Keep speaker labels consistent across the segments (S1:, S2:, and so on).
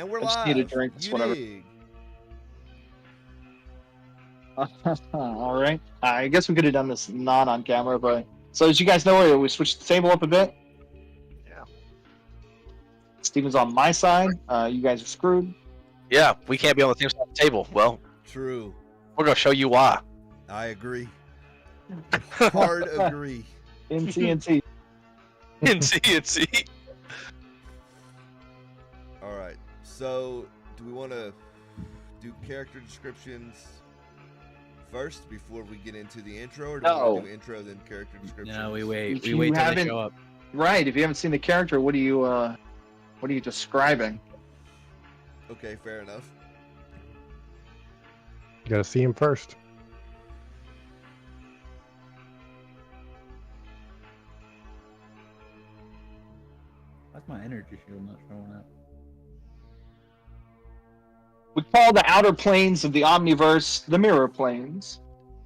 S1: And we're
S2: I just need a
S1: live.
S2: drink. It's
S1: You
S2: whatever.
S1: dig.
S2: All right. I guess we could have done this not on camera, but so as you guys know, we switched the table up a bit.
S3: Yeah.
S2: Steven's on my side. You guys are screwed.
S3: Yeah, we can't be on the same side of the table. Well,
S1: True.
S3: we're gonna show you why.
S1: I agree. Hard agree.
S2: In TNT.
S3: In CNC.
S1: All right. So, do we want to do character descriptions first before we get into the intro, or do we
S2: No.
S1: want to do intro then character descriptions?
S4: No, we wait.
S2: If
S4: We
S2: you
S4: wait till they
S2: haven't-
S4: show up.
S2: Right. If you haven't seen the character, what are you describing?
S1: Okay, fair enough.
S5: You gotta see him first.
S4: Why's my energy shield not showing up?
S2: We call the outer planes of the Omniverse the mirror planes.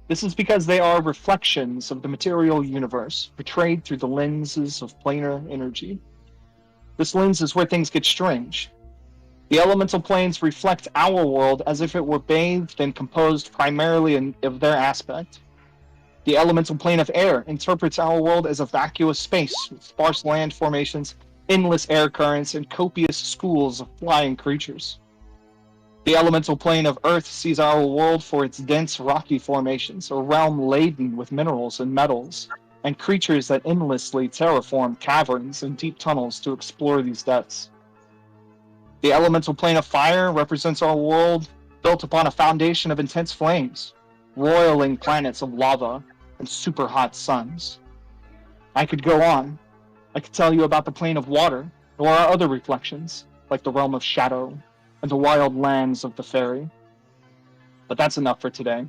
S2: This is because they are reflections of the material universe, portrayed through the lenses of planar energy. This lens is where things get strange. The elemental planes reflect our world as if it were bathed and composed primarily of their aspect. The elemental plane of air interprets our world as a vacuous space with sparse land formations, endless air currents, and copious schools of flying creatures. The elemental plane of Earth sees our world for its dense rocky formations, a realm laden with minerals and metals, and creatures that endlessly terraform caverns and deep tunnels to explore these depths. The elemental plane of fire represents our world built upon a foundation of intense flames, roiling planets of lava, and super hot suns. I could go on. I could tell you about the plane of water, or our other reflections, like the realm of shadow, and the wild lands of the fairy. But that's enough for today.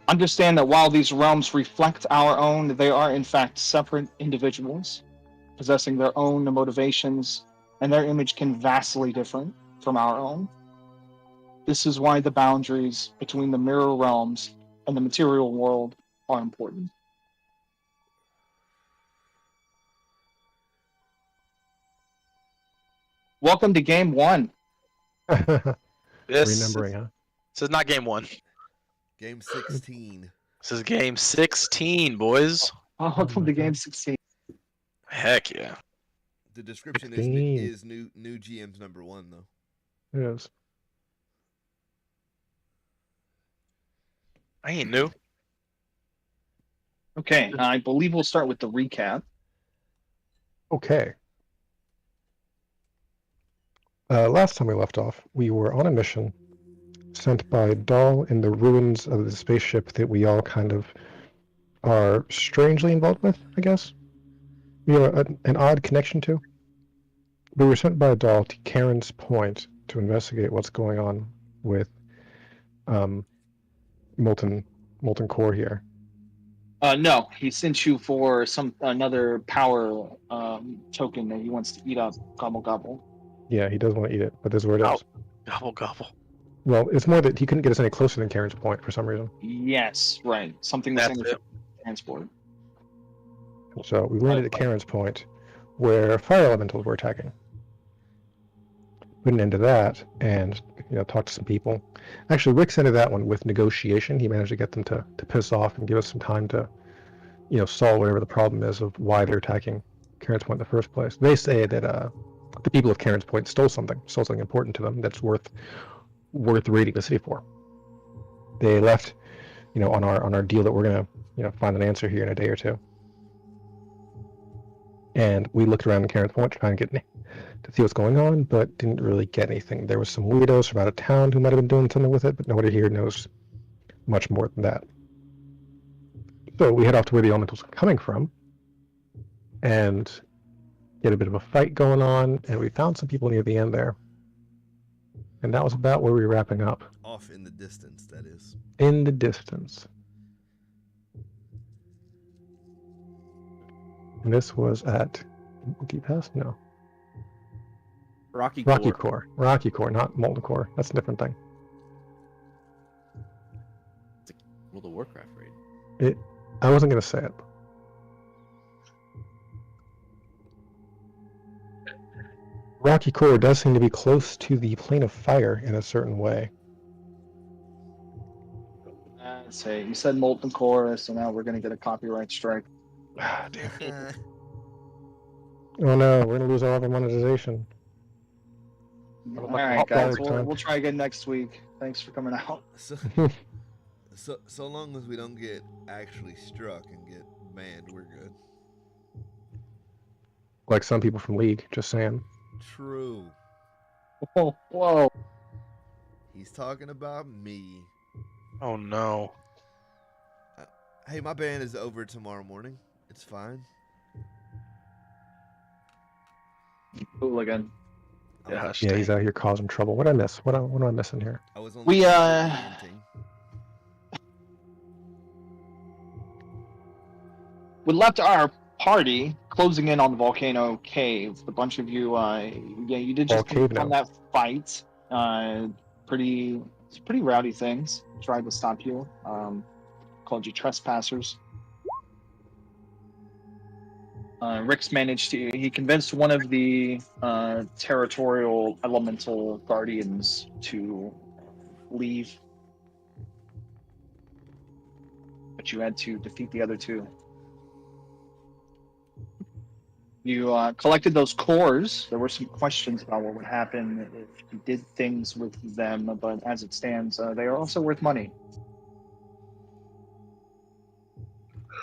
S2: Understand that while these realms reflect our own, they are in fact separate individuals, possessing their own motivations, and their image can vastly differ from our own. This is why the boundaries between the mirror realms and the material world are important. Welcome to Game 1.
S3: This,
S5: Remembering, huh?
S3: this is not game 1.
S1: Game 16.
S3: This is game 16, boys.
S2: Welcome to Game 16.
S3: Heck yeah.
S1: The description
S5: 16.
S1: is new GM's number 1 though.
S5: It is.
S3: I ain't new.
S2: Okay, I believe we'll start with the recap.
S5: Okay. Last time we left off, we were on a mission sent by Dahl in the ruins of the spaceship that we all kind of are strangely involved with, I guess. We have an odd connection to. We were sent by Dahl to Karen's Point to investigate what's going on with Molten Core here.
S2: No, he sent you for another power token that he wants to eat up. Gobble gobble.
S5: Yeah, he does want to eat it, but this is where it is.
S3: Gobble gobble.
S5: Well, it's more that he couldn't get us any closer than Karen's Point for some reason.
S2: Yes, right. Something
S3: That's
S2: missing
S3: it.
S2: with transport.
S5: So we landed at Karen's Point, where fire elementals were attacking. Went into that and talked to some people. Actually, Rick's into that one with negotiation. He managed to get them to piss off and give us some time to solve whatever the problem is of why they're attacking Karen's Point in the first place. They say that the people of Karen's Point stole something important to them that's worth raiding the city for. They left, on our deal that we're gonna find an answer here in a day or two. And we looked around Karen's Point trying to see what's going on, but didn't really get anything. There was some weirdos from out of town who might have been doing something with it, but nobody here knows much more than that. So we head off to where the elementals are coming from, and get a bit of a fight going on, and we found some people near the end there. And that was about where we were wrapping up.
S1: Off in the distance, that is.
S5: In the distance. And this was at Monkey Pass? No.
S4: Rocky
S5: Core. Rocky Core, not Molten Core. That's a different thing.
S4: World of Warcraft raid.
S5: I wasn't going to say it. rocky core does seem to be close to the plane of fire in a certain way.
S2: Let's see. You said molten core, so now we're gonna get a copyright strike.
S5: Ah, damn it. Oh no, we're gonna lose all of our monetization.
S2: All
S5: Like
S2: right,
S5: hot
S2: guys.
S5: water time.
S2: We'll try again next week. Thanks for coming out.
S1: So long as we don't get actually struck and get banned, we're good.
S5: Like some people from League, just saying.
S1: True.
S2: Whoa, whoa.
S1: He's talking about me.
S3: Oh no.
S1: Hey, my ban is over tomorrow morning. It's fine.
S2: Hooligan.
S3: Gosh,
S5: Yeah, he's
S3: dang.
S5: out here causing trouble. What I miss? What am I missing here?
S1: I was on
S2: We,
S1: the hinting.
S2: We left our party closing in on the volcano cave. A bunch of you, you did just
S5: Volcano.
S2: come from that fight. It's pretty rowdy things. Tried to stop you. Called you trespassers. Rick's managed to. He convinced one of the territorial elemental guardians to leave, but you had to defeat the other two. You collected those cores. There were some questions about what would happen if you did things with them, but as it stands, they are also worth money.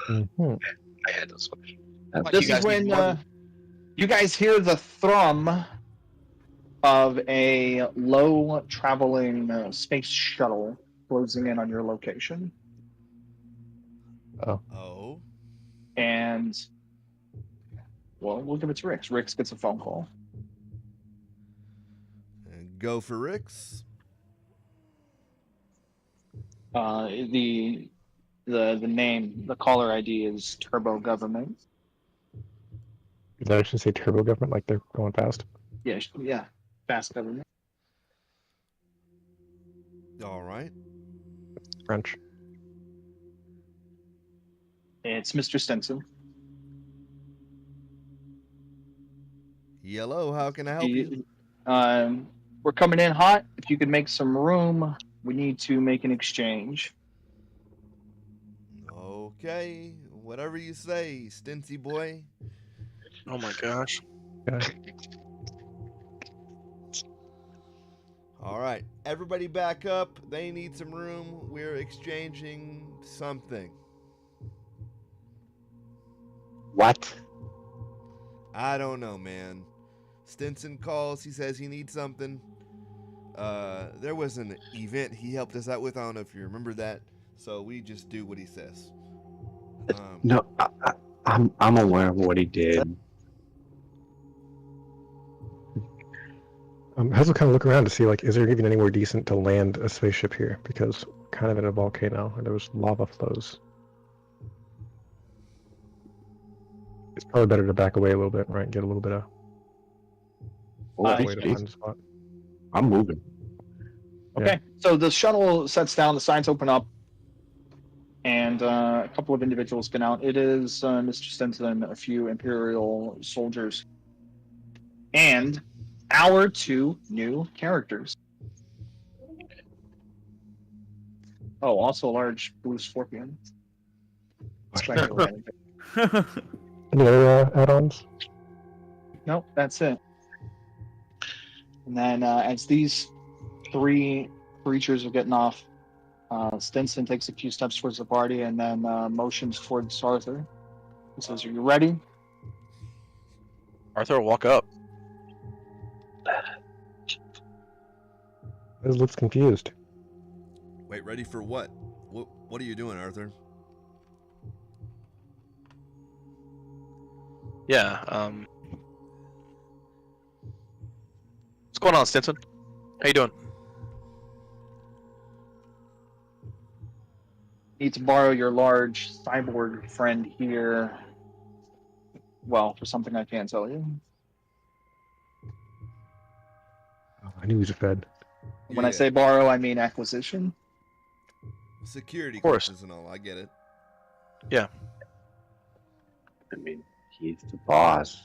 S5: Mm-hmm.
S6: I had those questions.
S2: This is when you guys hear the thrum of a low traveling space shuttle closing in on your location.
S1: Oh.
S2: And, well, we'll give it to Rix. Rix gets a phone call.
S1: And go for Rix.
S2: The name, the caller ID is Turbo Government.
S5: Did I actually say turbo government like they're going fast?
S2: Yeah, Fast Government.
S1: All right.
S5: French.
S2: It's Mr. Stinson.
S1: Yellow, how can I help you?
S2: We're coming in hot. If you could make some room, we need to make an exchange.
S1: Okay. Whatever you say, Stincy boy.
S3: Oh my gosh.
S5: Okay.
S1: All right. Everybody back up. They need some room. We're exchanging something.
S6: What?
S1: I don't know, man. Stinson calls. He says he needs something. There was an event he helped us out with. I don't know if you remember that. So we just do what he says.
S6: No, I'm aware of what he did.
S5: Hazel kind of look around to see, like, is there even anywhere decent to land a spaceship here? Because we're kind of in a volcano and there was lava flows. It's probably better to back away a little bit, right? And get a little bit of way to find a spot.
S6: I'm moving.
S2: Okay, so the shuttle sets down, the signs open up, and a couple of individuals get out. It is Mr. Stinson, a few Imperial soldiers, and our two new characters. Oh, also a large blue scorpion.
S5: Any other add-ons?
S2: Nope, that's it. And then as these three creatures are getting off, Stinson takes a few steps towards the party and then motions towards Arthur. He says, "Are you ready?"
S3: Arthur will walk up.
S5: Liz looks confused.
S1: Wait, ready for what? What are you doing, Arthur?
S3: Yeah. What's going on, Stinson? How you doing?
S2: Need to borrow your large cyborg friend here. Well, for something I can't tell you.
S5: Oh, I knew he was a Fed.
S2: When I say borrow, I mean acquisition.
S1: security
S3: Of course.
S1: questions and all, I get it.
S3: Yeah.
S6: I mean, he's the boss.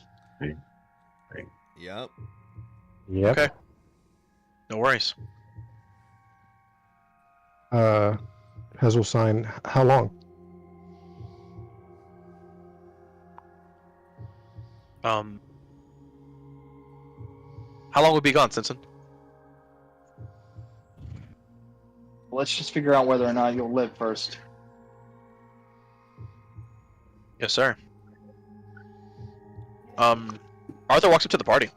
S1: Yep.
S5: Yep.
S3: Okay. No worries.
S5: Hazel sign. How long?
S3: How long would be gone, Stinson?
S2: Let's just figure out whether or not you'll live first.
S3: Yes, sir. Arthur walks up to the party.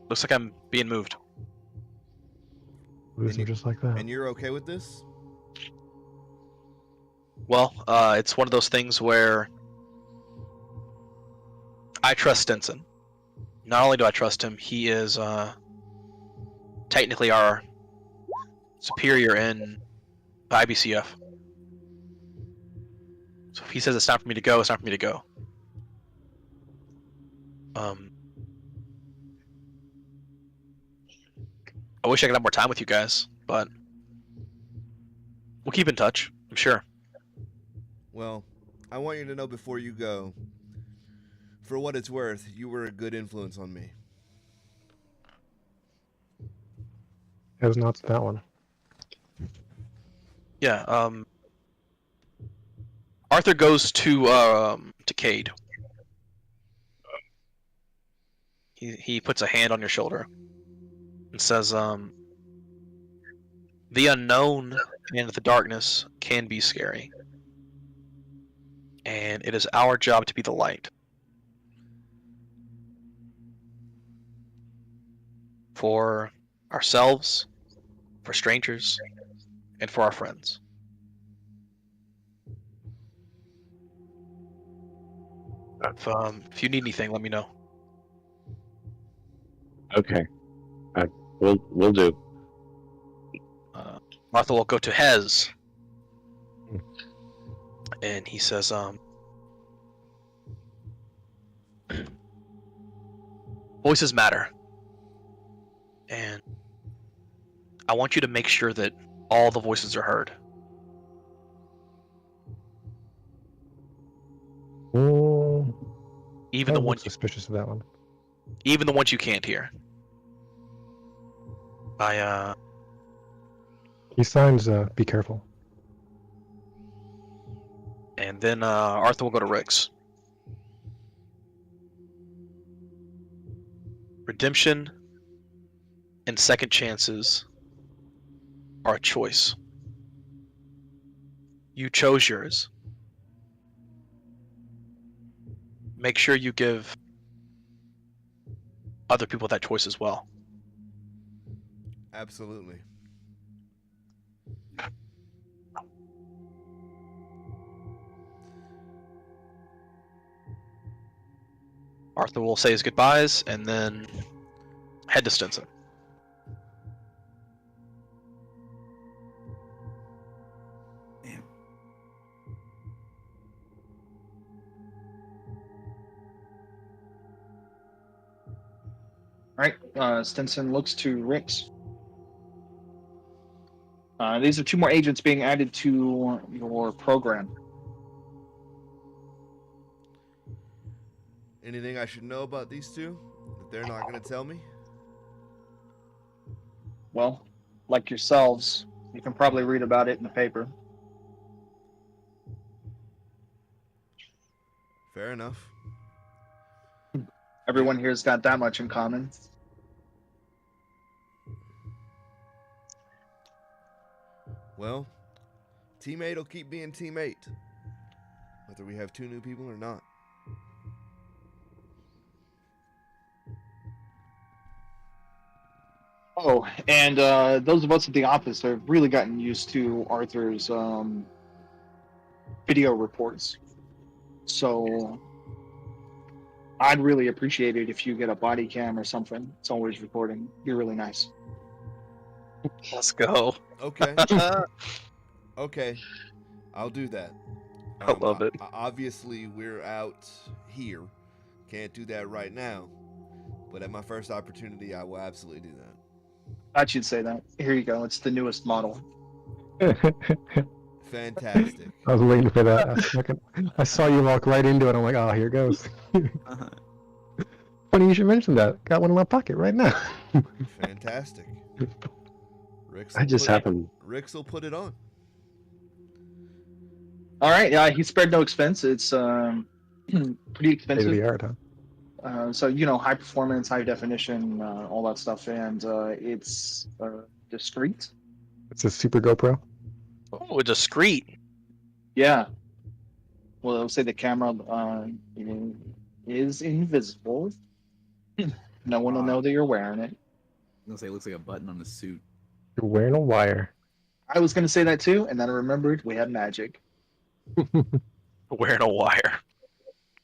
S3: Looks like I'm being moved.
S5: Lose him just like that.
S1: And you're okay with this?
S3: Well, it's one of those things where I trust Stinson. Not only do I trust him, he is technically our superior in IBCF. So if he says it's time for me to go, it's time for me to go. I wish I could have more time with you guys, but we'll keep in touch, I'm sure.
S1: Well, I want you to know before you go, for what it's worth, you were a good influence on me.
S5: Has not that one.
S3: Yeah, Arthur goes to Cade. He puts a hand on your shoulder and says, the unknown and the darkness can be scary. And it is our job to be the light. For ourselves, for strangers, and for our friends. If you need anything, let me know.
S6: Okay. We'll do.
S3: Martha will go to Hez, and he says, voices matter. And I want you to make sure that all the voices are heard. Even the ones
S5: suspicious of that one.
S3: Even the ones you can't hear.
S5: He signs. Be careful.
S3: And then Arthur will go to Rick's. Redemption and second chances are a choice. You chose yours. Make sure you give other people that choice as well.
S1: Absolutely.
S3: Arthur will say his goodbyes and then head to Stinson.
S2: Alright, Stinson looks to Rix. These are 2 more agents being added to your program.
S1: Anything I should know about these 2 that they're not going to tell me?
S2: Well, like yourselves, you can probably read about it in the paper.
S1: Fair enough.
S2: Everyone here's got that much in common.
S1: Well, teammate will keep being teammate, whether we have 2 new people or not.
S2: Oh, and those of us at the office have really gotten used to Arthur's video reports. So I'd really appreciate it if you get a body cam or something. It's always recording. You're really nice.
S3: Let's go.
S1: Okay. Okay. I'll do that.
S3: I love it.
S1: Obviously, we're out here. Can't do that right now. But at my first opportunity, I will absolutely do that.
S2: Thought you'd say that. Here you go. It's the newest model.
S1: Fantastic.
S5: I was waiting for that. I saw you walk right into it. I'm like, oh, here it goes.
S4: Uh-huh.
S5: Funny you should mention that. Got one in my pocket right now.
S1: Fantastic.
S6: I just happened.
S1: Rix will put it on.
S2: All right. Yeah, he spared no expense. It's pretty
S5: State of
S2: expensive.
S5: the art, huh?
S2: So high performance, high definition, all that stuff, and it's discreet.
S5: It's a Super GoPro.
S3: Oh, discreet.
S2: Yeah. Well, I'll say the camera is invisible. No one will know that you're wearing it.
S4: I'm gonna say it looks like a button on a suit.
S5: You're wearing a wire.
S2: I was gonna say that too, and then I remembered we had magic.
S3: Wearing a wire.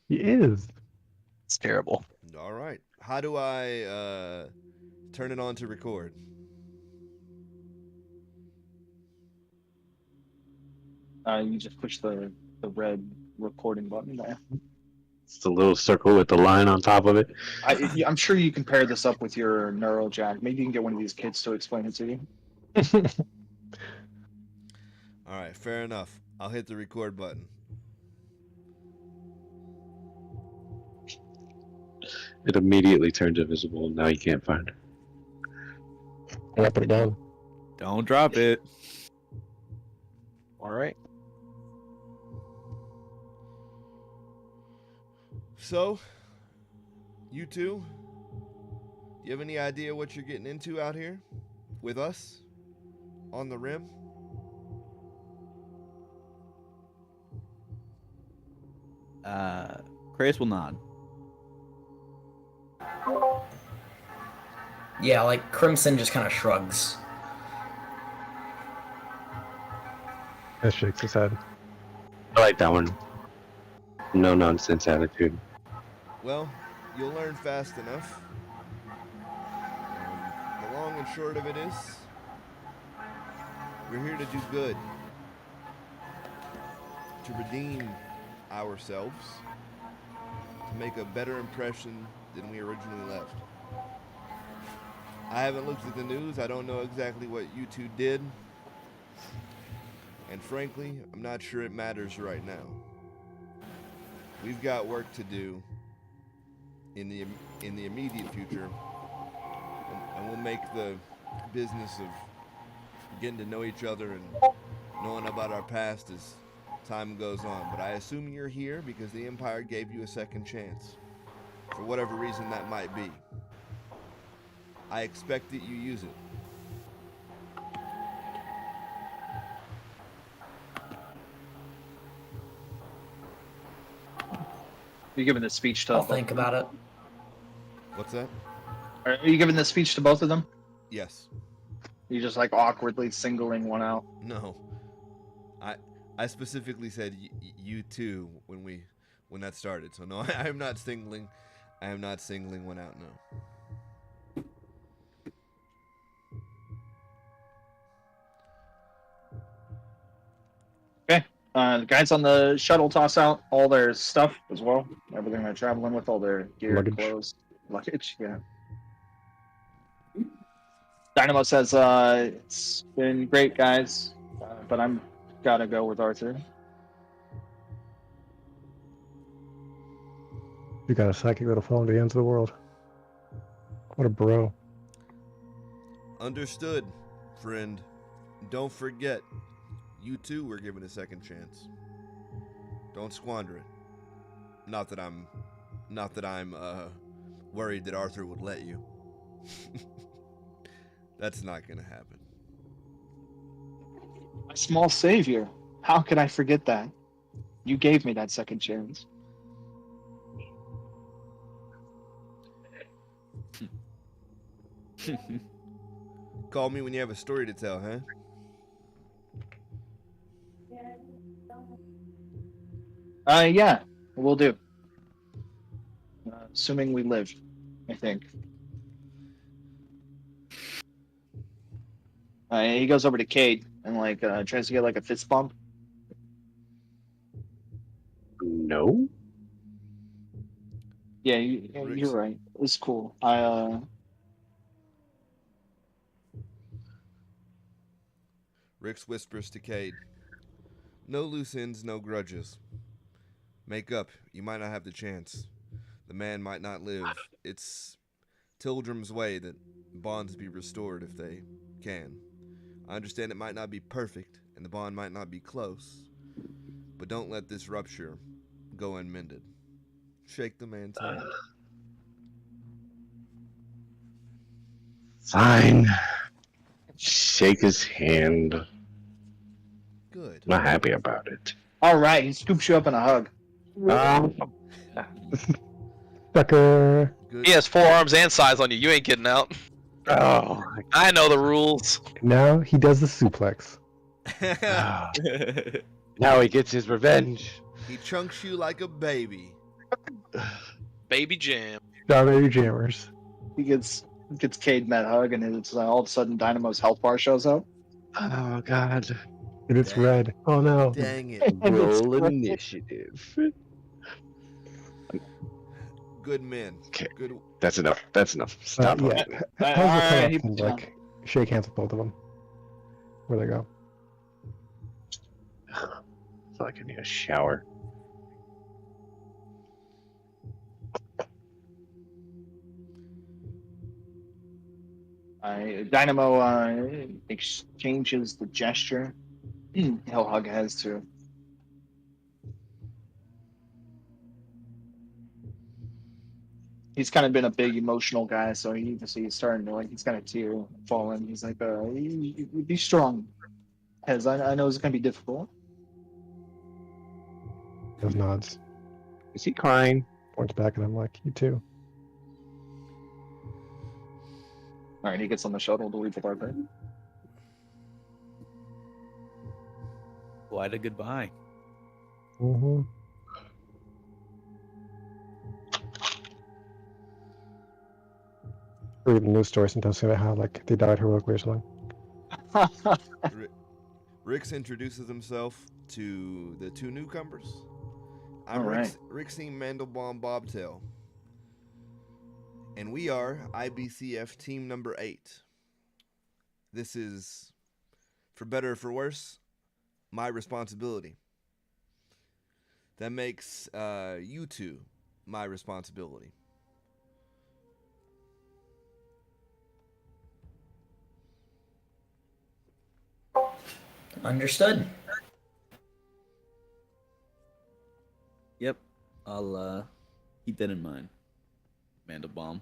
S5: He is.
S3: It's terrible.
S1: All right. How do I turn it on to record?
S2: You just push the red recording button there.
S6: It's the little circle with the line on top of it.
S2: I'm sure you can pair this up with your NeuroJack. Maybe you can get one of these kids to explain it to you.
S1: All right, fair enough. I'll hit the record button.
S6: It immediately turns invisible. Now you can't find her.
S5: And I put it down.
S4: Don't drop it.
S3: All right.
S1: So, you two, do you have any idea what you're getting into out here with us on the rim?
S4: Chris will nod.
S7: Yeah, like Crimson just kind of shrugs.
S5: That shakes his head.
S6: I like that one. No nonsense attitude.
S1: Well, you'll learn fast enough. The long and short of it is, we're here to do good. To redeem ourselves. To make a better impression than we originally left. I haven't looked at the news. I don't know exactly what you two did. And frankly, I'm not sure it matters right now. We've got work to do in the immediate future, and we'll make the business of getting to know each other and knowing about our past as time goes on. But I assume you're here because the Empire gave you a second chance, for whatever reason that might be. I expect that you use it.
S2: You giving this speech to?
S7: I'll think about it.
S1: What's that?
S2: Are you giving this speech to both of them?
S1: Yes.
S2: You just like awkwardly singling one out.
S1: No. I specifically said you two when that started. So no, I am not singling one out. No.
S2: Okay. The guys on the shuttle toss out all their stuff as well. Everything they're traveling with, all their gear,
S5: Luggage.
S2: clothes, luggage. Yeah. Dynamo says, "It's been great, guys, but I'm gotta go with Arthur."
S5: You got a psychic that'll fall into the ends of the world. What a bro.
S1: Understood, friend. Don't forget, you too were given a second chance. Don't squander it. Not that I'm worried that Arthur would let you. That's not gonna happen.
S2: My small savior. How could I forget that? You gave me that second chance.
S1: Call me when you have a story to tell, huh?
S2: Yeah, we'll do. Assuming we live, I think. He goes over to Cade and tries to get a fist bump.
S6: No?
S2: Yeah, you're right. It's cool.
S1: Rix whispers to Cade. No loose ends, no grudges. Make up. You might not have the chance. The man might not live. It's Tildrum's way that bonds be restored if they can. I understand it might not be perfect, and the bond might not be close, but don't let this rupture go unmended. Shake the man's hand.
S6: Fine. Shake his hand.
S1: Good.
S6: Not happy about it.
S2: All right, he scoops you up in a hug.
S5: Sucker.
S1: Good.
S3: He has forearms and size on you. You ain't getting out.
S6: Oh.
S3: I know the rules.
S5: Now he does the suplex.
S6: Now he gets his revenge.
S1: He chunks you like a baby.
S3: Baby Jam.
S5: Strawberry jammers.
S2: He gets Cade in that hug, and it's all of a sudden Dynamo's health bar shows up.
S6: Oh God.
S5: And it's
S1: Dang.
S5: red. Oh no.
S1: Dang it.
S2: And it's
S6: Roll
S2: great.
S6: initiative.
S1: Good men.
S6: Okay.
S1: Good.
S6: That's enough. That's enough. Stop.
S5: Yeah.
S6: talking.
S5: How's
S2: All
S5: the
S2: right,
S5: come
S2: he
S5: up and
S2: puts
S5: like shake hands with both of them? Where they go?
S6: I feel like I need a shower.
S2: Dynamo exchanges the gesture. He'll hug Hez too. He's kind of been a big emotional guy, so you can see he's starting to he's got a tear falling. He's like, be strong, Hez. I know it's gonna be difficult.
S5: Those nods.
S6: Is he crying?
S5: Points back at him like, you too.
S2: All right, he gets on the shuttle to leave the barbarian.
S4: Quite a goodbye.
S5: Mm-hmm. Read the news story sometimes say about how like they died heroically or something.
S1: Rix introduces himself to the two newcomers. I'm
S2: All right.
S1: Rixie Mandelbaum Bobtail. And we are IBCF team number 8. This is, for better or for worse, my responsibility. That makes you two my responsibility.
S7: Understood.
S4: Yep. I'll keep that in mind. Mandelbaum.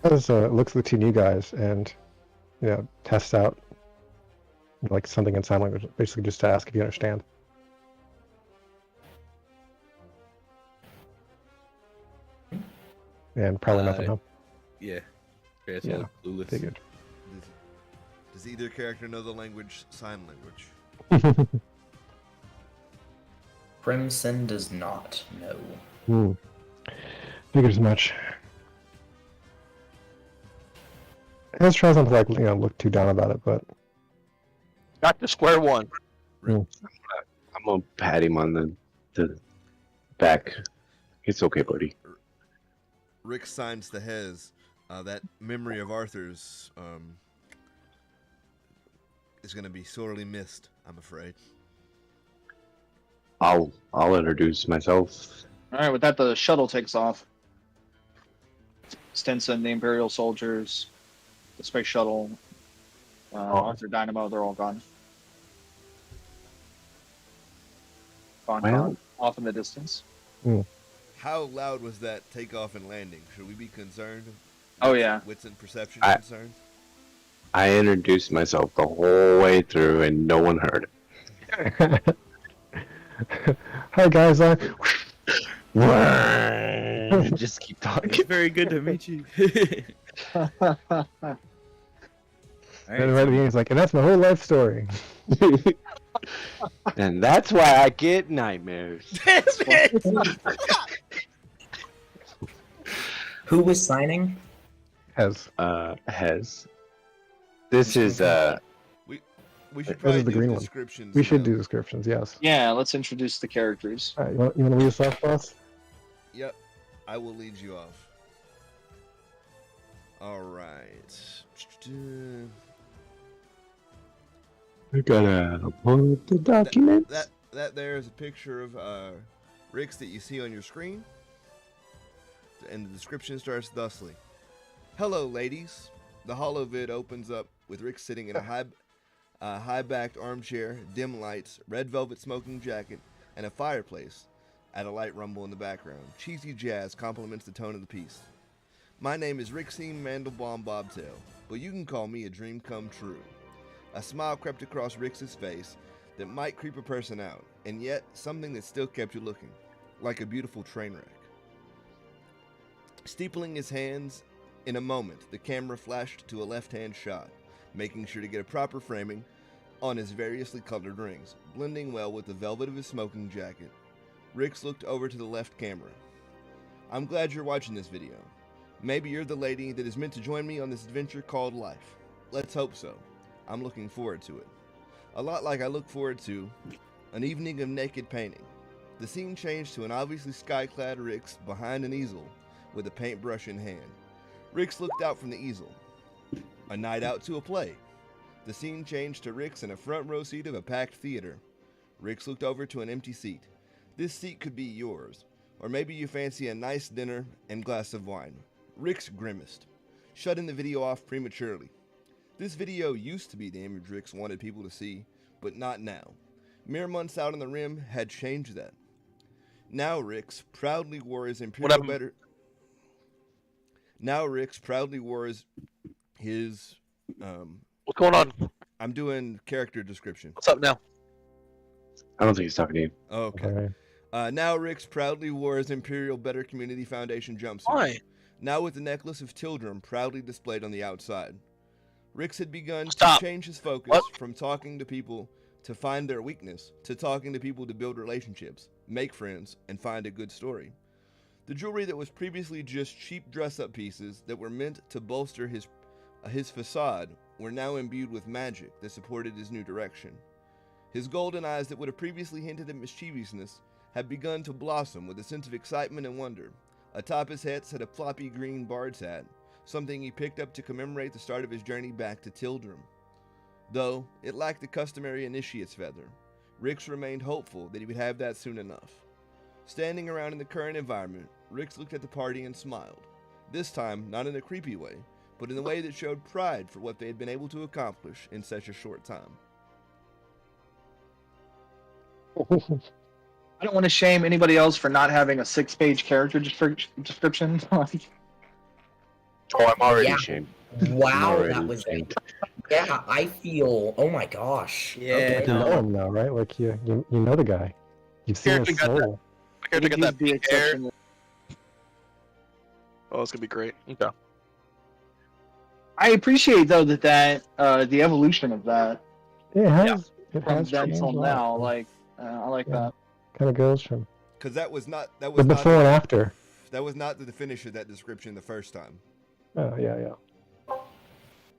S5: As looks at the two new guys and tests out like something in sign language, basically just to ask if you understand. And probably nothing, huh?
S4: Yeah. Trash
S5: Yeah,
S4: clueless.
S5: Figured.
S1: Does either character know the language, sign language?
S7: Crimson does not know.
S5: Figured as much. Let's try not to like look too down about it, but
S3: Got to square one.
S6: I'm gonna pat him on the back. It's okay, buddy.
S1: Rick signs to Hez. That memory of Arthur's is going to be sorely missed, I'm afraid.
S6: I'll introduce myself.
S2: All right, with that, the shuttle takes off. Stinson, the Imperial soldiers, the space shuttle, Arthur Dynamo, they're all gone.
S6: Well-
S2: Off in the distance.
S1: How loud was that takeoff and landing? Should we be concerned?
S2: Oh, yeah.
S1: Wits and perception
S6: I-
S1: concerned?
S6: I introduced myself the whole way through, and no one heard it.
S5: hi guys,
S6: Just keep talking.
S4: It's very good to meet you.
S5: and right at the beginning, he's like, and that's my whole life story.
S6: And that's why I get nightmares.
S7: Who was signing?
S5: Hez.
S6: Hez. This is
S1: We should
S5: This
S1: probably
S5: is the
S1: do
S5: green one.
S1: descriptions.
S5: We should
S1: now.
S5: do descriptions, yes.
S2: Yeah, let's introduce the characters.
S5: All right, you want to lead us off, boss?
S1: Yep, I will lead you off. All right.
S6: I gotta pull up the documents.
S1: That there is a picture of Rix that you see on your screen, and the description starts thusly: "Hello, ladies." The holovid opens up with Rix sitting in a high-backed armchair, dim lights, red velvet smoking jacket, and a fireplace. At a light rumble in the background, cheesy jazz complements the tone of the piece. "My name is Rixine Mandelbaum Bobtail, but you can call me a dream come true." A smile crept across Rix's face that might creep a person out, and yet something that still kept you looking, like a beautiful train wreck. Steepling his hands, in a moment, the camera flashed to a left-hand shot, making sure to get a proper framing on his variously colored rings, blending well with the velvet of his smoking jacket. Rix looked over to the left camera. "I'm glad you're watching this video. Maybe you're the lady that is meant to join me on this adventure called life. Let's hope so. I'm looking forward to it. A lot like I look forward to an evening of naked painting." The scene changed to an obviously sky-clad Rix behind an easel with a paintbrush in hand. Rix looked out from the easel. A night out to a play. The scene changed to Rix in a front row seat of a packed theater. Rix looked over to an empty seat. This seat could be yours, or maybe you fancy a nice dinner and glass of wine. Rix grimaced, shutting the video off prematurely. This video used to be the image Rix wanted people to see, but not now. Mere months out on the rim had changed that. Now Rix proudly wore his imperial better. Now Rix proudly wore his
S3: What's going on?
S1: I'm doing character description.
S3: What's up now?
S6: I don't think he's talking to you.
S1: Okay.
S5: Okay.
S1: Now Rix proudly wore his Imperial Better Community Foundation jumpsuit.
S3: Why?
S1: Now with the necklace of Tildrum proudly displayed on the outside. Rix had begun
S3: Stop.
S1: to change his focus
S3: What?
S1: from talking to people to find their weakness, to talking to people to build relationships, make friends, and find a good story. The jewelry that was previously just cheap dress-up pieces that were meant to bolster his facade were now imbued with magic that supported his new direction. His golden eyes that would have previously hinted at mischievousness had begun to blossom with a sense of excitement and wonder. Atop his head sat a floppy green bard's hat, something he picked up to commemorate the start of his journey back to Tildrum. Though it lacked the customary initiate's feather, Rix remained hopeful that he would have that soon enough. Standing around in the current environment, Rix looked at the party and smiled. This time, not in a creepy way, but in a way that showed pride for what they had been able to accomplish in such a short time.
S2: I don't want to shame anybody else for not having a 6-page character description.
S6: Oh, I'm already
S7: Yeah.
S6: ashamed.
S7: Wow,
S6: Already
S7: that was
S6: ashamed.
S7: Yeah, I feel. Oh my gosh.
S4: Yeah,
S7: Okay.
S5: You know him now, right? Like you know the guy. You've seen his
S3: Character got
S5: soul.
S3: My character got that
S2: He's the
S3: pink hair.
S2: exception.
S3: Oh, it's gonna be great. Okay.
S2: I appreciate though that the evolution of that
S5: It has. It
S2: from
S5: has
S2: then
S5: changed
S2: till
S5: a lot.
S2: now, like I like
S5: Yeah.
S2: that.
S5: Kind of goes from
S1: Because that was not
S5: the before and after.
S1: the finish of that description the first time.
S5: Oh yeah.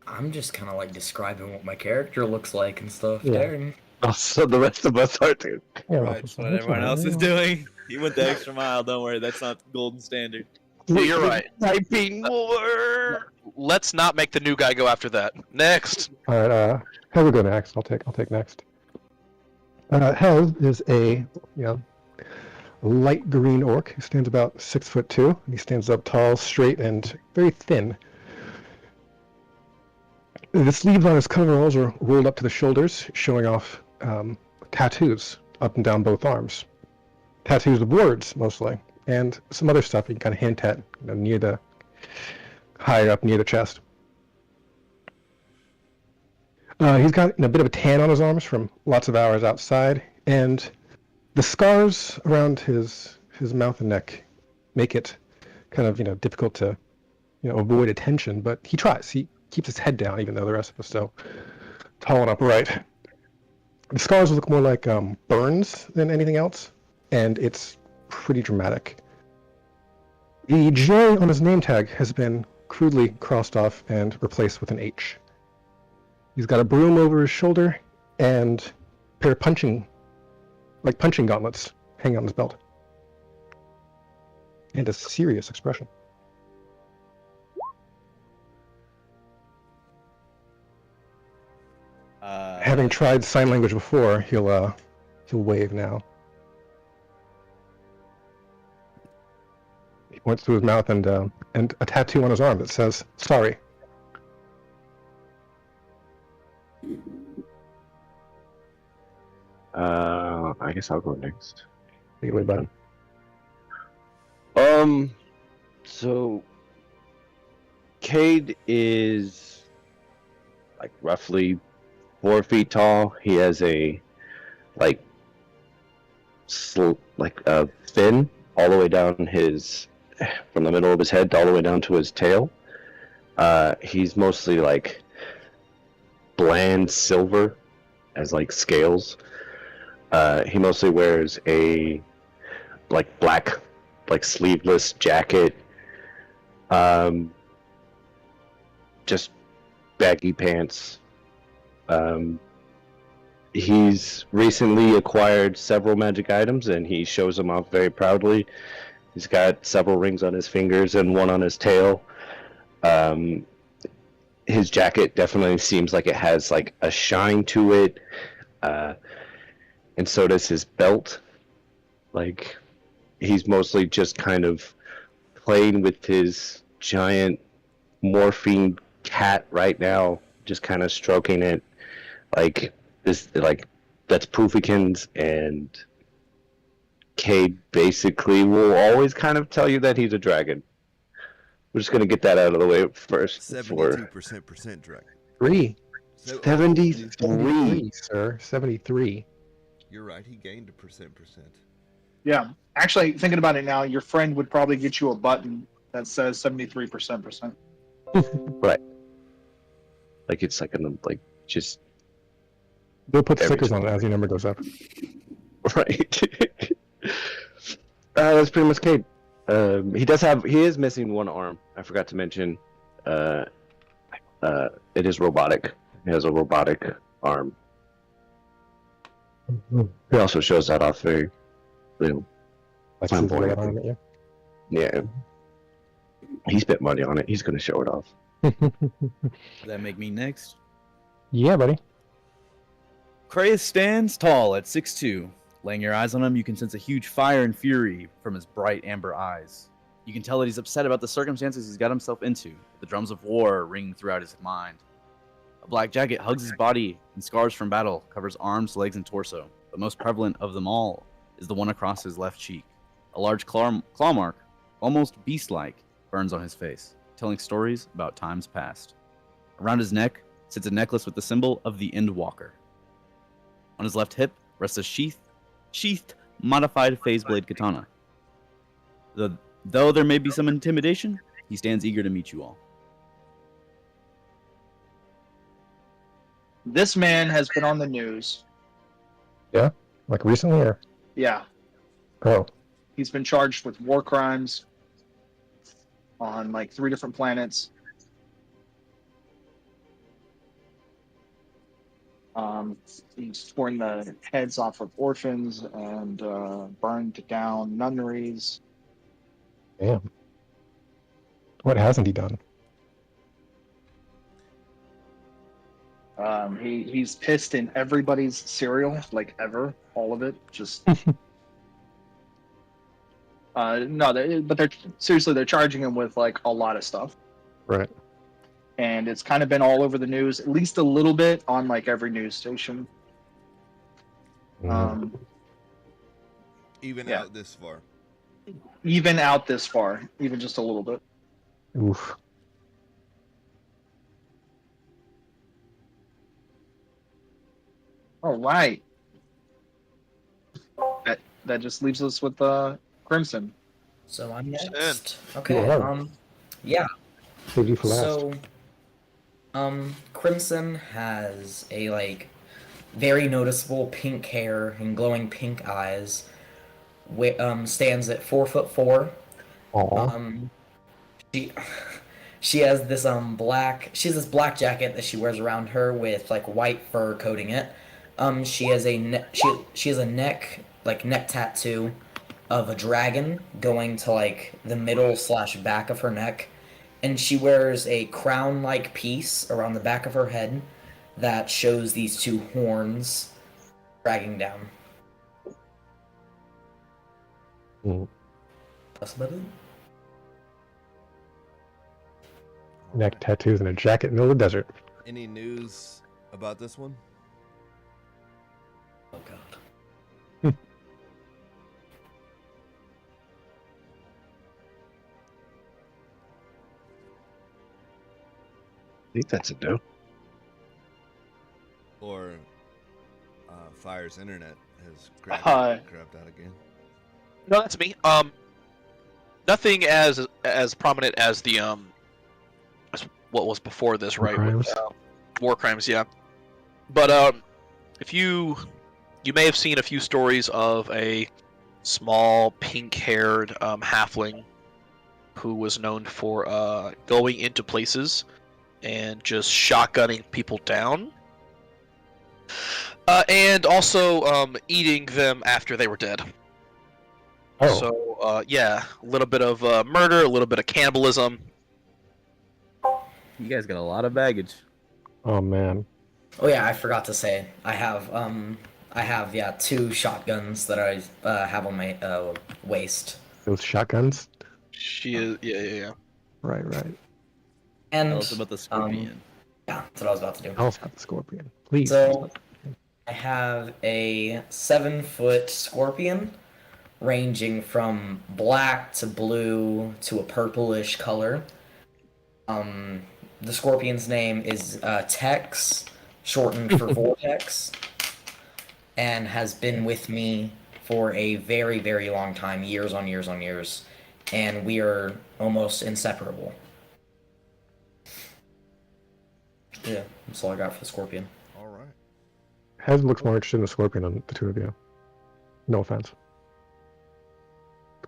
S7: I'm just kind of like describing what my character looks like and stuff.
S5: Yeah.
S7: Darn.
S6: Also, the rest of us are too.
S5: Yeah,
S1: Right.
S5: that's
S4: What everyone else is doing. You went the extra mile. Don't worry, that's not the golden standard.
S3: Yeah, you're right.
S6: Typing more.
S3: Let's not make the new guy go after that. Next.
S5: All right. Hez will go next. I'll take next. Hez is a light green orc who stands about 6'2". He stands up tall, straight, and very thin. The sleeves on his coveralls are rolled up to the shoulders, showing off tattoos up and down both arms. Tattoos of words, mostly, and some other stuff you can kind of hint at, higher up near the chest. He's got a bit of a tan on his arms from lots of hours outside, and the scars around his mouth and neck make it kind of difficult to avoid attention. But he tries. He keeps his head down, even though the rest of us still tall and upright. The scars look more like burns than anything else, and it's pretty dramatic. The J on his name tag has been crudely crossed off and replaced with an H. He's got a broom over his shoulder and a pair of punching gauntlets hanging on his belt. And a serious expression.
S4: Uh,
S5: Have having tried sign language before, he'll wave now. He points to his mouth and a tattoo on his arm that says "Sorry."
S6: I guess I'll go next.
S5: Take it away, bud.
S6: So Cade is like roughly 4 feet tall. He has a fin all the way down from the middle of his head all the way down to his tail. He's mostly like bland silver as like scales. He mostly wears a black sleeveless jacket, just baggy pants. He's recently acquired several magic items and he shows them off very proudly. He's got several rings on his fingers and one on his tail. His jacket definitely seems like it has like a shine to it, and so does his belt. Like, he's mostly just kind of playing with his giant morphine cat right now, just kind of stroking it. Like, that's Poofikins, and Cade basically will always kind of tell you that he's a dragon. We're just going to get that out of the way first.
S1: 72% dragon.
S6: 73,
S5: sir. 73.
S1: You're right. He gained a percent.
S2: Yeah. Actually, thinking about it now, your friend would probably get you a button that says 73%.
S6: Right. Like, it's like just
S5: They'll put
S6: Every
S5: stickers on it as your number goes up.
S6: right. That's pretty much Cade. He is missing one arm. I forgot to mention. It is robotic. He has a robotic arm. He also shows that off very,
S5: Like he's
S6: flamboyant.
S5: on it,
S6: Yeah. He spent money on it. He's gonna show it off.
S5: yeah.
S4: Does that make me next?
S5: Yeah, buddy.
S4: Kraus stands tall at 6'2". Laying your eyes on him, you can sense a huge fire and fury from his bright amber eyes. You can tell that he's upset about the circumstances he's got himself into. The drums of war ring throughout his mind. A black jacket hugs his body, and scars from battle covers arms, legs, and torso. But most prevalent of them all is the one across his left cheek. A large claw mark, almost beast-like, burns on his face, telling stories about times past. Around his neck sits a necklace with the symbol of the Endwalker. On his left hip rests a sheathed, modified phase blade katana. Though there may be some intimidation, he stands eager to meet you all.
S2: This man has been on the news.
S5: Like recently, or
S2: Yeah.
S5: oh,
S2: He's been charged with war crimes on like 3 different planets. He's torn the heads off of orphans and burned down nunneries.
S5: damn. What hasn't he done?
S2: He's pissed in everybody's cereal, like ever, all of it. Just but they're charging him with like a lot of stuff,
S5: Right.
S2: and it's kind of been all over the news, at least a little bit on like every news station.
S1: Even
S2: Yeah.
S1: out this far.
S2: Even out this far, even just a little bit.
S5: Oof.
S2: All right. That just leaves us with Crimson.
S7: So I'm
S3: Shit.
S7: next. Okay.
S5: Wow.
S7: Yeah.
S5: Saved you for last.
S7: So, Crimson has a like very noticeable pink hair and glowing pink eyes. Stands at 4'4".
S5: Aw.
S7: She has this black jacket that she wears around her with like white fur coating it. She has a neck tattoo of a dragon going to like the middle / back of her neck, and she wears a crown like piece around the back of her head that shows these two horns dragging down.
S5: Mm.
S7: That's about it.
S5: Neck tattoos and a jacket in the middle of the desert.
S1: Any news about this one?
S7: Oh god.
S6: I think that's a no.
S1: Or Fire's internet has grabbed
S2: Hi.
S1: out again.
S3: No, that's me. Nothing as prominent as the as what was before this,
S5: War
S3: right?
S5: crimes.
S3: With, war crimes, yeah. But if you may have seen a few stories of a small pink-haired halfling who was known for going into places and just shotgunning people down, and also eating them after they were dead.
S5: Oh,
S3: So yeah, a little bit of murder, a little bit of cannibalism.
S4: You guys got a lot of baggage.
S5: oh man.
S7: Oh yeah, I forgot to say. I have yeah, 2 shotguns that I have on my waist.
S5: Those shotguns?
S3: She is, yeah.
S5: Right, right.
S7: And
S4: Tell us about the scorpion.
S7: yeah, that's what I was about to do.
S5: Tell us about the scorpion. Please.
S7: So I have a 7-foot scorpion ranging from black to blue to a purplish color. The scorpion's name is Tex, shortened for Vortex, and has been with me for a very, very long time, years on years on years, and we are almost inseparable. Yeah, that's all I got for the scorpion.
S1: All right.
S5: Hez looks more interested in the scorpion than the two of you. No offense.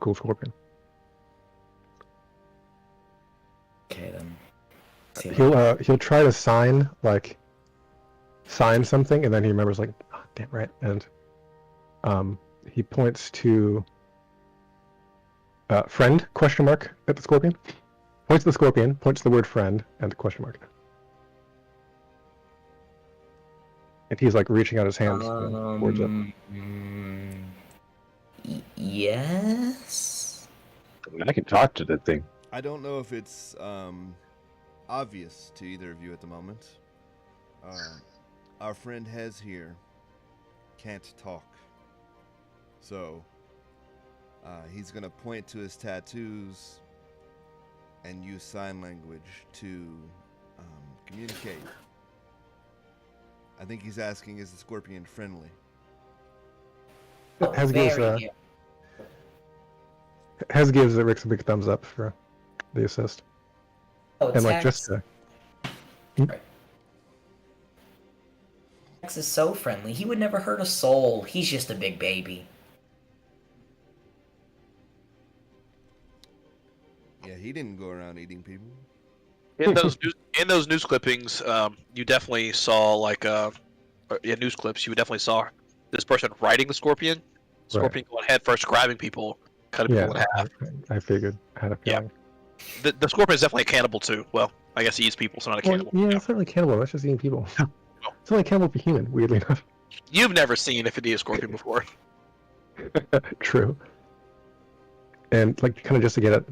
S5: Cool scorpion.
S7: Okay then. See you
S5: He'll try to sign something, and then he remembers like, oh, damn right, and he points to friend question mark at the scorpion. Points to the scorpion, points to the word friend and question mark. And he's like reaching out his hands towards it.
S7: Yes.
S6: I can talk to the thing.
S1: I don't know if it's obvious to either of you at the moment. Our friend Hez here can't talk. So he's going to point to his tattoos and use sign language to communicate. I think he's asking, is the scorpion friendly?
S7: Oh,
S5: Hez
S7: very
S5: gives Hez gives Rix a big thumbs up for the assist.
S7: Oh,
S5: And like
S7: Tex,
S5: just to,
S7: Tex is so friendly. He would never hurt a soul. He's just a big baby.
S1: Yeah, he didn't go around eating people.
S3: In those news clippings, you definitely saw news clips. You definitely saw this person riding the scorpion. Scorpion going head first, grabbing people, cutting people in half.
S5: I figured. I had a
S3: Yeah.
S5: feeling.
S3: The scorpion is definitely a cannibal too. Well, I guess he eats people, so not a
S5: Well,
S3: cannibal.
S5: yeah, it's not really cannibal. That's just eating people. It's only cannibal for human, weirdly enough.
S3: You've never seen a Fidia scorpion before.
S5: True. And like kind of just to get out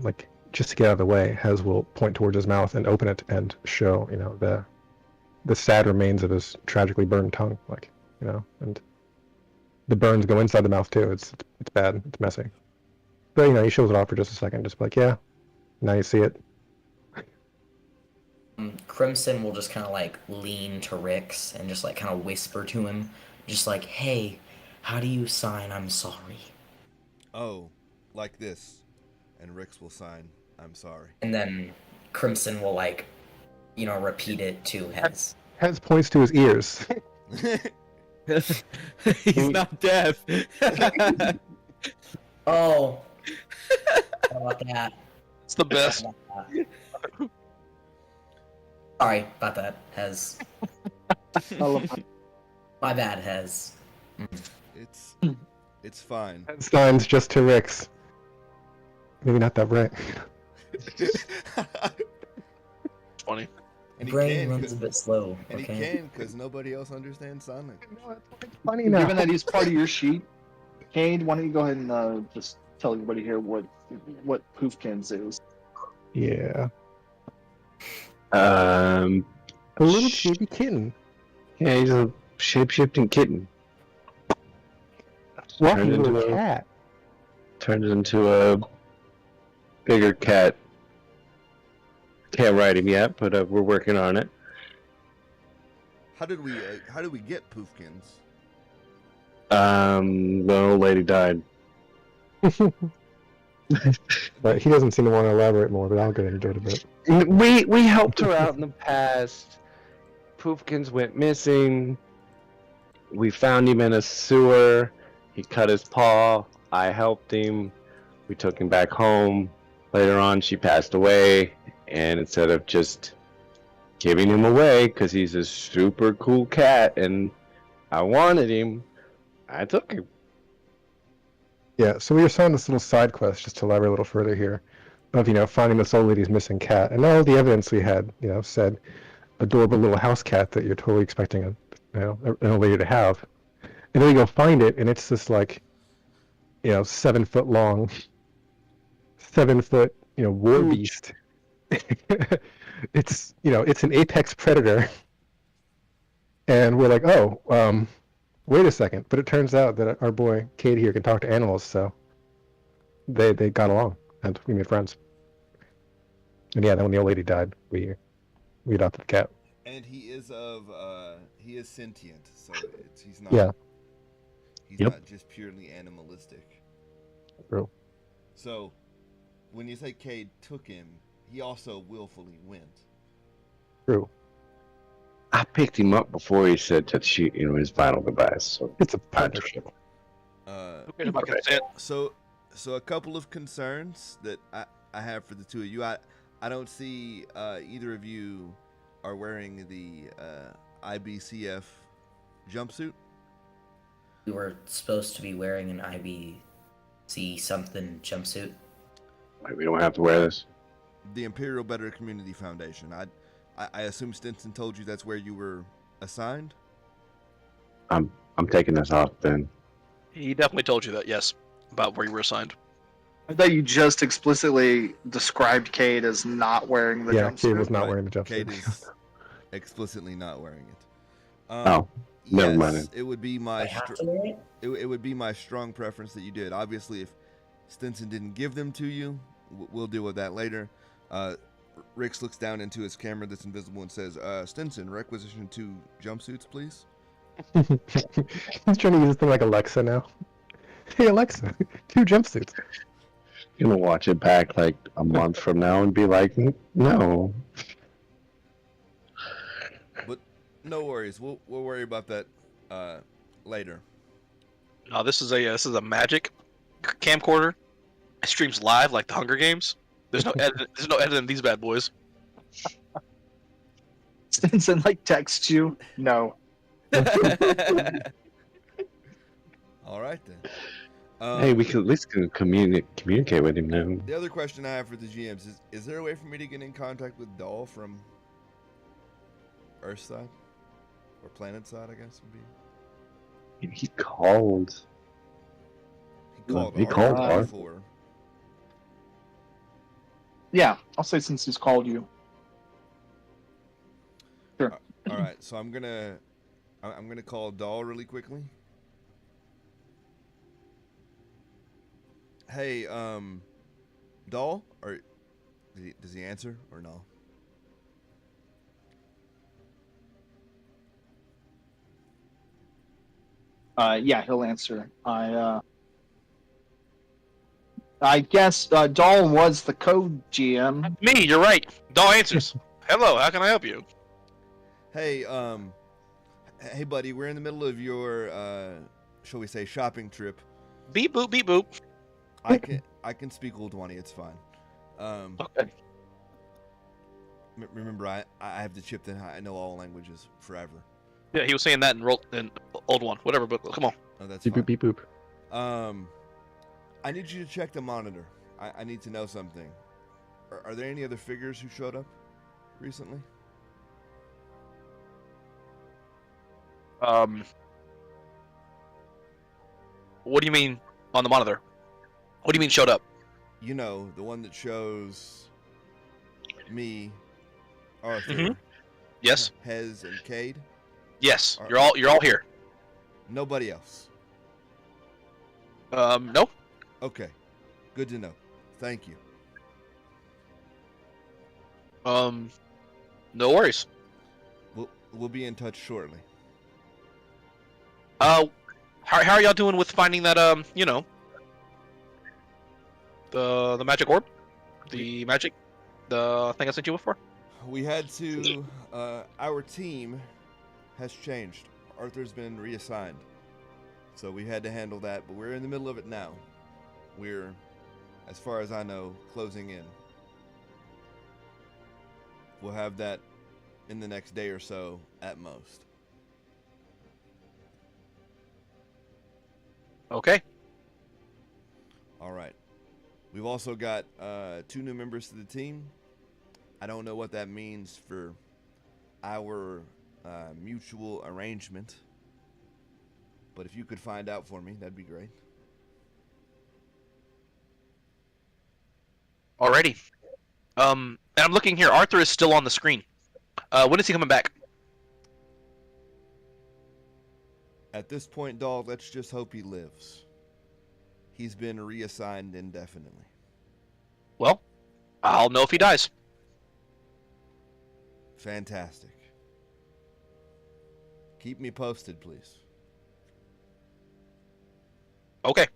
S5: of the way, Hez will point towards his mouth and open it and show, the sad remains of his tragically burned tongue, and the burns go inside the mouth too. It's bad. It's messy. But he shows it off for just a second, just like, yeah, now you see it.
S7: Crimson will just kind of lean to Rix and just kind of whisper to him, just like, "Hey, how do you sign I'm sorry?"
S1: Oh, like this. And Rix will sign, I'm sorry.
S7: And then Crimson will repeat it to Hez.
S5: Hez points to his ears.
S4: He's not deaf.
S7: Oh, how about that?
S3: It's the best.
S7: Sorry about that, Hez. My bad, Hez.
S1: It's fine.
S5: Hez signs just to Rix. Maybe not that bright.
S3: Funny.
S1: And he
S7: brain
S1: can,
S7: runs a bit slow.
S1: and
S7: Okay.
S1: he can because nobody else understands sign language.
S5: No, it's funny now.
S2: Given that he's part of your sheet, Cade, why don't you go ahead and just tell everybody here what Poofkins is?
S5: Yeah.
S6: Um,
S5: A little baby kitten.
S6: yeah, he's a shape-shifting kitten.
S5: Walking
S6: Turned
S5: into
S6: into
S5: a
S6: a-
S5: cat.
S6: Turned into a bigger cat. Can't ride him yet, but we're working on it.
S1: How did we get Poofkins?
S6: The old lady died.
S5: But he doesn't seem to want to elaborate more, but I'll go into it a bit.
S6: We helped her out in the past. Poofkins went missing. We found him in a sewer. He cut his paw. I helped him. We took him back home. Later on, she passed away. And instead of just giving him away, because he's a super cool cat and I wanted him, I took him.
S5: Yeah, so we were on this little side quest, just to elaborate a little further here, of, finding this old lady's missing cat. And all the evidence we had, said adorable little house cat that you're totally expecting an old lady to have. And then we go find it, and it's this, 7 foot long, 7 foot, war beast. It's an apex predator. And we're like, oh, wait a second. But it turns out that our boy Cade here can talk to animals, so they got along and we made friends. And yeah, then when the old lady died, we adopted the cat.
S1: And he is sentient, so he's not.
S5: Yeah.
S1: He's
S6: Yep.
S1: not just purely animalistic.
S5: True.
S1: So, when you say Cade took him, he also willfully went.
S5: True.
S6: I picked him up before he said that his final goodbyes. So
S5: It's a partnership.
S3: Who cares about consent?
S1: So a couple of concerns that I have for the two of you. I don't see either of you are wearing the IBCF jumpsuit.
S7: We were supposed to be wearing an IBC something jumpsuit.
S6: like, we don't have to wear this.
S1: The Imperial Better Community Foundation. I assume Stinson told you that's where you were assigned?
S6: I'm taking this off then.
S3: He definitely told you that, yes, about where you were assigned.
S2: I thought you just explicitly described Cade as not wearing the
S5: Yeah,
S2: jumpsuit.
S5: Cade was not
S1: Right.
S5: wearing the
S1: Cade
S5: jumpsuit.
S1: is explicitly not wearing it.
S6: Oh, never mind
S1: yes, it would be my
S7: I have to wear it?
S1: it would be my strong preference that you did. Obviously, if Stinson didn't give them to you, we'll deal with that later. Rix looks down into his camera that's invisible and says, Stinson, requisition 2 jumpsuits, please.
S5: He's trying to use them like Alexa now. Hey Alexa, 2 jumpsuits.
S6: Gonna watch it back like a month from now and be like, no.
S1: But no worries, we'll worry about that later.
S3: This is a Magic camcorder. It streams live like the Hunger Games. There's no editing these bad boys.
S2: Stinson texts you. No.
S1: All right then.
S6: Hey, we can at least communicate with him now.
S1: The other question I have for the GMs is there a way for me to get in contact with Dahl from Earthside? Or Planetside, I guess would be.
S6: He called.
S1: He called
S6: Art.
S1: before.
S2: Yeah, I'll say since he's called you. Sure.
S1: All right, so I'm gonna call Dahl really quickly. Hey, Dahl, or does he answer or no?
S2: Yeah, he'll answer. I guess Dahl was the code GM.
S3: Me, you're right. Dahl answers. Hello, how can I help you?
S1: Hey, hey, buddy, we're in the middle of your, shall we say, shopping trip.
S3: Beep boop, beep boop.
S1: I can speak Oldwani, it's fine.
S3: Okay.
S1: Remember, I have the chip that I know all languages forever.
S3: Yeah, he was saying that in Old One, whatever. But come on.
S1: Oh, that's
S5: Beep
S1: fine.
S5: boop beep boop.
S1: I need you to check the monitor. I need to know something. Are there any other figures who showed up recently?
S3: What do you mean on the monitor? What do you mean showed up?
S1: You know, the one that shows me, Arthur,
S3: Mhm. Yes.
S1: Hez, and Cade.
S3: Yes. You're all here.
S1: Nobody else.
S3: No.
S1: Okay. Good to know. Thank you.
S3: No worries.
S1: We'll be in touch shortly.
S3: How are y'all doing with finding that the magic orb, the thing I sent you before?
S1: We had to. Our team has changed. Arthur's been reassigned, so we had to handle that. But we're in the middle of it now. We're, as far as I know, closing in. We'll have that in the next day or so at most.
S3: Okay.
S1: All right. We've also got 2 new members to the team. I don't know what that means for our mutual arrangement, but if you could find out for me, that'd be great.
S3: Alrighty. And I'm looking here. Arthur is still on the screen. When is he coming back?
S1: At this point, dog, let's just hope he lives. He's been reassigned indefinitely.
S3: Well, I'll know if he dies.
S1: Fantastic. Keep me posted, please.
S3: Okay.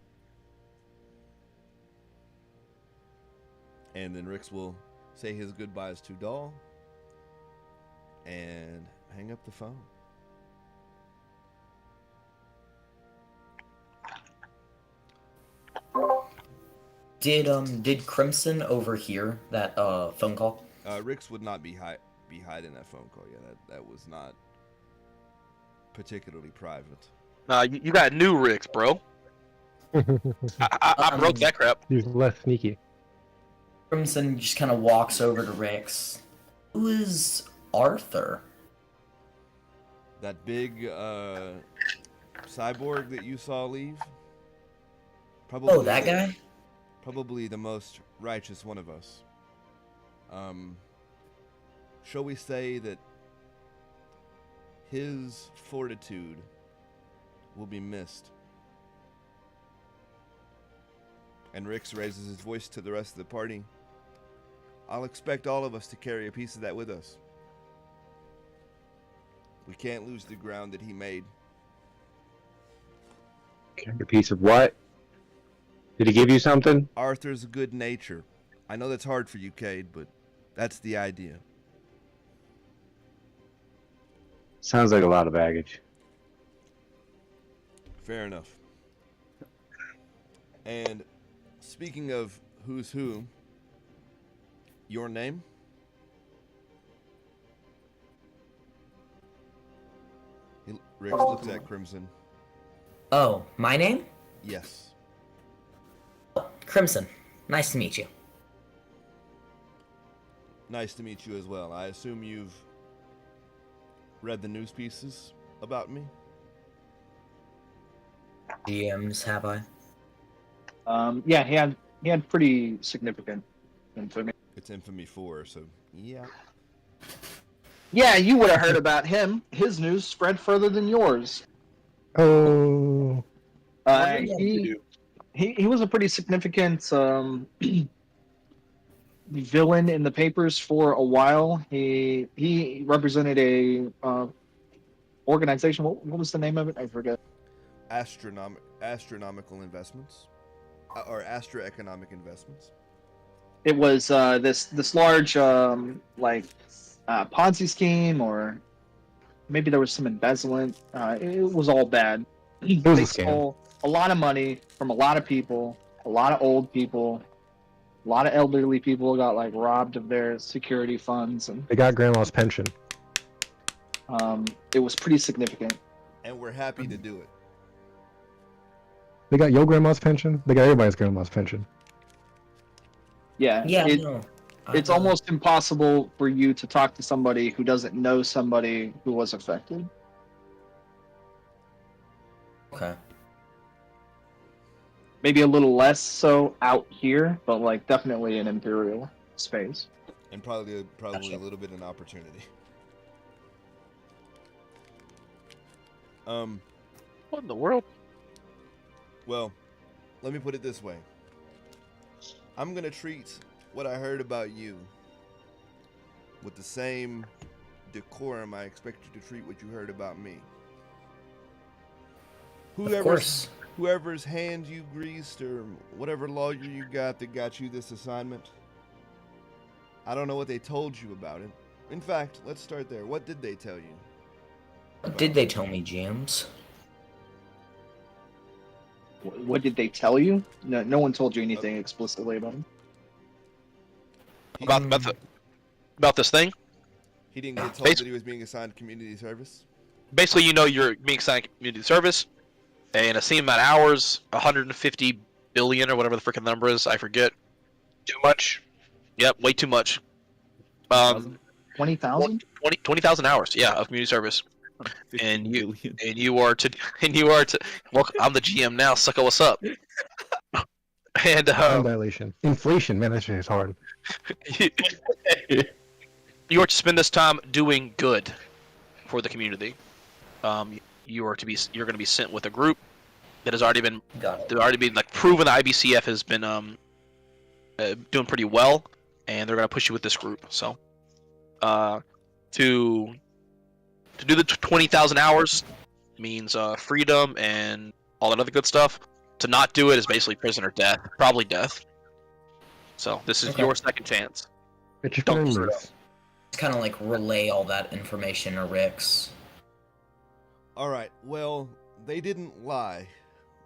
S1: And then Rix will say his goodbyes to Doll and hang up the phone.
S7: Did Crimson overhear that phone call?
S1: Rix would not be hiding that phone call. Yeah, that was not particularly private.
S3: You got new Ricks, bro. I broke that crap.
S5: He's less sneaky.
S7: Crimson just kind of walks over to Rix. Who is Arthur?
S1: That big cyborg that you saw leave? Probably,
S7: Oh, that guy?
S1: Probably the most righteous one of us. Shall we say that his fortitude will be missed? And Rix raises his voice to the rest of the party. I'll expect all of us to carry a piece of that with us. We can't lose the ground that he made.
S6: A piece of what? Did he give you something?
S1: Arthur's good nature. I know that's hard for you, Cade, but that's the idea.
S6: Sounds like a lot of baggage.
S1: Fair enough. And speaking of who's who, your name? Rix looks at Crimson.
S7: Oh, my name?
S1: Yes.
S7: Crimson. Nice to meet you.
S1: Nice to meet you as well. I assume you've read the news pieces about me?
S7: GMs, have I?
S2: Yeah, he had pretty significant infamy.
S1: It's Infamy 4, so yeah.
S2: Yeah, you would have heard about him. His news spread further than yours.
S5: Oh,
S2: He was a pretty significant villain in the papers for a while. He represented a organization. What was the name of it? I forget.
S1: Astronomical investments, or astroeconomic investments.
S2: It was this large Ponzi scheme, or maybe there was some embezzlement. It was all bad.
S5: it was a
S2: They
S5: scam.
S2: stole a lot of money from a lot of people, a lot of old people, a lot of elderly people got like robbed of their security funds, and
S5: They got grandma's pension.
S2: it was pretty significant.
S1: And we're happy to do it.
S5: They got your grandma's pension. They got everybody's grandma's pension.
S2: Yeah,
S7: Yeah,
S2: it-
S7: no.
S2: it's almost impossible for you to talk to somebody who doesn't know somebody who was affected.
S7: Okay.
S2: Maybe a little less so out here, but like definitely an Imperial space.
S1: And probably
S2: Gotcha.
S1: a little bit an opportunity.
S3: What in the world?
S1: Well, let me put it this way. I'm gonna treat what I heard about you with the same decorum I expect you to treat what you heard about me.
S7: Of course.
S1: Whoever's hand you greased or whatever lawyer you got that got you this assignment, I don't know what they told you about it. In fact, let's start there. What did they tell you?
S7: What did they tell me, James?
S2: What did they tell you? No one told you anything explicitly about him.
S3: About this thing.
S1: He didn't get told that he was being assigned community service?
S3: Basically, you know you're being assigned community service, and a same amount of hours, 150 billion or whatever the freaking number is, I forget.
S6: Too much.
S3: Yep, way too much.
S2: 20,000?
S3: 20,000 hours, yeah, of community service. And you
S4: 50 million.
S3: and you are to well, I'm the GM now, sucko, what's up? And
S5: Time dilation. Inflation, man, that shit is hard.
S3: you are to spend this time doing good for the community. You're going to be sent with a group that has already been
S7: Got it.
S3: like proven. The IBCF has been doing pretty well, and they're going to push you with this group. So, to do the 20,000 hours means freedom and all that other good stuff. To not do it is basically prison or death, probably death. So this is
S7: Okay.
S3: your second chance.
S5: It's your
S3: Don't
S5: feelings.
S3: deserve
S7: Just kind of like relay all that information to Rix.
S1: Alright, well, they didn't lie,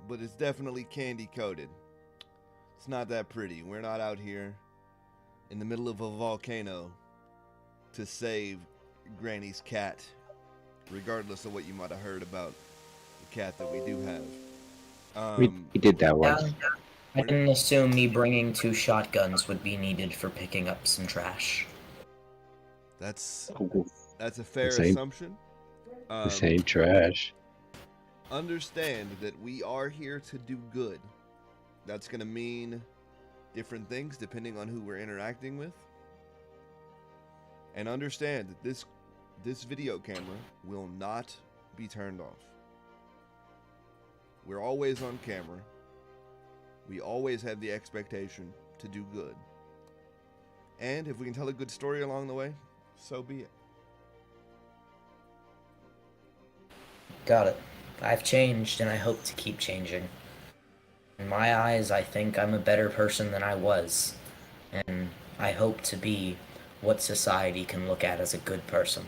S1: but it's definitely candy coated. It's not that pretty. We're not out here in the middle of a volcano to save Granny's cat, regardless of what you might have heard about the cat that we do have.
S6: We did that once.
S7: Yeah, I didn't assume me bringing 2 shotguns would be needed for picking up some trash.
S1: That's
S6: Oh,
S1: a fair
S6: This ain't-
S1: assumption.
S6: this ain't trash.
S1: Understand that we are here to do good. That's going to mean different things depending on who we're interacting with. And understand that this video camera will not be turned off. We're always on camera. We always have the expectation to do good. And if we can tell a good story along the way, so be it.
S7: Got it. I've changed and I hope to keep changing. In my eyes, I think I'm a better person than I was. And I hope to be what society can look at as a good person.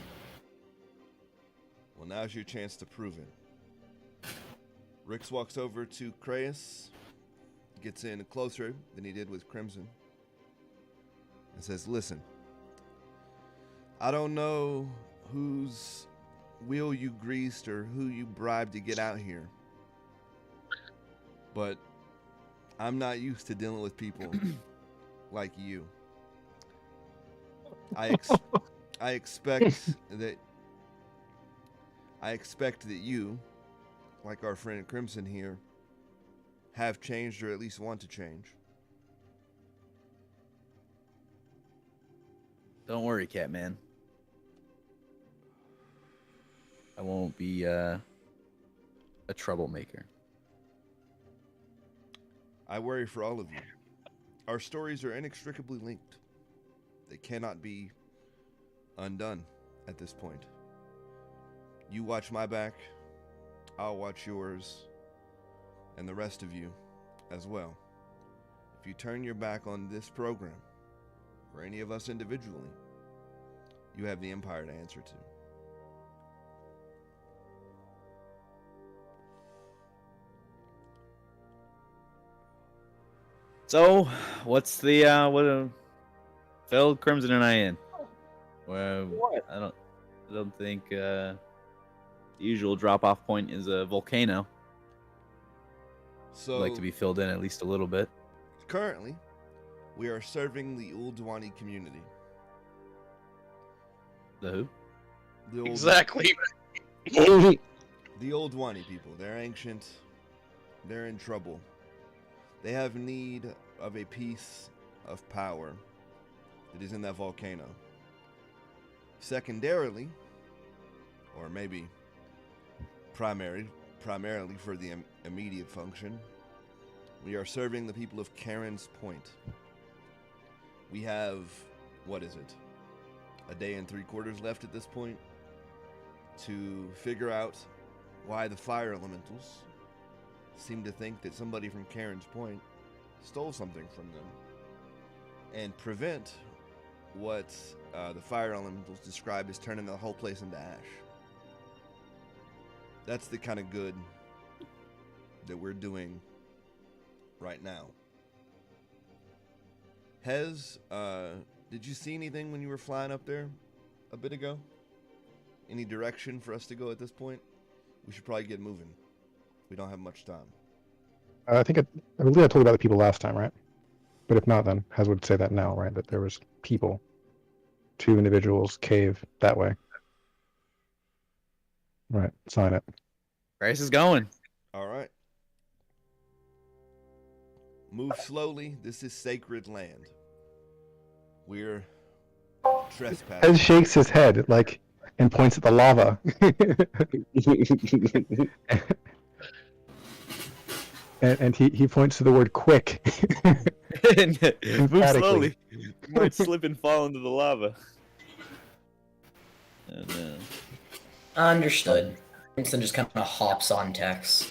S1: Well, now's your chance to prove it. Rix walks over to Kraus, gets in closer than he did with Crimson, and says, "Listen, I don't know whose wheel you greased or who you bribed to get out here, but I'm not used to dealing with people like you. I expect that you, like our friend Crimson here, have changed or at least want to change."
S4: Don't worry, Catman. I won't be a troublemaker.
S1: I worry for all of you. Our stories are inextricably linked. They cannot be undone at this point. You watch my back, I'll watch yours, and the rest of you as well. If you turn your back on this program, or any of us individually, you have the Empire to answer to.
S4: So, what's the what filled Crimson and I in? Well,
S2: What?
S4: I don't think the usual drop-off point is a volcano.
S1: So,
S4: I'd like to be filled in at least a little bit.
S1: currently, we are serving the Uldwani community.
S4: The who?
S1: The
S3: Exactly.
S1: The The Old Wani people, they're ancient. They're in trouble. They have need of a piece of power that is in that volcano. Secondarily, or maybe primarily for the immediate function, we are serving the people of Karen's Point. We have, what is it, a day and 3/4 left at this point to figure out why the fire elementals seem to think that somebody from Karen's Point stole something from them, and prevent what the fire elementals describe as turning the whole place into ash. That's the kind of good that we're doing right now. Hez, did you see anything when you were flying up there a bit ago? Any direction for us to go at this point? We should probably get moving. We don't have much time.
S5: I believe I told you about the people last time, right? But if not, then Hez would say that now, right? That there was people, 2 individuals, cave that way. Right, sign it.
S4: Grace is going.
S1: All right. Move slowly. This is sacred land. We're trespassing.
S5: Hez shakes his head and points at the lava. and he points to the word quick.
S4: And move
S5: Emphatically.
S4: slowly. You might slip and fall into the lava.
S7: Understood. Crimson just kind of hops on Tex.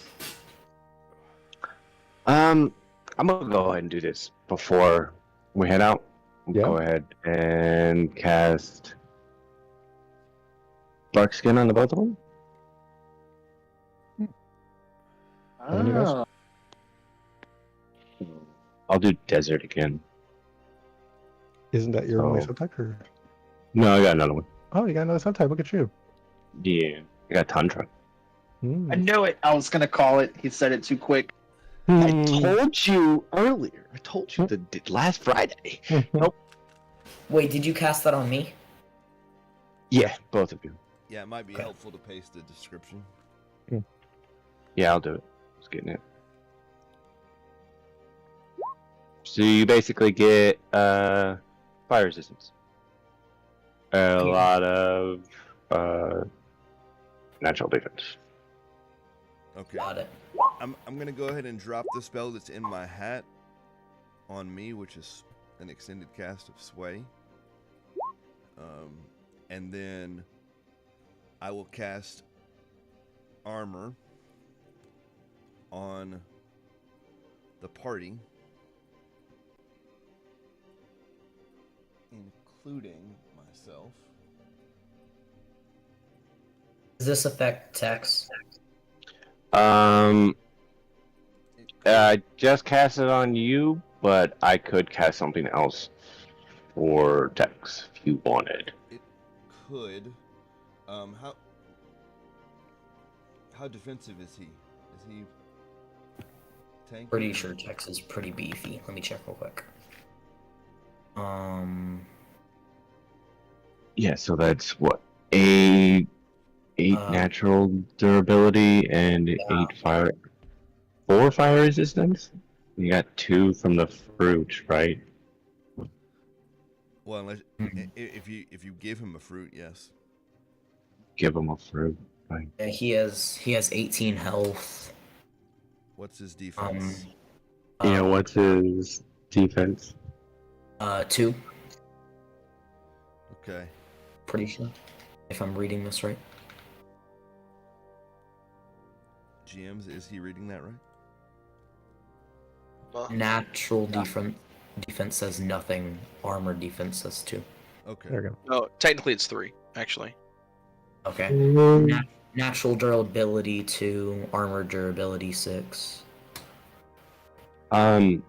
S6: I'm gonna go ahead and do this before we head out.
S5: Yeah.
S6: Go ahead and cast Dark Skin on the both of them.
S5: And you guys?
S2: Ah,
S6: I'll do Desert again.
S5: Isn't that your only
S6: So-
S5: subtype? Or...
S6: No, I got another one.
S5: Oh, you got another subtype. Look at you.
S6: Yeah, I got Tundra.
S5: Hmm.
S2: I knew it. I was gonna call it. He said it too quick.
S6: I told you earlier. I told you last Friday.
S7: Wait, did you cast that on me?
S6: Yeah, both of you.
S1: Yeah, it might be
S7: Okay.
S1: helpful to paste the description.
S6: Yeah, I'll do it. Just getting it. So you basically get fire resistance. A lot of natural defense.
S1: Okay.
S7: Got it.
S1: I'm gonna go ahead and drop the spell that's in my hat on me, which is an extended cast of Sway. And then I will cast Armor on the party, including myself.
S7: Does this affect Tex?
S6: I just cast it on you, but I could cast something else for Dex if you wanted.
S1: It could. How defensive is he? Is he tanky?
S7: Pretty sure Tex is pretty beefy. Let me check real quick.
S6: Yeah, so that's what, eight natural durability and 4 fire resistance. You got 2 from the fruit, right?
S1: Well, unless
S7: Mhm.
S1: if you give him a fruit, yes.
S6: Give him a fruit. Right.
S7: Yeah, he has 18 health.
S1: What's his defense?
S6: Yeah, what's his defense?
S7: 2.
S1: Okay.
S7: Pretty sure. If I'm reading this right.
S1: GMs, is he reading that right?
S7: Natural defense says nothing. Armor defense says 2.
S1: Okay.
S5: There you
S3: No, technically it's 3, actually.
S7: Okay.
S5: go.
S7: Natural durability 2. Armor durability 6.
S6: I'll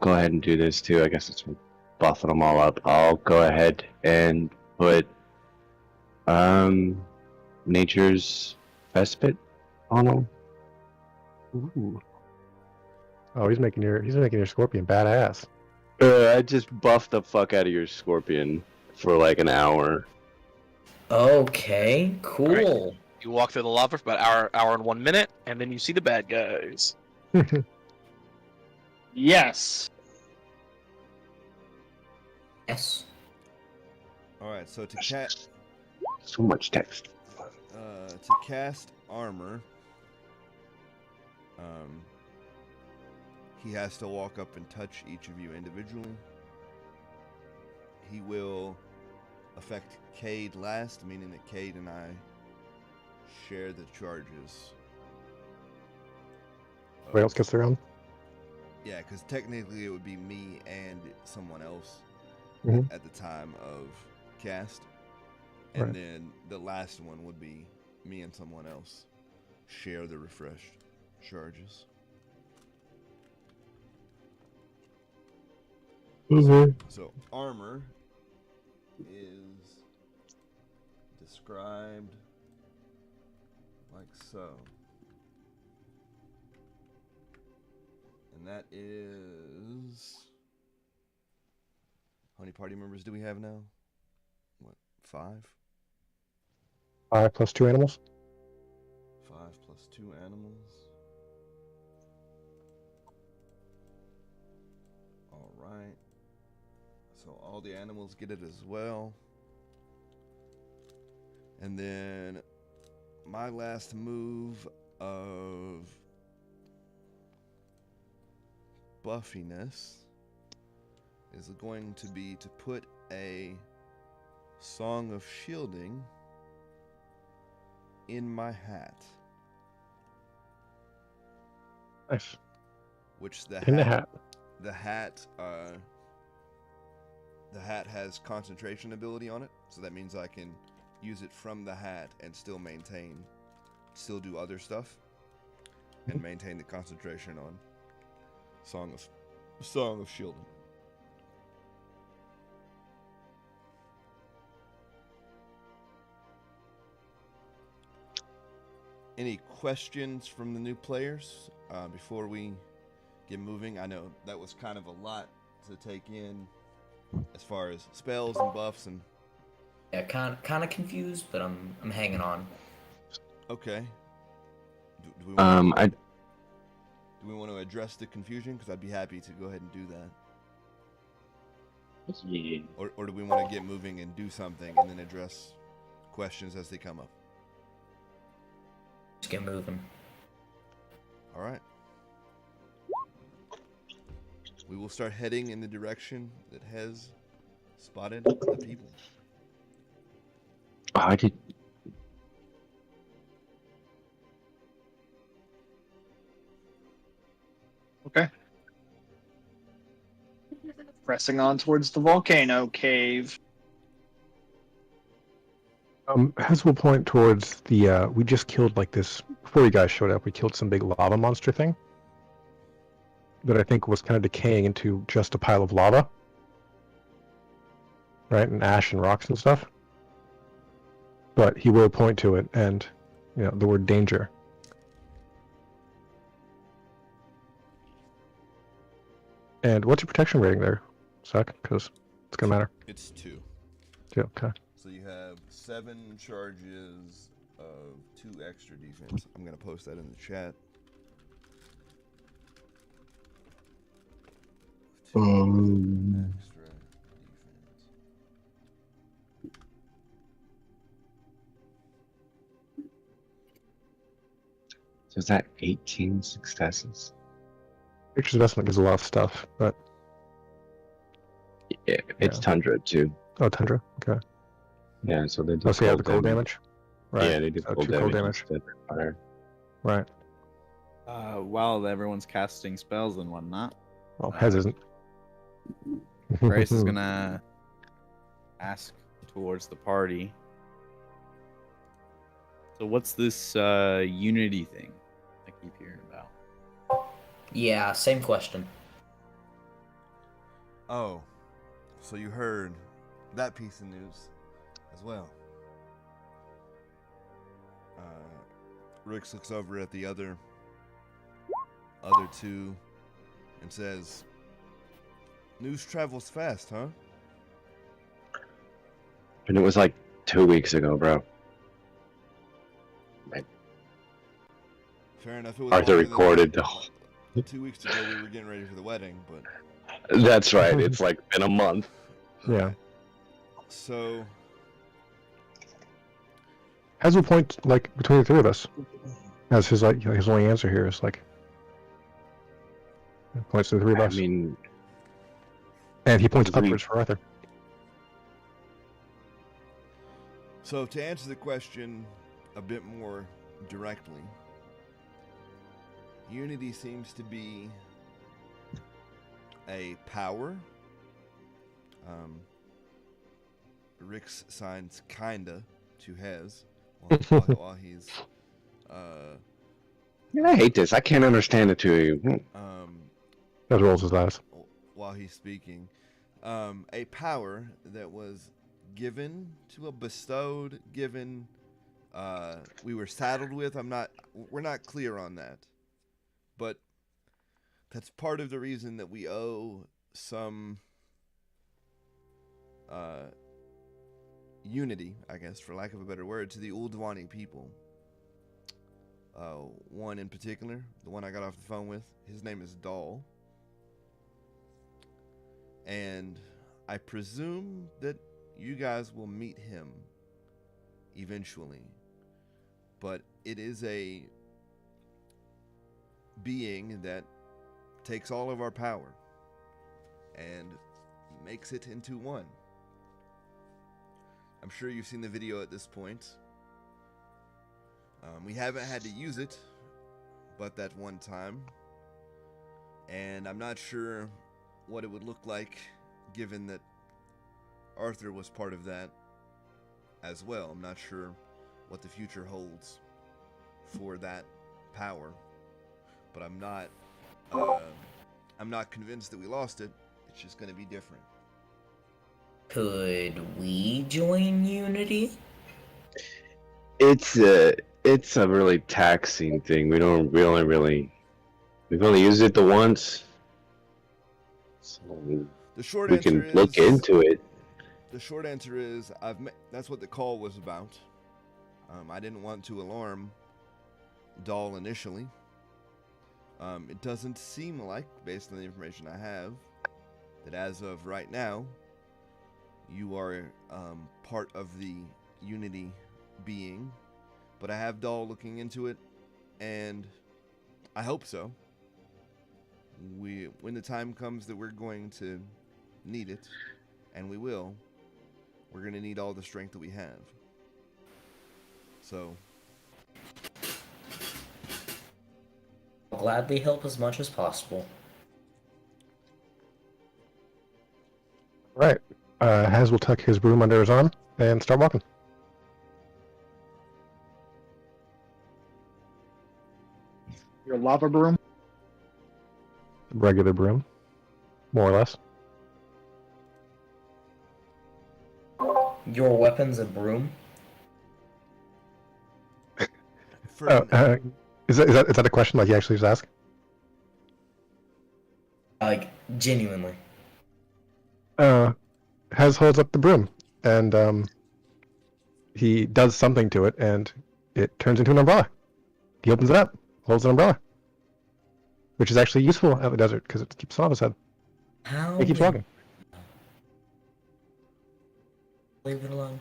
S6: go ahead and do this too. I guess it's buffing them all up. I'll go ahead and put Nature's Respite on them. Ooh.
S5: Oh, he's making your scorpion badass.
S6: I just buffed the fuck out of your scorpion for like an hour.
S7: Okay, cool.
S3: You walk through the lava for about hour and 1 minute, and then you see the bad guys.
S2: Yes.
S7: Yes.
S1: All right, so to
S6: So much text.
S1: cast armor, he has to walk up and touch each of you individually. He will affect Cade last, meaning that Cade and I share the charges.
S5: Everybody else gets their own.
S1: Yeah, because technically it would be me and someone else
S5: Mhm.
S1: at the time of cast. And
S5: Right.
S1: then the last one would be me and someone else share the refreshed charges. So armor is described like so. And that is... How many party members do we have now? What, 5?
S5: 5 plus 2 animals.
S1: 5 plus 2 animals. Alright. So all the animals get it as well. And then my last move of buffiness is going to be to put a Song of Shielding in my hat.
S5: Nice.
S1: Which the
S5: In the hat.
S1: The hat has concentration ability on it, so that means I can use it from the hat and still do other stuff, and maintain the concentration on Song of Shielding. Any questions from the new players before we get moving? I know that was kind of a lot to take in as far as spells and buffs and...
S7: Yeah, kind of confused, but I'm hanging on.
S1: Okay. Do we want to address the confusion? Because I'd be happy to go ahead and do that.
S6: Yeah.
S1: Or do we want to get moving and do something and then address questions as they come up?
S7: Just get moving.
S1: All right. We will start heading in the direction that has spotted the people.
S6: Oh, I did.
S2: Okay. Pressing on towards the volcano cave.
S5: Hess will point towards the, we just killed like this, before you guys showed up, we killed some big lava monster thing that I think was kind of decaying into just a pile of lava. Right, and ash and rocks and stuff. But he will point to it and, the word danger. And what's your protection rating there, Zach? Because it's going to matter.
S1: It's 2.
S5: Yeah, okay.
S1: So you have 7 charges of 2 extra defense. I'm going to post that in the chat. 2 extra defense.
S6: So is that 18 successes?
S5: Pictures investment gives a lot of stuff, but...
S6: Yeah, it's
S5: Yeah.
S6: Tundra too.
S5: Oh, Tundra? Okay.
S6: Yeah, so they do.
S5: Oh, so you have the cold damage? Right.
S6: Yeah, they do
S5: So
S6: cold
S5: 2 cold
S6: damage.
S5: damage.
S6: Instead of fire.
S5: Right.
S4: While everyone's casting spells and whatnot,
S5: Well, Hez isn't.
S4: Grace is gonna ask towards the party. So what's this unity thing I keep hearing about?
S7: Yeah, same question.
S1: Oh, so you heard that piece of news as well. Rix looks over at the other 2 and says, "News travels fast, huh?"
S6: And it was like 2 weeks ago, bro.
S1: Fair enough. It was
S6: Arthur
S1: longer than
S6: recorded.
S1: that. 2 weeks ago, we were getting ready for the wedding, but
S6: That's right. It's like been a month.
S5: Yeah.
S1: Right. So
S5: Has a point like between the three of us. As his like his only answer here is like points to the three of
S6: I
S5: us,
S6: mean,
S5: and he points
S6: we-
S5: upwards for Arthur.
S1: So to answer the question a bit more directly, unity seems to be a power. Rick's signs kinda to Hez while he's
S6: I hate this. I can't understand it to you.
S5: As rolls his eyes.
S1: while he's speaking. A power that was given to a bestowed, given, we were saddled with. We're not clear on that. But that's part of the reason that we owe some unity, I guess, for lack of a better word, to the Uldwani people. One in particular, the one I got off the phone with, his name is Dahl. And I presume that you guys will meet him eventually. But it is a being that takes all of our power and makes it into one. I'm sure you've seen the video at this point. We haven't had to use it, but that one time. And I'm not sure what it would look like, given that Arthur was part of that as well. I'm not sure what the future holds for that power, but I'm not convinced that we lost it. It's just going to be different.
S7: Could we join Unity?
S6: It's a really taxing thing. We've only used it the once. So
S1: The short
S6: we
S1: answer
S6: can look
S1: is,
S6: into it.
S1: The short answer is that's what the call was about. I didn't want to alarm Dahl initially. It doesn't seem like, based on the information I have, that as of right now, you are part of the Unity being. But I have Dahl looking into it, and I hope so. When the time comes that we're going to need it, and we will, we're going to need all the strength that we have. So
S7: I'll gladly help as much as possible.
S5: Right. Haz will tuck his broom under his arm and start walking.
S2: Your lava broom.
S5: Regular broom, more or less.
S7: Your weapon's a broom?
S5: Is that a question like you actually just asked?
S7: Like, genuinely.
S5: Haz holds up the broom, and he does something to it, and it turns into an umbrella. He opens it up, holds an umbrella, which is actually useful out in the desert because it keeps sun off his head.
S7: How?
S5: He keeps
S7: did-
S5: walking.
S7: Leave it alone.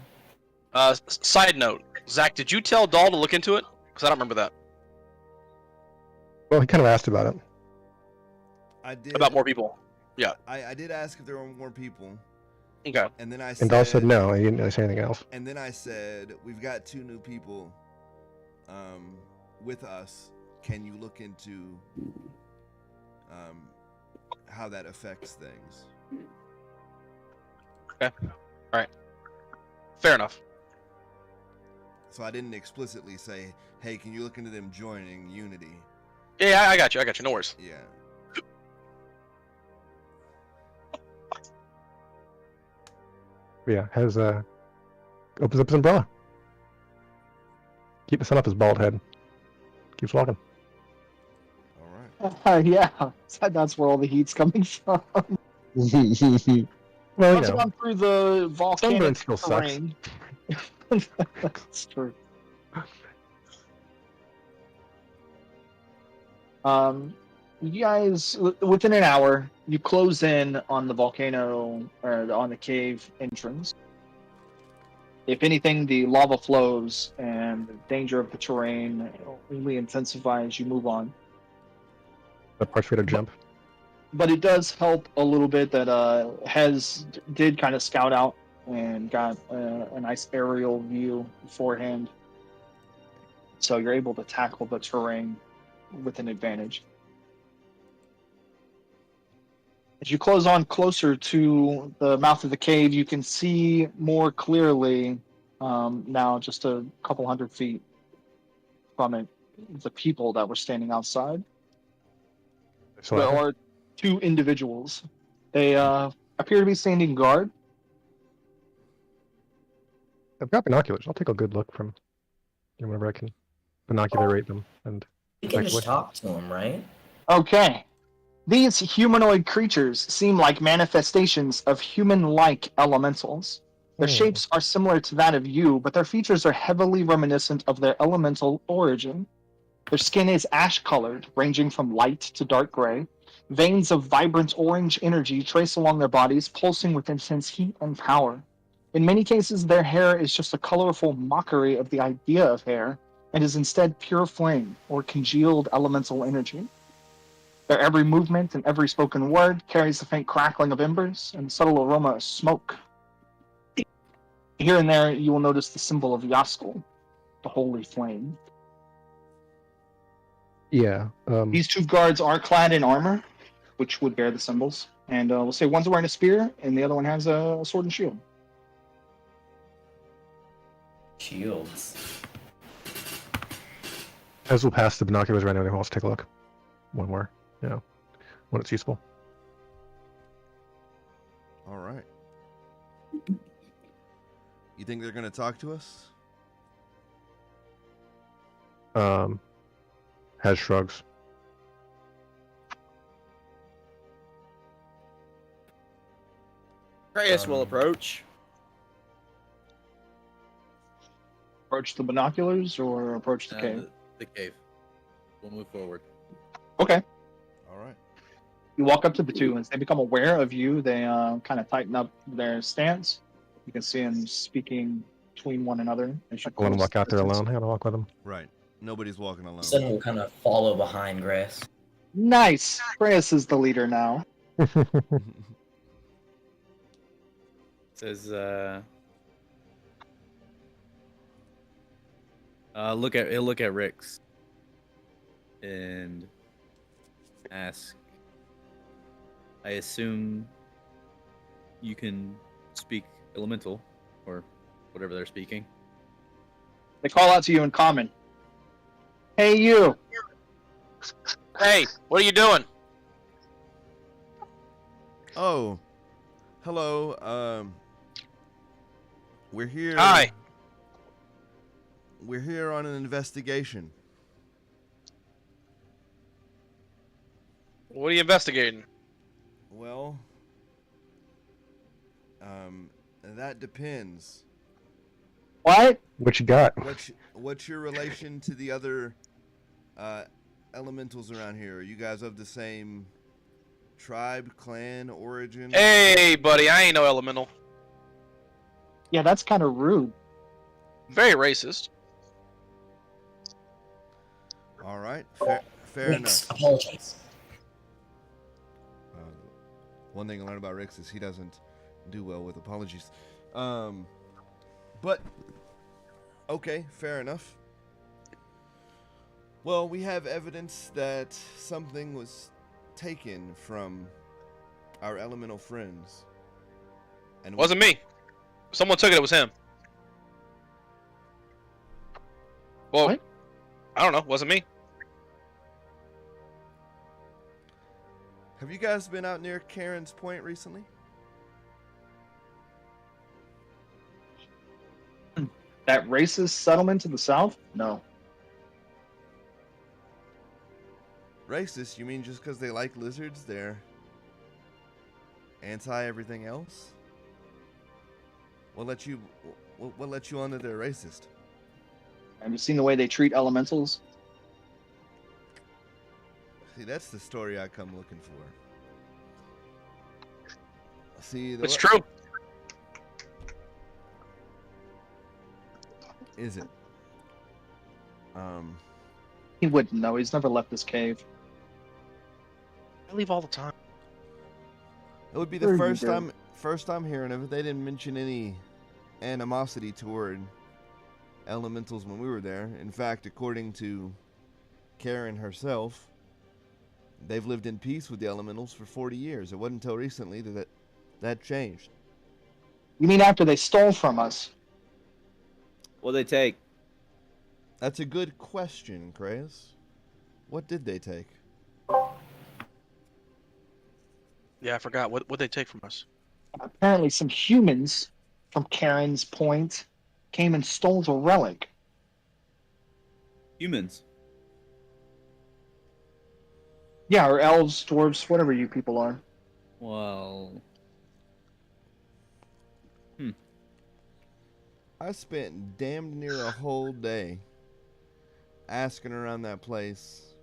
S3: Side note, Zach, did you tell Dahl to look into it? Because I don't remember that.
S5: Well, he kind of asked about it.
S1: I did
S3: About more people.
S1: I did ask if there were more people,
S3: Okay.
S1: and then I
S5: And Dahl said no, and he didn't really say anything else.
S1: And then I said, we've got 2 new people with us. Can you look into how that affects things?
S3: Okay. All right. Fair enough.
S1: So I didn't explicitly say, hey, can you look into them joining Unity?
S3: Yeah, I got you. No worries.
S1: Yeah.
S5: But yeah, Haz opens up his umbrella. Keep the sun off his bald head. Keeps walking.
S1: All right.
S2: Yeah, that's where all the heat's coming from.
S5: Well,
S2: Once gone through the volcanic
S5: sunburn still sucks.
S2: terrain. That's true. You guys, within an hour, you close in on the volcano or on the cave entrance. If anything, the lava flows and the danger of the terrain only intensify as you move on.
S5: The parts for you to jump.
S2: But it does help a little bit that Hez did kind of scout out and got a nice aerial view beforehand. So you're able to tackle the terrain with an advantage. As you close on closer to the mouth of the cave, you can see more clearly now, just a couple 100 feet from it, the people that were standing outside.
S5: So
S2: There are two individuals. They appear to be standing guard.
S5: I've got binoculars. I'll take a good look from whenever I can binocularate them. And
S7: You can just
S5: effectively-
S7: talk to him, right?
S2: Okay. These humanoid creatures seem like manifestations of human-like elementals. Their
S5: Hmm.
S2: shapes are similar to that of you, but their features are heavily reminiscent of their elemental origin. Their skin is ash-colored, ranging from light to dark gray. Veins of vibrant orange energy trace along their bodies, pulsing with intense heat and power. In many cases, their hair is just a colorful mockery of the idea of hair, and is instead pure flame or congealed elemental energy. Their every movement and every spoken word carries the faint crackling of embers and the subtle aroma of smoke. Here and there, you will notice the symbol of Yaskul, the holy flame.
S5: Yeah.
S2: These two guards are clad in armor, which would bear the symbols. And we'll say one's wearing a spear, and the other one has a sword and shield.
S7: Shields.
S5: As we'll pass the binoculars around, anyone wants to take a look. One more, when it's useful.
S1: All right. You think they're gonna talk to us?
S5: Has shrugs.
S4: Kratos will approach.
S2: Approach the binoculars or approach the cave?
S4: The cave. We'll move forward.
S2: Okay.
S1: All right.
S2: You walk up to the two, and as they become aware of you, they kind of tighten up their stance. You can see them speaking between one another. As you
S5: I want to
S2: close
S5: walk out there
S2: distance.
S5: alone. I gotta walk with them.
S1: Right. Nobody's walking alone.
S7: Then we'll kind of follow behind Grace.
S2: Nice. Reyes is the leader now.
S4: Says, he'll look at Rix and ask, I assume you can speak elemental or whatever they're speaking.
S2: They call out to you in common. Hey, you.
S3: Hey, what are you doing?
S1: Oh, hello. We're here.
S3: Hi.
S1: We're here on an investigation.
S3: What are you investigating?
S1: Well, that depends.
S2: What?
S5: What you got?
S1: What's your relation to the other elementals around here? Are you guys of the same tribe, clan, origin?
S3: Hey, buddy, I ain't no elemental.
S2: Yeah, that's kind of rude.
S3: Very racist.
S1: All right, fair
S7: Rix,
S1: enough.
S7: apologize.
S1: One thing I learned about Rix is he doesn't do well with apologies. But okay, fair enough. Well, we have evidence that something was taken from our elemental friends. And
S3: Wasn't me. Someone took it. It was him. Well,
S2: What?
S3: I don't know. Wasn't me.
S1: Have you guys been out near Karen's Point recently?
S2: That racist settlement to the south? No.
S1: Racist? You mean just because they like lizards, they're anti everything else? What let you on that they're racist?
S2: Have you seen the way they treat elementals?
S1: See, that's the story I come looking for. See,
S3: It's true.
S1: Is it?
S2: He wouldn't know. He's never left this cave.
S3: I leave all the time.
S1: It would be
S2: Sure
S1: the
S2: you
S1: first time hearing of it. They didn't mention any animosity toward elementals when we were there. In fact, according to Karen herself, they've lived in peace with the elementals for 40 years. It wasn't until recently that changed.
S2: You mean after they stole from us?
S4: What they take?
S1: That's a good question, Chris. What did they take?
S3: Yeah, I forgot. What they take from us?
S2: Apparently, some humans from Karen's Point came and stole the relic.
S4: Humans.
S2: Yeah, or elves, dwarves, whatever you people are.
S4: Well,
S1: I spent damn near a whole day asking around that place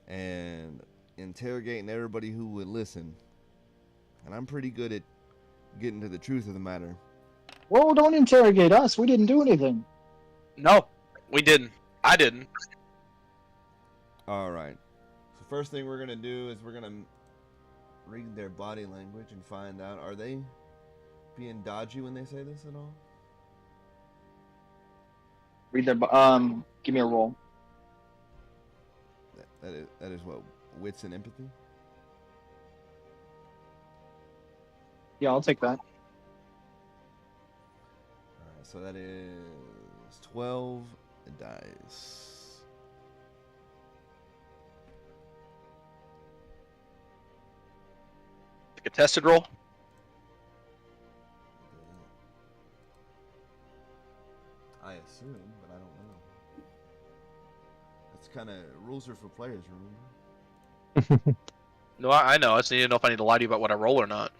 S1: and interrogating everybody who would listen. And I'm pretty good at getting to the truth of the matter.
S2: Well, don't interrogate us. We didn't do anything.
S3: No, we didn't. I didn't.
S1: Alright. So first thing we're going to do is we're going to read their body language and find out, are they being dodgy when they say this at all?
S2: Read their. Give me a roll.
S1: That is what, wits and empathy?
S2: Yeah, I'll take that.
S1: Alright, so that is 12 dice.
S3: A contested roll.
S1: I assume, but I don't know. That's kind of, rules are for players, remember?
S3: No, I know. I just need to know if I need to lie to you about what I roll or not.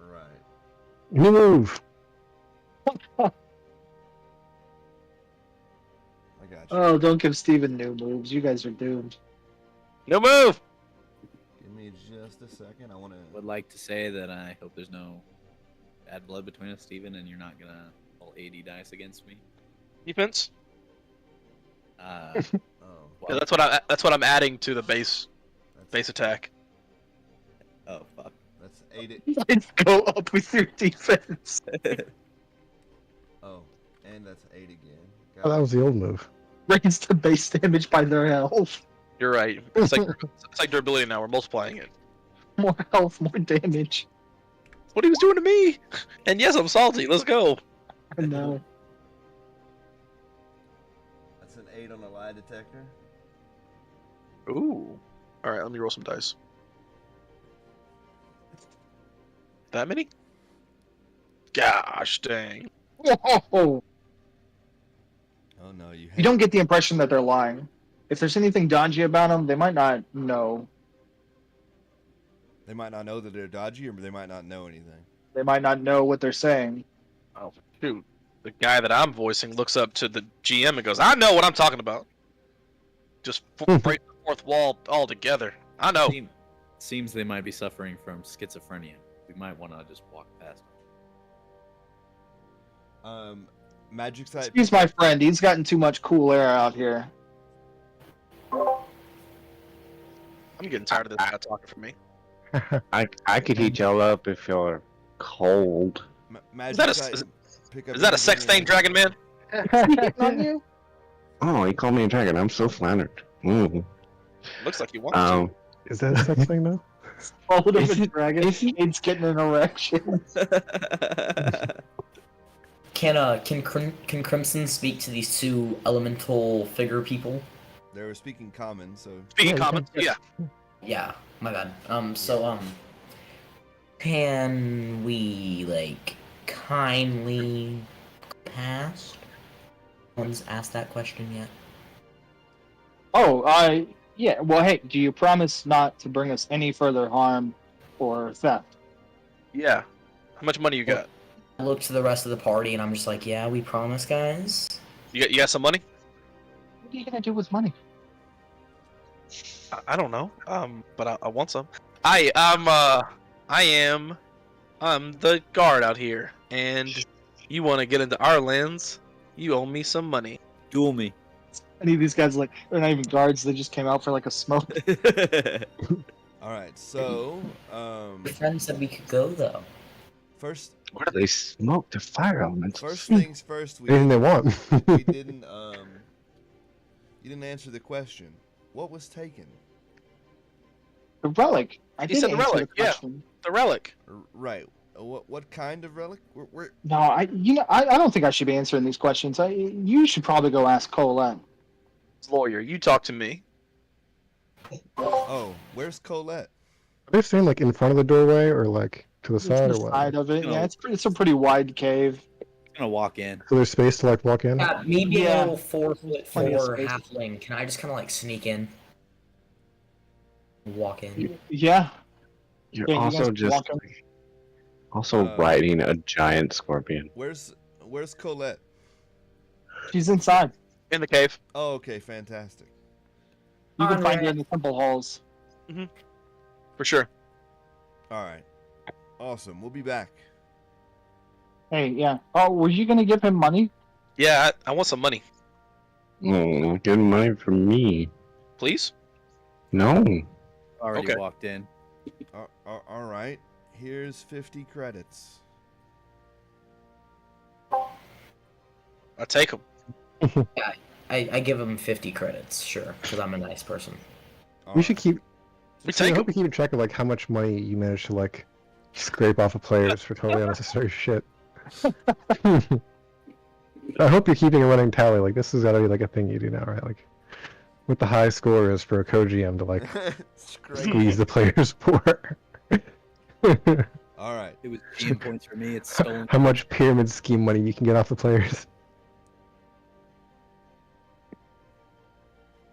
S1: Right.
S5: New move.
S1: I got you.
S2: Oh, don't give Steven new moves. You guys are doomed.
S3: No move.
S1: Give me just a second. I want to.
S4: would like to say that I hope there's no bad blood between us, Steven, and you're not gonna roll 80 dice against me.
S3: Defense.
S1: Oh,
S3: Yeah, that's what I'm adding to the base attack.
S4: Oh fuck.
S1: That's 8.
S2: Let's go up with your defense.
S1: Oh, and that's 8 again.
S5: Oh, that was the old move.
S2: Raise the base damage by their health.
S3: You're right. It's like durability now. We're multiplying it.
S2: More health, more damage.
S3: That's what he was doing to me. And yes, I'm salty. Let's go.
S2: I know.
S1: That's an 8 on the lie detector.
S3: Ooh. All right. Let me roll some dice. That many? Gosh dang.
S2: Whoa.
S1: Oh no, you.
S2: You don't get the impression that they're lying. If there's anything dodgy about them, they might not know.
S1: They might not know that they're dodgy, or they might not know anything.
S2: They might not know what they're saying.
S3: Oh shoot. The guy that I'm voicing looks up to the GM and goes, "I know what I'm talking about." Just break the fourth wall altogether. I know.
S4: Seems they might be suffering from schizophrenia. We might want to just walk past them.
S1: Magic side.
S2: Excuse my friend, he's gotten too much cool air out here.
S3: I'm getting tired of this guy talking for me.
S6: I could heat y'all up if y'all are cold.
S1: Magic
S3: that a-
S1: side,
S3: is-
S1: pick up
S3: Is that a
S1: anything
S3: sex thing,
S1: in-
S3: Dragon Man?
S2: On you?
S6: Oh, he called me a dragon. I'm so flattered.
S3: Looks like you want to.
S5: Is that a sex thing now?
S2: Followed
S6: If
S2: up a
S6: it-
S2: dragon. It's getting an erection.
S7: Can Crimson speak to these two elemental figure people?
S1: They were speaking common, so
S3: Speaking
S5: Yeah,
S3: comments, yeah.
S7: Yeah, my bad. Can we kindly pass? No one's asked that question yet.
S2: Oh, yeah. Well, hey, do you promise not to bring us any further harm or theft?
S3: Yeah. How much money you got?
S7: I look to the rest of the party and I'm just like, yeah, we promise, guys.
S3: You got some money?
S2: What are you gonna do with money?
S3: I don't know. But I want some. I'm the guard out here, and you want to get into our lands? You owe me some money.
S4: Duel me.
S2: Any of these guys like they're not even guards. They just came out for like a smoke.
S1: All right, so
S7: Your friend said we could go though.
S1: first
S6: Where do they smoke the fire elements?
S1: first things first,
S5: Anything they want.
S1: we didn't you didn't answer the question. What was taken?
S2: The relic. I
S3: He
S2: did
S3: said the
S2: answer
S3: relic, yeah.
S2: question.
S3: The relic.
S1: Right. What kind of relic?
S2: No, I don't think I should be answering these questions. You should probably go ask Colette.
S3: Lawyer, you talk to me.
S1: Oh, where's Colette?
S5: Are they staying like in front of the doorway or like to the
S2: It's
S5: side
S2: the
S5: or what?
S2: side of it.
S4: You know.
S2: Yeah, it's a pretty wide cave.
S4: Gonna walk in.
S5: So there's space to like walk in?
S7: Yeah, me being
S2: Yeah.
S7: a little 4'4"
S2: Plenty of space.
S7: halfling, can I just kind of like sneak in? Walk in.
S2: Yeah.
S6: You're
S2: Yeah, you guys
S6: also
S2: can
S6: just
S2: walk in.
S6: riding a giant scorpion.
S1: Where's Colette?
S2: She's inside.
S3: In the cave.
S1: Oh, okay, fantastic.
S2: You can find her
S7: Conrad.
S2: in the temple halls.
S3: For sure.
S1: All right. Awesome. We'll be back.
S2: Hey, yeah. Oh, were you gonna give him money?
S3: Yeah, I want some money.
S6: Oh, good money from me.
S3: Please?
S6: No.
S4: Already
S3: Okay.
S4: walked in.
S1: All right. Here's 50 credits.
S3: I take them.
S7: I give him 50 credits, sure, because I'm a nice person.
S1: All
S5: We should
S1: right.
S5: keep.
S3: We
S5: See, I
S3: take
S5: hope
S3: them.
S5: we keep track of like how much money you manage to like scrape off of players for totally unnecessary shit. I hope you're keeping a running tally. Like this has got to be like a thing you do now, right? Like what the high score is for a co-GM to like squeeze the players for.
S1: All right.
S4: It was GM points for me. It's stolen.
S5: How much pyramid scheme money you can get off the players.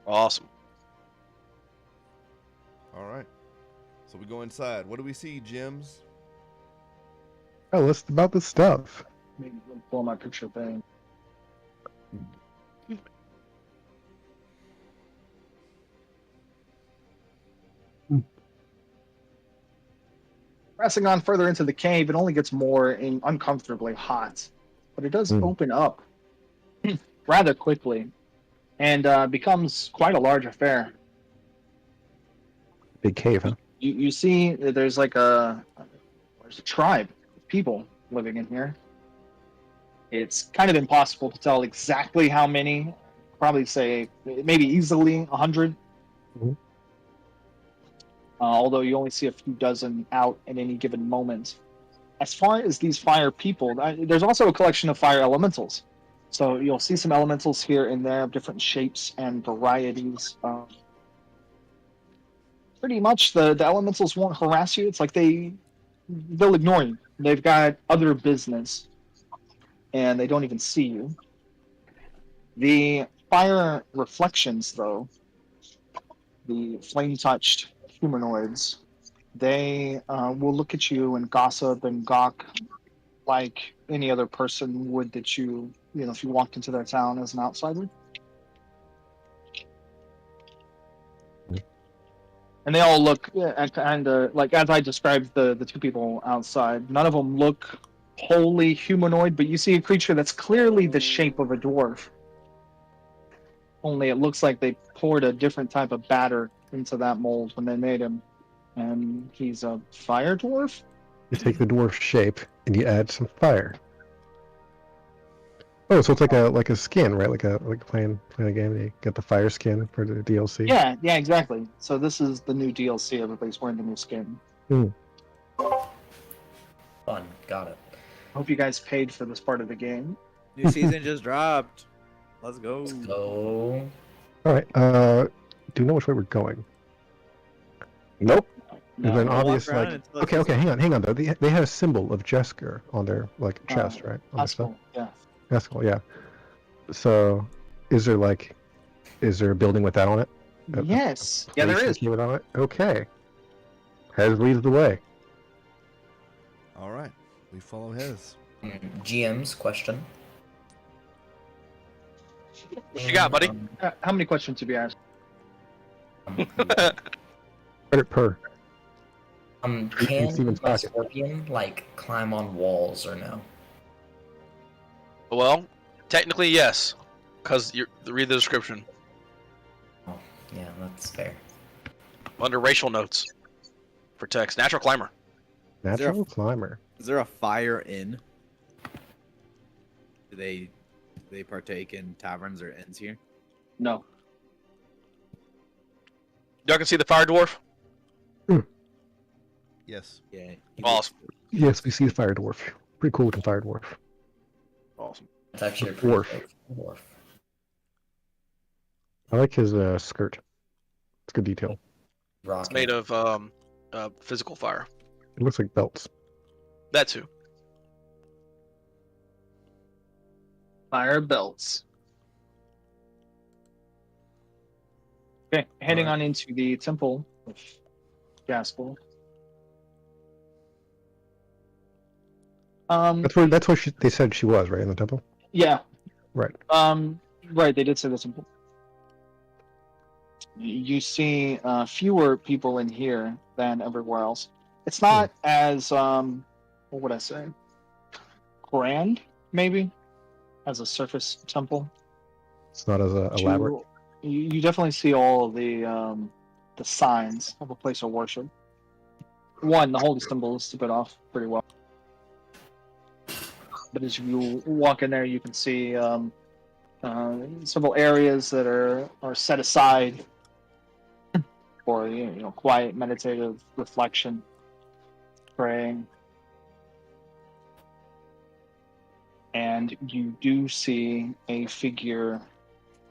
S3: Awesome.
S1: All right. So we go inside. What do we see, Jims?
S5: Oh, list about this stuff.
S2: Maybe pull my picture thing. Pressing on further into the cave, it only gets more uncomfortably hot, but it does
S5: Hmm.
S2: open up rather quickly and becomes quite a large affair.
S5: Big cave, huh?
S2: You see, that there's like there's a tribe of people living in here. It's kind of impossible to tell exactly how many. Probably say maybe easily 100.
S5: Mhm.
S2: Although you only see a few dozen out at any given moment. As far as these fire people, there's also a collection of fire elementals. So you'll see some elementals here and there of different shapes and varieties. Pretty much the elementals won't harass you. It's like they'll ignore you. They've got other business and they don't even see you. The fire reflections, though, the flame-touched humanoids, they will look at you and gossip and gawk like any other person would that you know, if you walked into their town as an outsider. And they all look kind of like, as I described the two people outside, none of them look wholly humanoid, but you see a creature that's clearly the shape of a dwarf. Only it looks like they poured a different type of batter into that mold when they made him. And he's a fire dwarf?
S5: You take the dwarf shape and you add some fire. Oh, so it's like a skin, right? Like playing a game. You get the fire skin for the DLC.
S2: Yeah, exactly. So this is the new DLC. Everybody's wearing the new skin.
S7: Fun, got it.
S2: Hope you guys paid for this part of the game.
S4: New season just dropped. Let's go.
S7: So
S5: All right. Do you know which way we're going?
S6: Nope.
S5: There's an
S4: We'll walk
S5: obvious
S4: around
S5: like.
S4: until
S5: Okay,
S4: it's-
S5: hang on though. They have a symbol of Jesker on their like chest, right? On their stuff.
S2: Possible, yeah.
S5: That's cool. Yeah. So, is there a building with that on it?
S2: Yes. Yeah, there is.
S5: Keep it on it. Okay. Hez leads the way.
S1: All right. We follow his.
S7: GM's question.
S3: What you got, buddy?
S2: How many questions have you asked?
S5: Credit per.
S7: Can
S5: Steven's
S7: a
S5: pocket.
S7: scorpion climb on walls or no?
S3: Well, technically yes, because you read the description
S7: Oh, yeah, that's fair.
S3: under racial notes for text. Natural climber.
S4: there a-
S5: Natural climber.
S4: Is there a fire inn? Do they partake in taverns or inns here?
S2: No.
S3: Y'all can see the fire dwarf.
S1: Yes.
S4: Yeah.
S3: Awesome.
S5: Yes, we see the fire dwarf. Pretty cool looking fire dwarf.
S3: Awesome.
S7: It's actually a
S5: Dwarf.
S7: pretty big dwarf.
S5: I like his skirt. It's good detail.
S7: Rock.
S3: It's made of physical fire.
S5: It looks like belts.
S3: That too.
S2: Fire belts. Okay, heading on into the temple of Gaskell.
S5: That's where they said she was, right, in the temple.
S2: Yeah.
S5: Right.
S2: Right, they did say the temple. You see fewer people in here than everywhere else. It's not as what would I say? Grand, maybe, as a surface temple.
S5: It's not as elaborate.
S2: You definitely see all of the signs of a place of worship. One, the holy symbol is to bit off pretty well. But as you walk in there, you can see several areas that are set aside for quiet, meditative reflection, praying, and you do see a figure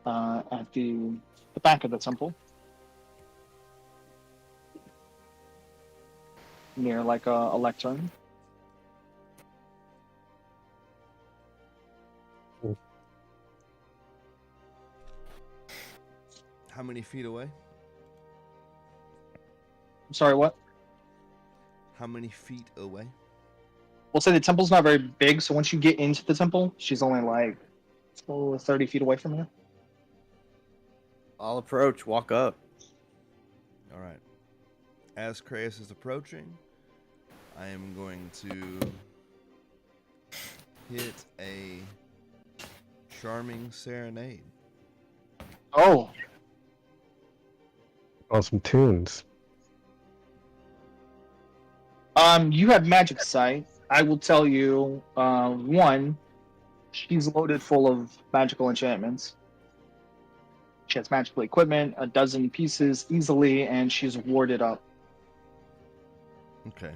S2: at the back of the temple, near like a lectern.
S1: How many feet away?
S2: I'm sorry, what?
S1: How many feet away?
S2: We'll say the temple's not very big, so once you get into the temple, she's only like 30 feet away from you.
S4: I'll approach. Walk up.
S1: All right. As Kraus is approaching, I am going to hit a charming serenade.
S2: Oh,
S5: On some tunes.
S2: you have magic sight. I will tell you, one, she's loaded full of magical enchantments. She has magical equipment, a dozen pieces easily, and she's warded up.
S1: Okay.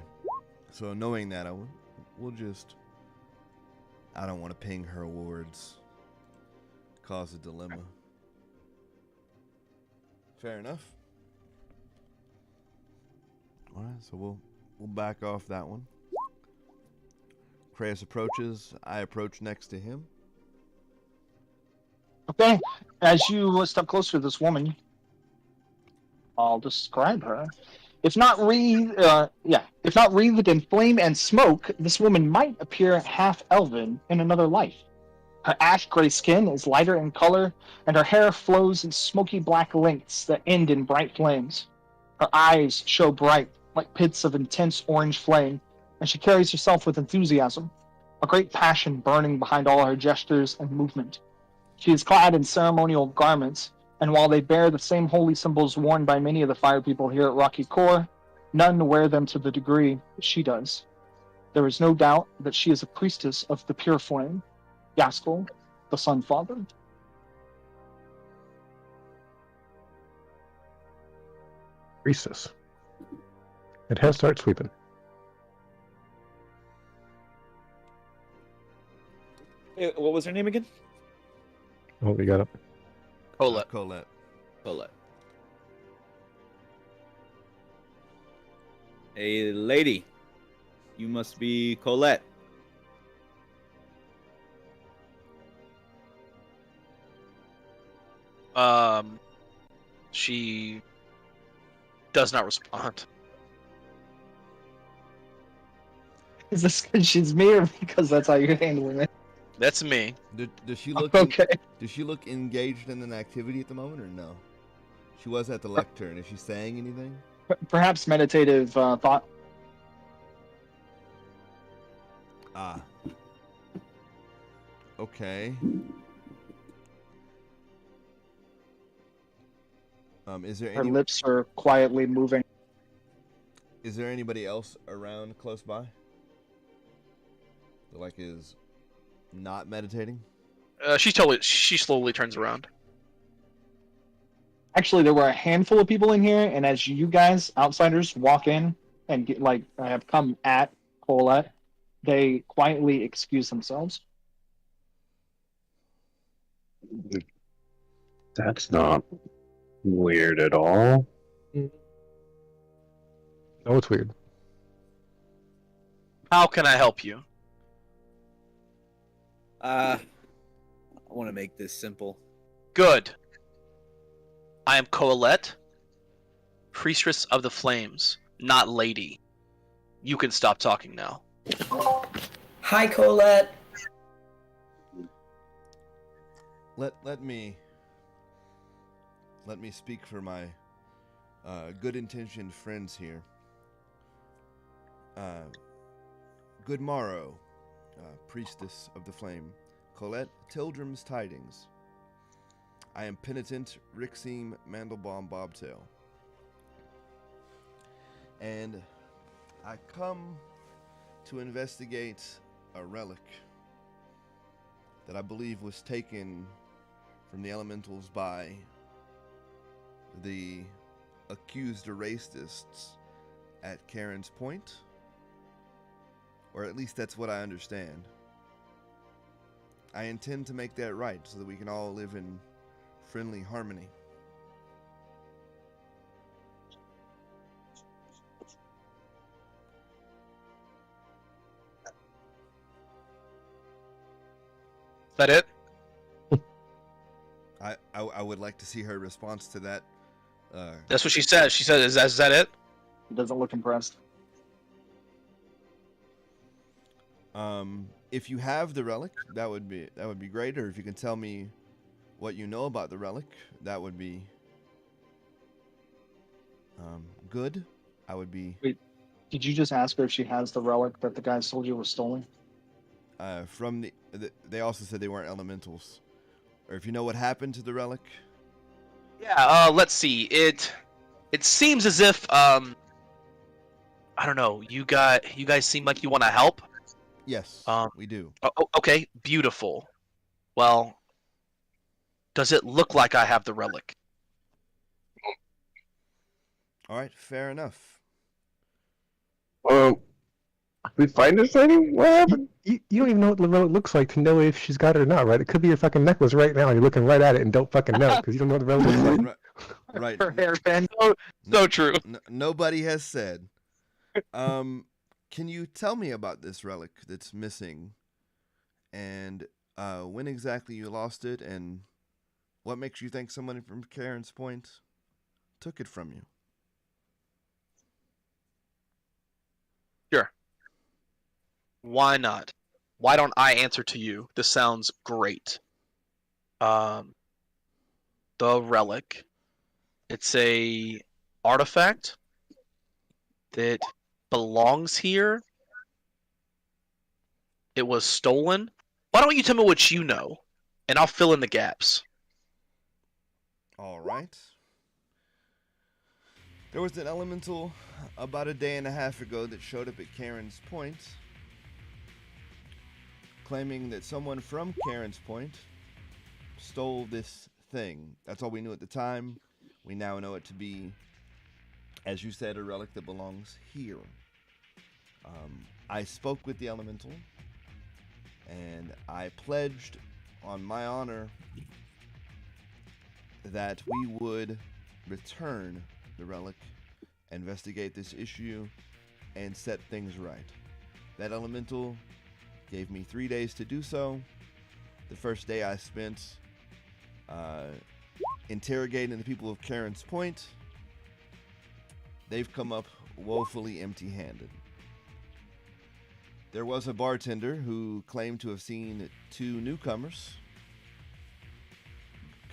S1: So knowing that, we'll just. I don't want to ping her wards. Cause a dilemma. Fair enough. All right, so we'll back off that one. Kraus approaches. I approach next to him.
S2: Okay, as you step closer to this woman, I'll describe her. If not wreathed in flame and smoke, this woman might appear half elven in another life. Her ash gray skin is lighter in color, and her hair flows in smoky black lengths that end in bright flames. Her eyes show bright, like pits of intense orange flame, and she carries herself with enthusiasm, a great passion burning behind all her gestures and movement. She is clad in ceremonial garments, and while they bear the same holy symbols worn by many of the fire people here at Rocky Core, none wear them to the degree that she does. There is no doubt that she is a priestess of the pure flame, Gaskell, the Sun Father.
S5: Priestess. It has started sweeping.
S4: What was her name again?
S5: Oh, we got it.
S3: Colette.
S1: Colette.
S4: Colette. Hey, lady. You must be Colette.
S3: She does not respond.
S2: Is this because she's me or because that's how you're handling it?
S3: That's me.
S1: Does she look
S2: Okay.
S1: does she look engaged in an activity at the moment or no? She was at the lectern. Is she saying anything?
S2: Perhaps meditative thought.
S1: Ah. Okay. Is there
S2: Her
S1: any?
S2: lips are quietly moving.
S1: Is there anybody else around close by? That, like, is not meditating?
S3: She slowly turns around.
S2: Actually, there were a handful of people in here, and as you guys, outsiders, walk in and have come at Colette, they quietly excuse themselves.
S6: That's not weird at all.
S5: Oh, it's weird.
S3: How can I help you?
S4: I want to make this simple.
S3: Good. I am Colette, priestess of the flames, not lady. You can stop talking now.
S7: Hi, Colette.
S1: Let me speak for my good-intentioned friends here. Good morrow, priestess of the flame, Colette Tildrum's tidings. I am penitent Rixim Mandelbaum Bobtail, and I come to investigate a relic that I believe was taken from the elementals by the accused racists at Karen's Point. Or at least that's what I understand. I intend to make that right so that we can all live in friendly harmony.
S3: Is that it?
S1: I would like to see her response to that.
S3: That's what she said. She said, is that it?
S2: He doesn't look impressed.
S1: If you have the relic, that would be great. Or if you can tell me what you know about the relic, that would be good. I would be.
S2: Wait, did you just ask her if she has the relic that the guys told you was stolen?
S1: From they also said they weren't elementals, or if you know what happened to the relic.
S3: Yeah. Let's see. It seems as if I don't know. You guys seem like you want to help.
S1: Yes, we do.
S3: Okay. Beautiful. Well, does it look like I have the relic?
S1: All right, fair enough.
S6: We find this lady? What happened?
S5: You don't even know what the relic looks like to know if she's got it or not, right? It could be a fucking necklace right now. You're looking right at it and don't fucking know because you don't know what the relic looks like.
S1: Right.
S2: Her hairpin.
S3: So true.
S1: Nobody has said. Can you tell me about this relic that's missing, and when exactly you lost it, and what makes you think someone from Karen's Point took it from you?
S3: Sure. Why not? Why don't I answer to you? This sounds great. The relic. It's a artifact that belongs here. It was stolen. Why don't you tell me what you know, and I'll fill in the gaps.
S1: All right. There was an elemental about a day and a half ago that showed up at Karen's Point, claiming that someone from Karen's Point stole this thing. That's all we knew at the time. We now know it to be, as you said, a relic that belongs here. I spoke with the elemental, and I pledged on my honor that we would return the relic, investigate this issue, and set things right. That elemental gave me 3 days to do so. The first day I spent interrogating the people of Karen's Point. They've come up woefully empty-handed. There was a bartender who claimed to have seen 2 newcomers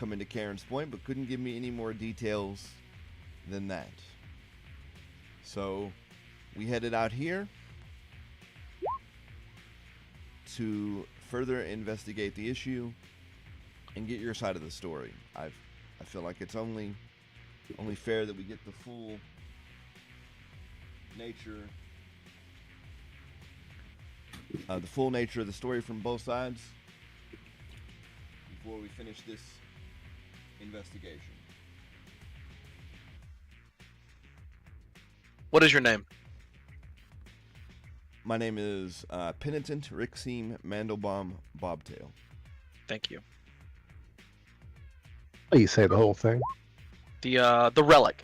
S1: coming to Karen's Point, but couldn't give me any more details than that. So we headed out here to further investigate the issue and get your side of the story. I feel like it's only fair that we get the full nature of the story from both sides before we finish this investigation.
S3: What is your name?
S1: My name is Penitent Rixime Mandelbaum Bobtail.
S3: Thank you.
S5: You say the whole thing.
S3: The relic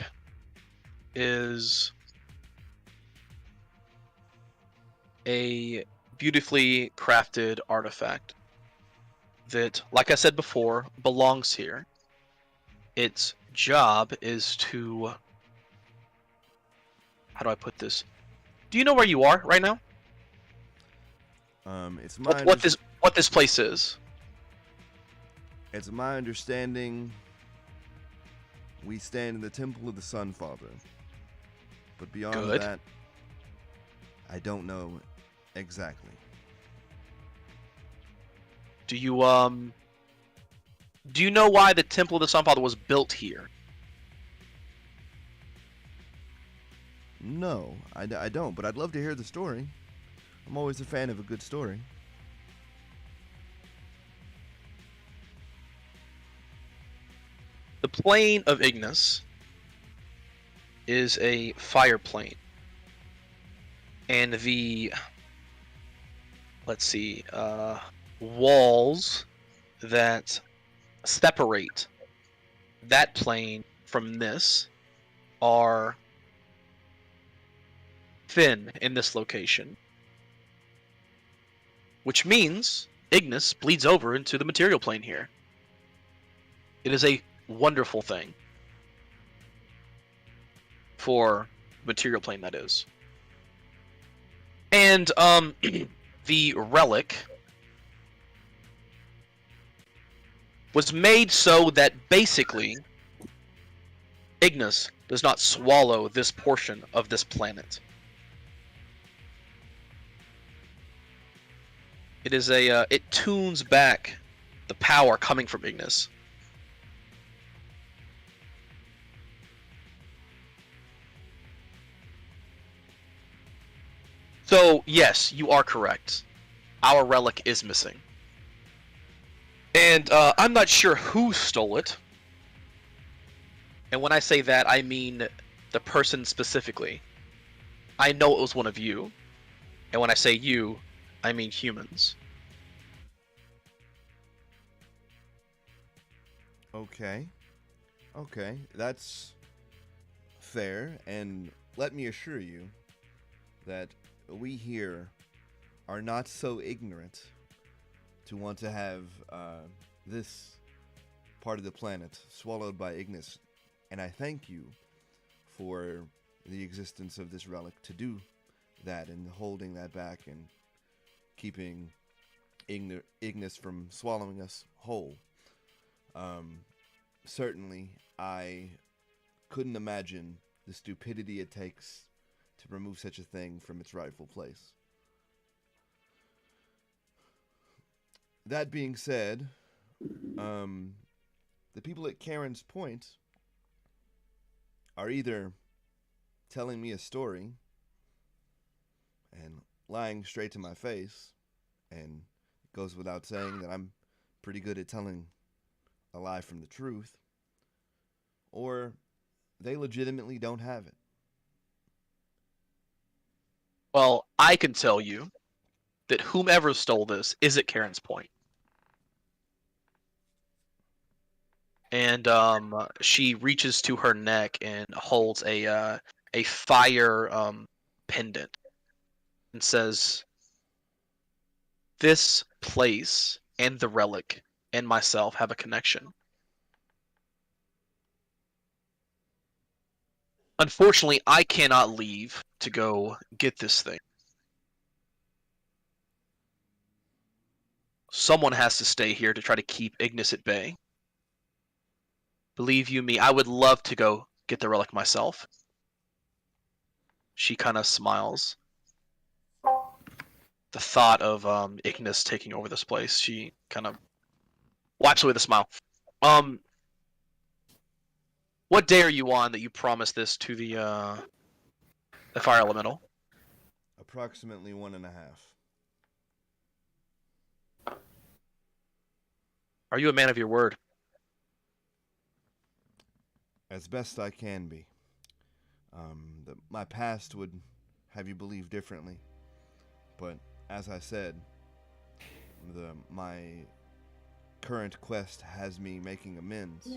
S3: is a beautifully crafted artifact that, like I said before, belongs here. Its job is to... How do I put this? Do you know where you are right now?
S1: It's my
S3: What this place is?
S1: It's my understanding we stand in the Temple of the Sun Father. But beyond
S3: Good.
S1: that, I don't know exactly.
S3: Do you know why the Temple of the Sun Father was built here?
S1: No, I don't, but I'd love to hear the story. I'm always a fan of a good story.
S3: The plane of Ignis is a fire plane. And the, let's see, walls that separate that plane from this are thin in this location. Which means Ignis bleeds over into the material plane here. It is a wonderful thing. For material plane, that is. And, the relic was made so that basically Ignis does not swallow this portion of this planet. It is it tunes back the power coming from Ignis. So, yes, you are correct. Our relic is missing. And I'm not sure who stole it. And when I say that, I mean the person specifically. I know it was one of you. And when I say you, I mean humans.
S1: Okay, that's fair, and let me assure you that we here are not so ignorant to want to have this part of the planet swallowed by Ignis, and I thank you for the existence of this relic to do that and holding that back and keeping Ignis from swallowing us whole. Certainly, I couldn't imagine the stupidity it takes to remove such a thing from its rightful place. That being said, the people at Karen's Point are either telling me a story and lying straight to my face, and it goes without saying that I'm pretty good at telling a lie from the truth, or they legitimately don't have it.
S3: Well, I can tell you that whomever stole this is at Karen's Point. And she reaches to her neck and holds a fire pendant and says, "This place and the relic and myself have a connection. Unfortunately, I cannot leave to go get this thing. Someone has to stay here to try to keep Ignis at bay. Believe you me, I would love to go get the relic myself. She kind of smiles. The thought of Ignis taking over this place, she kind of wipes away the smile. What day are you on that you promised this to the fire elemental?
S1: Approximately 1.5.
S3: Are you a man of your word?
S1: As best I can be. My past would have you believe differently, but as I said, my current quest has me making amends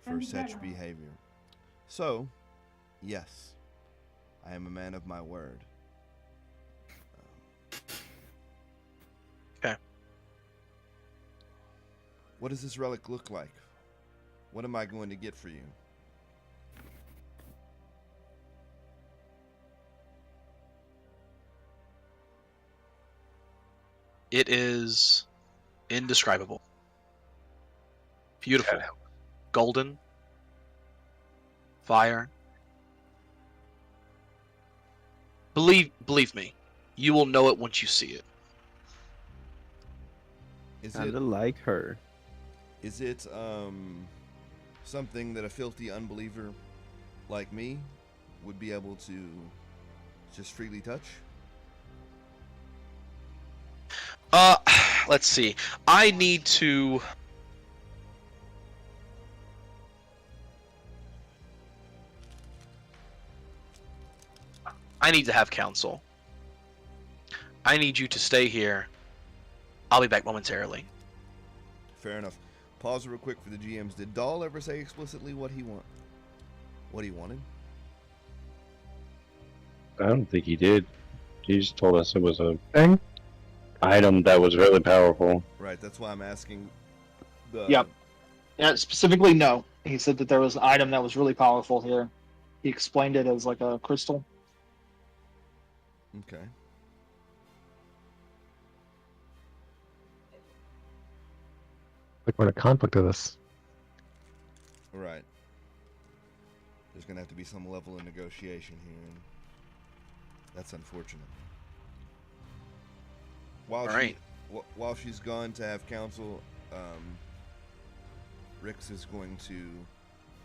S1: for such behavior. So, yes, I am a man of my word.
S3: Okay.
S1: What does this relic look like? What am I going to get for you?
S3: It is indescribable. Beautiful. Golden. Fire. Believe me, you will know it once you see it.
S1: Is
S4: Kind
S1: it
S4: of like her.
S1: Is it something that a filthy unbeliever like me would be able to just freely touch?
S3: Let's see. I need to have counsel. I need you to stay here. I'll be back momentarily.
S1: Fair enough. Pause real quick for the GMs. Did Dahl ever say explicitly what he wanted?
S6: I don't think he did. He just told us it was a
S5: Thing?
S6: item that was really powerful.
S1: Right, that's why I'm asking.
S2: Yep. Yeah, specifically, no. He said that there was an item that was really powerful here. He explained it as like a crystal.
S1: Okay.
S5: Like we're in a conflict of this.
S1: Right. There's gonna have to be some level of negotiation here, and that's unfortunate. While
S3: Alright.
S1: while she's gone to have counsel, Rix is going to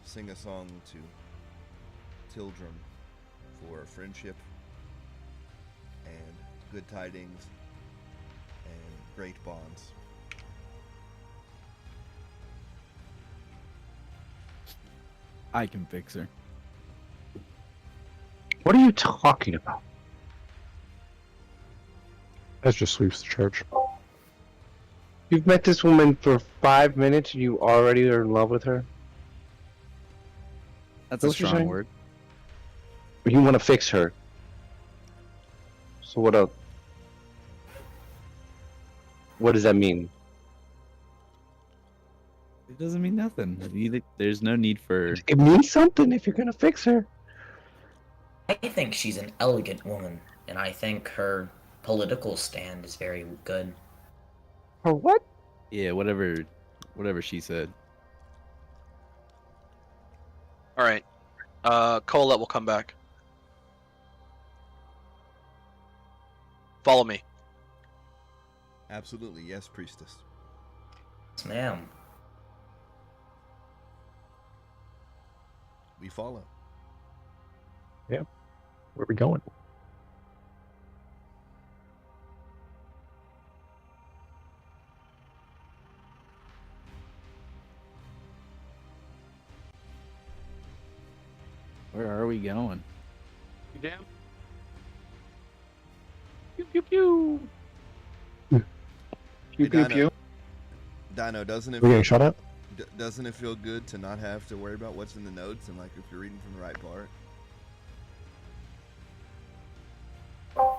S1: sing a song to Tildrum for friendship and good tidings and great bonds.
S4: I can fix her.
S6: What are you talking about?
S5: That just sweeps the church.
S6: You've met this woman for 5 minutes and you already are in love with her?
S4: That's a
S6: What's she
S4: strong
S6: saying?
S4: word.
S6: You want to fix her. So what else? What does that mean?
S4: It doesn't mean nothing. There's no need for.
S6: It means something if you're gonna fix her.
S7: I think she's an elegant woman, and I think her political stand is very good.
S6: Or what?
S4: Yeah, whatever she said.
S3: Alright. Colette will come back. Follow me.
S1: Absolutely, yes, priestess.
S7: Yes, ma'am.
S1: We follow.
S5: Where are we going?
S4: Where are we going?
S3: You damn.
S2: Pew pew pew.
S1: Hey,
S2: Pew pew
S1: Dino,
S2: pew.
S1: Dino, doesn't it
S5: We're getting shot at?
S1: doesn't it feel good to not have to worry about what's in the notes and like if you're reading from the right part?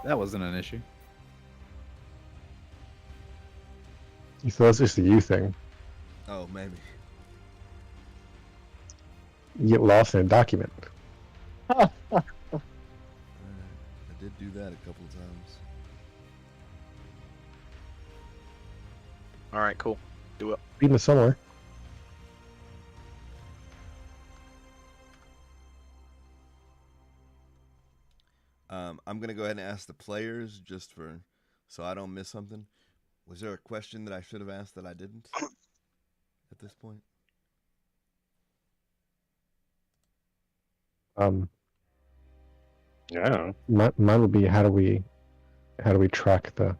S4: That wasn't an issue.
S5: So that's just the you thing.
S1: Oh, maybe.
S5: You get lost in a document.
S1: I did do that a couple of times.
S3: Alright, cool. Do it.
S5: Reading it somewhere.
S1: I'm gonna go ahead and ask the players just for so I don't miss something. Was there a question that I should have asked that I didn't at this point?
S6: Yeah.
S5: Mine would be how do we track the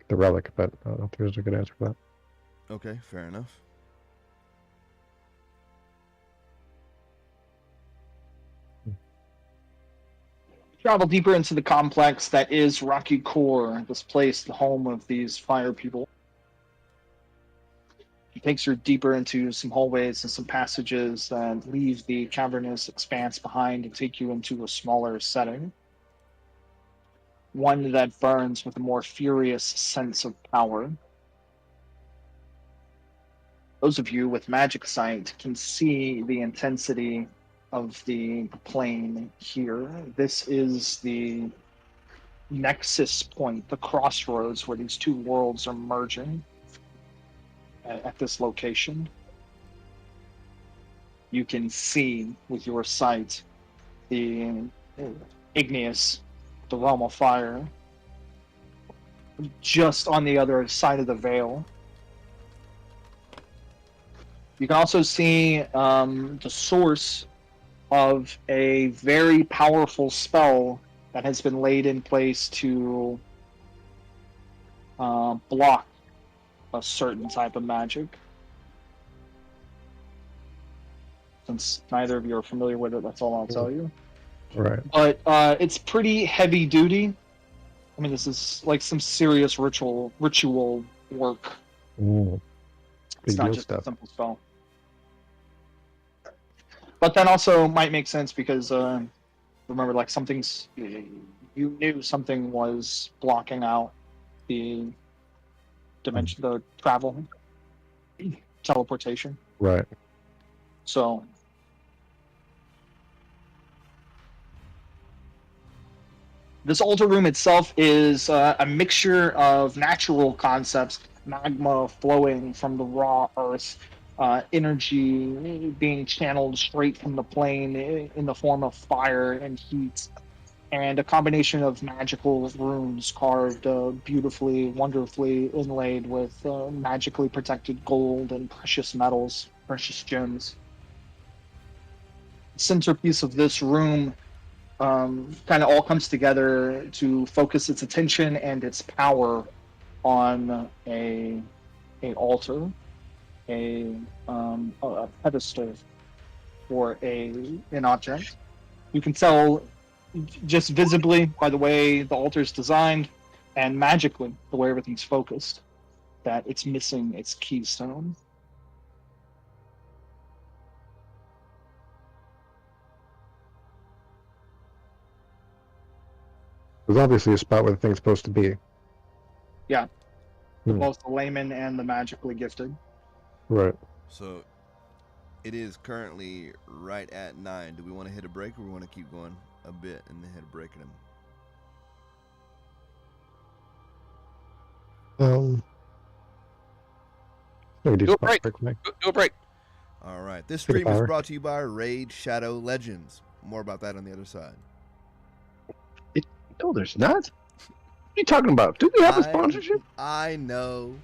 S5: relic, but I don't know if there's a good answer for that.
S1: Okay, fair enough.
S2: Travel deeper into the complex that is Rocky Core, this place, the home of these fire people. It takes you deeper into some hallways and some passages that leave the cavernous expanse behind and take you into a smaller setting. One that burns with a more furious sense of power. Those of you with magic sight can see the intensity of the plane here. This is the nexus point, the crossroads where these two worlds are merging at this location. You can see with your sight the igneous, the realm of fire, just on the other side of the veil. You can also see the source of a very powerful spell that has been laid in place to block a certain type of magic. Since neither of you are familiar with it, that's all I'll tell you.
S5: Right.
S2: But it's pretty heavy duty. I mean, this is like some serious ritual work.
S5: Ooh.
S2: It's
S5: Big
S2: not
S5: deal
S2: just a
S5: stuff.
S2: simple spell. But that also might make sense because remember, like something's you knew something was blocking out the dimension, the travel, teleportation.
S5: Right.
S2: So this altar room itself is a mixture of natural concepts, magma flowing from the raw earth, energy being channeled straight from the plane in the form of fire and heat, and a combination of magical runes carved beautifully, wonderfully inlaid with magically protected gold and precious metals, precious gems. The centerpiece of this room kind of all comes together to focus its attention and its power on a altar, a pedestal, or an object. You can tell just visibly by the way the altar is designed, and magically the way everything's focused, that it's missing its keystone.
S5: There's obviously a spot where the thing's supposed to be.
S2: Yeah.
S5: Hmm.
S2: Both the layman and the magically gifted.
S5: Right.
S1: So it is currently right at 9. Do we want to hit a break or we want to keep going a bit and then hit a break in them?
S5: Maybe
S3: Do a
S5: spot
S3: break.
S5: for me.
S3: Do a break.
S1: All right. This
S5: Take a
S1: stream is
S5: power.
S1: brought to you by Raid Shadow Legends. More about that on the other side.
S6: No, there's not. What are you talking about? Do we have a
S1: I-
S6: sponsorship?
S1: I know.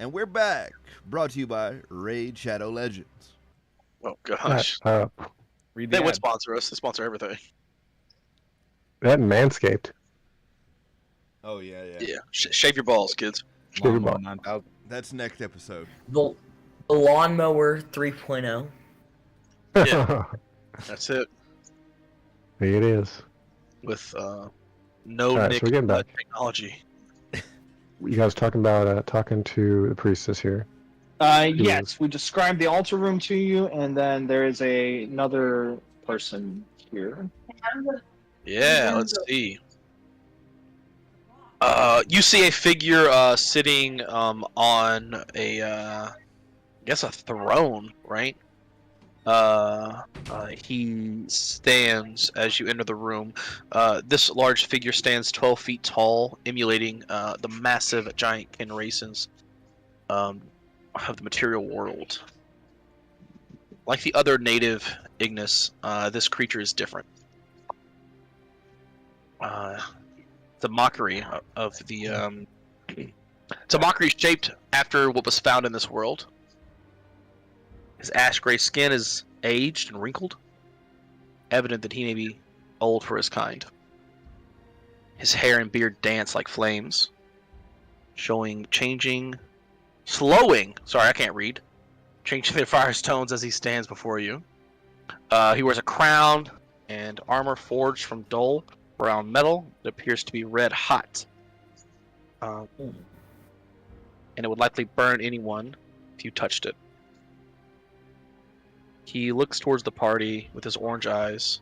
S1: And we're back, brought to you by Raid Shadow Legends.
S3: Oh gosh.
S4: Read
S3: They
S4: the
S3: would
S4: ad.
S3: sponsor us. They sponsor everything.
S5: That and Manscaped.
S1: Oh yeah.
S3: Yeah. Shave your balls, kids.
S5: Shave your
S4: Lawnmower
S5: ball.
S4: 9000.
S1: That's next episode.
S7: The lawnmower 3.0.
S3: Yeah. That's it.
S5: There it is.
S3: With no
S5: Alright, so
S3: nick
S5: we're getting back.
S3: technology.
S5: You guys talking about talking to the priestess here?
S2: Yes, we described the altar room to you, and then there is another person here.
S3: Yeah, let's see. You see a figure sitting on a, I guess a throne, right? He stands as you enter the room. This large figure stands 12 feet tall, emulating the massive giant Kenraisins of the material world. Like the other native Ignis, this creature is different. The mockery of the it's a mockery shaped after what was found in this world. His ash gray skin is aged and wrinkled, evident that he may be old for his kind. His hair and beard dance like flames, showing changing slowing changing their fire tones as he stands before you. He wears a crown and armor forged from dull brown metal that appears to be red hot. And it would likely burn anyone if you touched it. He looks towards the party with his orange eyes,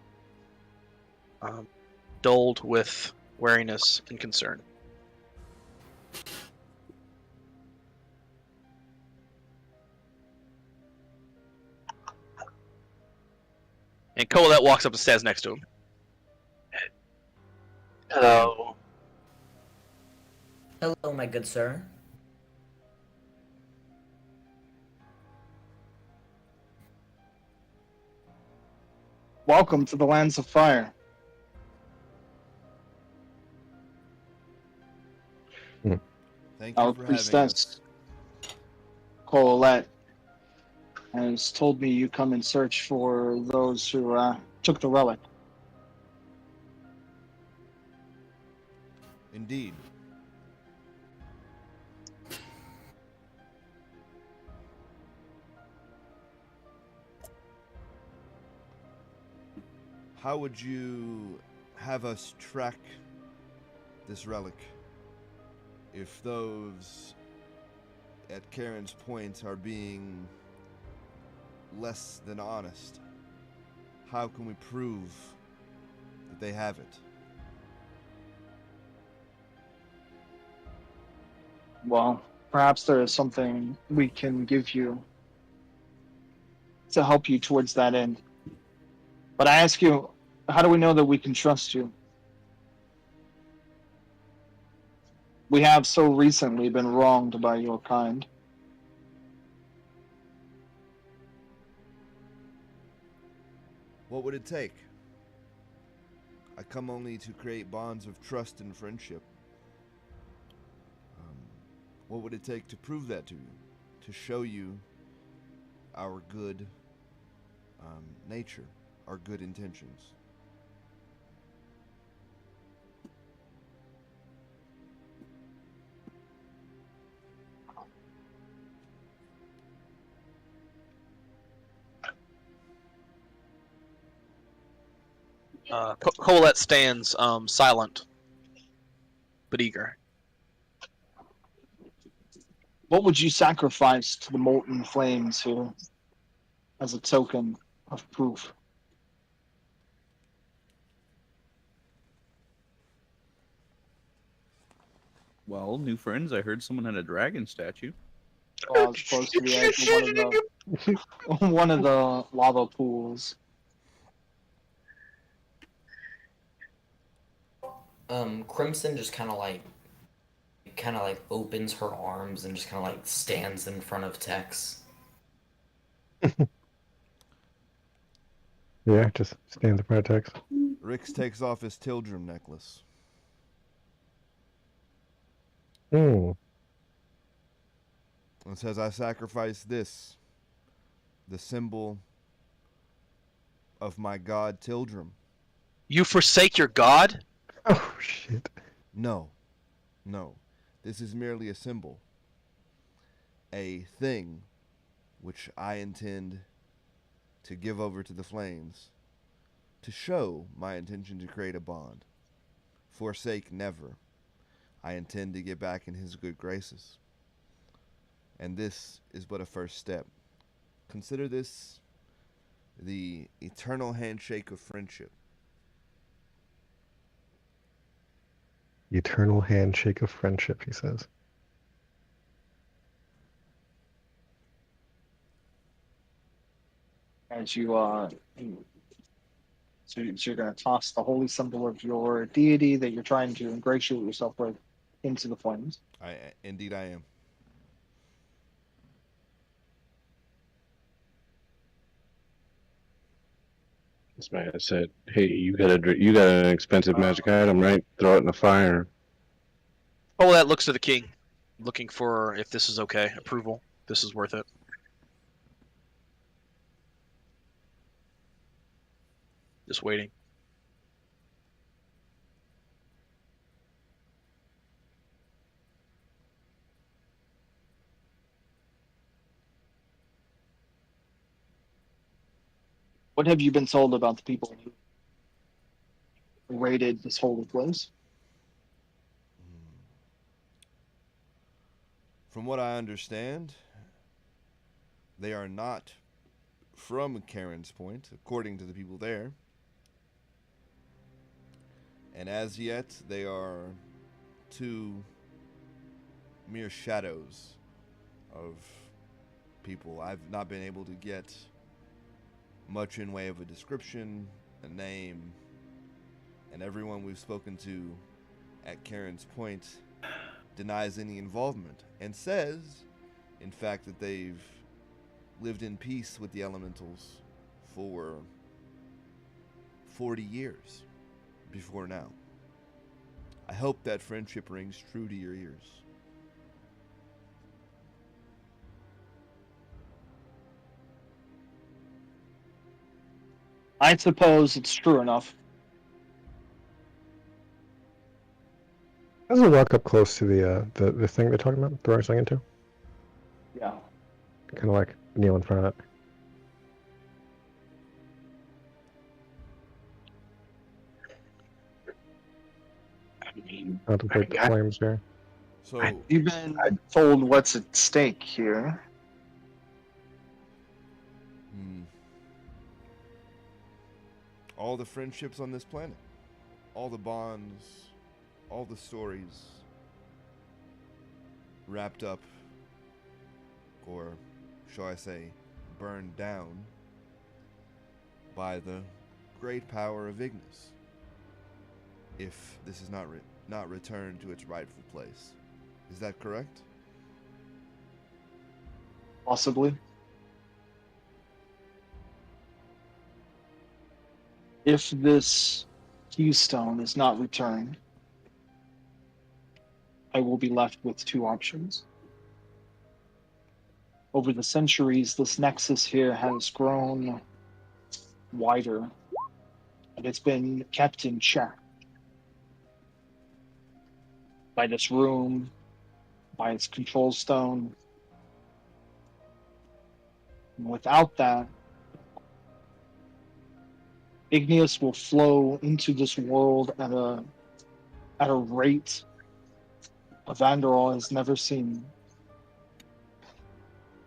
S3: dulled with wariness and concern. And Colette walks up and stands next to him. Hello.
S7: Hello, my good sir.
S2: Welcome to the lands of fire.
S1: Thank you
S2: Our
S1: for having us.
S2: priestess, Colette, has told me you come in search for those who took the relic.
S1: Indeed. How would you have us track this relic if those at Karen's Point are being less than honest? How can we prove that they have it?
S2: Well, perhaps there is something we can give you to help you towards that end. But I ask you, how do we know that we can trust you? We have so recently been wronged by your kind.
S1: What would it take? I come only to create bonds of trust and friendship. What would it take to prove that to you? To show you our good nature, our good intentions?
S3: Colette stands silent but eager.
S2: What would you sacrifice to the molten flames here as a token of proof?
S4: Well, new friends, I heard someone had a dragon statue.
S2: Well, I was supposed to be at one of the lava pools.
S7: Crimson just kind of like opens her arms and just kind of like stands in front of Tex.
S5: Yeah, just stand the pretext.
S1: Rix takes off his Tildrum necklace.
S5: Hmm.
S1: It says, I sacrifice this, the symbol of my god Tildrum.
S3: You forsake your god?
S5: Oh shit.
S1: No, no. This is merely a symbol. A thing which I intend to give over to the flames to show my intention to create a bond. Forsake never. I intend to get back in his good graces. And this is but a first step. Consider this the eternal handshake of friendship.
S5: Eternal handshake of friendship, he says.
S2: As you so you're going to toss the holy symbol of your deity that you're trying to ingratiate yourself with into the flames.
S1: Indeed I am.
S6: This man said, "Hey, you got an expensive magic item, right? Throw it in the fire."
S3: Oh, that looks to the king, looking for if this is okay, approval. This is worth it. Just waiting.
S2: What have you been told about the people who raided this holy place?
S1: From what I understand, they are not from Karen's Point, according to the people there. And as yet, they are two mere shadows of people. I've not been able to get much in way of a description, a name, and everyone we've spoken to at Karen's Point denies any involvement and says, in fact, that they've lived in peace with the elementals for 40 years before now. I hope that friendship rings true to your ears.
S2: I suppose it's true enough.
S5: As we walk up close to the thing they're talking about, throwing something into,
S2: Yeah.
S5: kind of like kneel in front of it.
S6: I mean,
S5: Contemplate the
S6: I-
S5: flames here.
S1: So,
S2: You've been told what's at stake here.
S1: all the friendships on this planet, all the bonds, all the stories wrapped up, or shall I say, burned down by the great power of Ignis, if this is not returned to its rightful place. Is that correct?
S2: Possibly. If this keystone is not returned, I will be left with two options. Over the centuries, this nexus here has grown wider, and it's been kept in check by this room, by its control stone. And without that, Igneous will flow into this world at a rate Evanderall has never seen.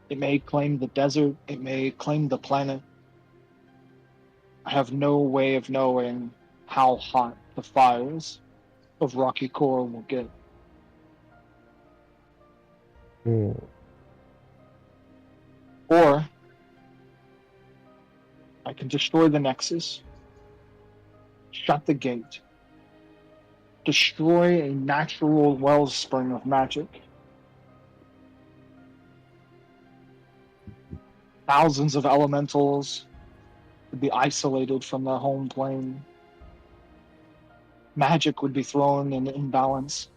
S2: It may claim the desert, it may claim the planet. I have no way of knowing how hot the fires of Rocky Core will get. Or I can destroy the Nexus, shut the gate, destroy a natural wellspring of magic. Thousands of elementals would be isolated from their home plane. Magic would be thrown in imbalance.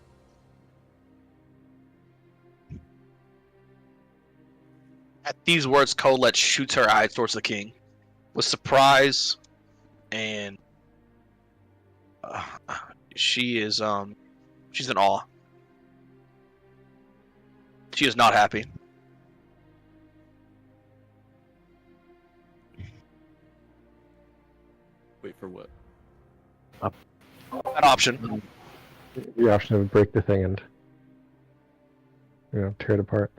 S3: At these words, Colette shoots her eye towards the king, with surprise, and she is she's in awe. She is not happy.
S4: Wait for what?
S3: That option.
S5: The option of break the thing and tear it apart.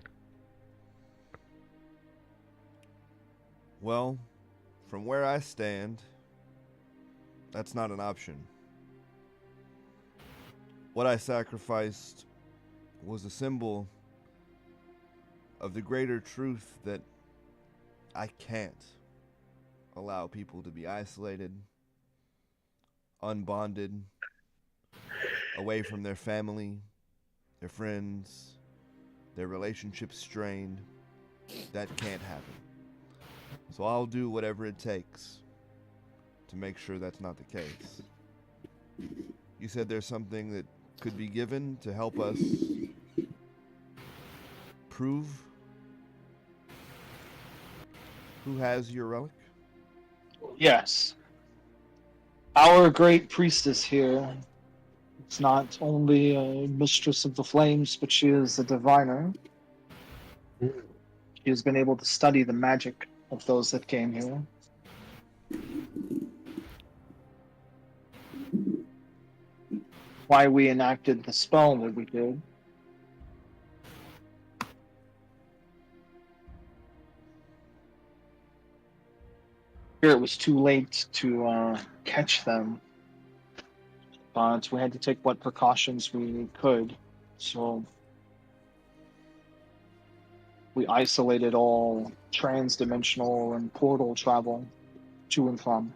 S1: Well, from where I stand, that's not an option. What I sacrificed was a symbol of the greater truth that I can't allow people to be isolated, unbonded, away from their family, their friends, their relationships strained. That can't happen. So I'll do whatever it takes to make sure that's not the case. You said there's something that could be given to help us prove who has your relic?
S2: Yes. Our great priestess here is not only a mistress of the flames, but she is a diviner. She has been able to study the magic of those that came here. Why we enacted the spell that we did. Here it was too late to catch them, but we had to take what precautions we could. So we isolated all trans-dimensional and portal travel to and from.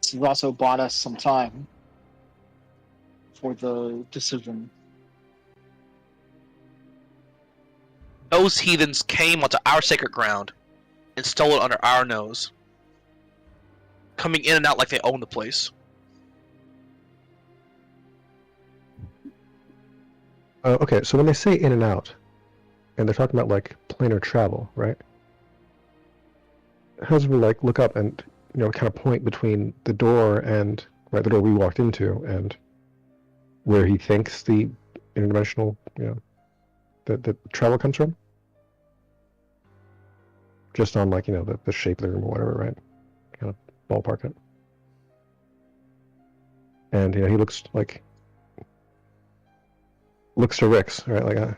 S2: This has also bought us some time for the decision.
S3: Those heathens came onto our sacred ground and stole it under our nose, coming in and out like they own the place.
S5: Okay, so when they say in and out, and they're talking about like planar travel, right? Husband like look up and kind of point between the door and the door we walked into and where he thinks the interdimensional the travel comes from. Just on like the shape of the room or whatever, right? Kind of ballpark it. And he looks to Rix, right? Like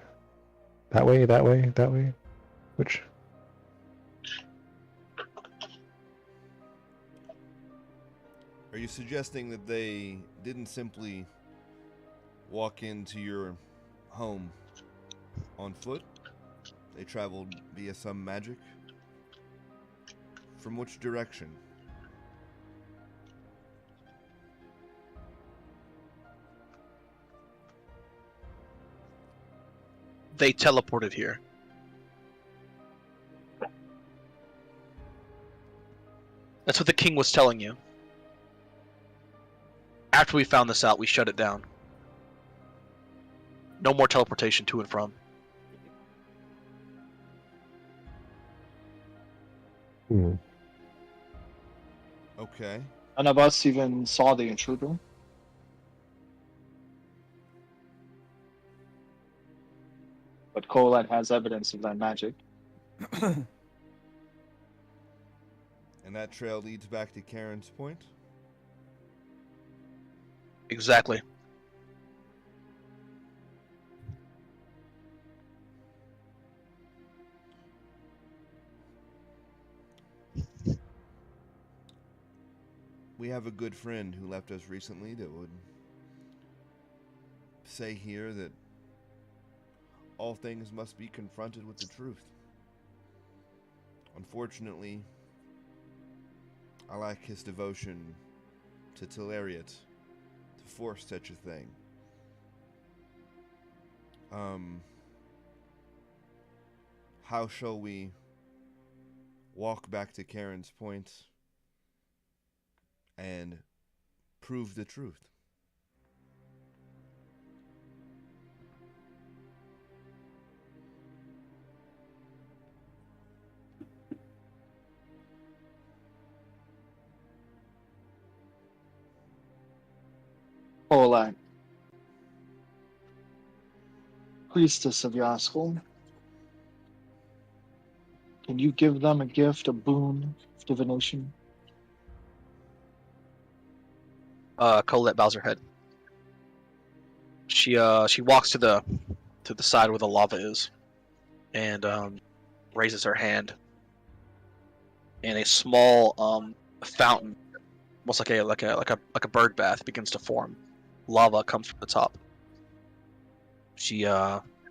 S5: that way, that way, that way. Which?
S1: Are you suggesting that they didn't simply walk into your home on foot? They traveled via some magic? From which direction?
S3: They teleported here. That's what the king was telling you. After we found this out, we shut it down. No more teleportation to and from.
S5: Hmm.
S1: Okay.
S2: None of us even saw the intruder. But Colette has evidence of that magic.
S1: And that trail leads back to Karen's Point?
S3: Exactly.
S1: We have a good friend who left us recently that would say here that all things must be confronted with the truth. Unfortunately, I lack his devotion to Telariot to force such a thing. How shall we walk back to Karen's Point and prove the truth?
S2: Olak, priestess of Yaskul, can you give them a gift, a boon of divination?
S3: Colette bows her head. She walks to the side where the lava is, and raises her hand, and a small fountain, almost like a bird bath, begins to form. Lava comes from the top. She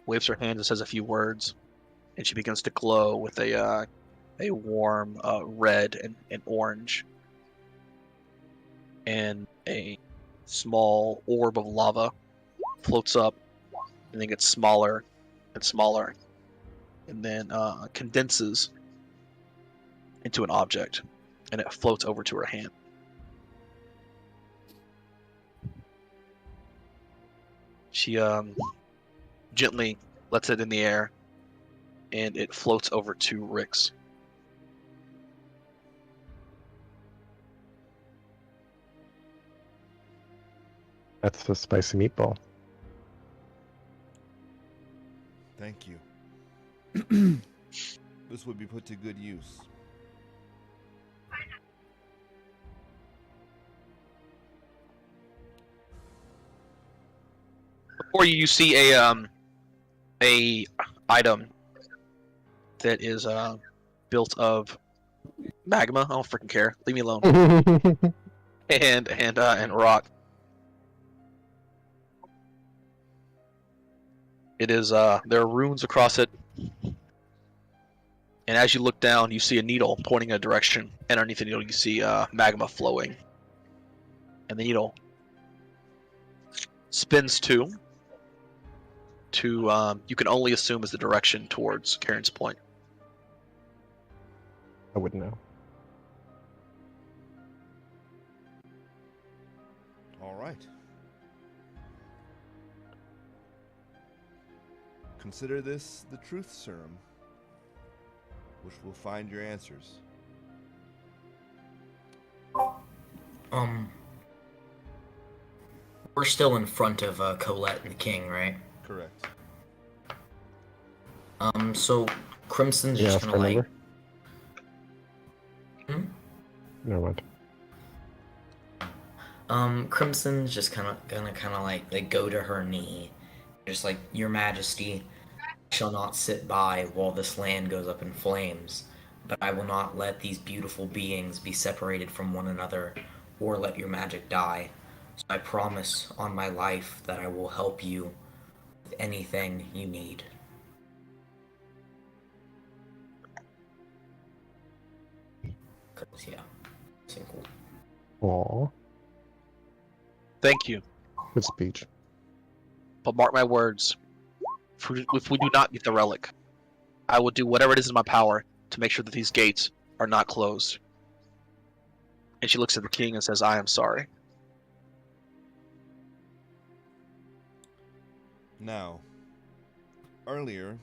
S3: waves her hand and says a few words, and she begins to glow with a warm red and orange, and a small orb of lava floats up, and then gets smaller and smaller, and then condenses into an object, and it floats over to her hand. She gently lets it in the air, and it floats over to Rix.
S5: That's the spicy meatball.
S1: Thank you. This would be put to good use.
S3: Before you see a item that is built of magma. I don't freaking care. Leave me alone. and rock. It is there are runes across it, and as you look down, you see a needle pointing in a direction, and underneath the needle you see magma flowing, and the needle spins to you can only assume is the direction towards Karen's Point.
S5: I wouldn't know.
S1: All right. Consider this the truth serum, which will find your answers.
S7: We're still in front of Colette and the king, right?
S1: Correct.
S7: So Crimson's
S5: Yeah,
S7: just
S5: if I
S7: gonna like.
S5: remember. Never mind.
S7: Crimson's just gonna like go to her knee, just like, Your Majesty, I shall not sit by while this land goes up in flames, but I will not let these beautiful beings be separated from one another, or let your magic die. So I promise on my life that I will help you with anything you need. Cause yeah, simple.
S5: Aw,
S3: Thank you,
S5: good speech.
S3: but mark my words. If we do not get the relic, I will do whatever it is in my power to make sure that these gates are not closed. And she looks at the king and says, I am sorry.
S1: Now, earlier,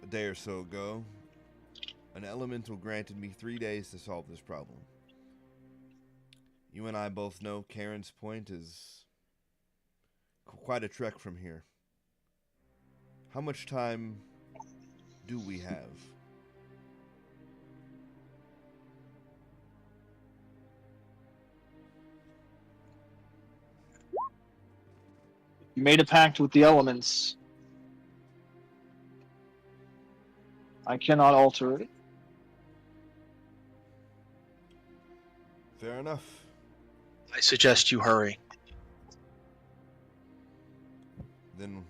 S1: a day or so ago, an elemental granted me 3 days to solve this problem. You and I both know Karen's Point is quite a trek from here. How much time do we have?
S2: You made a pact with the elements. I cannot alter it.
S1: Fair enough.
S3: I suggest you hurry.
S1: Then,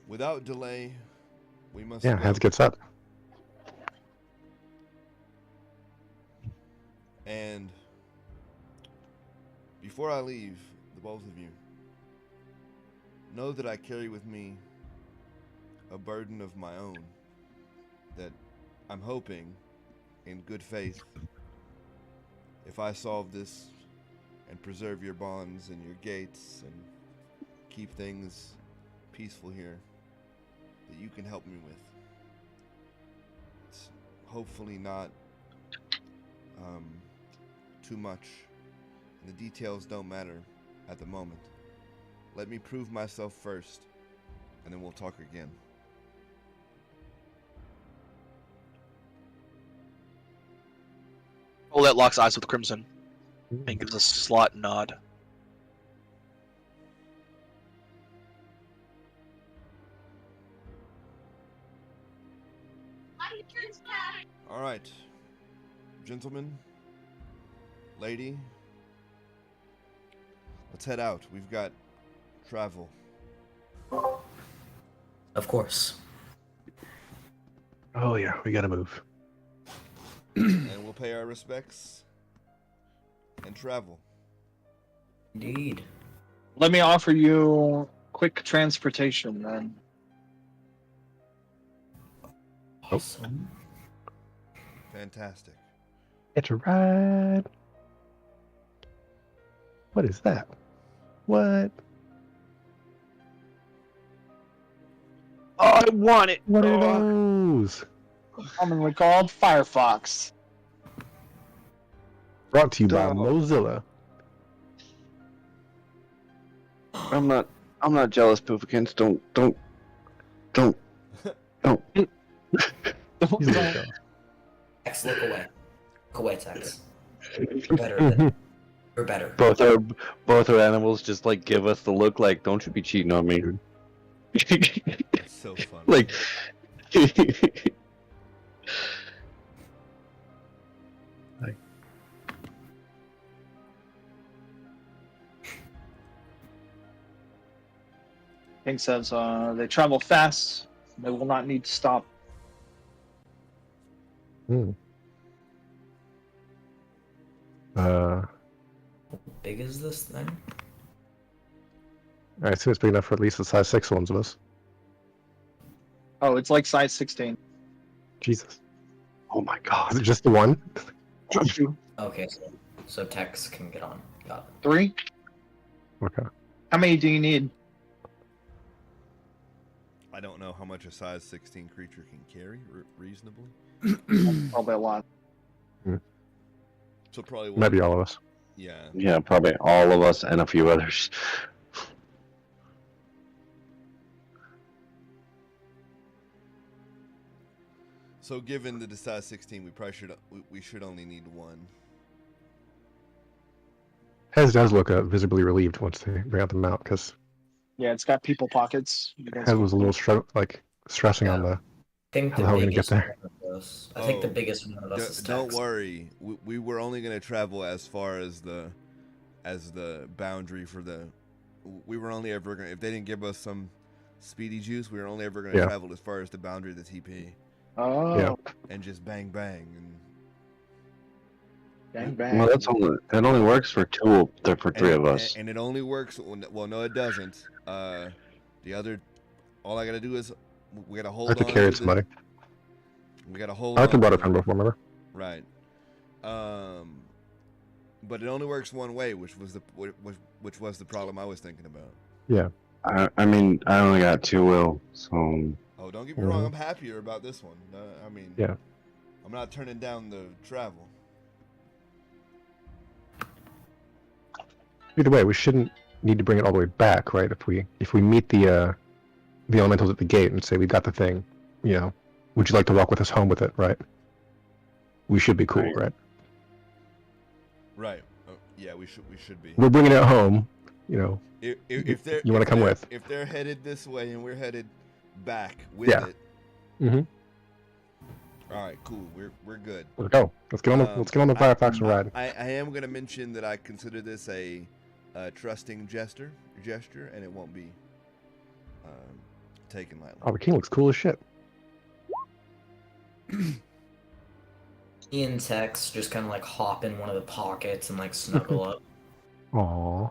S1: without delay, we must
S5: Yeah,
S1: go.
S5: hands gets up.
S1: And before I leave, the both of you, know that I carry with me a burden of my own that I'm hoping, in good faith, if I solve this and preserve your bonds and your gates and keep things peaceful here, that you can help me with. It's hopefully not too much, The details don't matter at the moment. Let me prove myself first, and then we'll talk again.
S3: Colette locks eyes with Crimson and gives a slight nod.
S1: All right, gentlemen, lady, let's head out. We've got travel.
S7: Of course.
S5: Oh yeah, we gotta move.
S1: And we'll pay our respects and travel.
S7: Indeed.
S2: Let me offer you quick transportation then.
S7: Awesome.
S1: Fantastic.
S5: It's a ride. What is that? What?
S3: Oh, I want it.
S5: What are those?
S2: Commonly called Firefox.
S5: Brought to you by
S6: Dog.
S5: Mozilla.
S6: I'm not jealous, Poofkins. Don't.
S5: He's like, "Oh."
S7: Tex, look away. Look away, Tex. You're better than you're better.
S6: Both our animals just like give us the look like, don't you be cheating on me.
S1: It's so fun.
S6: Like
S2: King says they travel fast. They will not need to stop.
S5: Hmm.
S7: How big is this thing?
S5: I assume it's big enough for at least the size 6 ones of us.
S2: Oh, it's like size 16.
S5: Jesus.
S6: oh my
S5: Is
S6: god.
S5: it just the one?
S7: Okay, so Tex can get on. Got it.
S2: 3?
S5: Okay.
S2: How many do you need?
S1: I don't know how much a size 16 creature can carry reasonably.
S2: Probably a lot.
S1: So probably
S5: Might be all of us.
S1: Yeah.
S6: Yeah, probably all of us and a few others.
S1: So given the size 16, we probably should only need one.
S5: Hez does look visibly relieved once they bring out the mount, because
S2: Yeah, it's got people pockets. You guys
S5: Hez was a little stressing on the.
S7: I think
S5: How are we gonna get
S7: biggest
S5: there?
S7: one of us. I think the
S1: Oh,
S7: biggest one of us is
S1: Don't
S7: Tex.
S1: worry. We were only going to travel as far as the boundary for the. We were only ever going to, if they didn't give us some speedy juice, we were only ever going to
S5: Yeah.
S1: travel as far as the boundary of the TP
S2: Oh,
S5: Yeah.
S1: and just bang bang and.
S2: bang bang.
S6: Well, that only works for three of us.
S1: And it only works. Well, no, it doesn't. The other, all I gotta do is we gotta hold
S5: I have to
S1: on.
S5: carry
S1: to
S5: somebody.
S1: We gotta hold.
S5: I like to
S1: on
S5: brought
S1: to
S5: a friend
S1: it.
S5: before, remember?
S1: Right. But it only works one way, which was the problem I was thinking about.
S5: Yeah.
S6: I mean, I only got 2 will, so
S1: Oh, don't get me wrong. I'm happier about this one. I mean,
S5: Yeah.
S1: I'm not turning down the travel.
S5: Either way, we shouldn't need to bring it all the way back, right? If we meet the elementals at the gate and say we've got the thing, would you like to walk with us home with it, right? We should be cool, right?
S1: Right. Oh, yeah, we should be.
S5: We're bringing it home,
S1: If they're
S5: You wanna
S1: if
S5: come
S1: they're-
S5: with?
S1: If they're headed this way and we're headed back with
S5: Yeah.
S1: it.
S5: Mhm.
S1: All right, cool. We're good.
S5: Let's go. Let's get on the Firefox and ride.
S1: I am gonna mention that I consider this a trusting gesture, and it won't be taken lightly.
S5: Oh, the king looks cool as shit.
S7: Me and Tex just kind of like hop in one of the pockets and like snuggle up.
S5: Aww.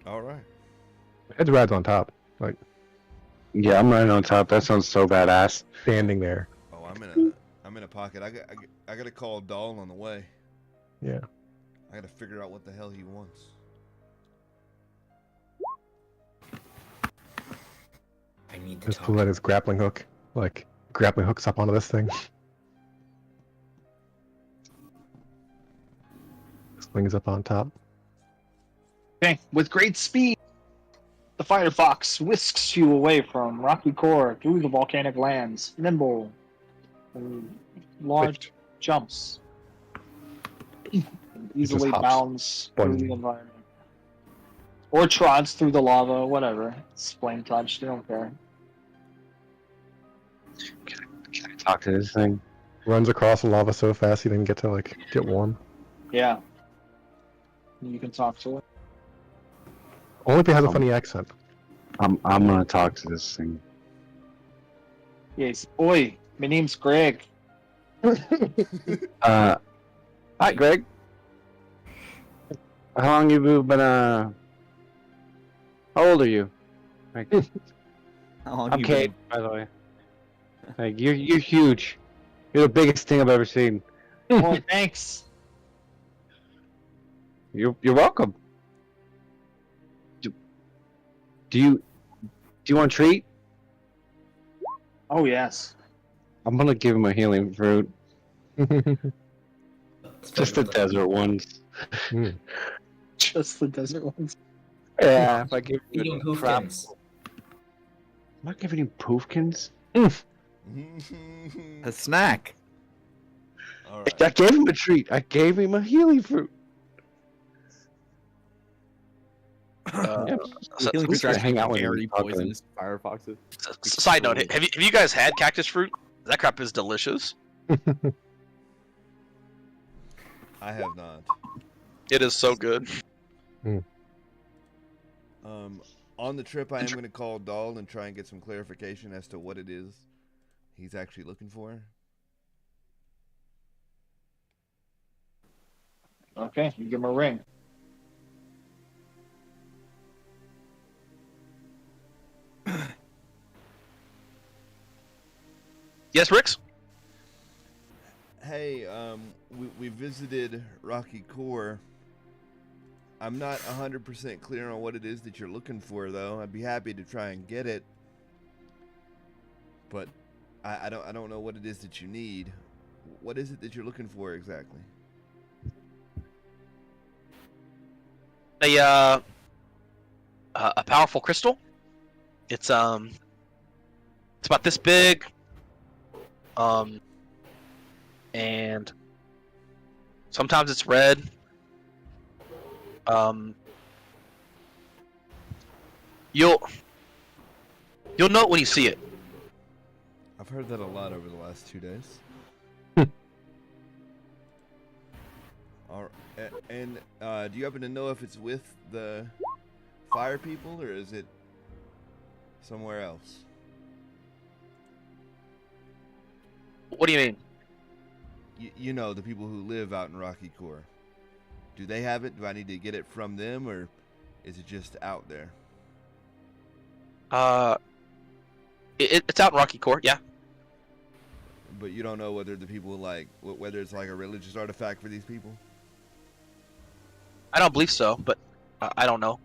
S1: All right.
S5: Head's rides on top,
S6: yeah, I'm right on top. That sounds so badass.
S5: standing there.
S1: Oh, I'm in a pocket. I gotta call Dahl on the way.
S5: Yeah.
S1: I gotta figure out what the hell he wants.
S7: I need to
S5: Just
S7: talk.
S5: pull out his grappling hook, grappling hooks up onto this thing. wings up on top.
S2: Okay, with great speed, the Firefox whisks you away from rocky core through the volcanic lands. Nimble, large jumps, easily
S5: hops.
S2: bounds through the
S5: Boing.
S2: environment, or trots through the lava. Whatever, it's flame touched. They don't care.
S6: Can I talk to this thing?
S5: Runs across the lava so fast he didn't get to like get warm.
S2: Yeah, you can talk to it.
S5: Only if he has a funny accent.
S6: I'm gonna talk to this thing.
S2: Yes. Oi, my name's Greg.
S6: Hi, Greg. How long have you been? How old are you? Like,
S4: How long
S6: I'm
S4: you
S6: Kate,
S4: been-
S6: by the way. Like, you're huge. You're the biggest thing I've ever seen.
S2: Oh, thanks.
S6: You're welcome. Do you want a treat?
S2: Oh yes.
S6: I'm gonna give him a healing fruit.
S7: It's
S6: Just the desert ones.
S2: Just the desert ones.
S6: Yeah, if I give you
S7: Eating
S6: a crap.
S7: poofkins.
S6: Am I giving him poofkins?
S4: A snack.
S1: All right.
S6: I gave him a treat. I gave him a healing fruit. Yeah.
S4: Healing
S6: Who's
S4: fruits are
S6: gonna hang
S4: actually
S6: out with
S4: very
S6: him talking?
S4: poisonous. Firefoxes.
S3: Side note: have you guys had cactus fruit? That crap is delicious.
S1: I have not.
S3: It is so good.
S1: On the trip, I am going to call Dahl and try and get some clarification as to what it is he's actually looking for.
S2: Okay, you give him a ring.
S3: Yes, Rix?
S1: Hey, we visited Rocky Core. I'm not 100% clear on what it is that you're looking for, though. I'd be happy to try and get it, but I don't know what it is that you need. What is it that you're looking for exactly?
S3: A powerful crystal. It's about this big. And sometimes it's red. You'll know it when you see it.
S1: I've heard that a lot over the last 2 days. All right, and do you happen to know if it's with the fire people or is it somewhere else?
S3: What do you mean?
S1: You know, the people who live out in Rocky Core. Do they have it? Do I need to get it from them, or is it just out there?
S3: It's out in Rocky Core, yeah.
S1: But you don't know whether the people whether it's like a religious artifact for these people?
S3: I don't believe so, but I don't know.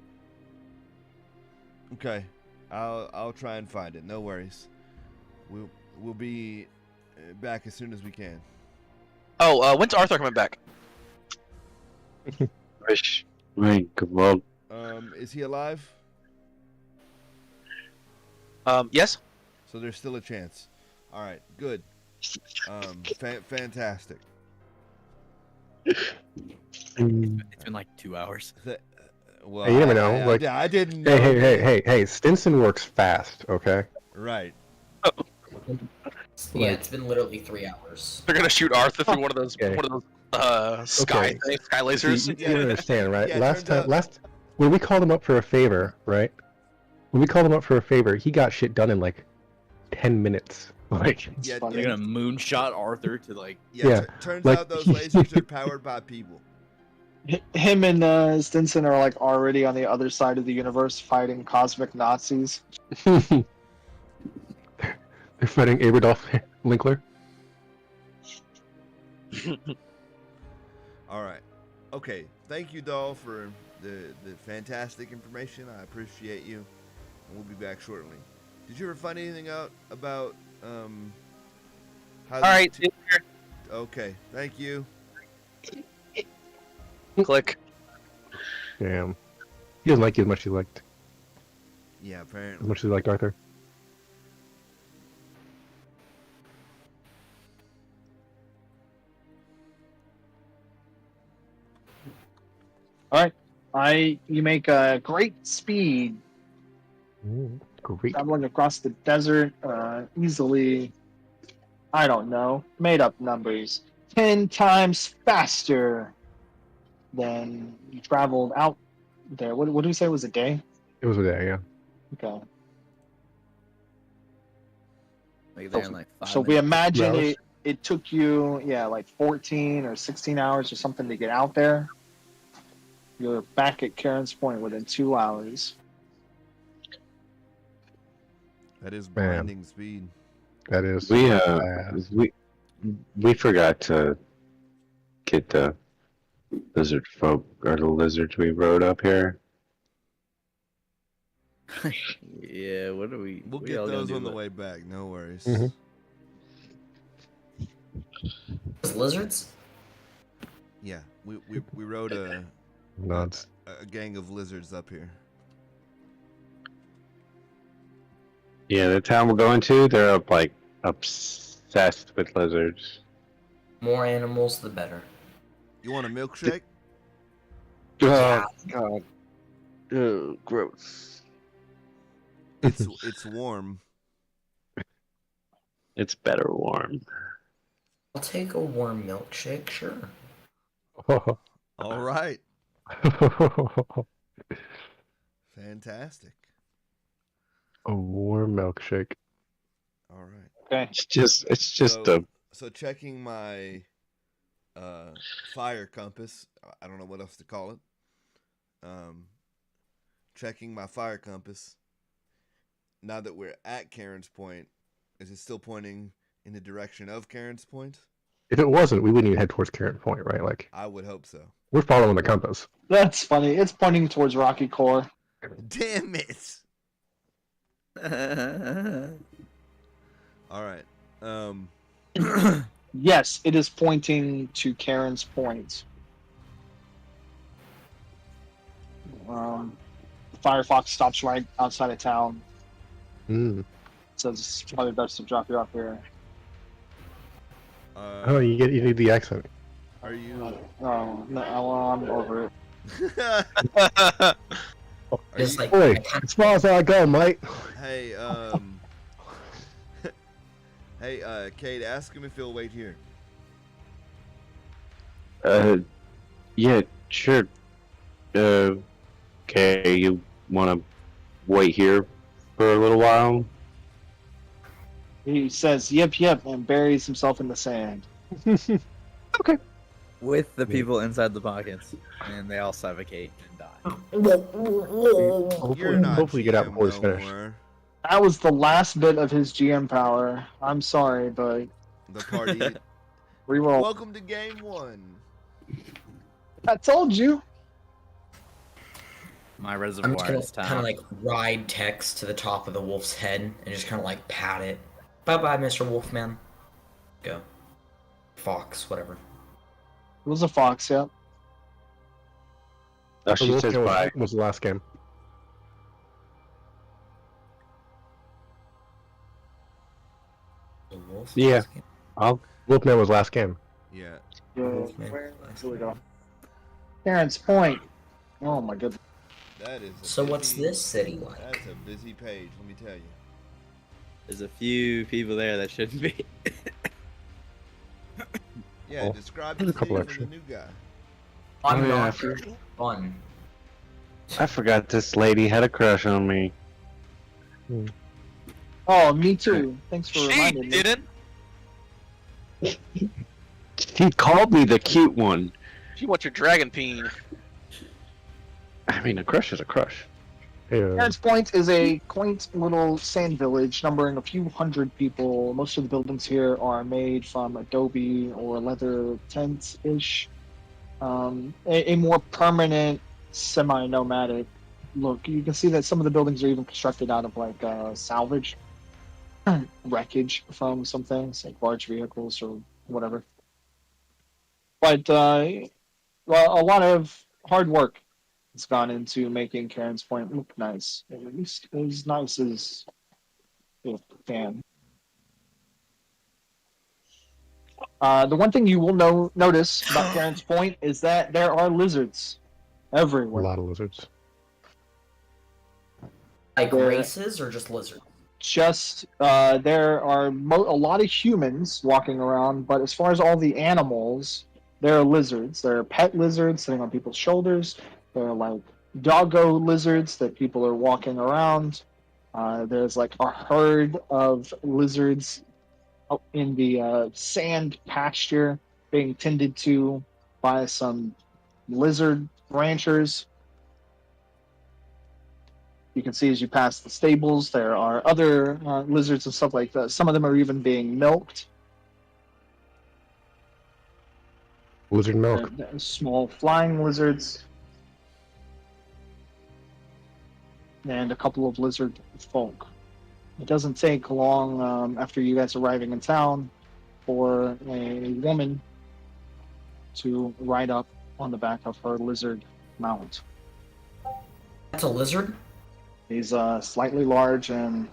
S1: Okay, I'll try and find it. No worries. We'll be back as soon as we can.
S3: Oh, when's Arthur coming back?
S6: Wish. My God.
S1: Is he alive?
S3: Yes.
S1: So there's still a chance. All right, good. Fantastic.
S4: It's been like 2 hours.
S1: Well,
S5: Hey, you never know, like-
S1: I didn't know.
S5: Hey, Stinson works fast, okay?
S1: Right.
S7: Yeah, it's been literally 3 hours.
S3: They're gonna shoot Arthur through one of those
S5: Okay.
S3: sky
S5: Okay.
S3: things, sky
S5: You,
S3: lasers.
S5: you don't understand, right?
S1: Yeah,
S5: last
S1: turns
S5: time, when we called him up for a favor, right? When we called him up for a favor, he got shit done in like 10 minutes. Like,
S2: It's
S1: Yeah,
S2: funny.
S4: They're gonna moonshot Arthur to like.
S5: Yeah,
S1: Turns
S5: like-
S1: out those lasers are powered by people.
S2: Him and Stinson are like already on the other side of the universe fighting cosmic Nazis.
S5: they're fighting Aberdolf Linkler.
S1: All right. Okay. Thank you, Doll, for the fantastic information. I appreciate you. And we'll be back shortly. Did you ever find anything out about how?
S3: All right.
S1: Okay. Thank you.
S3: Click.
S5: Damn. He doesn't like you as much as he liked
S1: Yeah,
S5: as
S1: apparently.
S5: much as he liked Arthur.
S2: You make a great speed
S5: Ooh, great.
S2: traveling across the desert easily. I don't know, made up numbers. 10 times faster than you traveled out there. What do we say was a day?
S5: It was a day, yeah.
S2: Okay.
S4: Like there in like
S2: So
S4: 5
S2: we
S4: minutes.
S2: imagine
S5: 2 hours?
S2: it took you, like 14 or 16 hours or something to get out there. You're back at Karen's Point within 2 hours.
S1: That is
S5: Man.
S1: blinding speed.
S5: That is.
S6: We
S5: fast.
S6: we forgot to get the lizard folk or the lizards we rode up here.
S4: Yeah, what are we?
S1: We'll
S4: we
S1: get
S4: all gonna
S1: those
S4: do
S1: on the
S4: it?
S1: way back. No worries.
S5: Mhm.
S7: Those lizards?
S1: Yeah, we rode
S5: Nuts.
S1: a gang of lizards up here.
S6: Yeah, the town we're going to, they're obsessed with lizards.
S7: More animals, the better.
S1: You want a milkshake?
S7: Yeah.
S6: God. Oh, gross.
S1: It's warm.
S6: It's better warm.
S7: I'll take a warm milkshake, sure.
S1: All right. Fantastic.
S5: A warm milkshake.
S1: All right.
S2: Okay.
S6: It's just
S1: So checking my fire compass. I don't know what else to call it. Checking my fire compass. Now that we're at Karen's Point, is it still pointing in the direction of Karen's Point?
S5: If it wasn't, we wouldn't even head towards Carrot Point, right? Like,
S1: I would hope so.
S5: we're following the compass.
S2: That's funny. It's pointing towards Rocky Core.
S1: Damn it! All right.
S2: Yes, it is pointing to Karen's Point. Firefox stops right outside of town.
S5: Mm.
S2: Says it's probably best to drop you off here.
S5: Oh, you need the accent.
S1: Are you?
S2: Oh, no, I'm over it.
S1: Are
S7: It's
S1: you
S7: like
S5: Boy,
S7: I kinda-
S5: as far as I go, mate.
S1: hey, hey, Kate, ask him if he'll wait here.
S6: yeah, sure. Okay, you want to wait here for a little while?
S2: He says, yep, and buries himself in the sand.
S4: With the people inside the pockets, and they all suffocate and die.
S1: You're not
S5: Hopefully get out
S1: GM
S5: before he's
S1: no
S5: finished.
S1: more.
S2: That was the last bit of his GM power. I'm sorry, but
S1: The party.
S2: reroll.
S1: Welcome to game 1.
S2: I told you.
S4: My
S7: I'm
S4: reservoir
S7: just gonna
S4: is
S7: kind
S4: time.
S7: of like ride Tex to the top of the wolf's head and just kind of like pat it. Bye bye, Mr. Wolfman. Go. Fox, whatever.
S2: It was a fox, yeah.
S6: Oh,
S5: The
S6: she
S5: Wolf
S6: says
S5: Kill
S6: bye.
S5: was the last game.
S7: The wolf?
S6: Yeah. I'll.
S5: Wolfman was last game.
S1: Yeah.
S2: Yeah,
S7: Wolfman.
S2: here we go. Karen's Point. Oh my goodness.
S1: That is.
S7: So what's this city like?
S1: That's a busy page. Let me tell you.
S4: There's a few people there that shouldn't be.
S1: Yeah.
S5: Oh,
S1: Describe
S5: there's
S1: the
S5: a couple
S1: city for
S5: extra.
S1: the new guy.
S7: I'm
S6: Oh, yeah, I
S7: not
S6: forgot.
S7: fun.
S6: I forgot this lady had a crush on me.
S2: Oh, me too. Thanks for
S3: She
S2: reminding me.
S3: didn't.
S6: She called me the cute one.
S3: She wants your dragon peen.
S6: I mean, a crush is a crush.
S5: Yeah.
S2: Karen's Point is a quaint little sand village numbering a few hundred people. Most of the buildings here are made from adobe or leather tents-ish. A more permanent, semi-nomadic look. You can see that some of the buildings are even constructed out of like salvage wreckage from some things, like large vehicles or whatever. But well, a lot of hard work has gone into making Karen's Point look nice. At least as nice as it can. The one thing you will notice about Karen's Point is that there are lizards
S5: A
S2: everywhere.
S5: lot of lizards.
S7: Like
S2: There-
S7: races or just lizards?
S2: Just there are a lot of humans walking around, but as far as all the animals, there are lizards. There are pet lizards sitting on people's shoulders. There are like doggo lizards that people are walking around. There's like a herd of lizards out in the sand pasture being tended to by some lizard ranchers. You can see as you pass the stables, there are other lizards and stuff like that. Some of them are even being milked.
S5: Lizard milk.
S2: They're small flying lizards. And a couple of lizard folk. It doesn't take long after you guys arriving in town for a woman to ride up on the back of her lizard mount.
S7: That's a lizard?
S2: He's slightly large and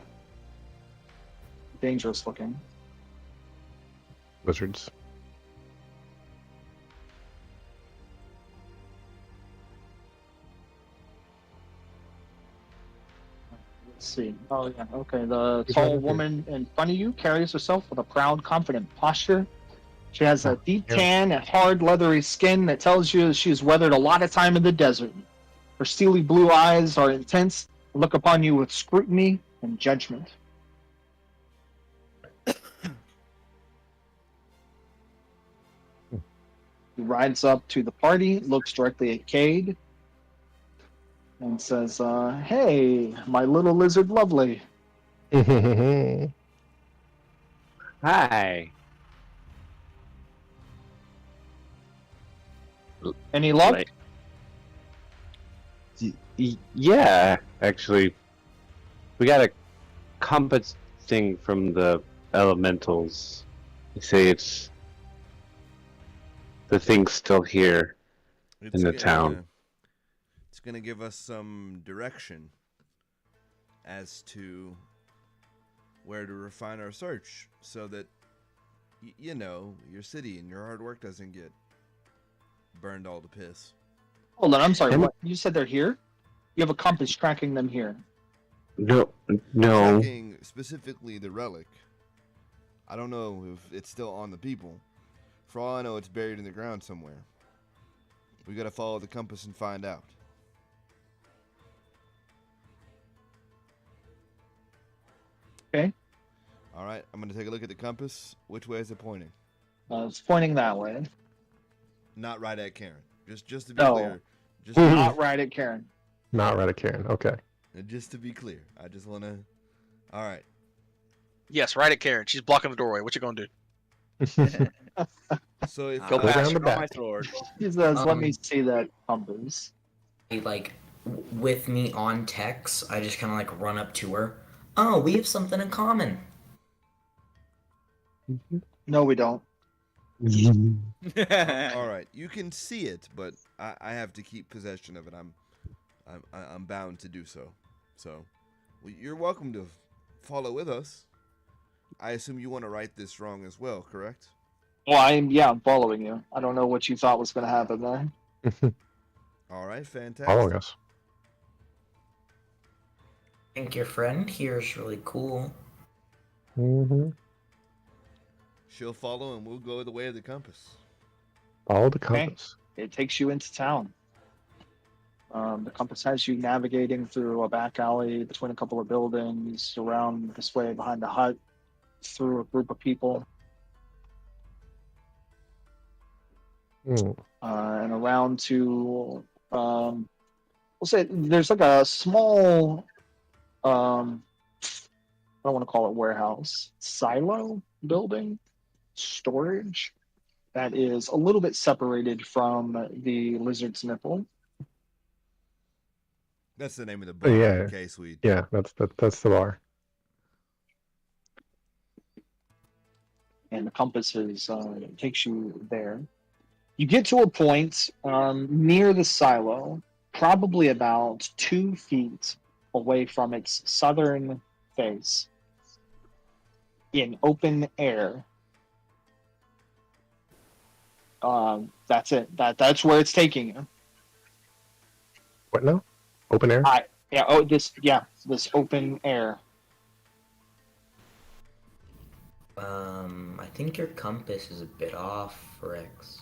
S2: dangerous looking.
S5: Lizards.
S2: Let's see. Oh yeah, okay. The
S5: He's
S2: tall
S5: right up here.
S2: woman in front of you carries herself with a proud, confident posture. She has a deep
S5: Yeah.
S2: tan and hard, leathery skin that tells you she's weathered a lot of time in the desert. Her steely blue eyes are intense and look upon you with scrutiny and judgment. He rides up to the party, looks directly at Cade, and says, "Hey, my little lizard lovely.
S6: Hi.
S2: Any luck?"
S6: Like- Yeah, actually, we got a compass thing from the elementals. They say the thing's still here.
S1: It's
S6: In the
S1: gonna-
S6: town.
S1: It's going to give us some direction as to where to refine our search so that, you know, your city and your hard work doesn't get burned all to piss.
S2: Hold on, I'm sorry.
S5: Am-
S2: What? You said they're here? You have a compass tracking them here.
S6: No.
S1: Tracking specifically the relic. I don't know if it's still on the people. For all I know, it's buried in the ground somewhere. We gotta follow the compass and find out.
S2: Okay.
S1: All right, I'm gonna take a look at the compass. Which way is it pointing?
S2: It's pointing that way.
S1: Not right at Karen. Just to be
S2: No.
S1: clear. Just
S2: Not right at Karen.
S5: Not right at Karen. Okay.
S1: just to be clear, I just wanna. All right.
S3: Yes, right at Karen. She's blocking the doorway. What you gonna do?
S1: So if
S4: Go
S5: Go
S4: back
S5: down the
S4: on my
S5: back.
S4: sword.
S2: He says, "Let me
S7: Um,
S2: see that compass."
S7: Like, with me on text, I just kind of like run up to her. Oh, we have something in common.
S2: No, we don't.
S1: all right, you can see it, but I have to keep possession of it. I'm bound to do so. So, well, you're welcome to follow with us. I assume you want to right this wrong as well, correct?
S2: Well, I'm following you. I don't know what you thought was going to happen there.
S1: All right, fantastic.
S5: Following us.
S7: I think your friend here is really cool.
S5: Hmm.
S1: She'll follow, and we'll go the way of the compass.
S5: Follow the
S2: Okay.
S5: compass.
S2: It takes you into town. The compass has you navigating through a back alley between a couple of buildings, around this way behind the hut, through a group of people,
S5: Hmm.
S2: and around to, we'll say there's like a small, I don't want to call it warehouse, silo building, storage, that is a little bit separated from the lizard's nipple.
S1: That's the name of the book.
S5: yeah.
S1: In case we.
S5: Yeah, that's the bar.
S2: And the compass takes you there. You get to a point near the silo, probably about 2 feet away from its southern face, in open air. That's it. That's where it's taking you.
S5: What now? Open air?
S2: This open air.
S7: I think your compass is a bit off, Rex.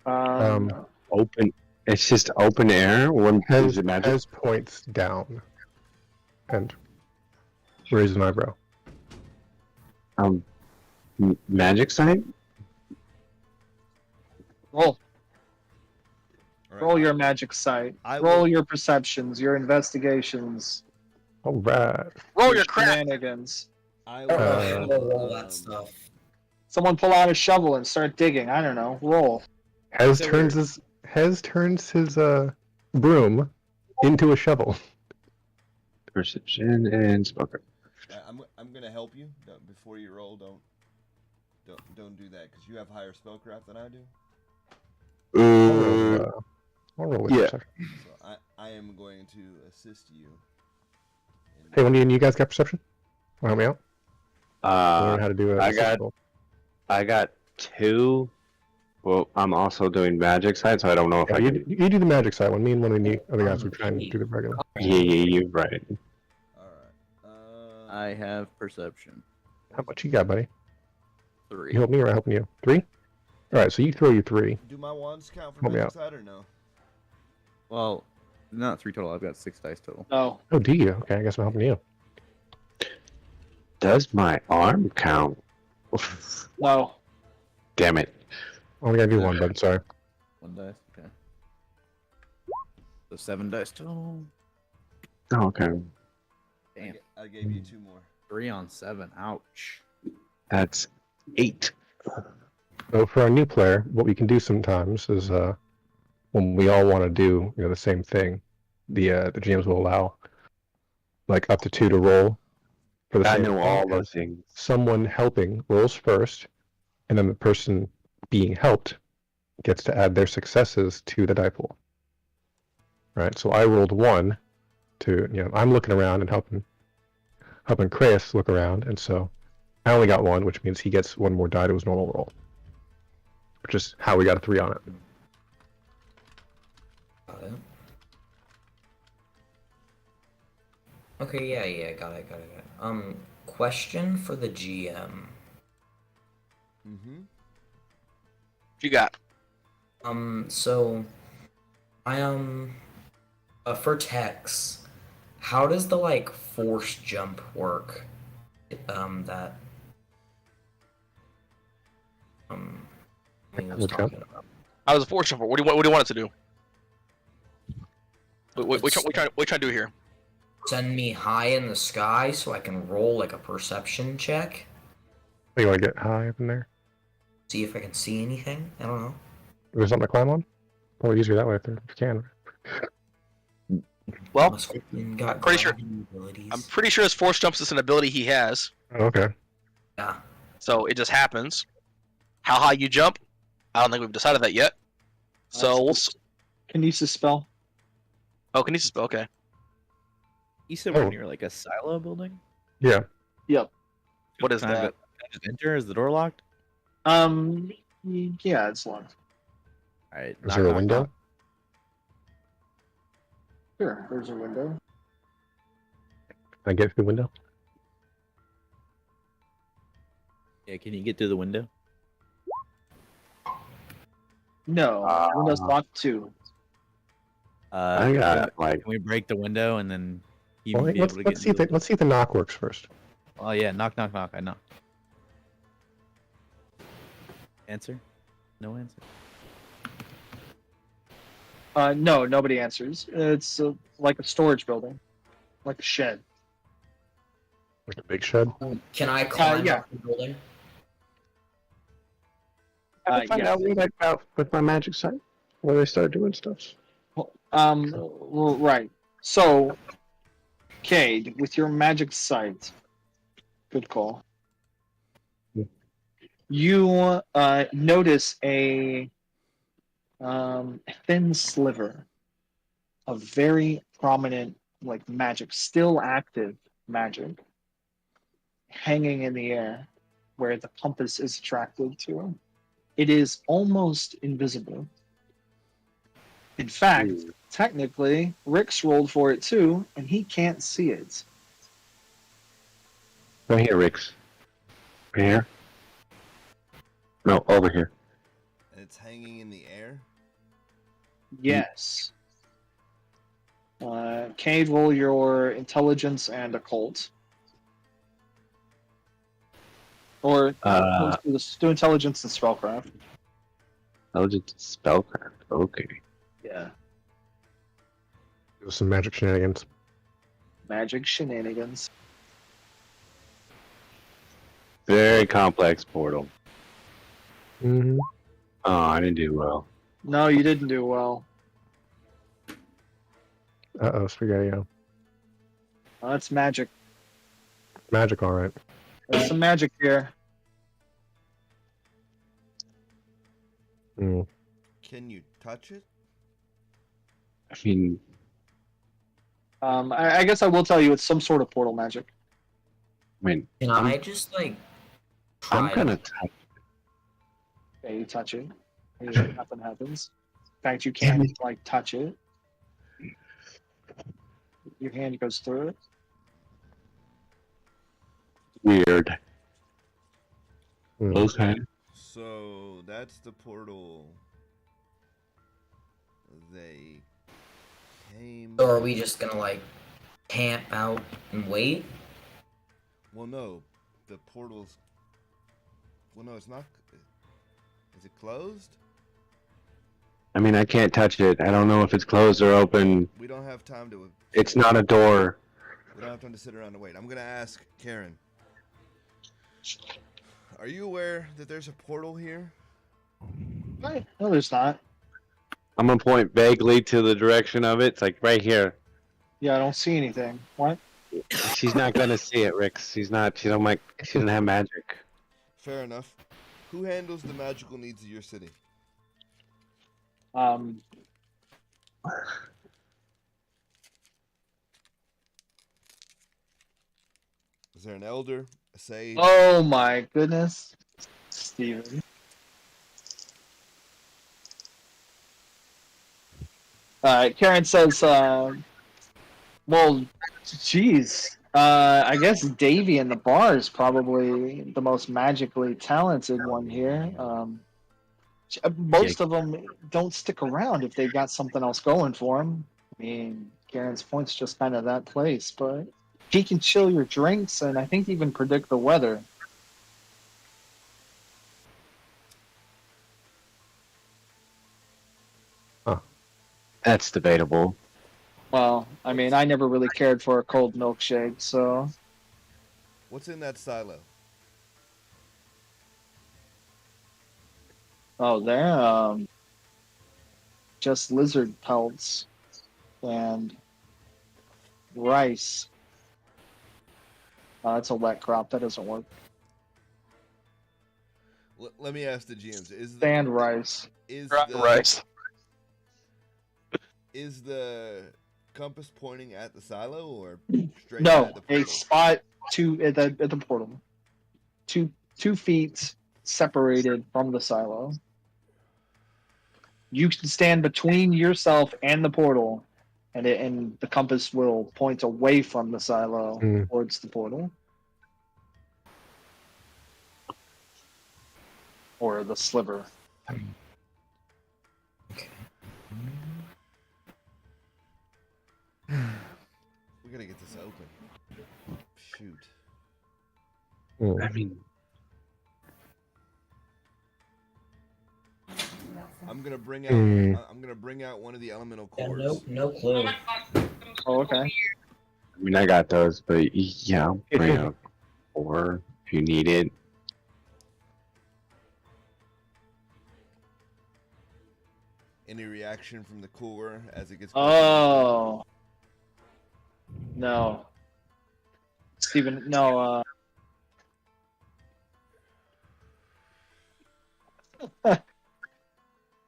S6: Open. It's just open air. When
S5: Has,
S6: is it magic?
S5: has points down. And raise an eyebrow.
S6: Magic site.
S2: Roll.
S1: All right.
S2: Roll your magic sight.
S1: I
S2: Roll
S1: will-
S2: your perceptions, your investigations,
S5: All right.
S3: Roll your crap.
S2: shenanigans.
S1: I
S7: Roll that stuff.
S2: Someone pull out a shovel and start digging. I don't know. Roll.
S5: Hez
S3: So
S5: turns his broom into a shovel.
S6: Perception and spellcraft.
S1: I'm gonna help you. Before you roll, don't do that because you have higher spellcraft than I do.
S5: I'll roll with
S6: yeah.
S5: perception.
S1: So I am going to assist you.
S5: Hey, when you guys got perception? Want to help me out? Learn how to do it.
S6: I got 2. Well, I'm also doing magic side, so I don't know if I
S5: you,
S6: can.
S5: you do the magic side one. Me and one of the other guys will try and do the regular.
S6: Yeah, you're right.
S1: All right.
S4: I have perception.
S5: How much you got, buddy?
S4: 3.
S5: You help me or I helping you? 3? Alright, so you throw your 3.
S1: Do my wands count for
S5: Help me
S1: magic
S5: out.
S1: side or no?
S4: Well, not 3 total. I've got 6 dice total.
S2: No.
S5: Oh, do you? Okay, I guess I'm helping you.
S6: Does my arm count?
S2: No.
S6: Damn it.
S5: Only gotta do one, bud. Sorry.
S4: 1 dice. Okay. So 7 dice total.
S6: Oh, okay.
S4: Damn.
S1: I gave you 2 more.
S4: 3 on 7. Ouch.
S6: That's 8.
S5: So for our new player, what we can do sometimes is when we all want to do the same thing, the GMs will allow like up to 2 to roll for the
S6: I
S5: same
S6: know
S5: thing,
S6: all
S5: and
S6: those things.
S5: someone helping rolls first, and then the person being helped gets to add their successes to the die pool. Right. So I rolled 1 to I'm looking around and helping Kraus look around, and so I only got 1, which means he gets 1 more die to his normal roll. Which is how we got a 3 on it.
S7: Got it. Okay, yeah, got it. Question for the GM.
S1: Mm-hmm.
S3: What you got?
S7: So I for Tex, how does the force jump work? That he was
S5: Which jump?
S7: talking about.
S3: How does the force jump? What do you want it to do? What you trying to do here?
S7: Send me high in the sky so I can roll a perception check.
S5: Oh, you want to get high up in there?
S7: See if I can see anything. I don't know.
S5: There's something to climb on? Probably easier that way if you can.
S3: Well,
S7: My scorpion got
S3: I'm pretty sure-
S7: grabbing abilities.
S3: I'm pretty sure his force jumps is an ability he has,
S5: Oh, okay.
S7: Yeah.
S3: so it just happens. How high you jump? I don't think we've decided that yet. So we'll.
S2: Kinesis spell.
S3: Oh, can you spell? Okay.
S4: You said we're
S5: Oh.
S4: near like a silo building?
S5: Yeah.
S3: What is
S4: Can I
S3: that?
S4: go- can I just enter? Is the door locked?
S2: Yeah, it's locked.
S4: Alright.
S5: Is there a window?
S2: Sure, there's a window.
S5: Can I get through the window?
S4: Yeah, can you get through the window?
S2: No, window's locked too.
S6: I got
S4: Can we break the window and then he
S5: Well,
S4: be able to get
S5: let's see
S4: into
S5: let's see if the knock works first.
S4: Oh yeah, knock. I know. Answer? No answer.
S2: No, nobody answers. It's like a storage building, like a shed.
S5: Like a big shed.
S7: Can I climb
S2: yeah.
S7: up the building?
S6: I find
S2: yes.
S6: out what I found with my magic site where they started doing stuff.
S2: Well, right. So, Cade, with your magic sight, good call. You notice a A thin sliver of very prominent, like magic, still active magic, hanging in the air where the compass is attracted to. It is almost invisible. In fact,
S6: Ooh.
S2: technically, Rick's rolled for it too, and he can't see it.
S6: Right here, Rix. Right here. No, over here.
S1: And it's hanging in the air.
S2: Yes. Cade, roll your intelligence and occult. Or let's do intelligence and spellcraft.
S6: Intelligence spellcraft. Okay.
S2: Yeah.
S5: Do some magic shenanigans.
S2: Magic shenanigans.
S6: Very complex portal.
S5: Mm-hmm.
S6: Oh, I didn't do well.
S2: No, you didn't do well.
S5: Uh-oh, Spaghetti-O.
S2: That's magic.
S5: Magic, all right.
S2: There's some magic here.
S5: Mm.
S1: Can you touch it?
S6: I mean,
S2: I guess I will tell you it's some sort of portal magic.
S7: Can I just like
S6: I'm
S7: try
S6: gonna
S7: it?
S6: touch.
S2: Okay, you touch it. And nothing happens. In fact, you can't like touch it. Your hand goes through it.
S6: Weird.
S5: Mm.
S6: Okay.
S1: So that's the portal. They came.
S7: Or are we just gonna like camp out and wait?
S1: Well, no, the portal's. Well, no, it's not. Is it closed?
S6: I mean, I can't touch it. I don't know if it's closed or open.
S1: We don't have time to.
S6: It's not a door.
S1: We don't have time to sit around and wait. I'm gonna ask Karen. Are you aware that there's a portal here?
S2: Right. No, there's not.
S6: I'm gonna point vaguely to the direction of it. It's like right here.
S2: Yeah, I don't see anything. What?
S6: She's not gonna see it, Rix. She's not. She don't like. She doesn't have magic.
S1: Fair enough. Who handles the magical needs of your city? Is there an elder, a sage?
S2: Oh my goodness, Steven. Karen says, well, geez, I guess Davy in the bar is probably the most magically talented one here. Most of them don't stick around if they've got something else going for them. I mean, Karen's point's just kind of that place, but he can chill your drinks and I think even predict the weather.
S6: That's debatable.
S2: Well, I mean, I never really cared for a cold milkshake, so.
S1: What's in that silo?
S2: Oh, they're just lizard pelts and rice. That's a wet crop. That doesn't work.
S1: Let me ask the GMs. Is
S2: Sand rice.
S1: is
S3: Dry
S1: the
S3: rice.
S1: is the compass pointing at the silo or straight
S2: No,
S1: at the
S2: a
S1: portal?
S2: spot at the portal. Two feet separated from the silo. You can stand between yourself and the portal, and the compass will point away from the silo towards the portal. Or the sliver.
S1: We gotta get this open. Shoot.
S5: Mm.
S6: I mean,
S1: I'm gonna bring out. I'm gonna bring out one of the elemental
S7: Yeah,
S1: cores.
S7: no clue.
S2: Oh, okay.
S6: I mean, I got those, but yeah, I'll bring up 4 if you need it.
S1: Any reaction from the core as it gets?
S2: Oh. No. Steven, no,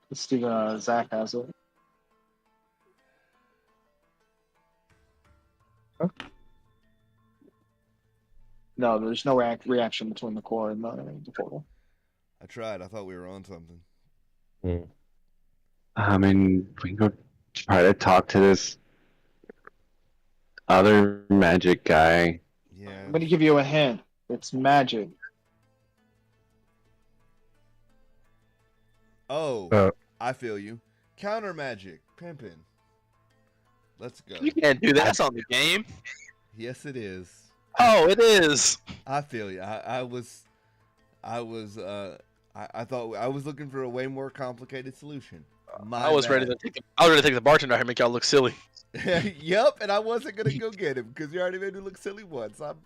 S2: Let's do Zach has it. Huh? No, there's no reaction between the core and the portal.
S1: I tried. I thought we were on something.
S6: I mean, we can go try to talk to this other magic guy.
S1: Yeah.
S2: I'm gonna give you a hint. It's magic.
S1: Oh, I feel you. Counter magic, pimpin'. Let's go.
S3: You can't do that. That's on the game.
S1: Yes, it is.
S3: Oh, it is.
S1: I feel you. I thought I was looking for a way more complicated solution.
S3: I was ready to take the bartender out and make y'all look silly.
S1: Yep, and I wasn't gonna go get him because you already made me look silly once. I'm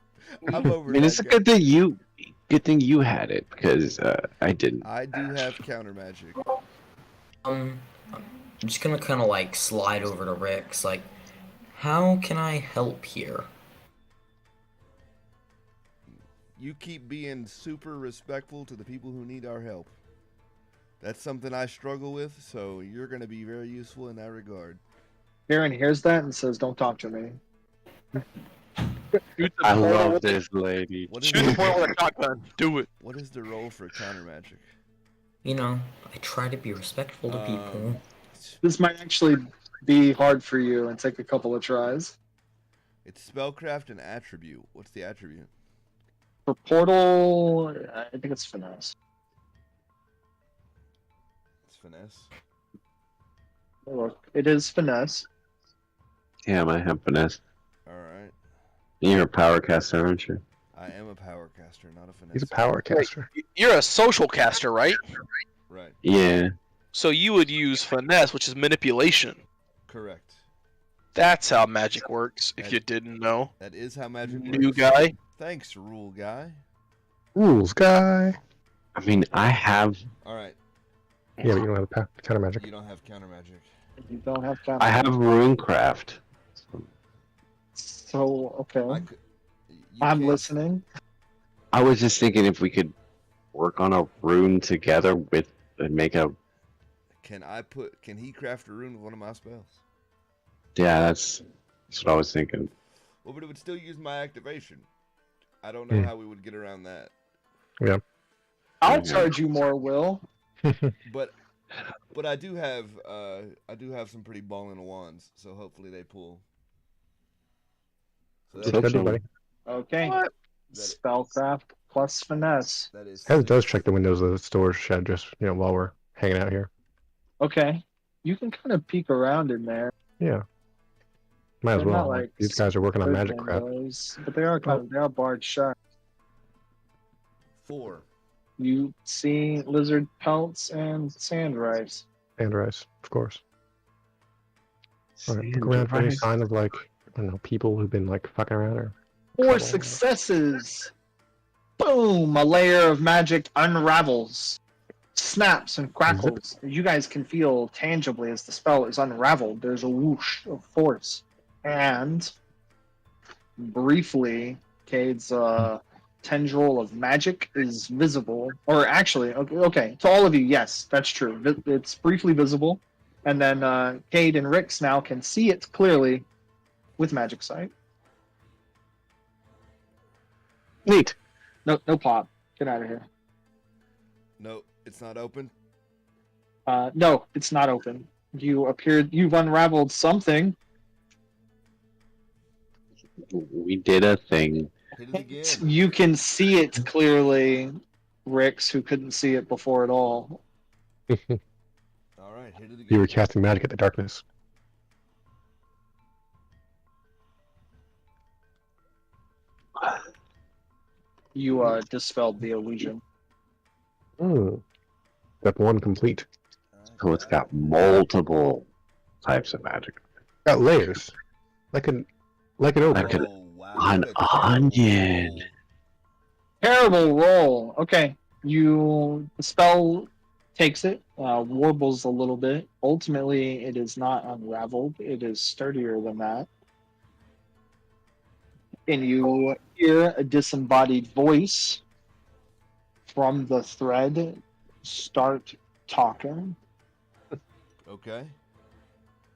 S1: over.
S6: I mean,
S1: that
S6: it's a
S1: guy.
S6: good thing you had it because I didn't.
S1: I do have counter magic.
S7: I'm just gonna kind of like slide over to Rick's. Like, how can I help here?
S1: You keep being super respectful to the people who need our help. That's something I struggle with, so you're gonna be very useful in that regard.
S2: Aaron hears that and says, "Don't talk to me."
S6: I love this lady.
S1: What is
S3: Shoot the portal with a shotgun. Do it.
S1: What is the role for counter magic?
S7: You know, I try to be respectful to people.
S2: This might actually be hard for you and take a couple of tries.
S1: It's spellcraft and attribute. What's the attribute?
S2: For portal, I think it's finesse.
S1: It's finesse.
S2: Look, it is finesse.
S6: Yeah, I have finesse.
S1: All right.
S6: You're a power caster, aren't you?
S1: I am a power caster, not a finesse.
S5: He's a power caster.
S3: You're a social caster, right?
S1: Right.
S6: Yeah.
S3: So you would use finesse, which is manipulation.
S1: Correct.
S3: That's how magic works, if you didn't know.
S1: That is how magic
S3: New
S1: works.
S3: guy.
S1: Thanks, rule guy.
S5: Rules guy.
S6: I mean, I have
S1: All right.
S5: Yeah, but you don't have counter magic.
S1: You don't have counter magic.
S2: You don't have time.
S6: I have runecraft.
S2: So okay,
S1: You
S2: I'm
S1: can't-
S2: listening.
S6: I was just thinking if we could work on a rune together with and make a.
S1: Can he craft a rune with one of my spells?
S6: Yeah, that's what I was thinking.
S1: Well, but it would still use my activation. I don't know how we would get around that.
S2: I'll
S6: Yeah.
S2: charge you more, Will.
S1: But I do have some pretty ballin' wands, so hopefully they pull. So
S5: It's
S6: Hope
S5: good,
S6: so.
S5: buddy.
S2: Okay.
S3: What?
S2: Spellcraft plus finesse.
S1: that is.
S5: Hez does check the windows of the storage shed just while we're hanging out here.
S2: Okay. You can kind of peek around in there.
S5: Yeah. Might as
S2: They're not
S5: well.
S2: like
S5: These guys are working on
S2: Good
S5: magic crap.
S2: windows, but they are they are barred shut.
S1: 4.
S2: You see lizard pelts and sand rice.
S5: And rice, of course. All right, look around for any sign of I don't know, people who've been fucking around or.
S2: 4
S5: Trouble.
S2: successes. Boom! A layer of magic unravels, snaps and crackles. You guys can feel tangibly as the spell is unraveled. There's a whoosh of force, and briefly, Cade's tendril of magic is visible. Or actually, okay, to all of you, yes, that's true. It's briefly visible, and then Cade and Rix now can see it clearly with magic sight.
S6: Neat.
S2: No pop. Get out of here.
S1: No, it's not open.
S2: No, it's not open. You've unraveled something.
S6: We did a thing.
S1: Hit it again.
S2: You can see it clearly, Rix, who couldn't see it before at all.
S1: All right, hit it again.
S5: You were casting magic at the darkness.
S2: You dispelled the illusion.
S5: Step 1 complete.
S6: So it's got multiple types of magic.
S5: Got layers. Like an ogre.
S6: Like an-
S1: Oh, wow.
S6: An
S1: what a
S6: onion.
S2: Terrible roll. Okay, the spell takes it, warbles a little bit. Ultimately, it is not unraveled. It is sturdier than that. And you hear a disembodied voice from the thread start talking.
S1: Okay.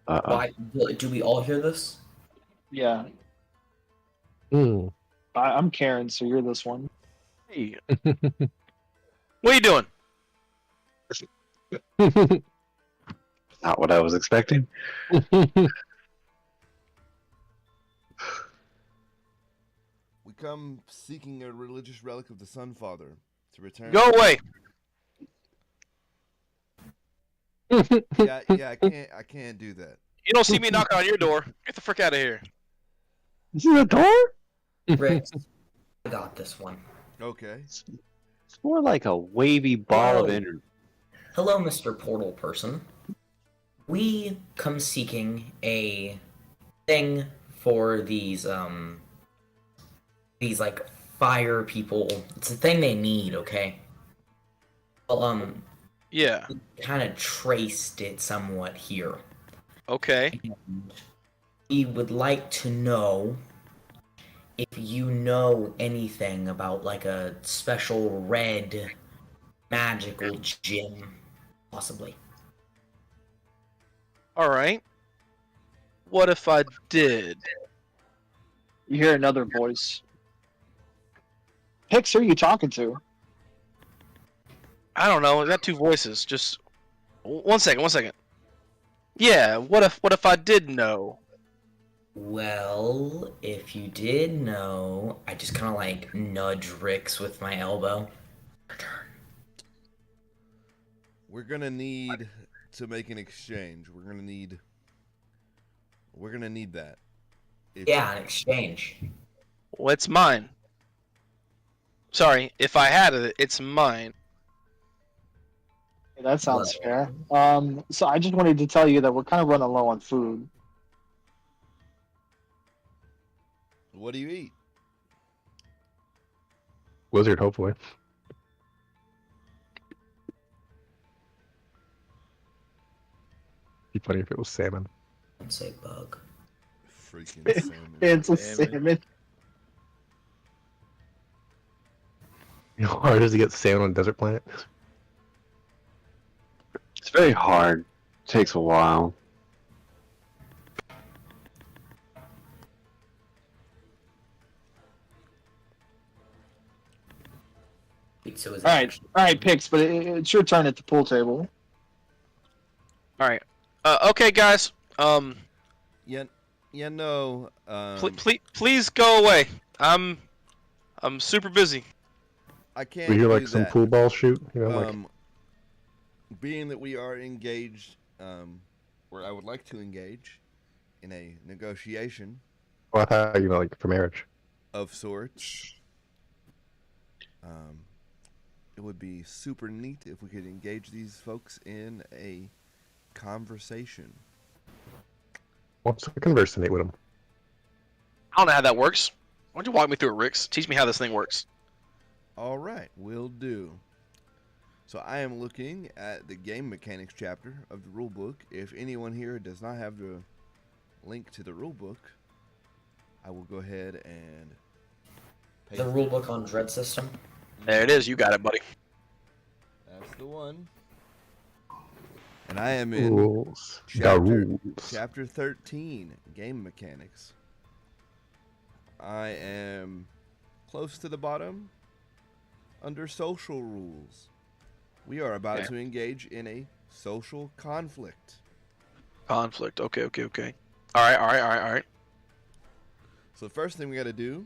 S7: Why do we all hear this?
S2: Yeah,
S5: Hmm.
S2: I'm Karen, so you're this one.
S3: Hey, what are you doing?
S6: Not what I was expecting.
S1: We come seeking a religious relic of the Sun Father to return.
S3: Go away.
S1: Yeah, I can't do that.
S3: You don't see me knocking on your door. Get the frick out of here.
S6: Is it a door?
S7: Rex, I got this one.
S1: Okay.
S6: It's more like a wavy ball of
S7: Whoa.
S6: energy.
S7: Hello, Mr. Portal Person. We come seeking a thing for these like fire people. It's a thing they need, okay? Well,
S3: Yeah.
S7: kind of traced it somewhat here.
S3: Okay.
S7: And we would like to know if you know anything about like a special red magical gem, possibly.
S3: All right. What if I did?
S2: You hear another voice. Pix, who are you talking to?
S3: I don't know. I got two voices. Just 1 second. 1 second. Yeah. What if I did know?
S7: Well, if you did know, I just kind of like nudge Rix with my elbow.
S1: We're gonna need to make an exchange. We're gonna need that. If-
S7: Yeah, an exchange.
S3: Well, it's mine. Sorry. If I had it, it's mine.
S2: Hey, that sounds
S7: Well.
S2: fair. So I just wanted to tell you that we're kind of running low on food.
S1: What do you eat?
S5: Wizard, hopefully. Be funny if it was salmon.
S7: Don't say bug.
S1: Freaking salmon.
S2: It's a
S4: Salmon.
S2: salmon.
S5: You know how hard it is to get salmon on a desert planet?
S6: It's very hard. Takes a while.
S7: So is it
S2: All right, Pix, but it's your turn at the pool table.
S3: All right. Okay, guys.
S1: Yeah, no.
S3: Please go away. I'm super busy.
S1: I can't.
S5: We hear
S1: do
S5: like some
S1: that.
S5: pool ball shoot, you know, like
S1: Being that we are engaged, or I would like to engage in a negotiation
S5: well, I thought, you know, like for marriage.
S1: of sorts. It would be super neat if we could engage these folks in a conversation.
S5: Wants to conversate with him.
S3: I don't know how that works. Why don't you walk me through it, Rix? Teach me how this thing works.
S1: All right, will do. So I am looking at the game mechanics chapter of the rulebook. If anyone here does not have the link to the rulebook, I will go ahead and
S7: the rulebook on Dread System?
S3: There it is. You got it, buddy.
S1: That's the one. And I am in
S5: Rules. The
S1: chapter,
S5: rules.
S1: chapter 13, game mechanics. I am close to the bottom under social rules. We are about
S3: Okay.
S1: to engage in a social conflict.
S3: Conflict. Okay. All right.
S1: So the first thing we got to do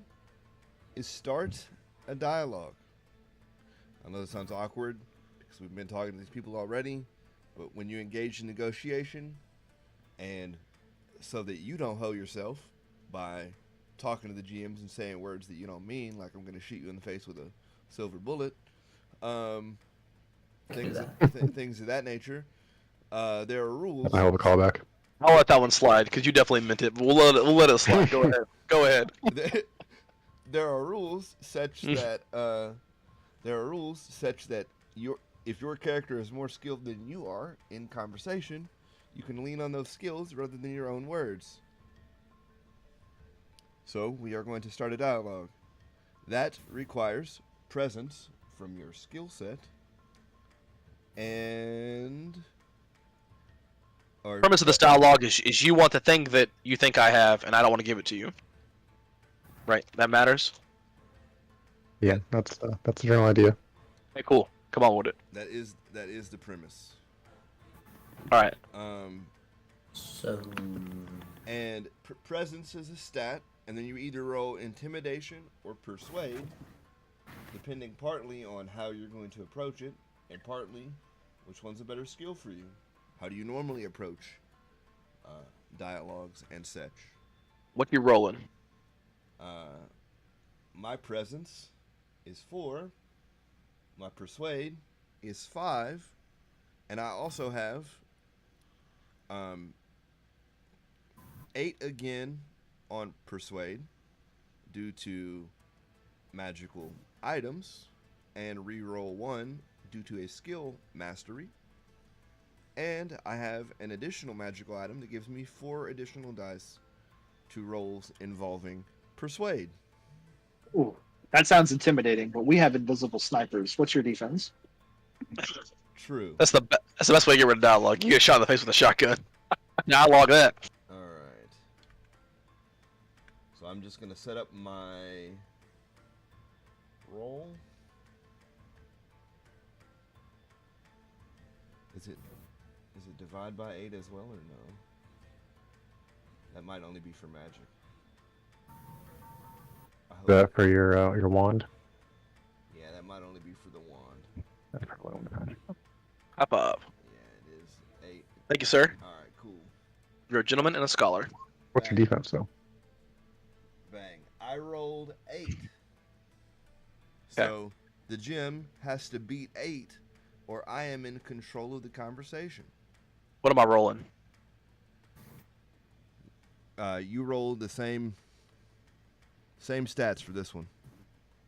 S1: is start a dialogue. I know this sounds awkward because we've been talking to these people already, but when you engage in negotiation, and so that you don't hoe yourself by talking to the GMs and saying words that you don't mean, like I'm going to shoot you in the face with a silver bullet, things of that nature. There are rules.
S5: I hold a callback.
S3: I'll let that one slide because you definitely meant it. But we'll let it slide. Go ahead. Go ahead.
S1: There are rules such that if your character is more skilled than you are in conversation, you can lean on those skills rather than your own words. So we are going to start a dialogue. That requires presence from your skill set and Or
S3: Premise of this dialogue is you want the thing that you think I have, and I don't want to give it to you. Right? That matters.
S5: Yeah, that's the general idea.
S3: Okay, cool. Come on with it.
S1: that is the premise.
S3: All right.
S7: So
S1: And presence is a stat, and then you either roll intimidation or persuade, depending partly on how you're going to approach it, and partly which one's a better skill for you. How do you normally approach dialogues and such?
S3: What you rolling?
S1: My presence is 4, my persuade is 5, and I also have 8 again on persuade due to magical items, and reroll 1 due to a skill mastery. And I have an additional magical item that gives me 4 additional dice to rolls involving persuade.
S2: Ooh, that sounds intimidating, but we have invisible snipers. What's your defense?
S1: True.
S3: That's the best way to get rid of dialogue. You get shot in the face with a shotgun. Dialogue that.
S1: Alright. So I'm just going to set up my roll. Is it divide by 8 as well, or no? That might only be for magic. I hope.
S5: That for your wand.
S1: Yeah, that might only be for the wand.
S5: That's probably only magic.
S3: Hop up.
S1: Yeah, it is 8.
S3: Thank you, sir.
S1: Alright, cool.
S3: You're a gentleman and a scholar.
S5: What's your defense though?
S1: Bang. I rolled 8. So the gym has to beat 8, or I am in control of the conversation.
S3: What am I rolling?
S1: You rolled the same stats for this one.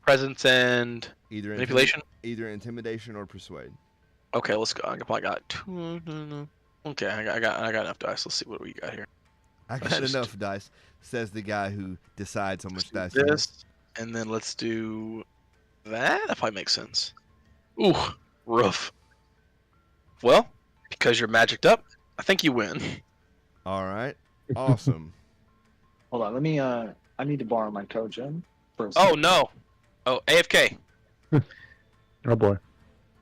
S3: Presence and
S1: Either
S3: manipulation?
S1: either intimidation or persuade.
S3: Okay, let's go. I probably got 2. Okay, I got enough dice. Let's see what we got here.
S1: I
S3: Let's
S1: got
S3: just
S1: enough dice, says the guy who decides how much dice. he has.
S3: This, and then let's do that. That probably makes sense. Ooh, rough. Well, because you're magicked up, I think you win.
S1: All right, awesome.
S2: Hold on, let me. I need to borrow my Kojin for a
S3: Oh
S2: second.
S3: no! Oh, AFK.
S5: Oh boy.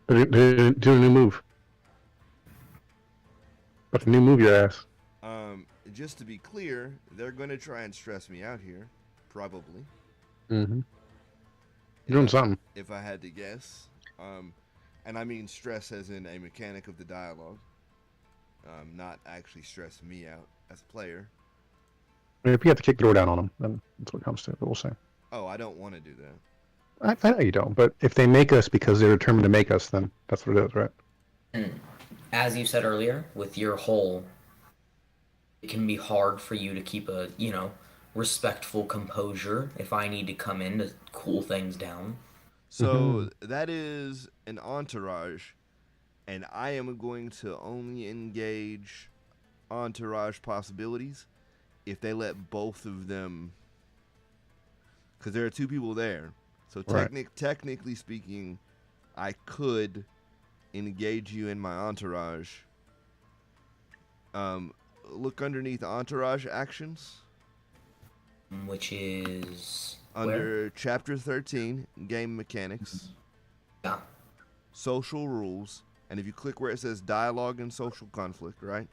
S5: Do a new move. What's a new move, your ass?
S1: Just to be clear, they're going to try and stress me out here, probably.
S5: Mm-hmm. You're doing something.
S1: If I had to guess. And I mean stress as in a mechanic of the dialogue. Not actually stress me out as a player.
S5: I mean, if you have to kick the door down on them, then that's what it comes to. But we'll see.
S1: Oh, I don't want to do that.
S5: I know you don't, but if they make us because they're determined to make us, then that's what it is, right?
S7: as you said earlier, with your hole, it can be hard for you to keep a, respectful composure if I need to come in to cool things down.
S1: So that is an entourage, and I am going to only engage entourage possibilities if they let both of them, because there are 2 people there. So
S5: Right.
S1: technically speaking, I could engage you in my entourage. Look underneath entourage actions.
S7: Which is
S1: Under Chapter 13, Game Mechanics,
S7: Yeah.
S1: Social Rules, and if you click where it says Dialogue and Social Conflict, right?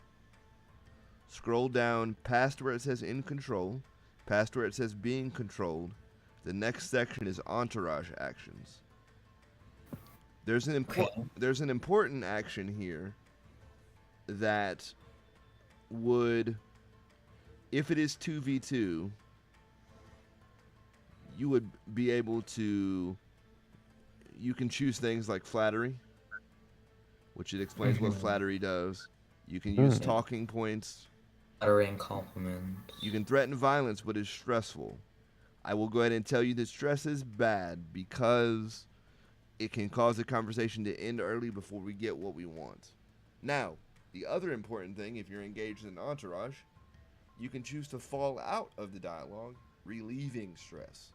S1: Scroll down past where it says In Control, past where it says Being Controlled. The next section is Entourage Actions. There's an important action here that would, if it is 2v2, you would be able to, you can choose things like flattery, which it explains what flattery does. You can use talking points.
S7: Flattering compliments.
S1: You can threaten violence, but it's stressful. I will go ahead and tell you that stress is bad because it can cause the conversation to end early before we get what we want. Now, the other important thing, if you're engaged in entourage, you can choose to fall out of the dialogue, relieving stress.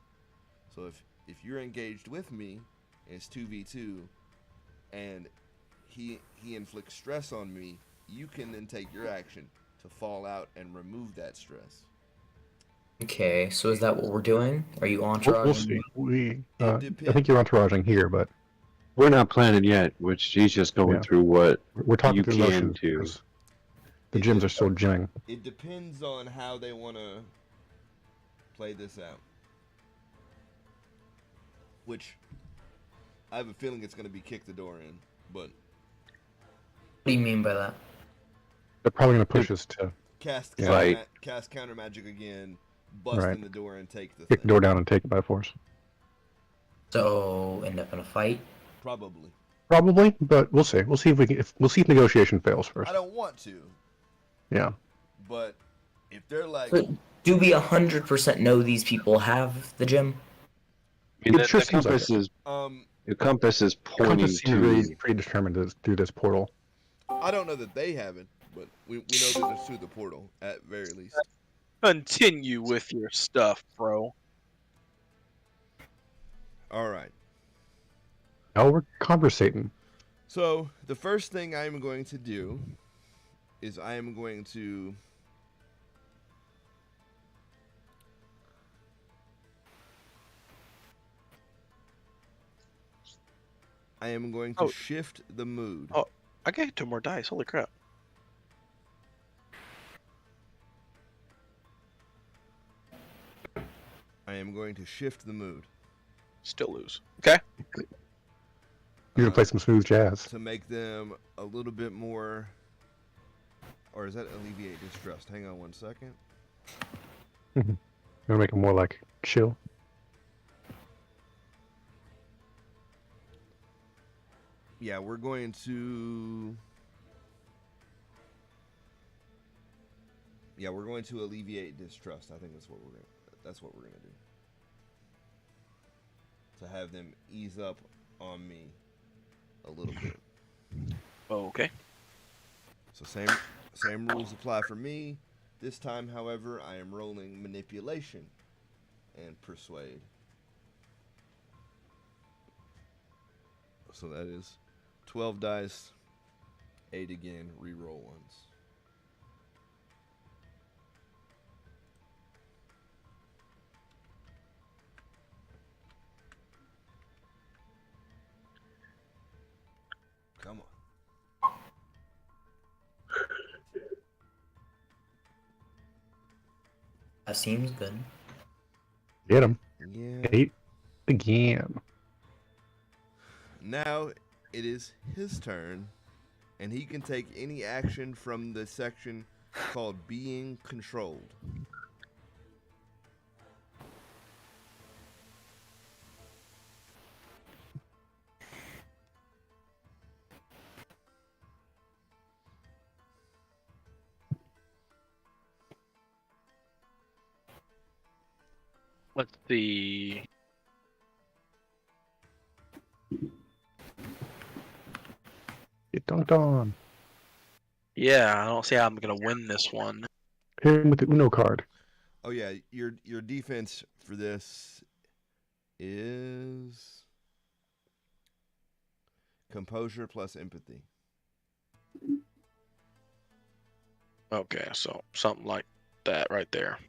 S1: So if you're engaged with me, and it's 2v2, and he inflicts stress on me, you can then take your action to fall out and remove that stress.
S7: Okay, so is that what we're doing? Are you entourage?
S5: We'll see. I
S1: depends.
S5: think you're entouraging here, but
S6: We're not planning yet, which he's just going
S5: Yeah.
S6: through what
S5: we're talking
S6: you
S5: through
S6: can
S5: motions
S6: do.
S5: because the gyms are still gymming.
S1: It depends on how they want to play this out. Which I have a feeling it's going to be kick the door in, but
S7: What do you mean by that?
S5: They're probably going to push us to
S1: cast
S5: Yeah.
S6: Right.
S1: cast counter magic again, bust
S5: Right.
S1: in the door, and take the
S5: kick the
S1: thing.
S5: door down and take it by force.
S7: So end up in a fight?
S1: Probably.
S5: Probably, but we'll see. We'll see if we can. We'll see if negotiation fails first.
S1: I don't want to,
S5: Yeah.
S1: but if they're like,
S7: But do we 100% know these people have the gym?
S6: I mean,
S5: It sure seems like
S6: the compass is pointing
S5: Compass seems really
S6: to.
S5: predetermined to do this portal.
S1: I don't know that they haven't, but we know that it's through the portal at very least.
S3: Continue with your stuff, bro.
S1: All right.
S5: Now we're conversating.
S1: So the first thing I am going to do is I am going to
S3: Oh.
S1: shift the mood.
S3: Oh. I got 2 more dice. Holy crap.
S1: I am going to shift the mood
S3: Still lose. Okay.
S5: You're gonna play some smooth jazz.
S1: to make them a little bit more, or is that alleviate distrust? Hang on one second.
S5: You're gonna make them more like chill.
S1: Yeah, we're going to. Yeah, we're going to alleviate distrust. I think that's what we're gonna. That's what we're gonna do. To have them ease up on me a little bit.
S3: Okay.
S1: So same rules apply for me. This time, however, I am rolling manipulation and persuade. So that is 12 dice, 8 again, reroll once. Come on.
S7: That seems good.
S5: Get him.
S1: Yeah.
S5: 8 again.
S1: Now it is his turn, and he can take any action from the section called being controlled.
S3: Let's see.
S5: Get dunked on.
S3: Yeah, I don't see how I'm gonna win this one.
S5: Hit him with the Uno card.
S1: Oh yeah, your defense for this is composure plus empathy.
S3: Okay, so something like that right there.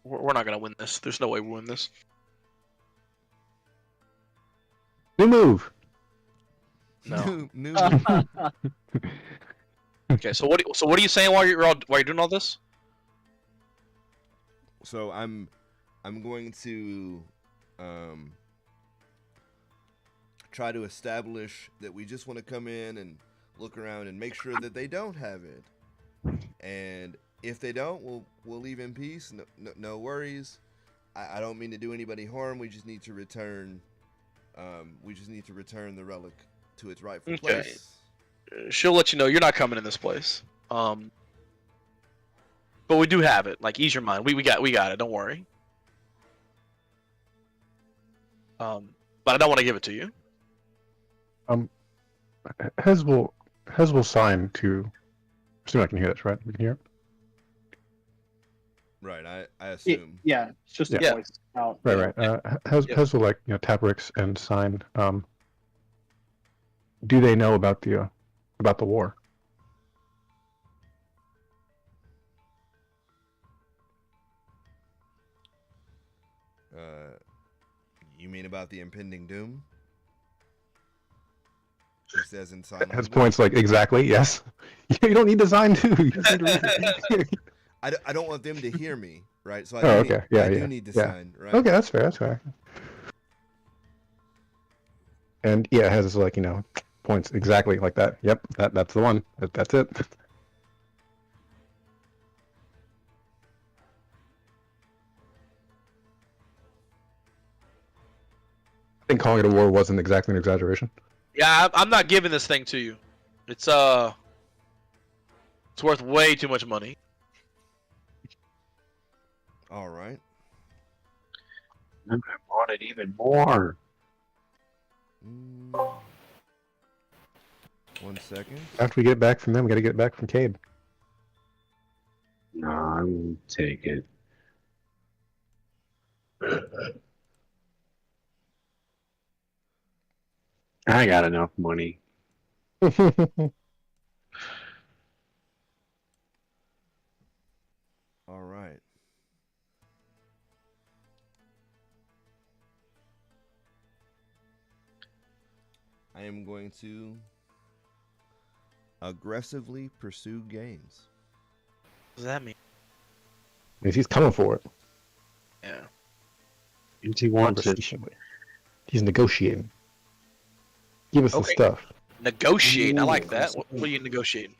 S3: We're not gonna win this. There's no way we win this.
S5: New move.
S3: No.
S1: New
S3: Okay, so what are you saying while you're doing all this?
S1: So I'm going to try to establish that we just want to come in and look around and make sure that they don't have it. And if they don't, we'll leave in peace. No worries. I don't mean to do anybody harm. We just need to return. The relic to its rightful
S3: Okay.
S1: place.
S3: She'll let you know you're not coming in this place. But we do have it. Like, ease your mind. We got it. Don't worry. But I don't want to give it to you.
S5: Hez will sign to. Assume I can hear this, right? We can hear it.
S1: Right. I assume.
S2: Yeah, it's just a
S3: Yeah.
S2: voice out.
S5: Right. Hez will tap Rix and sign. Do they know about the about the war.
S1: You mean about the impending doom? He says in sign
S5: Has
S1: language.
S5: points like exactly, yes. You don't need to sign too. You just need to read it.
S1: I don't want them to hear me, right? So I
S5: Oh,
S1: do
S5: okay. Yeah,
S1: I
S5: yeah,
S1: do need to
S5: yeah.
S1: sign, right?
S5: Okay, that's fair. That's fair. And yeah, it has like points exactly like that. Yep, that's the one. That's it. I think calling it a war wasn't exactly an exaggeration.
S3: Yeah, I'm not giving this thing to you. It's worth way too much money.
S1: All right.
S6: I want it even more.
S1: Mm. 1 second.
S5: After we get it back from them, we got to get it back from Cade.
S6: No, I'm gonna take it. I got enough money.
S1: All right. I am going to aggressively pursue gains.
S3: What does that mean?
S5: He's coming for it.
S3: Yeah.
S6: And he wants it.
S5: Conversationally. He's negotiating. Give us the
S3: Okay.
S5: stuff.
S3: Negotiating. I like
S6: Ooh,
S3: that. What are you negotiating?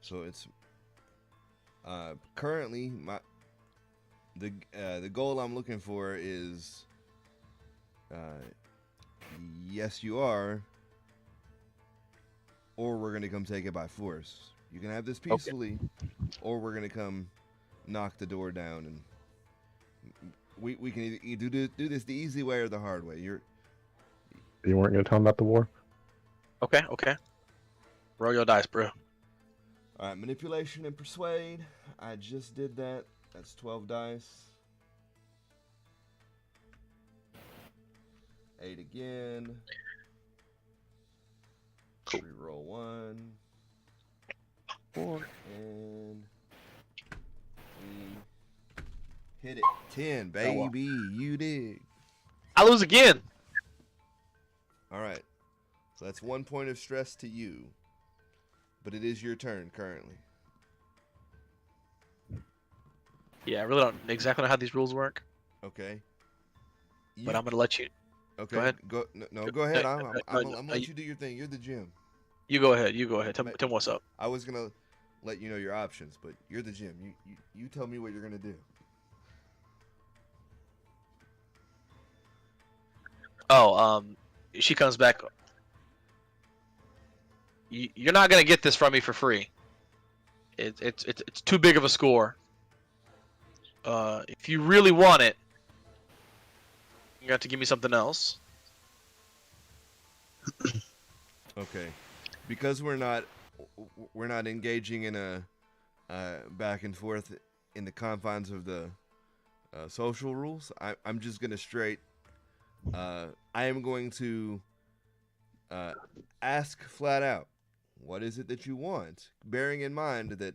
S1: So it's currently the goal I'm looking for is yes you are, or we're gonna come take it by force. You can have this peacefully, or we're gonna come knock the door down, and we can either do this the easy way or the hard way.
S5: You weren't going to tell him about the war?
S3: Okay. Roll your dice, bro.
S1: All right, manipulation and persuade. I just did that. That's 12 dice. 8 again. Reroll 1. 4. And we hit it. 10, baby.
S3: well.
S1: You dig.
S3: I lose again.
S1: All right. So that's 1 point of stress to you. But it is your turn currently.
S3: Yeah, I really don't exactly know how these rules work,
S1: Okay.
S3: but I'm gonna let you.
S1: Okay.
S3: ahead.
S1: Go ahead. I'm
S3: no,
S1: gonna let you do your thing. You're the gym.
S3: You go ahead. Tell me what's up.
S1: I was gonna let you know your options, but you're the gym. You tell me what you're gonna do.
S3: Oh, she comes back. You're not gonna get this from me for free. It's too big of a score. If you really want it, you have to give me something else.
S1: Okay. Because we're not engaging in a back and forth in the confines of the social rules. I'm just gonna straight. I am going to ask flat out, what is it that you want? Bearing in mind that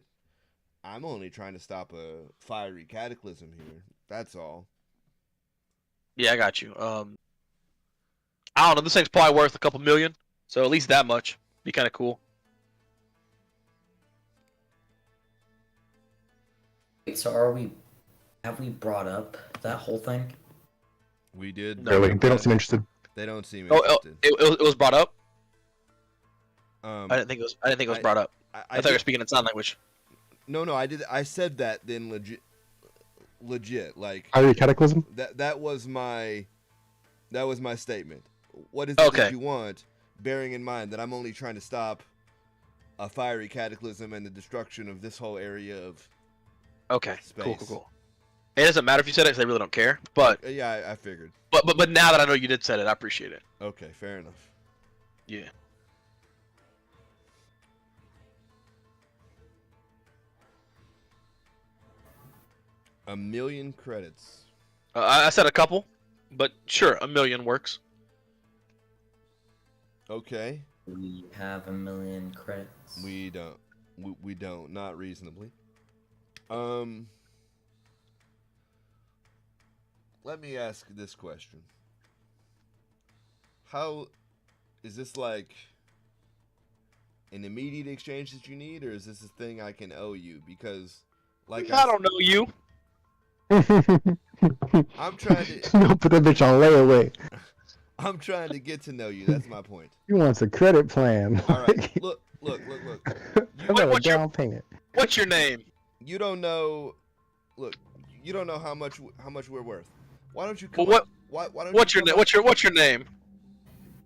S1: I'm only trying to stop a fiery cataclysm here. That's all.
S3: Yeah, I got you. I don't know. This thing's probably worth a couple million, so at least that much. Be kind of cool.
S7: Wait, so have we brought up that whole thing?
S1: We did.
S5: Really? They don't seem interested.
S1: They don't seem
S3: Oh,
S1: interested.
S3: it was brought up.
S1: Um,
S3: I didn't think it was brought up. I thought you were speaking in sign language.
S1: No, I did. I said that then legit. Like
S5: Fiery Cataclysm?
S1: that was my statement. What is it
S3: Okay.
S1: that you want? Bearing in mind that I'm only trying to stop a fiery cataclysm and the destruction of this whole area of.
S3: Okay,
S1: Space.
S3: cool. It doesn't matter if you said it because I really don't care. But
S1: Yeah, I figured.
S3: but now that I know you did said it, I appreciate it.
S1: Okay, fair enough.
S3: Yeah.
S1: A million credits.
S3: I said a couple, but sure, a million works.
S1: Okay.
S7: We have 1,000,000 credits.
S1: We don't. We don't. Not reasonably. Let me ask this question. How is this like an immediate exchange that you need, or is this a thing I can owe you? Because, like
S3: I don't know you.
S1: I'm trying to.
S5: Don't put that bitch on layaway.
S1: I'm trying to get to know you. That's my point.
S5: He wants a credit plan.
S1: All right. Look.
S5: I got a
S3: what's your-
S5: down payment.
S3: What's your name?
S1: You don't know. Look. You don't know how much we're worth. Why don't you
S3: Well,
S1: come?
S3: what?
S1: Why don't
S3: What's
S1: you
S3: your
S1: come
S3: name? What's your name?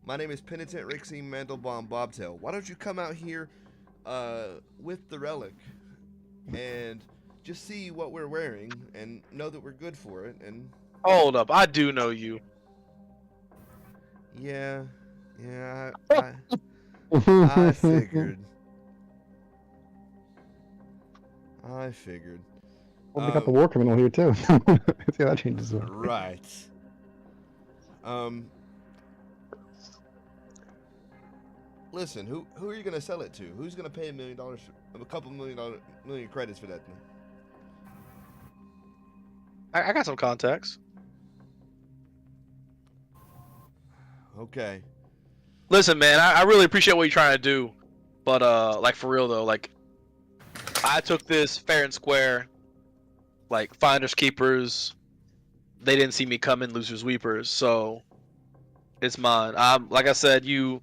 S1: My name is Penitent Rixie Mandelbaum Bobtail. Why don't you come out here with the relic and just see what we're wearing and know that we're good for it? And
S3: Hold up, I do know you.
S1: yeah, I figured.
S5: Well, we got the war criminal here too. See how that changes it.
S1: Right. Listen, who are you gonna sell it to? Who's gonna pay $1 million, a couple million credits for that thing?
S3: I got some contacts.
S1: Okay.
S3: Listen, man, I really appreciate what you're trying to do, but like for real though, like I took this fair and square, like finders keepers. They didn't see me coming, losers weepers. So it's mine. Like I said, you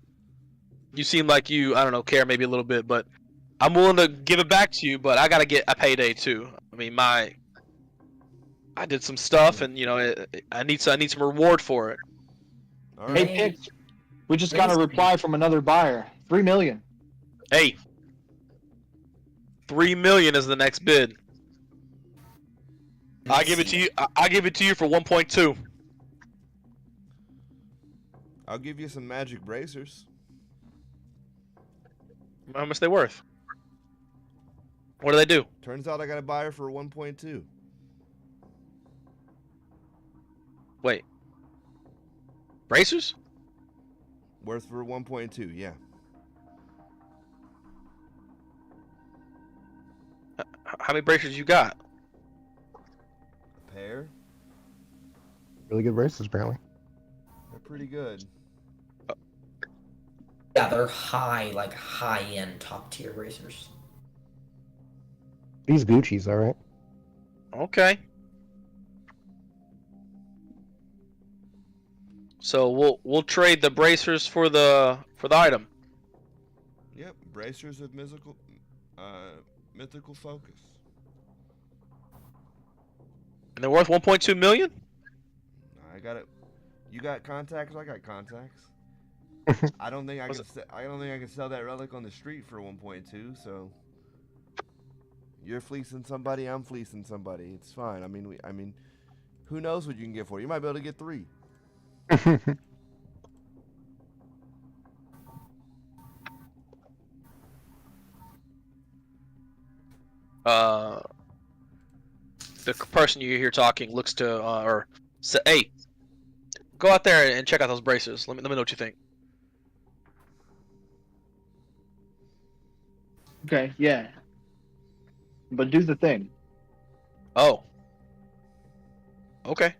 S3: seem like I don't know, care maybe a little bit, but I'm willing to give it back to you. But I gotta get a payday too. I mean, I did some stuff, and you know, I need some reward for it.
S1: All
S2: Hey,
S1: right.
S2: Pick. We just got a reply from another buyer. 3 million.
S3: Hey, 3 million is the next bid. I give it to you. I give it to you for 1.2.
S1: I'll give you some magic bracers.
S3: How much they worth? What do they do?
S1: Turns out I got a buyer for 1.2.
S3: Wait. Bracers?
S1: Worth for 1.2, yeah.
S3: How many bracers you got?
S1: A pair?
S5: Really good races, apparently.
S1: They're pretty good.
S7: Yeah, they're high-end, top-tier racers.
S5: These Gucci's, all right.
S3: Okay. So we'll trade the bracers for the item.
S1: Yep, bracers of mythical focus.
S3: And they're worth 1.2 million?
S1: I got it. You got contacts. I got contacts. I don't think I can sell that relic on the street for 1.2. So you're fleecing somebody. I'm fleecing somebody. It's fine. I mean, who knows what you can get for it? You might be able to get 3.
S3: The person you hear talking looks to or say, "Hey, go out there and check out those bracers. Let me know what you think."
S2: Okay, yeah. But do the thing.
S3: Oh. Okay.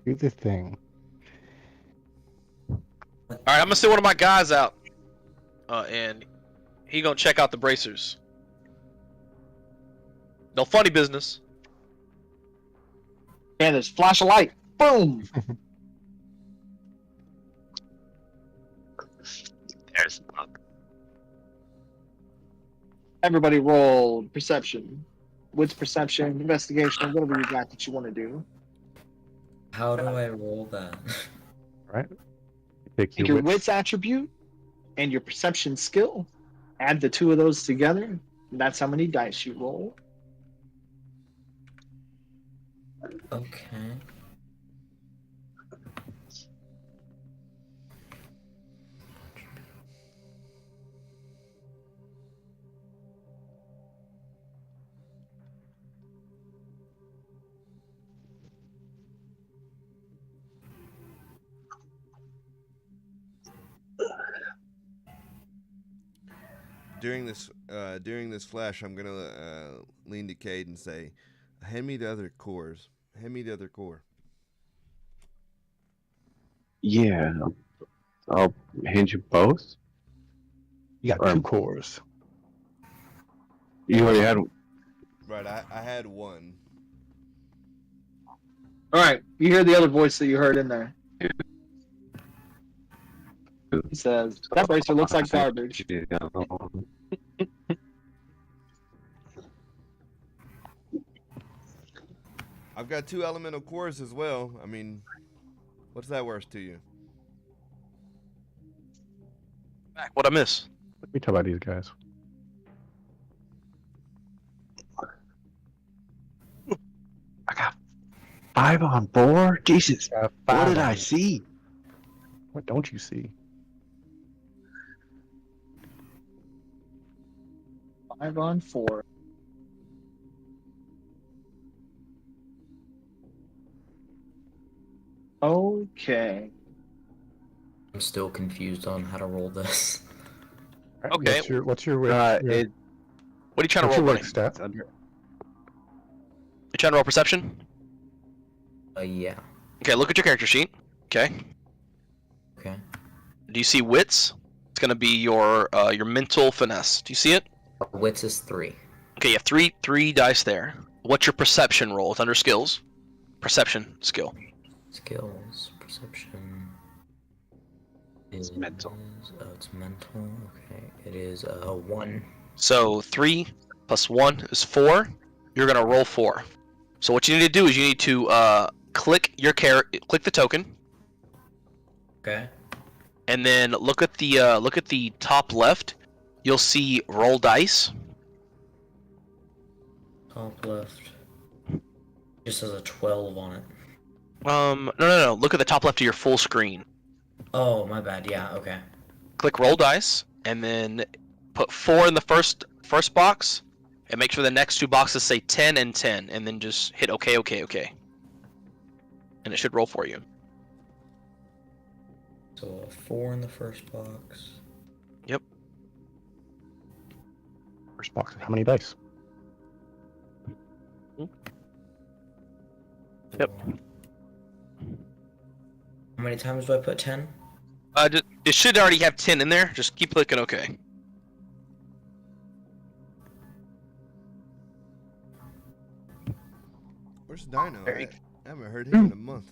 S5: Do the thing.
S3: All right, I'm gonna send one of my guys out, and he gonna check out the bracers. No funny business.
S2: And there's flash of light. Boom!
S6: There's
S2: Everybody roll perception. Wits perception, investigation, whatever you got that you want to do.
S7: How do I roll that?
S5: Right? Pick
S2: Take
S5: your
S2: your wits attribute and your perception skill. Add the two of those together. And that's how many dice you roll.
S7: Okay.
S1: during this flash, I'm gonna lean to Cade and say, "Hand me the other cores. Hand me the other core."
S6: Yeah, I'll hand you both.
S5: You got
S6: Or-
S5: 2 cores.
S6: You already had.
S1: Right, I had one.
S2: All right, you hear the other voice that you heard in there. He says, "That bracer looks like garbage."
S1: I've got 2 elemental cores as well. I mean, what's that worth to you?
S3: Back. What I miss?
S5: Let me talk about these guys.
S6: I got 5 on 4. Jesus, what
S5: 5
S6: did
S5: on
S6: I
S5: it.
S6: see?
S5: What don't you see?
S2: 5 on 4. Okay.
S7: I'm still confused on how to roll this.
S5: All right,
S3: Okay.
S5: What's your wick?
S6: It,
S3: What are you trying to
S5: what's
S3: roll,
S5: your
S3: buddy?
S5: wick stat?
S3: You trying to roll perception?
S7: Yeah.
S3: Okay, look at your character sheet. Okay.
S7: Okay.
S3: Do you see wits? It's gonna be your mental finesse. Do you see it?
S7: Wits is 3.
S3: Okay, you have three dice there. What's your perception roll? It's under skills. Perception skill.
S7: Skills, perception.
S6: It's mental.
S7: Oh, it's mental. Okay. It is 1.
S3: So 3 plus 1 is 4. You're gonna roll 4. So what you need to do is you need to click the token,
S7: Okay.
S3: and then look at the top left. You'll see roll dice.
S7: Top left. Just has a 12 on it.
S3: No. Look at the top left of your full screen.
S7: Oh, my bad. Yeah. Okay.
S3: Click roll dice, and then put 4 in the first box, and make sure the next 2 boxes say 10 and 10, and then just hit OK, and it should roll for you.
S7: So a 4 in the first box.
S5: First box. How many dice?
S3: Yep.
S7: 4. How many times do I put 10?
S3: It should already have 10 in there. Just keep clicking OK.
S1: Where's Dino?
S3: There you
S1: I haven't heard him in a month.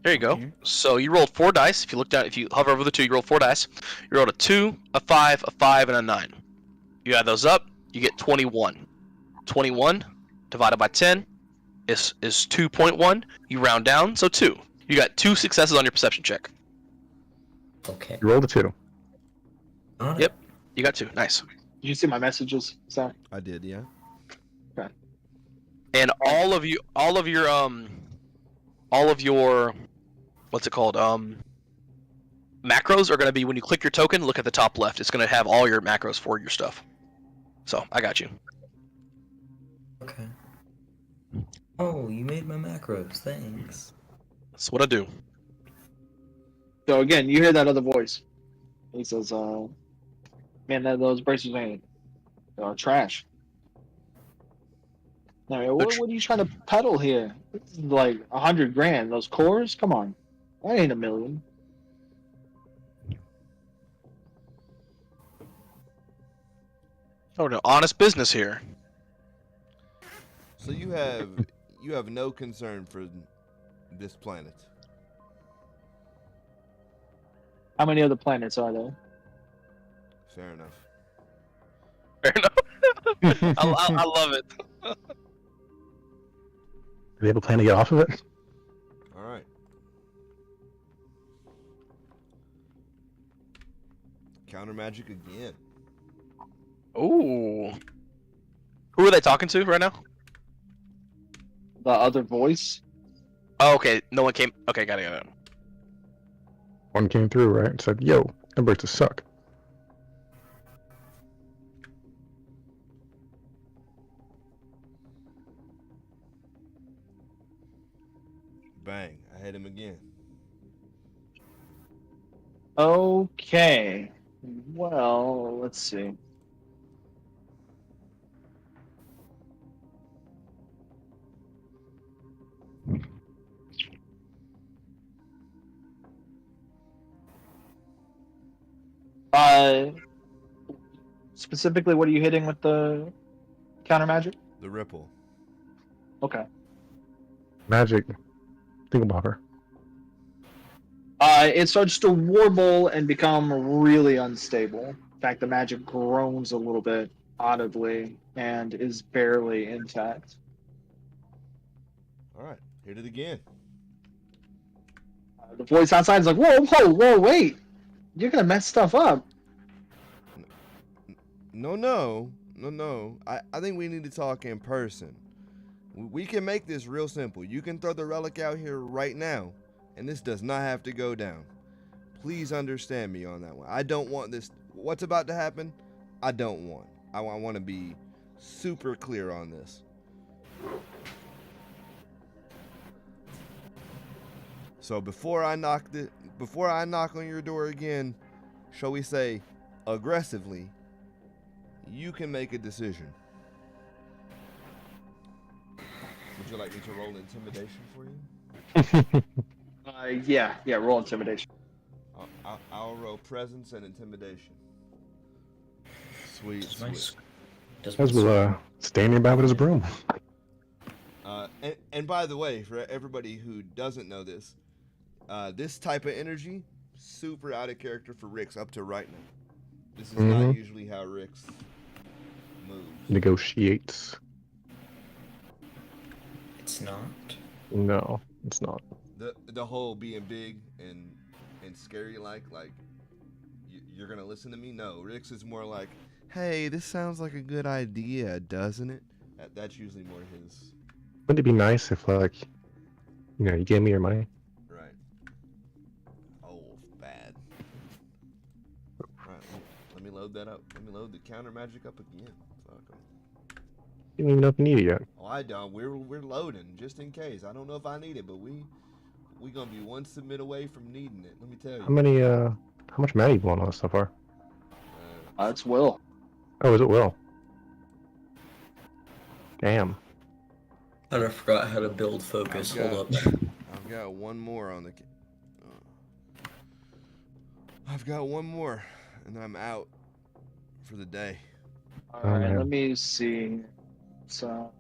S3: There you go. So you rolled 4 dice. If you look down, if you hover over the 2, you roll 4 dice. You rolled a 2, a 5, and a 9. You add those up, you get 21. 21 divided by 10 is 2.1. You round down, so 2. You got 2 successes on your perception check.
S7: Okay.
S5: You rolled a 2.
S7: Got it.
S3: Yep. You got 2. Nice.
S2: Did you see my messages, Zach?
S1: I did, yeah.
S3: And all of your what's it called? Macros are going to be when you click your token, look at the top left. It's going to have all your macros for your stuff. So, I got you.
S7: Okay. Oh, you made my macros. Thanks.
S3: That's what I do.
S2: So again, you hear that other voice. He says, "Man, those braces ain't trash." I mean, what are you trying to peddle here? This is like 100 grand. Those cores? Come on, that ain't $1 million.
S3: Oh, no, honest business here.
S1: So you have no concern for this planet.
S2: How many other planets are there?
S1: Fair enough.
S3: Fair enough. I love it.
S5: Do they have a plan to get off of it?
S1: All right. Counter magic again.
S3: Ooh. Who are they talking to right now?
S2: The other voice?
S3: Oh, okay. No one came. Okay, got it.
S5: One came through, right? And said, yo, them braces suck.
S1: Bang. I hit him again.
S2: Okay. Well, let's see. Specifically, what are you hitting with the counter magic?
S1: The ripple.
S2: Okay.
S5: Magic. Think about her.
S2: It starts to warble and become really unstable. In fact, the magic groans a little bit audibly and is barely intact.
S1: All right, hit it again.
S2: The voice outside is like, "Whoa, whoa, whoa, wait! You're gonna mess stuff up."
S1: No. I think we need to talk in person. We can make this real simple. You can throw the relic out here right now, and this does not have to go down. Please understand me on that one. I don't want this. What's about to happen, I don't want. I want to be super clear on this. So before I knock on your door again, shall we say aggressively, you can make a decision. Would you like me to roll intimidation for you?
S2: Yeah, roll intimidation.
S1: I'll roll presence and intimidation. Sweet.
S5: As will stay nearby with his broom.
S1: And by the way, for everybody who doesn't know this, this type of energy, super out of character for Rix up to right now. This is not usually how Rix moves.
S5: Negotiates.
S7: It's not.
S5: No, it's not.
S1: The whole being big and scary like you're gonna listen to me. No, Rix is more like, hey, this sounds like a good idea, doesn't it? That's usually more his.
S5: Wouldn't it be nice if, like, you gave me your money?
S1: Right. Oh, bad. Right, let me load that up. Let me load the counter magic up again. Fuck 'em.
S5: You don't even know if you need it yet.
S1: Oh, I don't. We're loading just in case. I don't know if I need it, but we gonna be one submit away from needing it. Let me tell you.
S5: How much mana you want on this so far?
S2: It's Will.
S5: Oh, is it Will? Damn.
S7: I forgot how to build focus. Hold up.
S1: I've got one more on the. I've got one more, and I'm out for the day.
S2: Alright,
S5: man.
S2: let me see. So,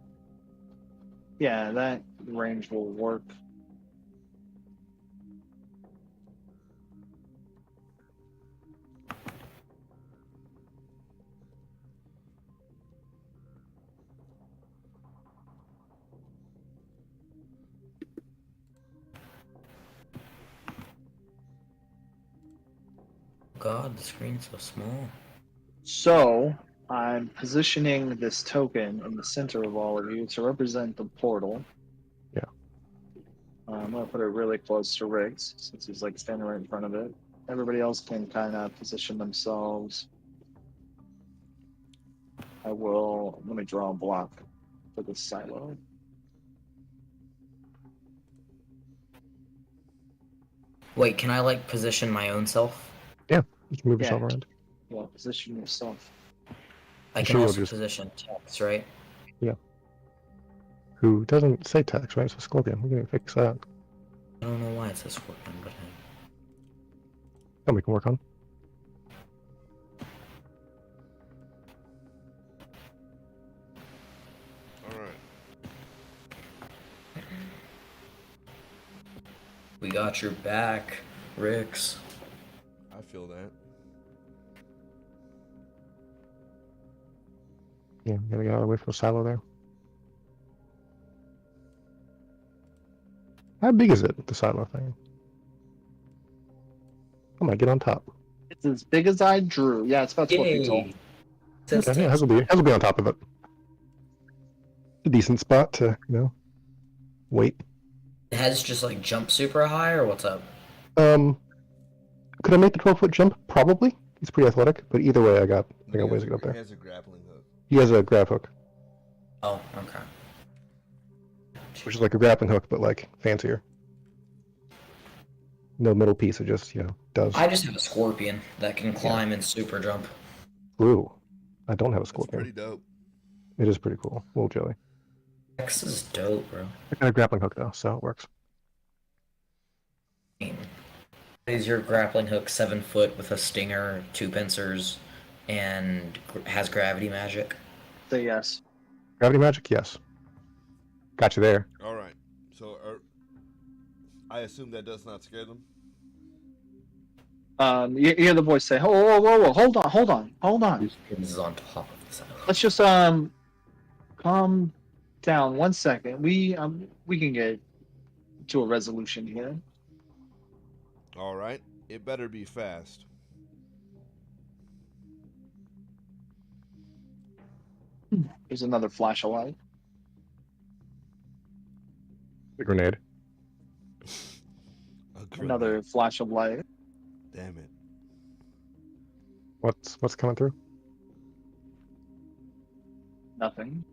S2: yeah, that range will work.
S7: God, the screen's so small.
S2: So, I'm positioning this token in the center of all of you to represent the portal.
S5: Yeah.
S2: I'm going to put it really close to Riggs, since he's like standing right in front of it. Everybody else can kind of position themselves. Let me draw a block for this silo.
S7: Wait, can I like position my own self?
S5: You can move
S2: Yeah.
S5: yourself around.
S2: Yeah, position yourself.
S7: I
S5: I'm
S7: can
S5: sure you'll
S7: also
S5: just-
S7: position text, right?
S5: Who doesn't say text, right? So Scorpion. We can fix that.
S7: I don't know why it says Scorpion, but hey.
S5: That we can work on.
S1: All right.
S7: We got your back, Rix.
S1: I feel that.
S5: Yeah, gotta get away from the silo there. How big is it, the silo thing? I might get on top.
S2: It's as big as I drew. Yeah, it's about 12 feet tall.
S7: Yay! Says
S5: Okay, yeah,
S7: text.
S5: Has will be on top of it. A decent spot to, wait.
S7: It has just like jump super high, or what's up?
S5: Could I make the 12-foot jump? Probably. He's pretty athletic, but either way, I got ways to get up
S1: He
S5: there.
S1: has a grappling hook.
S5: He has a grab hook,
S7: Oh, okay.
S5: which is like a grappling hook, but like fancier. No middle piece. It just, does.
S7: I just have a scorpion that can climb and super jump.
S5: Ooh, I don't have a
S1: That's
S5: scorpion.
S1: pretty dope.
S5: It is pretty cool. Little jelly.
S7: X is dope, bro.
S5: I got a grappling hook though, so it works.
S7: Is your grappling hook 7 foot with a stinger, 2 pincers, and has gravity magic?
S2: So yes.
S5: Gravity magic, yes. Got you there.
S1: All right. So I assume that does not scare them.
S2: You hear the voice say, "Whoa, whoa, whoa, hold on.
S7: This is on top of this.
S2: Let's just calm down 1 second. We can get to a resolution here."
S1: All right. It better be fast.
S2: There's another flash of light.
S5: The grenade.
S1: A grenade.
S2: Another flash of light.
S1: Damn it.
S5: What's coming through?
S2: Nothing.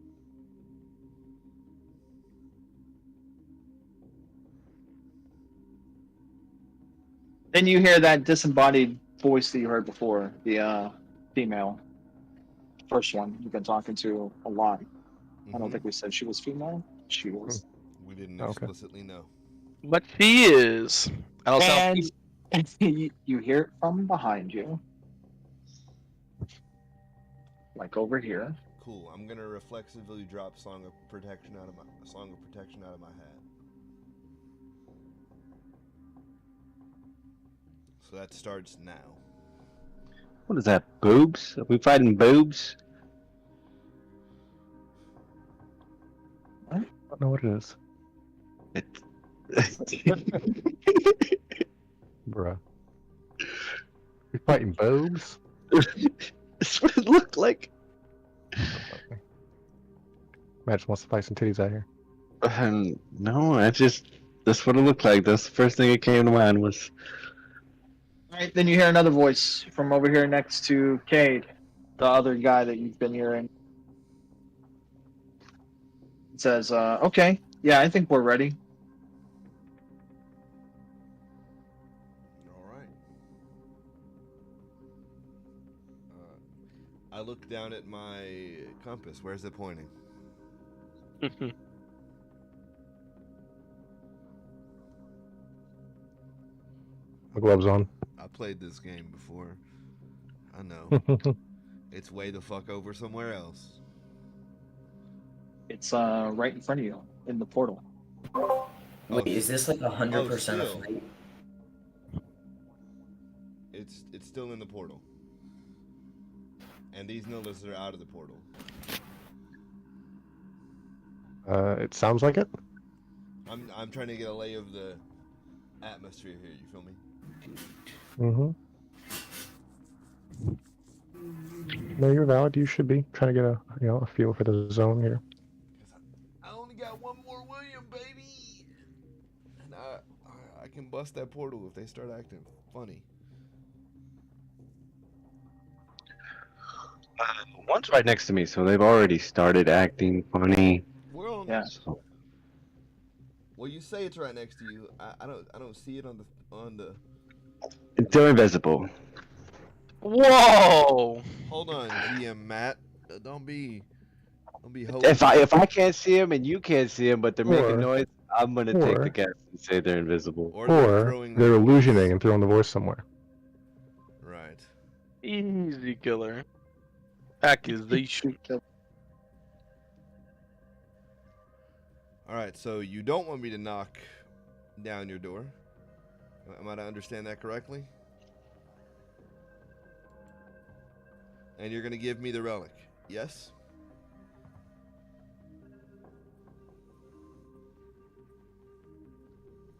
S2: Then you hear that disembodied voice that you heard before, the female. First one you've been talking to a lot. I don't
S1: Mhm.
S2: think we said she was female. She was.
S1: We didn't
S5: Okay.
S1: explicitly know.
S3: But she is. I don't sound.
S2: And you hear it from behind you. Like over here.
S1: Cool. I'm gonna reflexively drop Song of Protection out of my hat. So that starts now.
S6: What is that? Boobs? Are we fighting boobs?
S5: I don't know what it is. Bruh. We fighting boobs?
S6: That's what it looked like.
S5: Match wants to fight some titties out here.
S6: No, that's what it looked like. That's the first thing that came to mind was.
S2: Alright, then you hear another voice from over here next to Cade, the other guy that you've been hearing. It says, okay, yeah, I think we're ready.
S1: All right. I look down at my compass. Where's it pointing?
S5: My gloves on.
S1: I played this game before. I know. It's way the fuck over somewhere else.
S2: It's right in front of you in the portal.
S7: Wait, is this like 100%
S1: still.
S7: a fight?
S1: It's still in the portal. And these Nillas are out of the portal.
S5: It sounds like it.
S1: I'm trying to get a lay of the atmosphere here, you feel me?
S5: Mm-hmm. No, you're valid. You should be trying to get a feel for the zone here.
S1: I only got one more William, baby! And I can bust that portal if they start acting funny.
S6: One's right next to me, so they've already started acting funny.
S1: We're on.
S2: Yeah.
S6: So,
S1: Well, you say it's right next to you. I don't see it on the.
S6: they're invisible.
S3: Whoa!
S1: Hold on, GM Matt. Don't be holding.
S6: If I can't see them and you can't see them, but they're
S5: Or-
S6: making noise, I'm gonna take
S5: or-
S6: the guess and say they're invisible.
S1: Or
S5: Or
S1: throwing
S5: they're
S1: their voice.
S5: illusioning and throwing the voice somewhere.
S1: Right.
S3: Easy killer. Accusation.
S1: All right. So you don't want me to knock down your door. Am I to understand that correctly? And you're gonna give me the relic. Yes.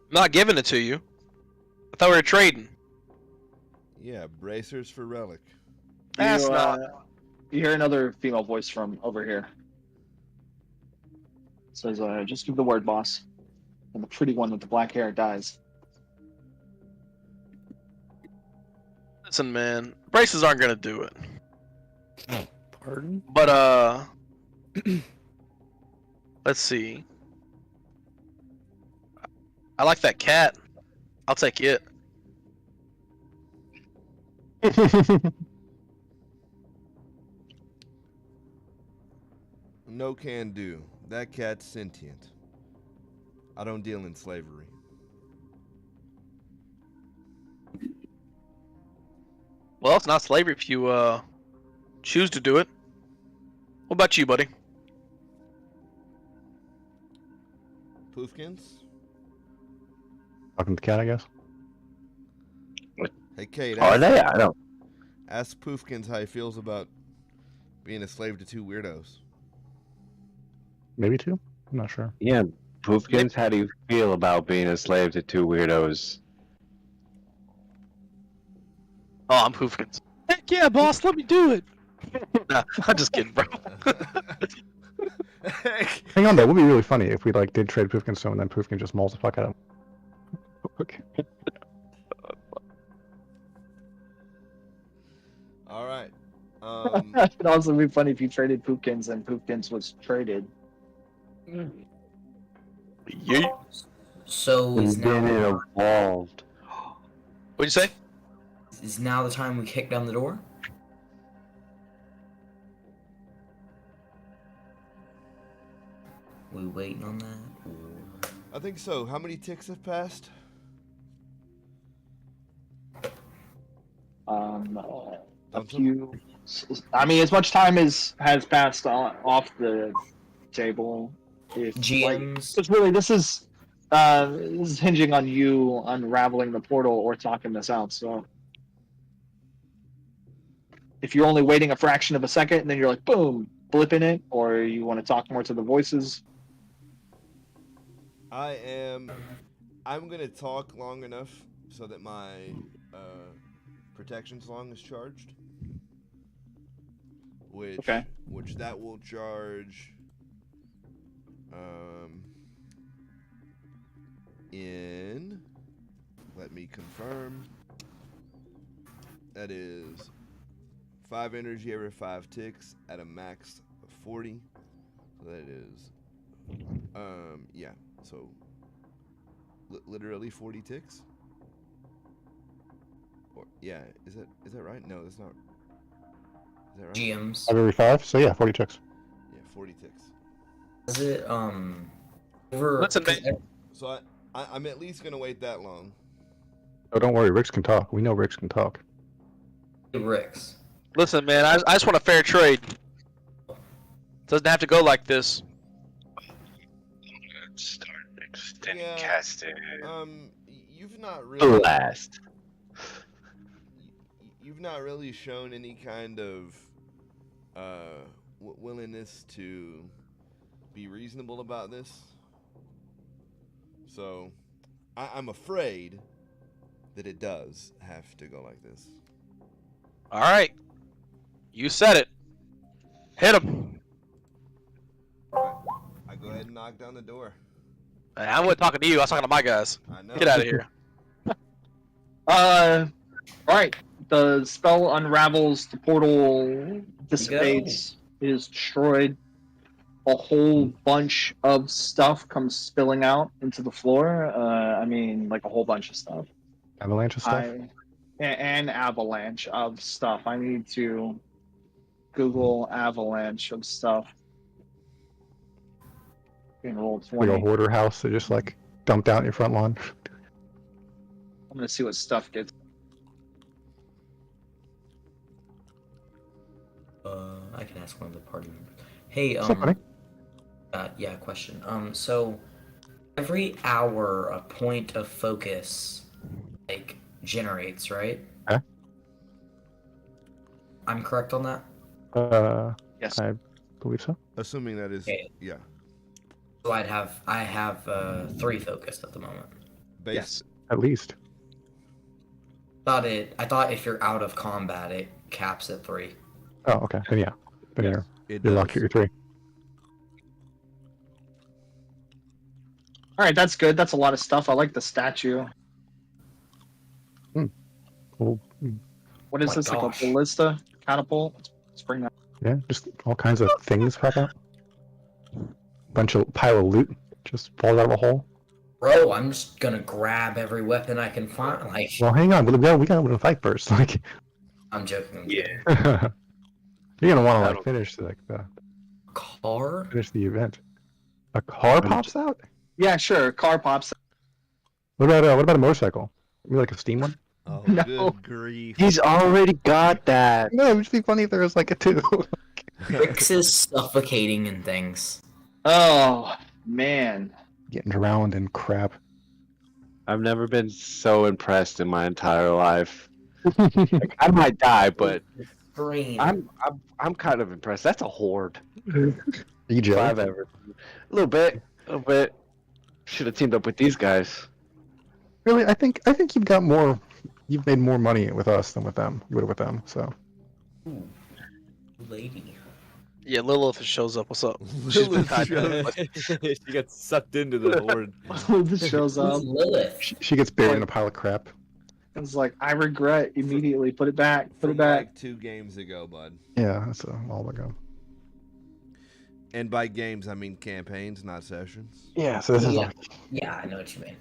S3: I'm not giving it to you. I thought we were trading.
S1: Yeah. Bracers for relic.
S3: That's not.
S2: You hear another female voice from over here. It says, just give the word, boss. And the pretty one with the black hair dies.
S3: Listen, man. Braces aren't gonna do it.
S4: Pardon?
S3: But let's see. I like that cat. I'll take it.
S1: No can do. That cat's sentient. I don't deal in slavery.
S3: Well, it's not slavery if you choose to do it. What about you, buddy?
S1: Poofkins?
S5: Talking to the cat, I guess.
S1: Hey, Kate.
S6: Are they? I don't.
S1: Ask Poofkins how he feels about being a slave to two weirdos.
S5: Maybe two. I'm not sure.
S6: Yeah, Poofkins, how do you feel about being a slave to two weirdos?
S3: Oh, I'm Poofkins. Heck yeah, boss, let me do it. Nah, I'm just kidding, bro.
S5: Hang on, that would be really funny if we like did trade Poofkin Stone and then Poofkin just mauls the fuck out of him. Okay.
S1: All right.
S2: It'd also be funny if you traded Poopkins and Poopkins was traded.
S3: Yeet.
S7: So is
S6: And then it
S7: now,
S6: evolved.
S3: What'd you say?
S7: is now the time we kick down the door? We waiting on that? Or...
S1: I think so. How many ticks have passed?
S2: A
S1: Don't
S2: few. I mean, as much time as has passed off the table. If
S7: GMs.
S2: Because really, this is hinging on you unraveling the portal or talking this out. So, if you're only waiting a fraction of a second and then you're like, boom, blip in it, or you want to talk more to the voices.
S1: I'm gonna talk long enough so that my protection song is charged. Which that will charge in, let me confirm, that is 5 energy every 5 ticks at a max of 40. So that is yeah, so literally 40 ticks. Or yeah, is that right? No, that's not. Is that right?
S7: GMs.
S5: Every 5, so yeah, 40 ticks.
S1: Yeah, 40 ticks.
S7: Is it over?
S3: Listen, man.
S1: So I'm at least gonna wait that long.
S5: Oh, don't worry, Ricks can talk. We know Ricks can talk.
S7: Ricks.
S3: Listen, man, I just want a fair trade. Doesn't have to go like this.
S6: Start extending
S1: Yeah.
S6: casting.
S1: You've not really
S6: Blast.
S1: you've not really shown any kind of willingness to be reasonable about this. So I'm afraid that it does have to go like this.
S3: All right. You said it. Hit him.
S1: I go ahead and knock down the door.
S3: I wasn't talking to you. I was talking to my guys.
S1: I know.
S3: Get out of here.
S2: Alright. The spell unravels, the portal dissipates, it is destroyed. A whole bunch of stuff comes spilling out into the floor. I mean, like a whole bunch of stuff.
S5: Avalanche of stuff.
S2: An avalanche of stuff. I need to Google avalanche of stuff. In roll
S5: Like
S2: 20.
S5: a hoarder house that just like dumped out in your front lawn.
S2: I'm gonna see what stuff gets.
S7: I can ask one of the party members. Hey,
S5: What's up, buddy?
S7: yeah, question. So every hour a point of focus like generates, right?
S5: Okay.
S7: I'm correct on that?
S2: Yes.
S5: I believe so.
S1: Assuming that is
S7: Okay.
S1: yeah.
S7: So I have 3 focus at the moment.
S1: Base.
S2: Yes.
S5: At least.
S7: I thought if you're out of combat it caps at 3.
S5: Oh, okay. Then yeah. Then
S2: Yes.
S1: It
S5: you're
S1: does.
S5: locked at your 3.
S2: Alright, that's good. That's a lot of stuff. I like the statue.
S5: Well,
S2: What is
S7: My
S2: this?
S7: gosh.
S2: Like a ballista catapult? Let's bring that.
S5: yeah, just all kinds of things pop out. Pile of loot just falls out of a hole.
S7: Bro, I'm just gonna grab every weapon I can find. Like,
S5: Well, hang on. We gotta win a fight first. Like,
S7: I'm joking.
S6: Yeah.
S5: you're gonna want to like
S6: That'll-
S5: finish the
S7: Car?
S5: finish the event. A car pops out.
S2: Yeah, sure. Car pops.
S5: What about a motorcycle? Maybe like a steam one.
S1: Oh,
S2: No.
S1: good grief.
S6: He's already got that.
S5: No, it would be funny if there was like a 2.
S7: Rix is suffocating in things.
S2: Oh man.
S5: Getting drowned in crap.
S6: I've never been so impressed in my entire life. Like, I might die, but
S7: Green.
S6: I'm kind of impressed. That's a horde.
S5: Are you
S6: If
S5: jealous?
S6: I've ever. A little bit. Should have teamed up with these guys.
S5: Really, I think you've got more. You've made more money with us than with them. You would have with them. So
S7: Ooh, lady.
S3: Yeah, Lilith shows up. What's up? She's been
S1: Lilith
S3: hiding.
S1: shows-
S4: She got sucked into the horde.
S2: This shows up.
S7: Who's Lilith?
S5: she gets buried in a pile of crap.
S2: It's like I regret immediately. Put it back. Put
S1: From
S2: it back.
S1: like 2 games ago, bud.
S5: Yeah, that's a while ago.
S1: And by games, I mean campaigns, not sessions.
S5: Yeah, so this is
S7: Yeah.
S5: like
S7: Yeah, I know what you mean.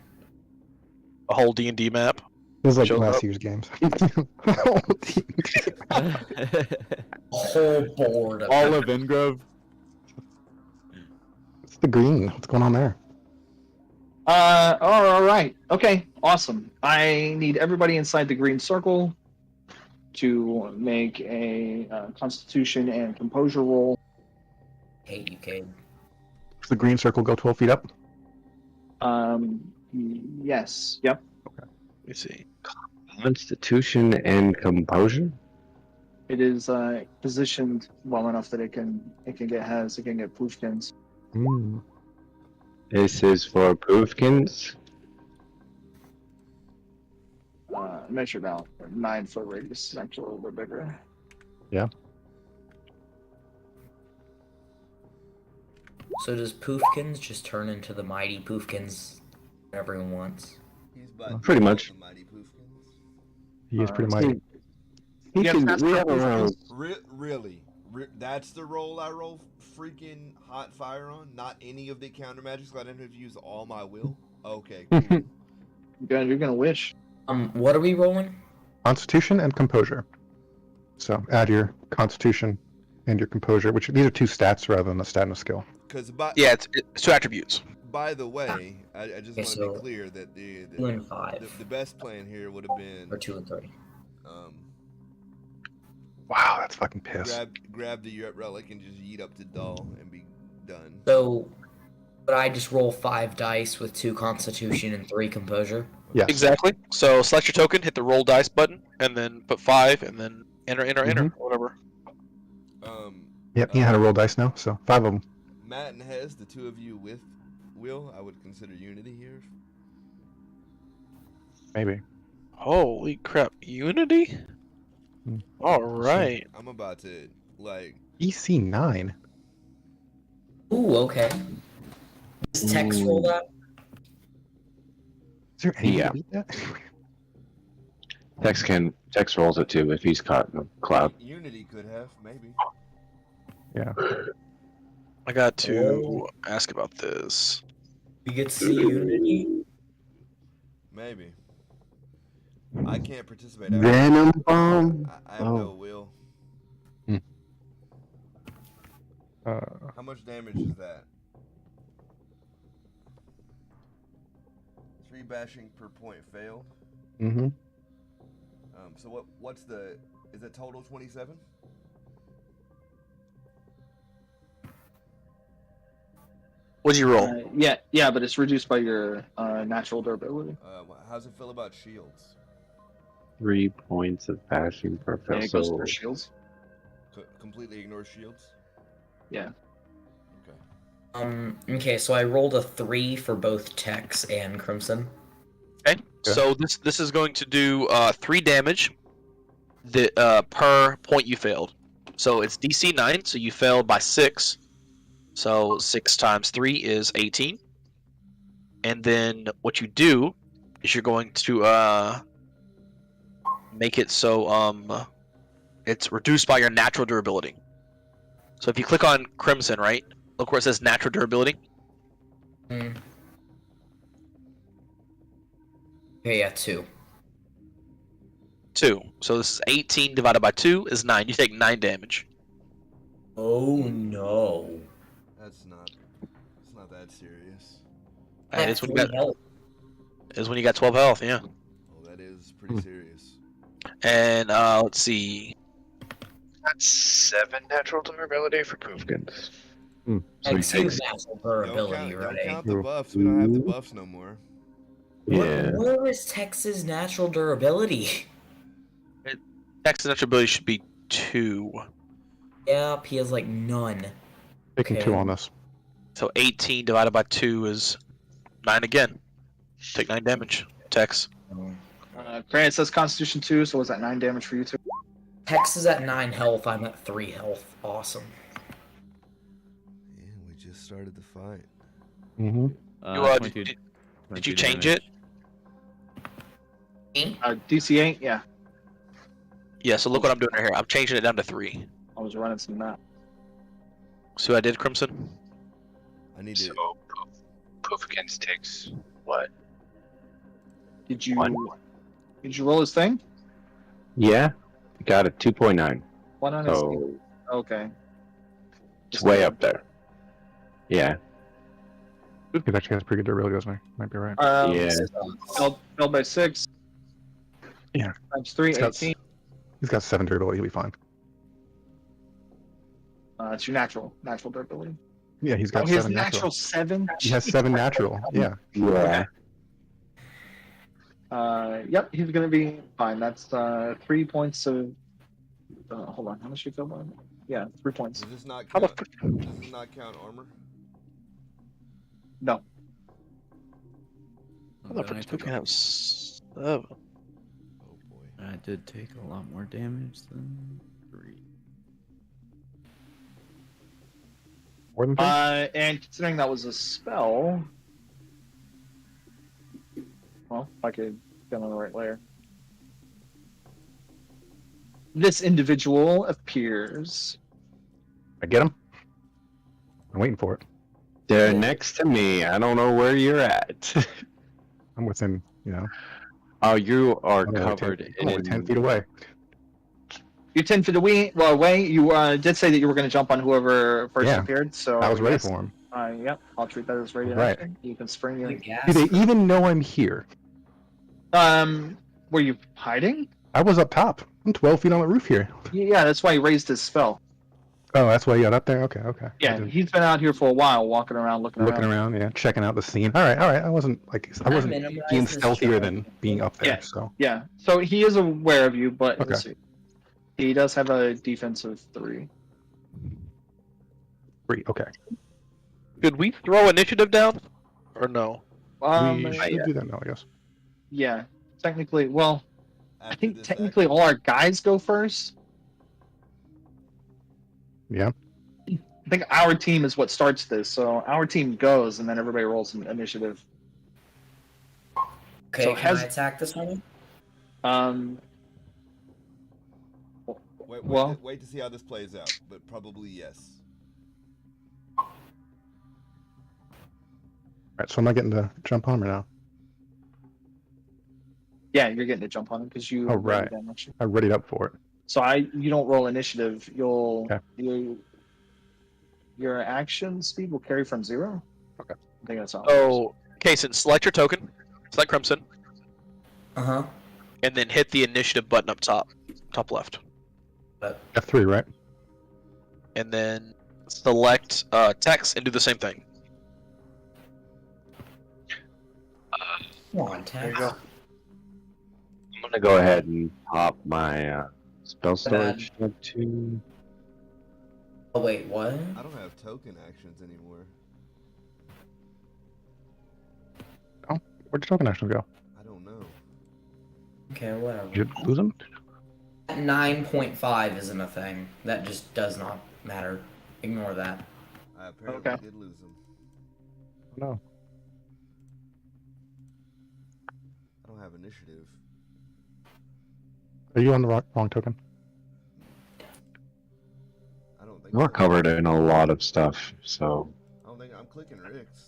S3: A whole D&D map.
S4: Shows
S5: last
S4: up.
S5: year's games.
S7: A whole board of
S4: All of Ingrove.
S5: It's the green. What's going on there?
S2: All right. Okay. Awesome. I need everybody inside the green circle to make a Constitution and Composure roll.
S7: hate you, Cade.
S5: Does the green circle go 12 feet up?
S2: Yes. Yep.
S3: Let me see.
S6: Constitution and composure.
S2: It is positioned well enough that it can get Pushkins.
S5: Mm.
S6: This is for Poofkins.
S2: Measured out 9-foot radius, actually a little bit bigger.
S7: So does Poofkins just turn into the mighty Poofkins everyone wants?
S1: He's about
S6: Pretty much.
S1: the Mighty Poofkins.
S5: He is pretty
S2: Alright.
S5: mighty.
S6: He
S2: Yeah,
S6: can,
S2: that's
S6: we
S2: not
S6: have a round.
S1: Really? That's the roll I roll freaking hot fire on? Not any of the counter magics? I didn't have to use all my will? Okay, cool.
S2: You're gonna wish.
S7: What are we rolling?
S5: Constitution and composure. So add your constitution and your composure, which these are 2 stats rather than a stat and a skill.
S1: Because
S3: Yeah, it's 2 attributes.
S1: by the way, I just
S7: Okay,
S1: want to
S7: so
S1: be clear that the
S7: 2 and 5,
S1: the best plan here would have been
S7: or 2 and 3.
S5: Wow, that's fucking piss.
S1: grab the Europe relic and just yeet up to Dull and be done.
S7: So, but I just roll 5 dice with 2 Constitution and 3 Composure.
S5: Yes.
S3: Exactly. So select your token, hit the roll dice button, and then put 5, and then enter, or whatever.
S5: Yep, you know how to roll dice now, so 5 of them.
S1: Matt and Hez, the 2 of you with Will, I would consider unity here.
S5: Maybe.
S3: Holy crap! Unity.
S5: Hmm.
S3: All right.
S1: I'm about to like.
S5: EC 9.
S7: Ooh, okay. Does Tex roll that?
S5: Is there any way
S6: Yeah.
S5: to beat that?
S6: Tex rolls it too if he's caught in a cloud.
S1: Unity could have maybe.
S5: Yeah.
S3: I got to ask about this.
S7: We get to see Unity?
S1: Maybe. I can't participate. I
S6: Venom bomb.
S1: have no will. How much damage is that? 3 bashing per point failed.
S5: Mm-hmm.
S1: So what's the? Is it total 27?
S3: What'd you roll?
S2: Yeah, but it's reduced by your natural durability.
S1: How's it feel about shields?
S6: 3 points of bashing per
S2: Yeah,
S6: fail.
S2: it goes
S6: So
S2: for shields.
S1: Completely ignore shields.
S2: Yeah.
S1: Okay.
S7: Okay, so I rolled a 3 for both Tex and Crimson.
S3: Okay. So this is going to do 3 damage per point you failed. So it's DC 9, so you failed by 6. So 6 times 3 is 18. And then what you do is you're going to make it so it's reduced by your natural durability. So if you click on Crimson, right? Look where it says natural durability.
S7: Okay, yeah, 2.
S3: 2. So this is 18 divided by 2 is 9. You take 9 damage.
S7: Oh no.
S1: It's not that serious.
S3: And it's when you
S7: That's
S3: got
S7: 3 health.
S3: is when you got 12 health, yeah.
S1: Oh, that is pretty serious.
S3: And let's see.
S6: That's 7 natural durability for Poofkins.
S5: Hmm.
S6: So he
S7: And 2
S6: takes.
S7: natural
S1: Don't
S7: durability,
S1: count,
S7: right?
S1: don't count the
S5: Ooh.
S1: buffs. We don't have the buffs no more.
S6: Yeah.
S7: Where is Tex's natural durability?
S3: Tex's natural ability should be 2.
S7: Yep, he has like none.
S5: Taking
S7: Okay.
S5: 2 on this.
S3: So 18 divided by 2 is 9 again. Take 9 damage. Tex.
S2: Granted, says Constitution 2, so was that 9 damage for you too?
S7: Tex is at 9 health. I'm at 3 health. Awesome.
S1: Yeah, we just started the fight.
S5: Mm-hmm.
S3: Did you change it?
S7: Me?
S2: DC 8, yeah.
S3: Yeah, so look what I'm doing right here. I'm changing it down to 3.
S2: I was running some math.
S3: So I did Crimson?
S1: I need to.
S6: So Poofkins takes what?
S2: Did you
S6: 1?
S2: roll his thing?
S6: Yeah. Got a 2.9.
S2: 1 on his thing.
S6: So
S2: Okay.
S6: it's way up there. Yeah.
S5: He actually has pretty good durability, doesn't he? Might be right.
S6: Yeah.
S2: Failed by 6.
S5: Yeah.
S2: Times 3,
S5: He's got
S2: 18.
S5: He's got 7 durability. He'll be fine.
S2: It's your natural durability.
S5: Yeah, he's got
S2: Oh, he has
S5: 7
S2: natural 7?
S5: He has 7 natural. Yeah.
S6: Yeah.
S2: Yep, he's gonna be fine. That's 3 points of. Hold on, how much did you feel by? Yeah, 3 points.
S1: Does this not
S2: How the
S1: count? Does this not count armor?
S2: No.
S3: I thought Prince Poofkin have 7.
S1: Oh boy.
S4: I did take a lot more damage than 3.
S5: More than 3?
S2: And considering that was a spell, well, if I could get on the right layer. This individual appears.
S5: I get him? I'm waiting for it.
S6: They're next to me. I don't know where you're at.
S5: I'm within, you know.
S6: Oh, you are
S5: I'm only
S6: covered
S5: 10, I'm only
S6: in
S5: 10 feet away.
S2: You're 10 feet away. You did say that you were going to jump on whoever first
S5: Yeah,
S2: appeared, so
S5: I was ready
S2: yes.
S5: for him.
S2: Yep, I'll treat that as ready.
S5: Right.
S2: Action. You can spring your.
S5: Do they even know I'm here?
S2: Were you hiding?
S5: I was up top. I'm 12 feet on the roof here.
S2: Yeah, that's why he raised his spell.
S5: Oh, that's why you got up there? Okay, okay. I
S2: Yeah,
S5: didn't-
S2: he's been out here for a while, walking around, looking around.
S5: yeah, checking out the scene. All right. I wasn't
S7: minimize
S5: being
S7: this
S5: stealthier
S7: shot.
S5: than being up there.
S2: Yeah.
S5: So
S2: Yeah, so he is aware of you, but
S5: Okay.
S2: let's see. He does have a defense of 3.
S5: 3. Okay.
S3: Could we throw initiative down? Or no?
S5: We should do that now, I guess.
S2: Yeah, technically. Well, I
S1: After
S2: think
S1: this
S2: technically all our guys go first.
S5: Yeah.
S2: I think our team is what starts this, so our team goes, and then everybody rolls an initiative.
S7: Okay,
S2: So
S7: can
S2: has-
S7: I attack this one?
S1: Wait,
S2: Well-
S1: wait to see how this plays out, but probably yes.
S5: All right, so am I getting to jump on or now?
S2: Yeah, you're getting to jump on him because you.
S5: Oh, right.
S2: damage.
S5: I readied up for it.
S2: So you don't roll initiative.
S5: Okay.
S2: Your action speed will carry from 0.
S5: Okay.
S2: I think that's all.
S3: So, Kason, select your token. Select Crimson.
S7: Uh-huh.
S3: And then hit the initiative button up top. Top left.
S5: F3, right?
S3: And then select text and do the same thing.
S7: Come on, Tex.
S6: I'm gonna go ahead and pop my spell storage up to.
S7: Oh, wait, what?
S1: I don't have token actions anymore.
S5: Where'd your token action go?
S1: I don't know.
S7: Okay, whatever.
S5: Did you lose them?
S7: 9.5 isn't a thing. That just does not matter. Ignore that.
S1: I apparently
S2: Okay.
S1: did lose them.
S5: No.
S1: I don't have initiative.
S5: Are you on the wrong token?
S1: I don't think
S6: We're
S1: so.
S6: covered in a lot of stuff, so
S1: I don't think I'm clicking Rick's.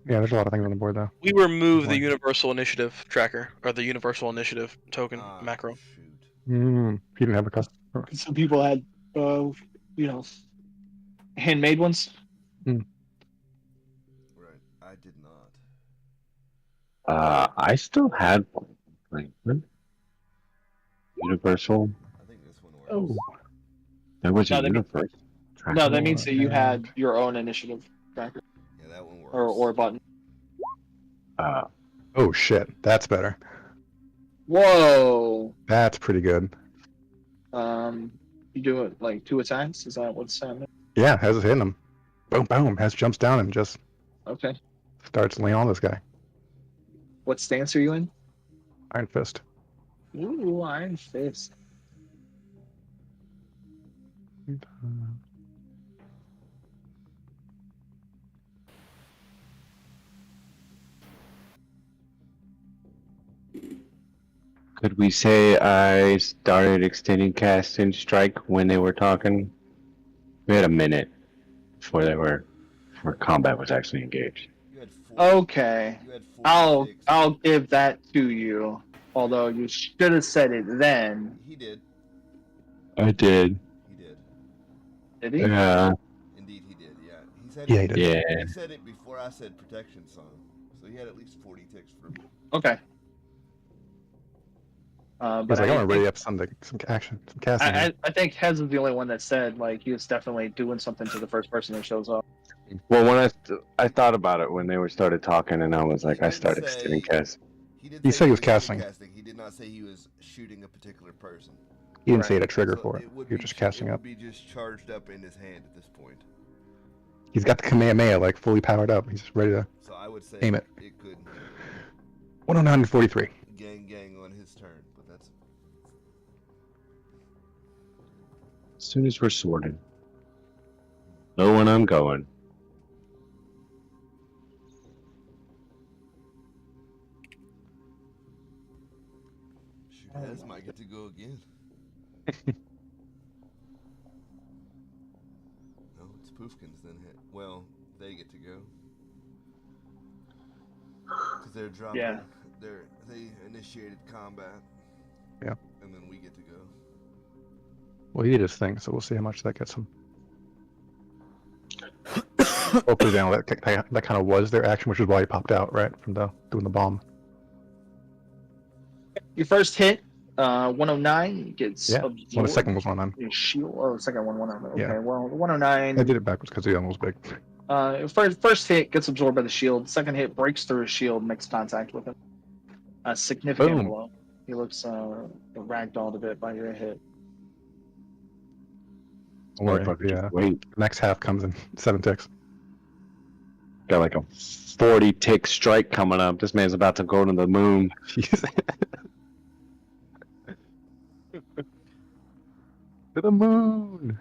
S5: Yeah, there's a lot of things on the board though.
S3: We removed the
S5: One.
S3: universal initiative tracker, or the universal initiative token
S1: Ah,
S3: macro.
S1: Shoot.
S5: You didn't have a custom.
S2: Some people had, handmade ones.
S1: Right. I did not.
S6: I still had one. Like, when Universal.
S1: I think this one
S2: Oh.
S1: works.
S6: That was
S2: No,
S6: a
S2: that mean-
S6: universe.
S2: No, that means that you had your own initiative tracker
S1: Yeah, that one works.
S2: or button.
S5: Oh shit, that's better.
S2: Whoa.
S5: That's pretty good.
S2: You do it like 2 attacks. Is that what's happening?
S5: Yeah, Hez is hitting him. Boom, boom. Hez jumps down and just
S2: Okay.
S5: starts laying on this guy.
S2: What stance are you in?
S5: Iron Fist.
S2: Ooh, Iron Fist.
S6: Could we say I started extending cast and strike when they were talking? We had a minute before combat was actually engaged.
S1: You had 40,
S2: Okay.
S1: You had 46.
S2: I'll give that to you. Although you should have said it then.
S1: He did.
S6: I did.
S1: He did.
S2: Did he?
S6: Yeah.
S1: Indeed, he did. Yeah. He said.
S5: Yeah, he did.
S6: Yeah.
S1: He said it before I said protection song, so he had at least 40 ticks for me.
S2: Okay.
S5: He's
S2: But
S5: like, I want to
S2: I,
S5: ready up some action, some casting. here."
S2: I think Hez is the only one that said like he was definitely doing something to the first person that shows up.
S6: Well, when I thought about it when they were started talking, and I was like,
S1: He
S6: I
S1: didn't
S6: started
S1: say-
S6: extending cast.
S1: He did.
S5: He
S1: say
S5: said he was
S1: shooting
S5: casting.
S1: He did not say he was shooting a particular person.
S5: He didn't
S2: Right.
S5: say he had a trigger
S1: So
S5: for it.
S1: would
S5: You're
S1: be
S5: just
S1: ch-
S5: casting
S1: it
S5: up.
S1: would be just charged up in his hand at this point.
S5: He's got the Kamehameha like fully powered up. He's ready to
S1: So I would say
S5: Aim it.
S1: It could
S5: 109 and 43.
S1: gang on his turn, but that's
S6: As soon as we're sorted. Know when I'm going.
S1: shoot. Hez might get to go again. No, it's Poofkins then. Well, they get to go because they're dropping.
S2: Yeah.
S1: They initiated combat.
S5: Yeah.
S1: And then we get to go.
S5: Well, he did his thing, so we'll see how much that gets him. Hopefully, down that kind of was their action, which is why he popped out, right, from doing the bomb.
S2: Your first hit, 109 gets
S5: Yeah.
S2: absorbed.
S5: Well, the second was 109.
S2: Your shield. Oh, the second one 109. Okay,
S5: Yeah.
S2: well, the 109.
S5: I did it backwards because the other one was big.
S2: First hit gets absorbed by the shield. Second hit breaks through his shield, makes contact with him. A significant
S5: Boom.
S2: blow. He looks ragdolled a bit by your hit.
S5: Don't worry,
S6: Motherfucker,
S5: yeah.
S6: just wait.
S5: Next half comes in 7 ticks.
S6: Got like a 40 tick strike coming up. This man's about to go to the moon.
S5: Jeez. To the moon.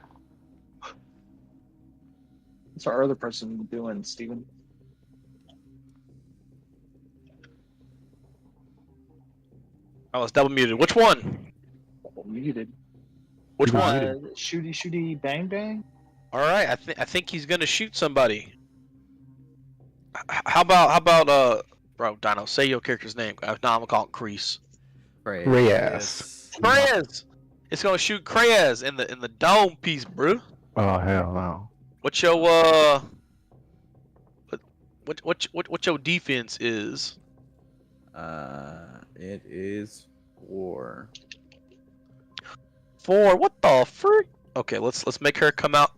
S2: What's our other person doing, Steven?
S3: I was double muted. Which one?
S2: Muted.
S3: Which
S5: You're
S3: one?
S5: muted.
S2: Shooty bang bang.
S3: All right, I think he's gonna shoot somebody. How about bro, Dino, say your character's name. Now I'm gonna call it Kreese.
S4: Right.
S5: Reyes.
S3: Kreyes. It's gonna shoot Kreyes in the dome piece, bro.
S5: Oh, hell no.
S3: What's your what your defense is?
S4: It is 4.
S3: 4. What the frick? Okay, let's make her come out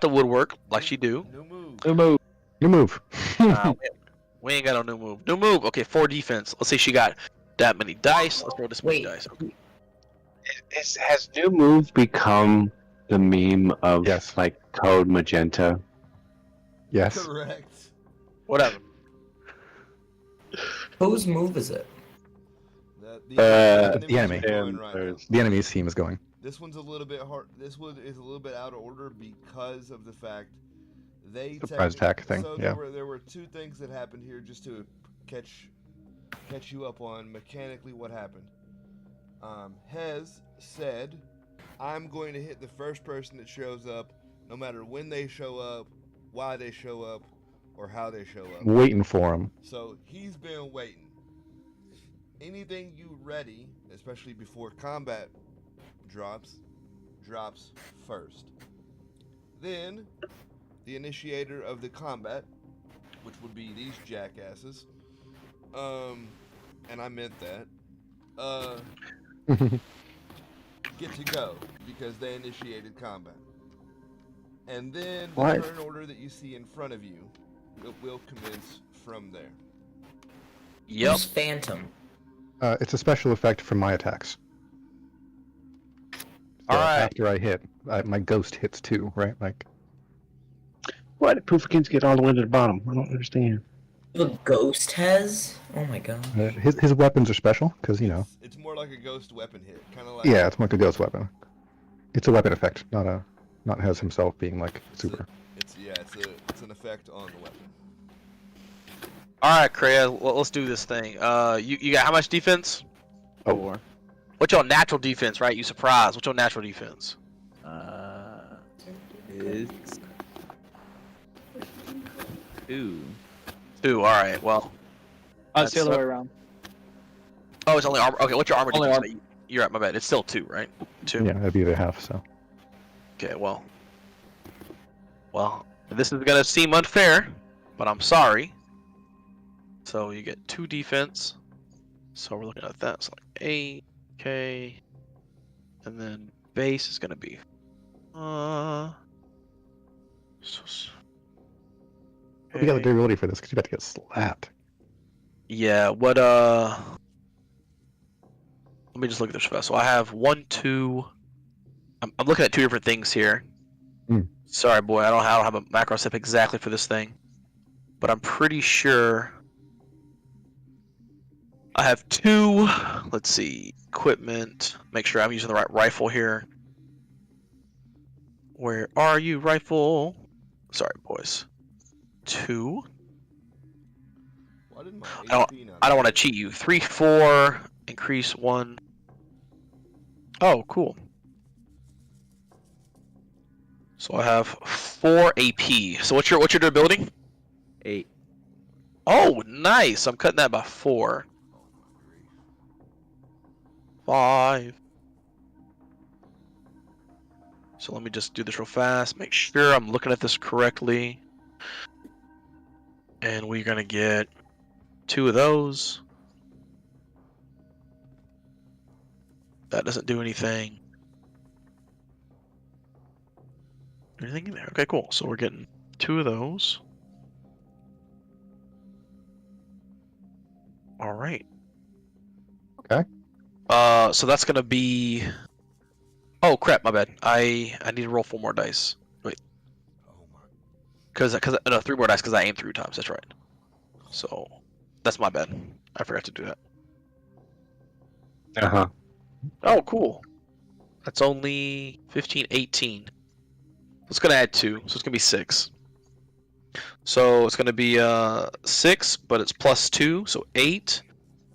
S3: the woodwork like she do.
S1: New move.
S2: New move.
S5: New move.
S3: We ain't got no new move. New move. Okay, 4 defense. Let's say she got that many dice. Let's roll this many
S7: Wait.
S3: dice. Okay.
S6: Has new move become the meme of
S5: Yes.
S6: like Code Magenta?
S5: Yes.
S1: Correct.
S3: Whatever.
S7: Whose move is it?
S5: the enemy.
S1: Going right now.
S5: The enemy's team is going.
S1: This one's a little bit hard. This one is a little bit out of order because of the fact they
S5: Surprise attack thing,
S1: So
S5: yeah.
S1: there were 2 things that happened here just to catch you up on mechanically what happened. Hez said, "I'm going to hit the first person that shows up, no matter when they show up, why they show up, or how they show up."
S5: Waiting for him.
S1: So he's been waiting. Anything you ready, especially before combat drops first. Then, the initiator of the combat, which would be these jackasses, and I meant that, get to go because they initiated combat. And then the
S6: What?
S1: turn order that you see in front of you will commence from there.
S3: Yep.
S7: Who's Phantom?
S5: It's a special effect from my attacks. So
S3: Alright.
S5: after I hit, my ghost hits too, right? Like,
S6: What? Poofkins get all the way to the bottom. I don't understand.
S7: The ghost has? Oh my god.
S5: his weapons are special because
S1: It's more like a ghost weapon hit, kind of like
S5: yeah, it's like a ghost weapon. It's a weapon effect, not Hez himself being like super.
S1: It's an effect on the weapon.
S3: All right, Kreia, let's do this thing. You got how much defense?
S4: 4.
S3: What's your natural defense, right? You surprised. What's your natural defense?
S4: It's 2.
S3: 2. All right. Well.
S2: It's the
S3: That's-
S2: other way around.
S3: Oh, it's only armor. Okay. What's your armor
S2: Only
S3: defense? You're right. My bad. It's still 2, right? 2.
S5: Yeah, that'd be the half. So
S3: Okay. Well, this is gonna seem unfair, but I'm sorry. So you get 2 defense. So we're looking at that. So like 8, okay, and then base is gonna be.
S5: you got the durability for this because you about to get slapped.
S3: Yeah, what let me just look at this fast. So I have 1, 2. I'm looking at 2 different things here. Sorry, boy, I don't have a macro step exactly for this thing, but I'm pretty sure I have 2. Let's see, equipment. Make sure I'm using the right rifle here. Where are you, rifle? Sorry, boys. 2.
S1: Why didn't my
S3: I don't-
S1: HP not
S3: I don't want to
S1: update?
S3: cheat you. 3, 4, increase 1. Oh, cool. So I have 4 AP. So what's your durability?
S4: 8.
S3: Oh, nice. I'm cutting that by 4. 5. So let me just do this real fast. Make sure I'm looking at this correctly. And we're gonna get 2 of those. That doesn't do anything. Anything in there? Okay, cool. So we're getting 2 of those. All right.
S5: Okay.
S3: So that's gonna be. Oh crap! My bad. I need to roll 4 more dice. Wait,
S1: Oh my.
S3: because no 3 more dice because I aimed 3 times. That's right. So that's my bad. I forgot to do that.
S6: Uh huh.
S3: Oh, cool. That's only 15, 18. It's gonna add 2, so it's gonna be 6. So it's gonna be 6, but it's plus 2, so 8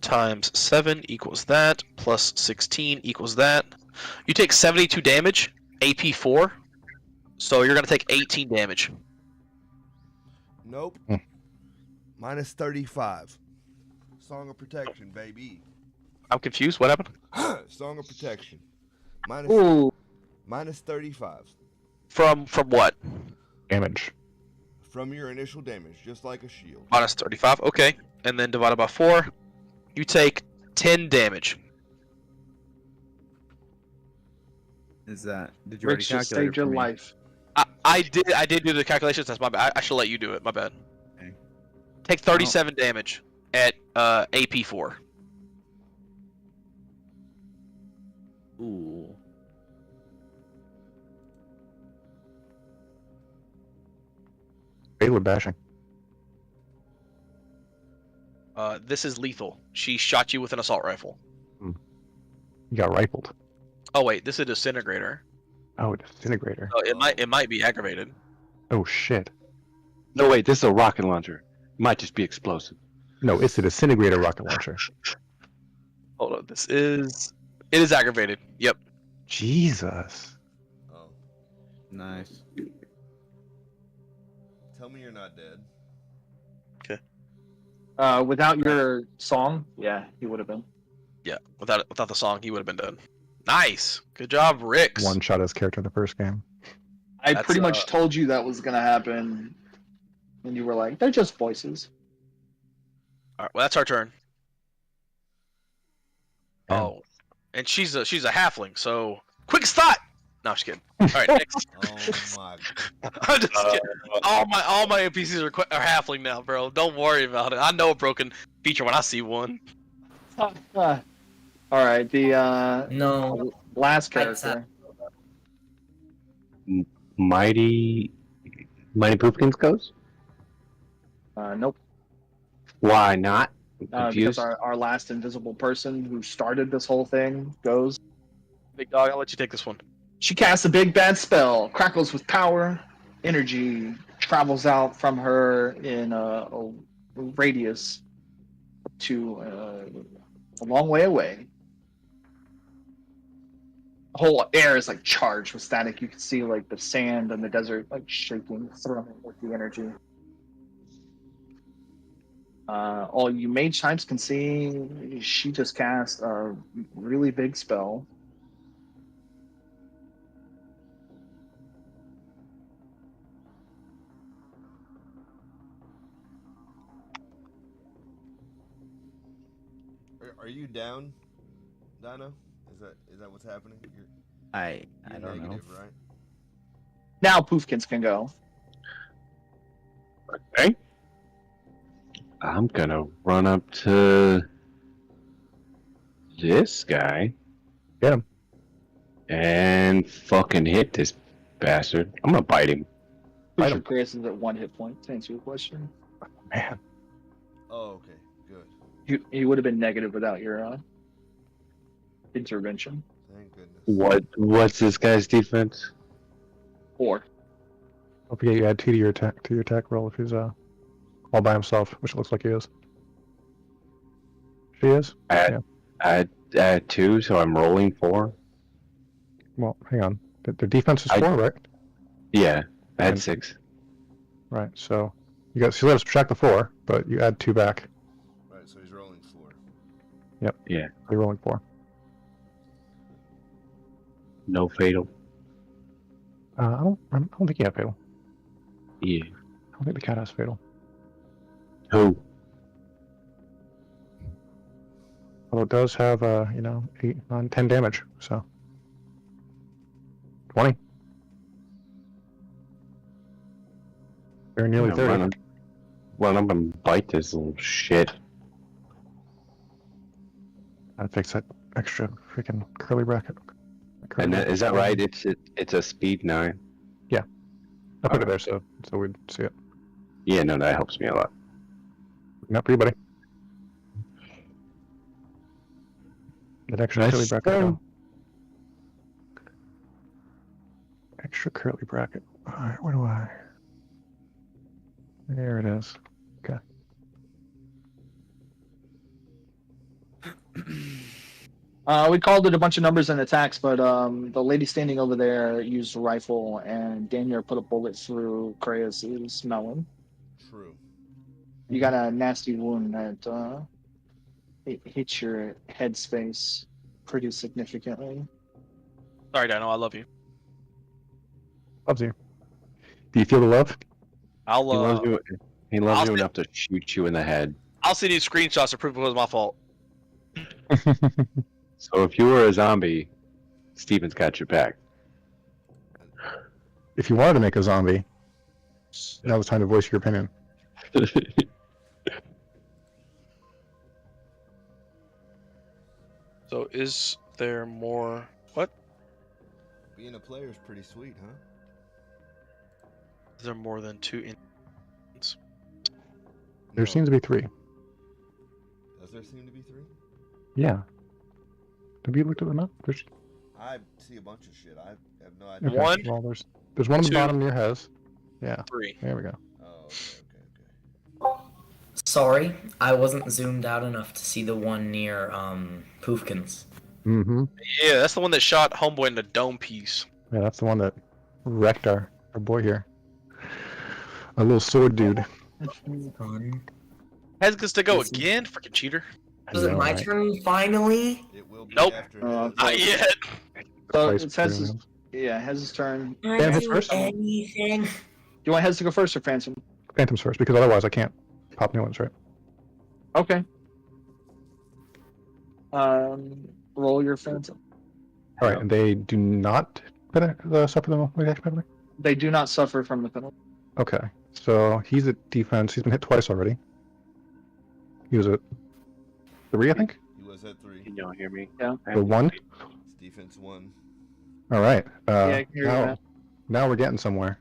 S3: times 7 equals that, plus 16 equals that. You take 72 damage, AP 4, so you're gonna take 18 damage.
S1: Nope.
S5: Hmm.
S1: Minus 35. Song of Protection, baby.
S3: I'm confused. What happened?
S1: Song of Protection.
S2: Ooh.
S1: Minus 35
S3: From what?
S5: Damage.
S1: from your initial damage, just like a shield.
S3: Minus 35. Okay, and then divided by 4, you take 10 damage.
S4: Is that? Did you
S2: Rich
S4: already
S2: just
S4: calculate
S2: saved
S4: it for
S2: your
S4: me?
S2: life.
S3: I did do the calculations. That's my bad. I should let you do it. My bad.
S4: Okay.
S3: Take 37 damage at AP 4.
S4: Ooh.
S5: Fatal or bashing?
S3: This is lethal. She shot you with an assault rifle.
S5: You got rifled.
S3: Oh wait, this is a disintegrator.
S5: Oh, a disintegrator.
S3: Oh, it might be aggravated.
S5: Oh shit.
S6: No, wait, this is a rocket launcher. Might just be explosive.
S5: No, it's a disintegrator rocket launcher.
S3: Hold on, it is aggravated. Yep.
S5: Jesus.
S1: Oh.
S4: Nice.
S1: Tell me you're not dead.
S2: Without your song, yeah, he would have been.
S3: Yeah. Without the song, he would have been dead. Nice. Good job, Rix.
S5: One shot his character in the first game.
S2: I
S3: That's,
S2: pretty much told you that was gonna happen, and you were like, "They're just voices."
S3: All right. Well, that's our turn.
S5: Yeah.
S3: Oh, and she's a halfling, so Quick thought. No, I'm just kidding. All right, next.
S1: Oh my.
S3: I'm just kidding. All my NPCs are halfling now, bro. Don't worry about it. I know a broken feature when I see one.
S2: All right, the
S7: No.
S2: last
S7: Heights
S2: character.
S6: Mighty Poopkins goes?
S2: Nope.
S6: Why not? I'm
S2: Because
S6: confused.
S2: our last invisible person who started this whole thing goes.
S3: Big dog, I'll let you take this one.
S2: She casts a big bad spell, crackles with power, energy travels out from her in a radius to a long way away. The whole air is like charged with static. You can see like the sand and the desert like shaking, thrumming with the energy. All you mage types can see, she just cast a really big spell.
S1: Are you down, Dino? Is that what's happening?
S4: I
S1: You're
S4: don't know.
S1: negative, right?
S2: Now Poofkins can go.
S6: Okay. I'm gonna run up to this guy.
S5: Get him.
S6: And fucking hit this bastard. I'm gonna bite him.
S2: Bite him. Chris is at 1 hit point to answer your question.
S5: Man,
S1: Oh, okay, good.
S2: He would have been negative without your intervention.
S1: Thank goodness.
S6: What's this guy's defense?
S2: 4.
S5: don't forget you add 2 to your attack roll if he's all by himself, which it looks like he is. She is.
S6: Add 2, so I'm rolling 4.
S5: Well, hang on. The defense is
S6: I-
S5: 4, right?
S6: Yeah, I had
S5: And-
S6: 6.
S5: Right. So you got. So let us subtract the 4, but you add 2 back.
S1: Right, so he's rolling 4.
S6: Yeah,
S5: You're rolling 4.
S6: no fatal.
S5: I don't think you have fatal.
S6: Yeah.
S5: I don't think the cat has fatal.
S6: Who?
S5: Although it does have 8, 9, 10 damage. So 20. Very nearly
S6: Yeah,
S5: 30.
S6: Run up and bite this little shit.
S5: I'd fix that extra freaking curly bracket.
S6: And is that right? It's a speed 9.
S5: I put it there so we'd see it.
S6: Yeah, no, that helps me a lot.
S5: Not for you, buddy. That extra
S6: Nice
S5: curly bracket.
S6: throw.
S5: though. Extra curly bracket. Alright, where do I? There it is. Okay.
S2: We called it a bunch of numbers and attacks, but the lady standing over there used a rifle, and Daniel put a bullet through Kreis's melon.
S1: True.
S2: You got a nasty wound that it hits your head space pretty significantly.
S3: Sorry, Dino. I love you.
S5: Loves you. Do you feel the love?
S3: I'll
S6: He loves you. He loves
S3: I'll
S6: you
S3: say-
S6: enough to shoot you in the head.
S3: I'll send you screenshots to prove it was my fault.
S6: So if you were a zombie, Steven's got your back.
S5: If you wanted to make a zombie, now it's time to voice your opinion.
S3: So is there more? What?
S1: Being a player is pretty sweet, huh?
S3: Is there more than 2 in?
S5: There
S1: No.
S5: seems to be 3.
S1: Does there seem to be 3?
S5: Yeah. Have you looked at the map? There's
S1: I see a bunch of shit. I have no idea.
S5: okay,
S3: One,
S5: Well, there's one on the
S3: 2.
S5: bottom near Hez. Yeah.
S3: 3.
S5: There we go.
S1: Oh, okay.
S7: Sorry, I wasn't zoomed out enough to see the one near Poofkins.
S5: Mm-hmm.
S3: Yeah, that's the one that shot Homeboy in the dome piece.
S5: Yeah, that's the one that wrecked our boy here. A little sword dude.
S7: Fun.
S3: Hez gets to go
S7: Listen.
S3: again? Freaking cheater.
S7: Was it my turn finally?
S1: It will be
S3: Nope.
S1: after
S2: Uh,
S3: Not yet.
S2: So
S5: Place
S2: it's Hez's,
S5: premium.
S2: yeah, Hez's turn. Do
S5: Dan hits first?
S7: Anything?
S2: you want Hez to go first or Phantom?
S5: Phantoms first, because otherwise I can't pop new ones, right?
S2: Okay. Roll your Phantom.
S5: All right, and they do not suffer the multi-attack penalty?
S2: They do not suffer from the penalty.
S5: Okay, so he's at defense. He's been hit twice already. He was at 3, I think?
S1: He was at 3.
S6: Can y'all hear me?
S2: Yeah.
S5: Or 1?
S1: It's defense 1.
S5: All right.
S2: Yeah, I can hear you,
S5: now,
S2: Matt.
S5: now we're getting somewhere.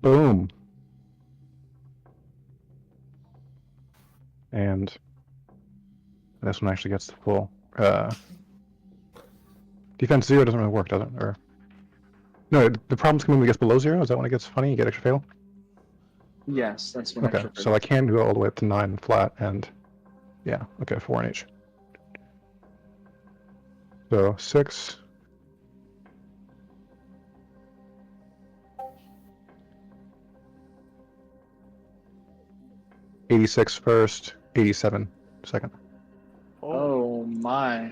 S5: Boom. And this one actually gets the full. Defense 0 doesn't really work, does it? Or no, the problems come when it gets below 0. Is that when it gets funny? You get extra fatal.
S2: Yes, that's when.
S5: Okay, so I can go all the way up to 9 flat, and yeah, okay, 4 in each. So 6. $86 first, 87 second.
S2: Oh my!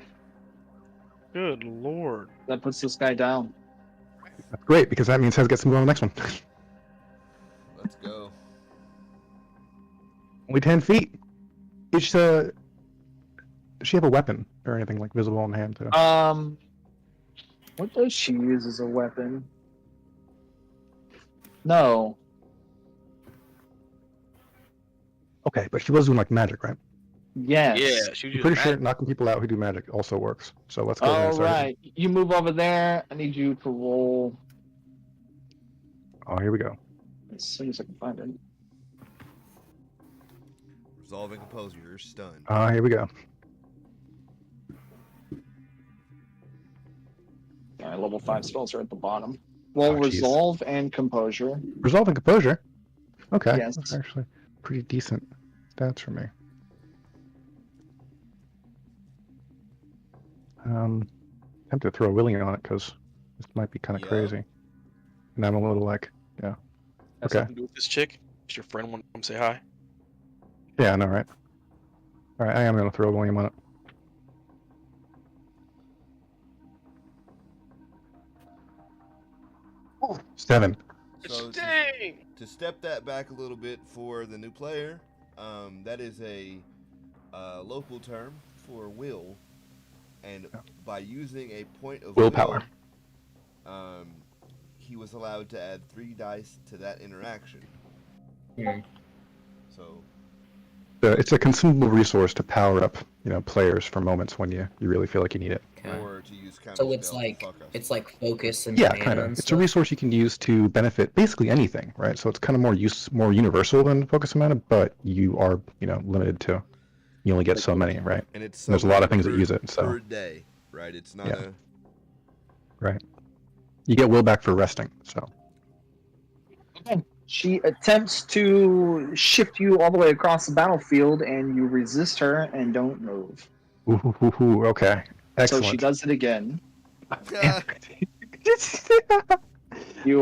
S3: Good lord.
S2: That puts this guy down.
S5: That's great because that means Hez gets to move on to the next one.
S1: Let's go.
S5: Only 10 feet. Does she have a weapon or anything like visible on hand too?
S2: What does she use as a weapon? No.
S5: Okay, but she was doing like magic, right?
S2: Yes.
S3: Yeah, she was
S5: I'm pretty
S3: using
S5: sure knocking people out who do magic also works. So let's go. there
S2: All
S5: and start.
S2: right, you move over there. I need you to roll
S5: Oh, here we go.
S2: as soon as I can find it.
S1: Resolving composure. You're stunned.
S5: Here we go.
S2: All right, level 5 spells are at the bottom. Roll
S5: Oh, jeez.
S2: resolve and composure.
S5: Resolving composure. Okay.
S2: Yes.
S5: That's actually pretty decent stats for me. Tempted to throw a Willie on it because this might be kind of
S1: Yeah.
S5: crazy. And I'm a little like, yeah.
S3: Has
S5: Okay.
S3: something to do with this chick? Does your friend want to come say hi?
S5: Yeah, I know, right? All right, I am going to throw William on it. Oh, 7.
S1: So
S3: Dang!
S1: to step that back a little bit for the new player, that is a local term for will, and by using a point of
S5: Willpower.
S1: will, he was allowed to add 3 dice to that interaction.
S7: Hmm.
S1: So
S5: It's a consumable resource to power up, players for moments when you really feel like you need it.
S7: Okay.
S1: or to use counter
S7: So it's
S1: spell to
S7: like
S1: fuck us.
S7: it's like focus and
S5: Yeah,
S7: mana
S5: kind of.
S7: and
S5: It's a
S7: stuff.
S5: resource you can use to benefit basically anything, right? So it's kind of more universal than focus mana, but you are, limited to. You only get so many, right?
S1: And it's
S5: there's a lot of
S1: something
S5: things that
S1: per-
S5: use it, so-
S1: per day, right? It's not
S5: Yeah.
S1: a
S5: Right. You get will back for resting, so.
S2: She attempts to shift you all the way across the battlefield, and you resist her and don't move.
S5: Ooh, okay. Excellent.
S2: So she does it again.
S1: Yeah.
S2: You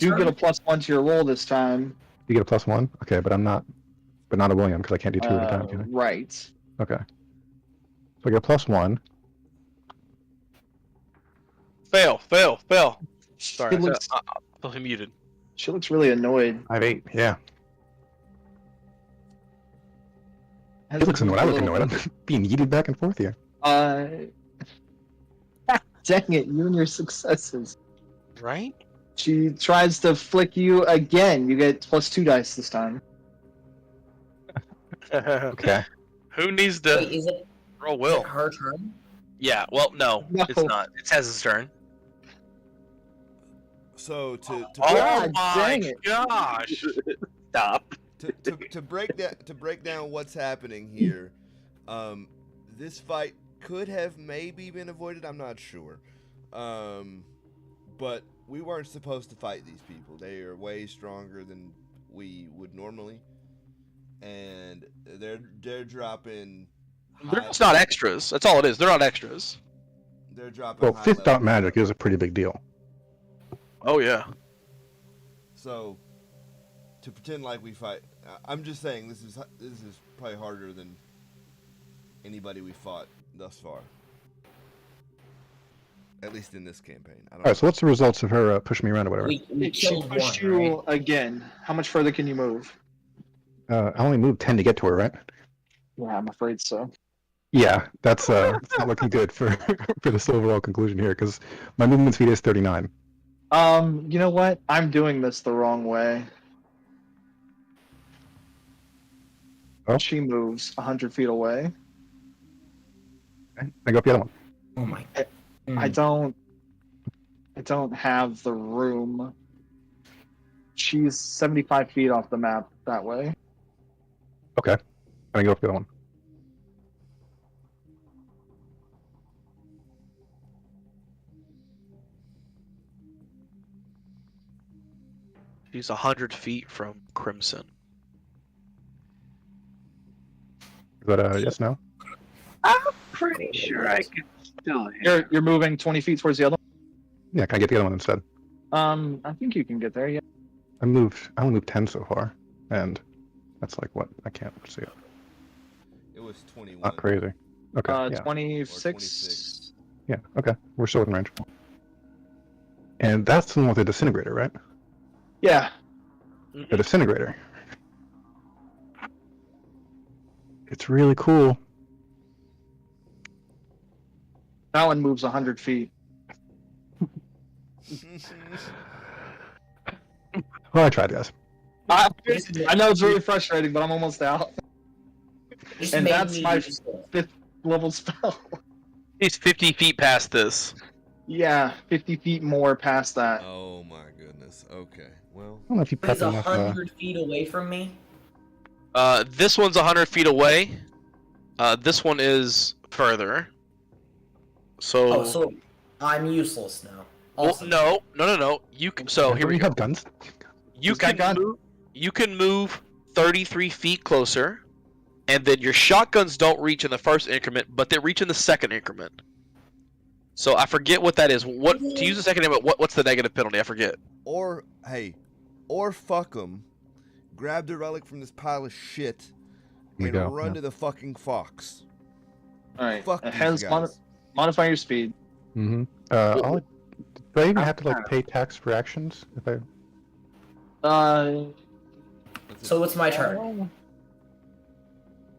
S2: do
S7: her.
S2: get a +1 to your roll this time.
S5: You get a +1? Okay, but not a William, because I can't do 2 at a time, can I?
S2: Right.
S5: Okay. So I get a +1.
S3: Fail! Sorry,
S2: She
S3: I
S2: looks,
S3: feel muted.
S2: she looks really annoyed.
S5: I have 8, yeah.
S2: Has
S5: He looks
S2: moved
S5: annoyed. I
S2: a
S5: look
S2: little
S5: annoyed.
S2: bit.
S5: I'm being yeeted back and forth here.
S2: Dang it, you and your successes.
S3: Right?
S2: She tries to flick you again. You get +2 dice this time.
S5: Okay.
S3: Who needs
S7: Wait,
S3: to
S7: is it
S3: roll will?
S7: her turn?
S3: Yeah, well, no,
S2: No.
S3: it's not. It's Tez's turn.
S1: So to
S3: Oh
S2: God
S3: my
S2: dang it.
S3: gosh! Stop.
S1: to break down what's happening here, this fight could have maybe been avoided. I'm not sure, but we weren't supposed to fight these people. They are way stronger than we would normally, and they're dropping.
S3: They're just not extras. That's all it is. They're not extras.
S1: They're dropping.
S5: Well,
S1: high
S5: 5th dot
S1: level.
S5: magic is a pretty big deal.
S3: Oh yeah.
S1: So to pretend like we fight, I'm just saying this is probably harder than anybody we fought thus far. At least in this campaign. I don't
S5: All right, so what's the results of her pushing me around or whatever?
S7: We
S2: She
S7: killed
S2: pushed
S7: one,
S2: you
S7: right?
S2: again. How much further can you move?
S5: I only moved 10 to get to her, right?
S2: Yeah, I'm afraid so.
S5: Yeah, that's it's not looking good for for this overall conclusion here because my movement speed is 39.
S2: You know what? I'm doing this the wrong way.
S5: Oh.
S2: She moves 100 feet away.
S5: Okay, I go up the other one.
S7: Oh my.
S2: I don't have the room. She's 75 feet off the map that way.
S5: Okay, and I go up the other one.
S3: She's 100 feet from Crimson.
S5: Is that a yes, no?
S6: Pretty sure I can still hear.
S2: You're moving 20 feet towards the other
S5: Yeah, can I get the other one instead?
S2: one? I think you can get there, yeah.
S5: I only moved 10 so far, and that's like what? I can't see it.
S1: It was 21.
S5: Not crazy. Okay, yeah.
S2: 26.
S1: 26.
S5: Yeah, okay. We're still within range. And that's the one with the disintegrator, right?
S2: Yeah.
S5: The disintegrator. It's really cool.
S2: That one moves 100 feet.
S5: Well, I tried, guys.
S2: I know it's really frustrating, but I'm almost out.
S7: Just
S2: And
S7: made
S2: that's
S7: me
S2: my
S7: useful.
S2: 5th level spell.
S3: He's 50 feet past this.
S2: Yeah, 50 feet more past that.
S1: Oh my goodness. Okay. Well,
S5: I don't know if you
S7: He's
S5: prepped enough.
S7: 100 feet away from me.
S3: This one's 100 feet away. This one is further. So.
S7: Oh, so I'm useless now.
S3: Well,
S7: Awesome.
S3: no. You can. So here we
S5: you
S3: go.
S5: have guns.
S3: You
S2: He's got
S3: can
S2: gun.
S3: move. You can move 33 feet closer, and then your shotguns don't reach in the first increment, but they reach in the second increment. So I forget what that is. What to use the second increment? What's the negative penalty? I forget.
S1: or fuck them. Grab the relic from this pile of shit
S5: Here we
S1: and
S5: go,
S1: run
S5: yeah.
S1: to the fucking fox.
S2: Alright.
S1: Fuck
S2: It
S1: these
S2: has
S1: guys.
S2: modify your speed.
S5: Mm-hmm. Do I even have to like pay tax for actions if I?
S7: So it's my turn.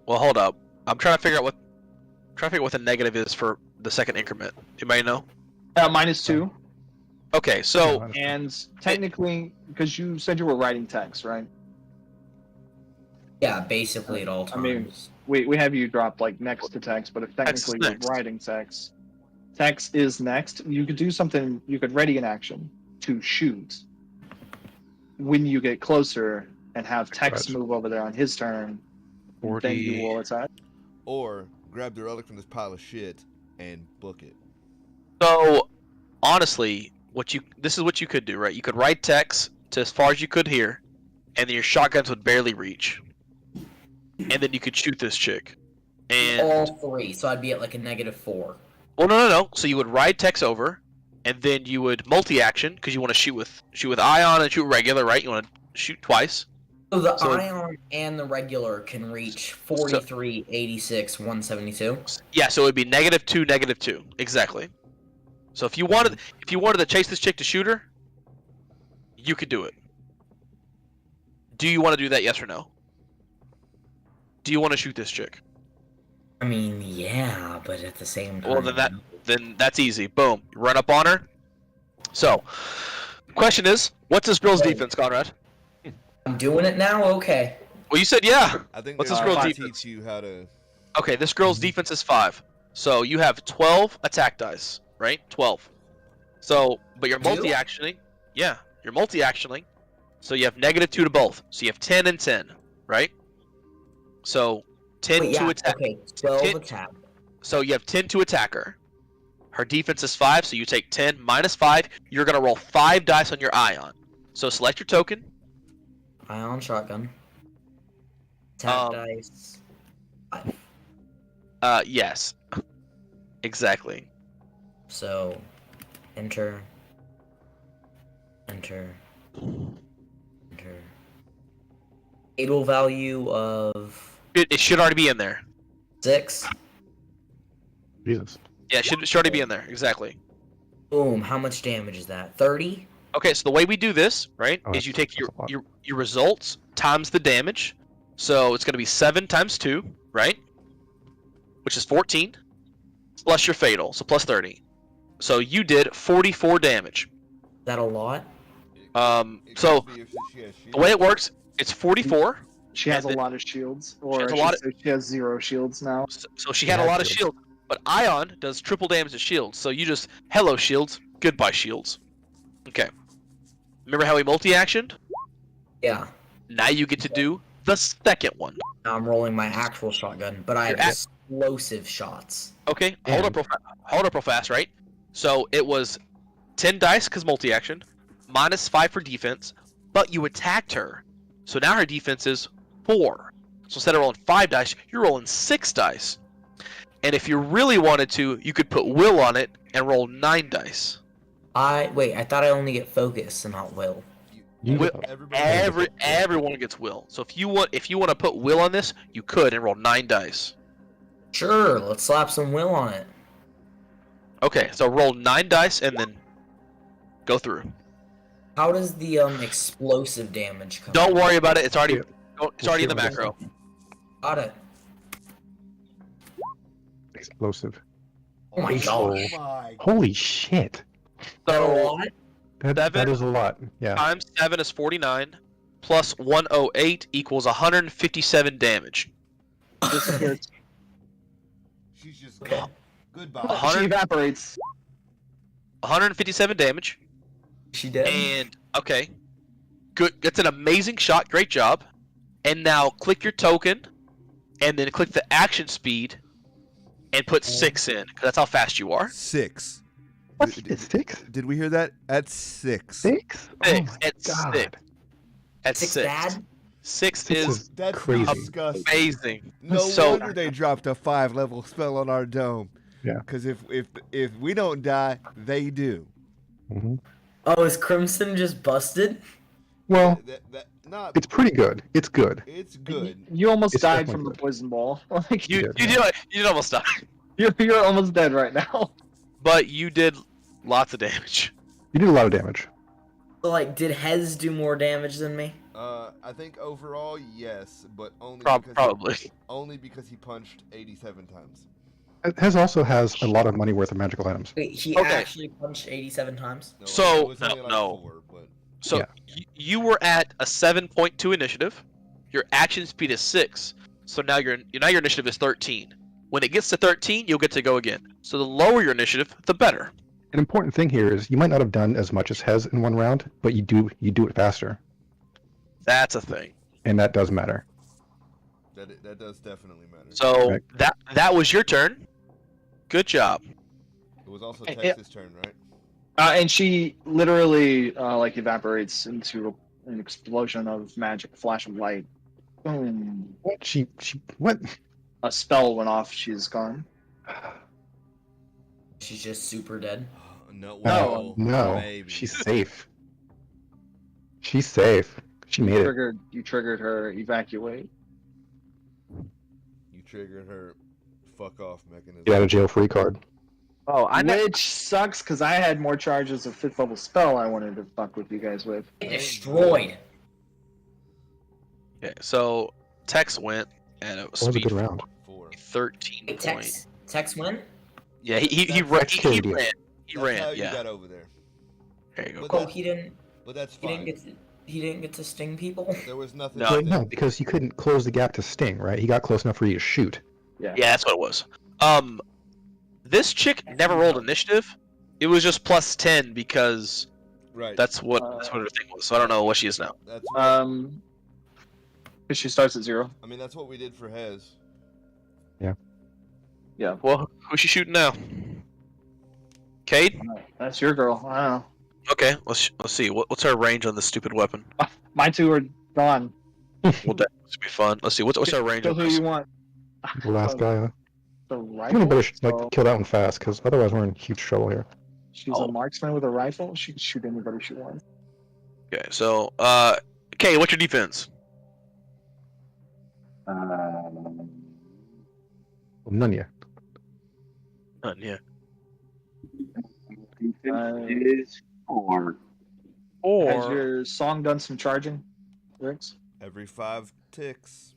S3: Well, hold up. I'm trying to figure out what the negative is for the second increment. Anybody know?
S2: -2.
S3: Okay, so
S2: And technically, because you said you were writing text, right?
S7: Yeah, basically at all times.
S2: I mean, we have you drop like next to text, but if
S3: Text is
S2: technically
S3: next.
S2: you're writing text is next. You could do something. You could ready an action to shoot when you get closer and have text
S5: Gotcha.
S2: move over there on his turn. Then you
S3: 40.
S2: will attack.
S1: Or grab the relic from this pile of shit and book it.
S3: So honestly, this is what you could do, right? You could write text to as far as you could here, and then your shotguns would barely reach, and then you could shoot this chick. And
S7: all three, so I'd be at like a -4.
S3: well, no. So you would ride text over, and then you would multi-action because you want to shoot with ion and shoot regular, right? You want to shoot twice.
S7: So the
S3: So-
S7: ion and the regular can reach 43, 86, 172.
S3: Yeah, so it would be -2, -2, exactly. So if you wanted to chase this chick to shoot her, you could do it. Do you want to do that? Yes or no? Do you want to shoot this chick?
S7: I mean, yeah, but at the same time.
S3: Well, then that's easy. Boom, run up on her. So, question is, what's this girl's defense, Conrad?
S7: I'm doing it now. Okay.
S3: Well, you said yeah.
S1: I think
S3: What's
S1: they're
S2: this girl's
S1: trying to
S3: defense?
S1: teach you how to.
S3: Okay, this girl's defense is 5. So you have 12 attack dice, right? 12. So, but you're
S7: Do you?
S3: multi-actioning. Yeah, you're multi-actioning. So you have -2 to both. So you have 10 and 10, right? So 10
S7: Wait,
S3: to
S7: yeah,
S3: attack.
S7: okay. 12
S3: 10
S7: attack.
S3: So you have 10 to attack her. Her defense is 5, so you take 10 minus 5. You're gonna roll 5 dice on your ion. So select your token.
S7: Ion shotgun. Attack
S3: Um,
S7: dice. 5.
S3: Yes. Exactly.
S7: So, enter. Enter. Enter. Fatal value of
S3: It should already be in there.
S7: 6.
S5: Jesus.
S3: Yeah, it should already be in there. Exactly.
S7: Boom. How much damage is that? 30?
S3: Okay, so the way we do this, right,
S5: Oh,
S3: is you take
S5: that's a lot.
S3: your results times the damage. So it's going to be 7 times 2, right? which is 14, plus your fatal, so plus 30. So you did 44 damage.
S7: Is that a lot?
S1: It
S3: So
S1: could be if she has
S3: the way it
S1: shield.
S3: works, it's 44.
S2: She has a
S3: And then-
S2: lot of shields,
S3: has
S2: or
S3: a
S2: I should
S3: lot of-
S2: say she has 0 shields now.
S3: So she had a lot of shields. But Ion does triple damage to shields. So you just, hello shields, goodbye shields. Okay. Remember how he multi-actioned?
S7: Yeah.
S3: Now you get to do the second one.
S7: Now I'm rolling my actual shotgun, but I have
S3: You're at-
S7: explosive shots.
S3: Okay, hold up real fast, right? So it was 10 dice because multi-action, minus 5 for defense, but you attacked her. So now her defense is 4. So instead of rolling 5 dice, you're rolling 6 dice. And if you really wanted to, you could put will on it and roll 9 dice.
S7: I thought I only get focus and not will.
S5: You
S3: Will-
S5: get-
S3: Everyone gets will. So if you want to put will on this, you could and roll 9 dice.
S7: Sure, let's slap some will on it.
S3: Okay, so roll 9 dice and then go through.
S7: How does the explosive damage come?
S3: Don't worry about it. It's already
S5: Yeah.
S3: it's already in the
S5: We'll see
S3: macro.
S7: Got it.
S5: Explosive.
S7: Oh my gosh.
S1: my.
S5: Holy shit.
S7: Is that a
S3: So
S7: lot?
S5: That
S3: Seven?
S5: is a lot. Yeah.
S3: times 7 is 49, plus 108 equals 157 damage.
S2: Disappears.
S1: She's just
S7: Okay.
S1: gone. Goodbye.
S2: She
S3: 100
S2: evaporates.
S3: 157 damage.
S7: She dead?
S3: And okay, good. That's an amazing shot. Great job. And now click your token, and then click the action speed, and put 6 in, because that's how fast you are.
S1: 6.
S5: What's
S1: Did-
S5: it? 6?
S1: Did we hear that? At 6.
S5: 6? Oh
S3: 6
S5: my
S3: at
S5: god.
S3: 6. At
S7: 6
S3: 6.
S7: bad?
S3: 6
S5: Six
S3: is
S5: is
S1: That's
S5: crazy.
S1: disgusting.
S3: amazing.
S1: No
S3: So-
S1: wonder they dropped a 5-level spell on our dome.
S5: Yeah.
S1: Because if we don't die, they do.
S5: Mhm.
S7: Oh, is Crimson just busted?
S5: Well,
S1: Not.
S5: it's pretty good. It's good.
S1: It's good.
S2: You almost
S5: It's
S2: died
S5: definitely
S2: from the
S5: good.
S2: poison ball. Like,
S3: You
S5: Yeah.
S3: did almost die,
S2: you're almost dead right now.
S3: but you did lots of damage.
S5: You did a lot of damage.
S7: So, like, did Hez do more damage than me?
S1: I think overall yes, but
S3: Probably.
S1: only because he punched 87 times.
S5: Hez also has a lot of money worth of magical items.
S7: Wait, he
S3: Okay.
S7: actually punched 87 times?
S1: No,
S3: So-
S1: it was only like
S3: no.
S1: 4, but
S3: So
S5: Yeah.
S3: you were at a 7.2 initiative. Your action speed is 6. So now your initiative is 13. When it gets to 13, you'll get to go again. So the lower your initiative, the better.
S5: An important thing here is you might not have done as much as Hez in one round, but you do it faster,
S3: That's a thing.
S5: and that does matter.
S1: that does definitely matter.
S3: So
S5: Right.
S3: that was your turn. Good job.
S1: It was also
S2: Yeah.
S1: Texas' turn, right?
S2: And she literally like evaporates into an explosion of magic, a flash of light. Boom.
S5: What? What?
S2: A spell went off. She's gone.
S7: She's just super dead.
S1: No.
S2: No.
S5: No,
S1: Maybe.
S5: she's safe. She's safe. She made it.
S2: You triggered her evacuate.
S1: You triggered her fuck off mechanism.
S5: Get out of jail free card.
S3: Oh,
S2: Which sucks because I had more charges of 5th level spell I wanted to fuck with you guys with.
S7: Destroyed.
S3: Okay, so Tex went and it was
S5: That was a
S3: speed
S5: good round.
S1: 4.
S3: 13
S7: Hey,
S3: point.
S7: Tex win?
S3: Yeah, he
S1: That's
S3: ran.
S5: killed you.
S3: He
S1: That's
S3: ran.
S1: how you
S3: Yeah.
S1: got over there.
S3: There you go.
S1: But
S7: Oh,
S1: that-
S7: he didn't.
S1: But that's
S7: He didn't
S1: fine.
S7: get to sting people.
S1: There was nothing.
S3: No.
S1: to
S5: Wait, no,
S1: do.
S5: because you couldn't close the gap to sting, right? He got close enough for you to shoot.
S3: Yeah, that's what it was. This chick never rolled initiative. It was just plus 10 because
S1: Right.
S3: that's what her thing was. So I don't know what she is now.
S1: That's.
S2: Because she starts at 0.
S1: I mean, that's what we did for Hez.
S3: Well, who's she shooting now? Cade?
S2: That's your girl. I don't know.
S3: Okay, let's see. What's her range on this stupid weapon?
S2: My 2 are gone.
S3: Well, that should be fun. Let's see. What's her range
S2: Kill
S3: on
S2: who
S3: this?
S2: you want.
S5: The last guy. Huh?
S2: The
S5: I'm
S2: rifle.
S5: gonna better
S2: So
S5: kill that one fast, because otherwise we're in huge trouble here.
S2: she's
S3: Oh.
S2: a marksman with a rifle. She can shoot anybody she wants.
S3: Okay, so Cade, what's your defense?
S5: Well, none yet.
S3: None. Yeah.
S6: Is 4.
S2: Has your song done some charging, Rix?
S1: Every 5 ticks.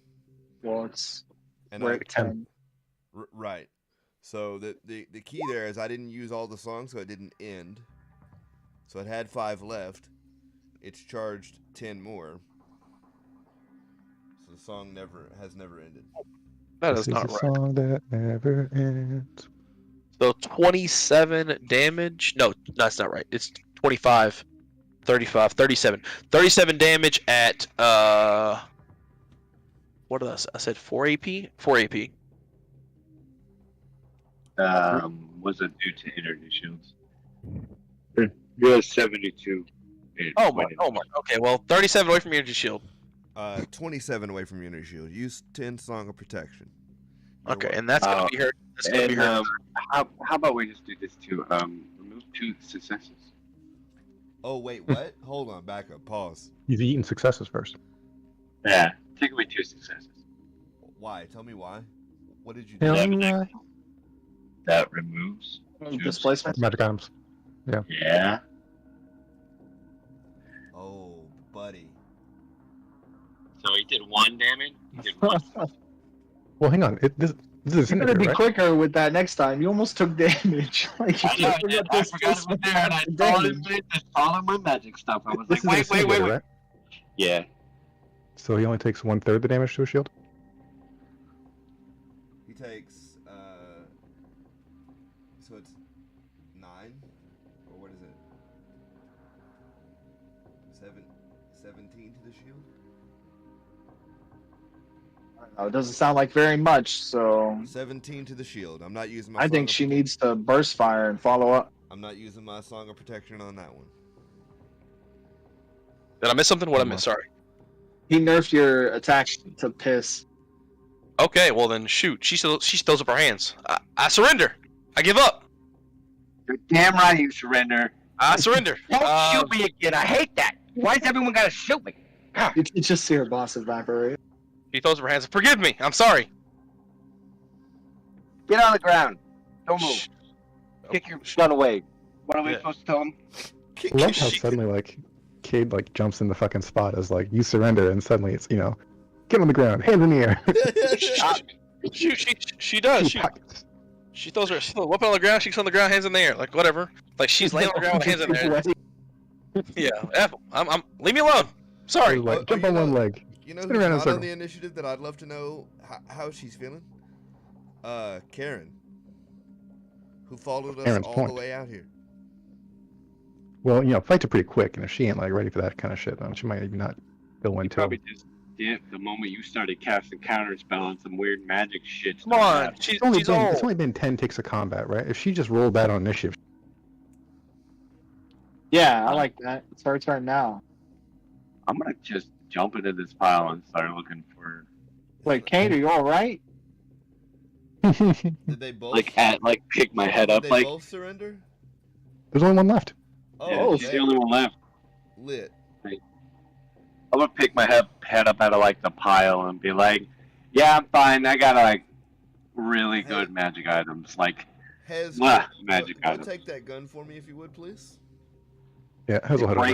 S2: Well, it's
S1: And
S2: we're
S1: I,
S2: at 10.
S1: Right. So the key there is I didn't use all the songs, so it didn't end. So it had 5 left. It's charged 10 more. So the song has never ended.
S3: That
S5: This
S3: is
S5: is
S3: not
S5: a
S3: right.
S5: song that never ends.
S3: So 27 damage. No, that's not right. It's 25, 35, 37. 37 damage at what did I say? I said 4 AP? 4 AP.
S8: Was it due to energy shields? You're 72.
S3: Oh my. Okay, well, 37 away from your energy shield.
S1: 27 away from your energy shield. Use 10 Song of Protection. You're
S3: Okay,
S1: welcome.
S3: and that's gonna be her. That's gonna be
S8: And
S3: her.
S8: how about we just do this too? Remove 2 successes.
S1: Oh wait, what? Hold on, back up, pause.
S5: You've eaten successes first.
S8: Yeah, take away 2 successes.
S1: Why? Tell me why. What did you do?
S5: Yeah,
S8: That removes
S2: Displacement.
S5: magic items.
S8: Yeah.
S1: Oh, buddy.
S8: So he did 1 damage. He did 1.
S5: Well, hang on. This is
S2: You better
S5: disintegrate,
S2: be
S5: right?
S2: quicker with that next time. You almost took damage. Like, you
S8: I
S2: forgot
S8: forgot it was there, and I saw it in my magic stuff. I was
S5: This
S8: like,
S5: is a
S8: wait.
S5: disintegrator, right?
S8: Yeah.
S5: So he only takes 1/3 the damage to a shield.
S1: He takes so it's 9, or what is it? 17 to the shield.
S2: it doesn't sound like very much, so
S1: 17 to the shield. I'm not using my.
S2: I
S1: Song
S2: think
S1: of
S2: she needs to burst fire and follow up.
S1: I'm not using my Song of Protection on that one.
S3: Did I miss something? What I missed? Sorry.
S2: He nerfed your attack to piss.
S3: Okay, well then shoot. She throws up her hands. I surrender. I give up.
S8: You're damn right you surrender.
S3: I surrender.
S8: Don't shoot me again. I hate that. Why does everyone gotta shoot me?
S2: You can just see her boss evaporate.
S3: She throws up her hands. Forgive me. I'm sorry.
S8: Get on the ground. Don't move.
S3: Shh.
S8: Kick your gun away. What are we
S3: Yeah.
S8: supposed to tell him?
S5: I love how
S3: She-
S5: suddenly like Cade like jumps in the fucking spot as like you surrender, and suddenly it's get on the ground, hands in the air.
S3: She does. She throws her weapon on the ground. She's on the ground, hands in the air, like whatever. Like she's laying on the ground with hands in the air. Yeah, F, I'm. Leave me alone. Sorry.
S5: Like,
S1: Oh,
S5: jump
S1: you
S5: on one
S1: know-
S5: leg.
S1: You know
S5: Spin
S1: who's
S5: around in a
S1: not
S5: circle.
S1: on the initiative that I'd love to know how she's feeling? Karen, who followed us
S5: Karen's
S1: all
S5: point.
S1: the way out here.
S5: Well, fights are pretty quick, and if she ain't like ready for that kind of shit, then she might even not go
S8: You
S5: into.
S8: probably just dipped the moment you started casting counter spell and some weird magic shit.
S3: Come on.
S8: started
S3: She's
S5: It's
S3: old.
S5: only been 10 ticks of combat, right? If she just rolled that on initiative,
S2: Yeah, I like that. It's her turn now.
S8: I'm gonna just jump into this pile and start looking for
S2: Wait, Kate, are you alright?
S1: Did they both?
S8: pick my head up
S1: Did they
S8: like
S1: both surrender?
S5: there's only one left.
S1: Oh,
S8: yeah, she's the
S1: damn.
S8: only one left.
S1: Lit.
S8: I'm gonna pick my head up out of like the pile and be like, yeah, I'm fine. I got like really good magic items. Like
S1: Hez,
S8: magic
S1: go
S8: items.
S1: take that gun for me if you would, please.
S5: Yeah, Hazel head over.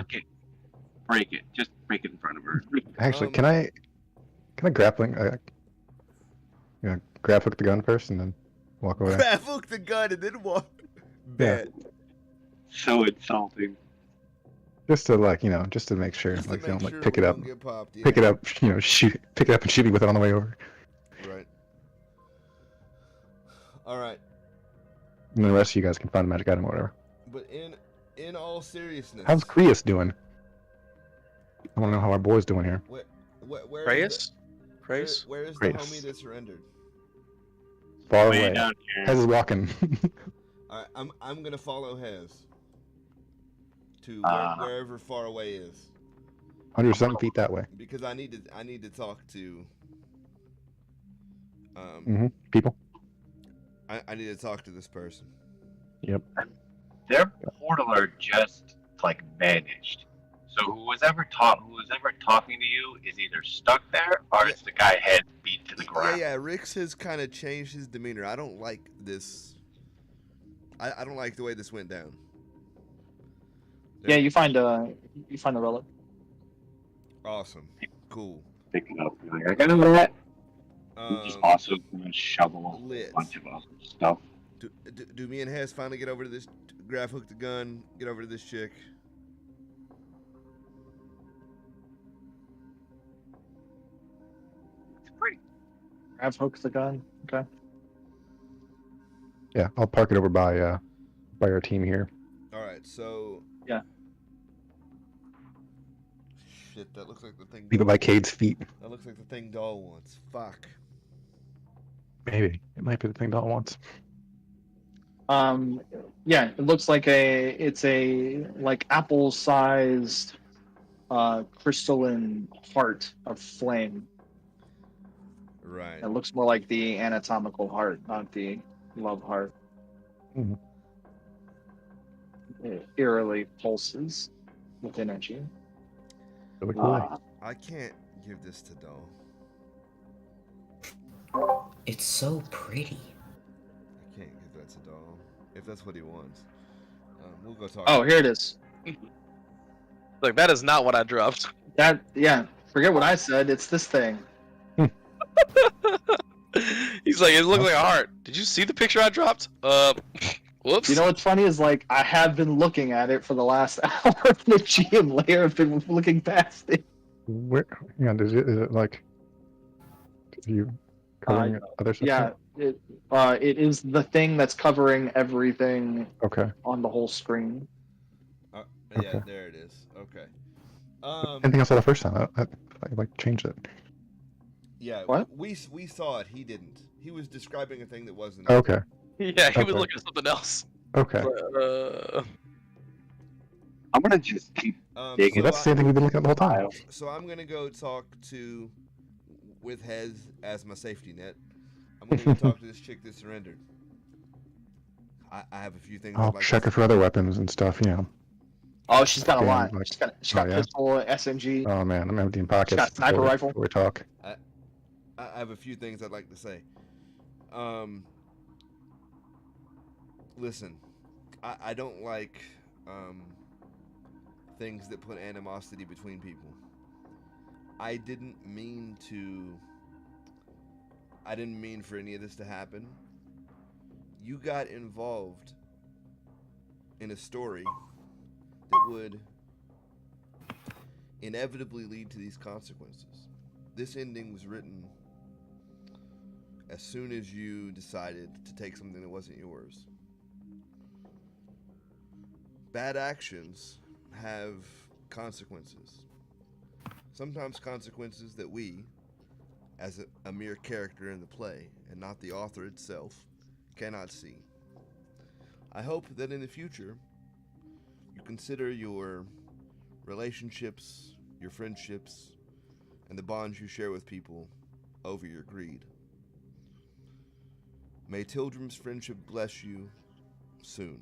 S8: Break it. Just break it in front of her.
S5: Actually,
S1: Um,
S5: can I grappling? Grab hook the gun first and then walk over there.
S1: Grab hook the gun and then walk. Bet.
S8: So insulting.
S5: Just to just to make sure,
S1: Just to
S5: like,
S1: make
S5: don't
S1: sure
S5: pick
S1: we
S5: it up,
S1: don't get popped, yeah.
S5: pick it up, shoot, pick it up and shoot me with it on the way over.
S1: Right. All right.
S5: And the rest of you guys can find a magic item or whatever.
S1: But in all seriousness,
S5: How's Creus doing? I want to know how our boy's doing here.
S1: where is
S3: Reyes?
S1: the,
S3: Reyes?
S1: where is the
S5: Reyes.
S1: homie that surrendered?
S5: Far
S8: Way
S5: away.
S8: down here.
S5: Hez is walking.
S1: All right, I'm gonna follow Hez to wherever far away is
S5: 100 feet that way.
S1: because I need to talk to
S5: People.
S1: I need to talk to this person.
S5: Yep.
S8: Their portaler just like vanished. So who was ever talking to you is either stuck there or it's the guy head beat to the ground.
S1: Yeah, Rix has kind of changed his demeanor. I don't like this. I don't like the way this went down.
S2: Yeah, you find a relic.
S1: Awesome. Cool.
S8: Pick it up. You're like, I got that. He's also gonna shovel
S1: lit.
S8: a bunch of other stuff.
S1: Do me and Hess finally get over to this? Grab hook the gun. Get over to this chick.
S8: It's pretty.
S2: Grav hooks the gun. Okay.
S5: Yeah, I'll park it over by our team here.
S1: All right. So.
S2: Yeah.
S1: Shit, that looks like the thing.
S5: Leave it by Cade's feet.
S1: That looks like the thing Doll wants. Fuck.
S5: Maybe it might be the thing Doll wants.
S2: Yeah, it looks like it's a like apple-sized crystalline heart of flame.
S1: Right.
S2: It looks more like the anatomical heart, not the love heart.
S5: Mhm.
S2: It eerily pulses with energy.
S5: Really cool.
S1: I can't give this to Doll.
S7: It's so pretty.
S1: I can't give that to Doll. If that's what he wants. We'll go talk.
S2: Oh, here it is.
S3: Look, that is not what I dropped.
S2: Yeah, forget what I said. It's this thing.
S3: He's like, it looked like a heart. Did you see the picture I dropped? Whoops.
S2: You know what's funny is like I have been looking at it for the last hour. The GM layer have been looking past it.
S5: Where? Yeah, is it like? Are you covering other stuff?
S2: Yeah, it is the thing that's covering everything
S5: Okay.
S2: on the whole screen.
S1: Yeah,
S5: Okay.
S1: there it is. Okay.
S5: Anything else I saw the first time? I like changed it.
S1: Yeah.
S2: What?
S1: We saw it. He didn't. He was describing a thing that wasn't.
S5: Okay.
S3: Yeah, he was
S5: Okay.
S3: looking at something else.
S5: Okay.
S8: I'm gonna just keep
S1: So
S8: digging.
S5: Well, that's the same thing we've been looking at the whole time.
S1: So I'm gonna go talk with Hez as my safety net. I'm gonna go talk to this chick that surrendered. I have a few things.
S5: I'll
S1: I'd like
S5: check
S1: to
S5: her for other weapons and stuff. You know.
S2: Oh, she's got a
S5: Yeah,
S2: lot.
S5: like-
S2: She's got
S5: yeah?
S2: pistol, SMG.
S5: Oh man, I'm emptying pockets.
S2: got sniper
S5: before we-
S2: rifle.
S5: before we talk.
S1: I have a few things I'd like to say. Listen, I don't like things that put animosity between people. I didn't mean for any of this to happen. You got involved in a story that would inevitably lead to these consequences. This ending was written as soon as you decided to take something that wasn't yours. Bad actions have consequences. Sometimes consequences that we, as a mere character in the play, and not the author itself, cannot see. I hope that in the future, you consider your relationships, your friendships, and the bonds you share with people over your greed. May Tildrum's friendship bless you soon.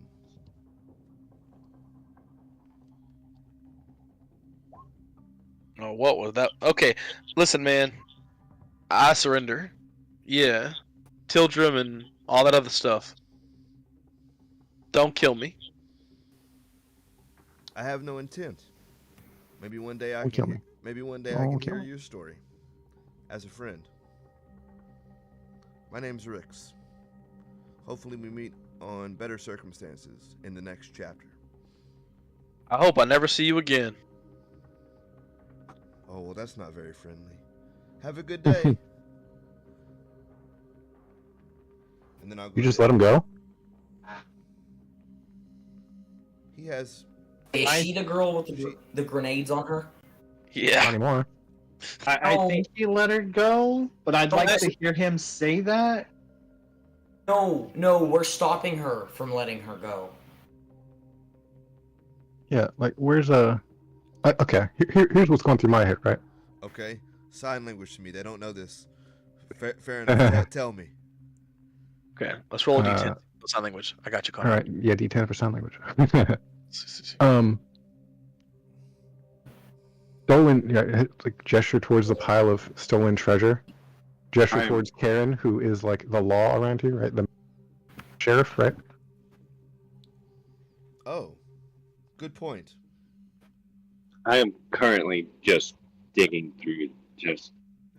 S3: Oh, what was that? Okay, listen, man. I surrender. Yeah. Tildrum and all that other stuff. Don't kill me.
S1: I have no intent. Maybe one day I
S5: Don't kill
S1: can.
S5: me.
S1: Maybe one day I
S5: Don't
S1: can
S5: kill
S1: hear
S5: me.
S1: your story, as a friend. My name's Rix. Hopefully, we meet on better circumstances in the next chapter.
S3: I hope I never see you again.
S1: Oh well, that's not very friendly. Have a good day. And then I'll go.
S5: You just let him go?
S1: He has.
S7: Is she the girl with the grenades on her?
S5: Not
S3: Yeah.
S5: anymore.
S2: I
S7: Oh.
S2: think he let her go, but I'd
S7: Oh,
S2: like
S7: that's-
S2: to hear him say that.
S7: No, we're stopping her from letting her go.
S5: Yeah, like where's okay, here's what's going through my head, right?
S1: Okay. Sign language to me. They don't know this. Fair enough. Tell me.
S3: Okay, let's roll a
S5: Uh,
S3: d10. Sign language. I got you,
S5: All
S3: Connor.
S5: right, yeah, D10 for sign language. Stolen, yeah, like gesture towards the pile of stolen treasure. Gesture
S8: I'm-
S5: towards Karen, who is like the law around here, right? The sheriff, right?
S1: Oh, good point.
S8: I am currently just digging through just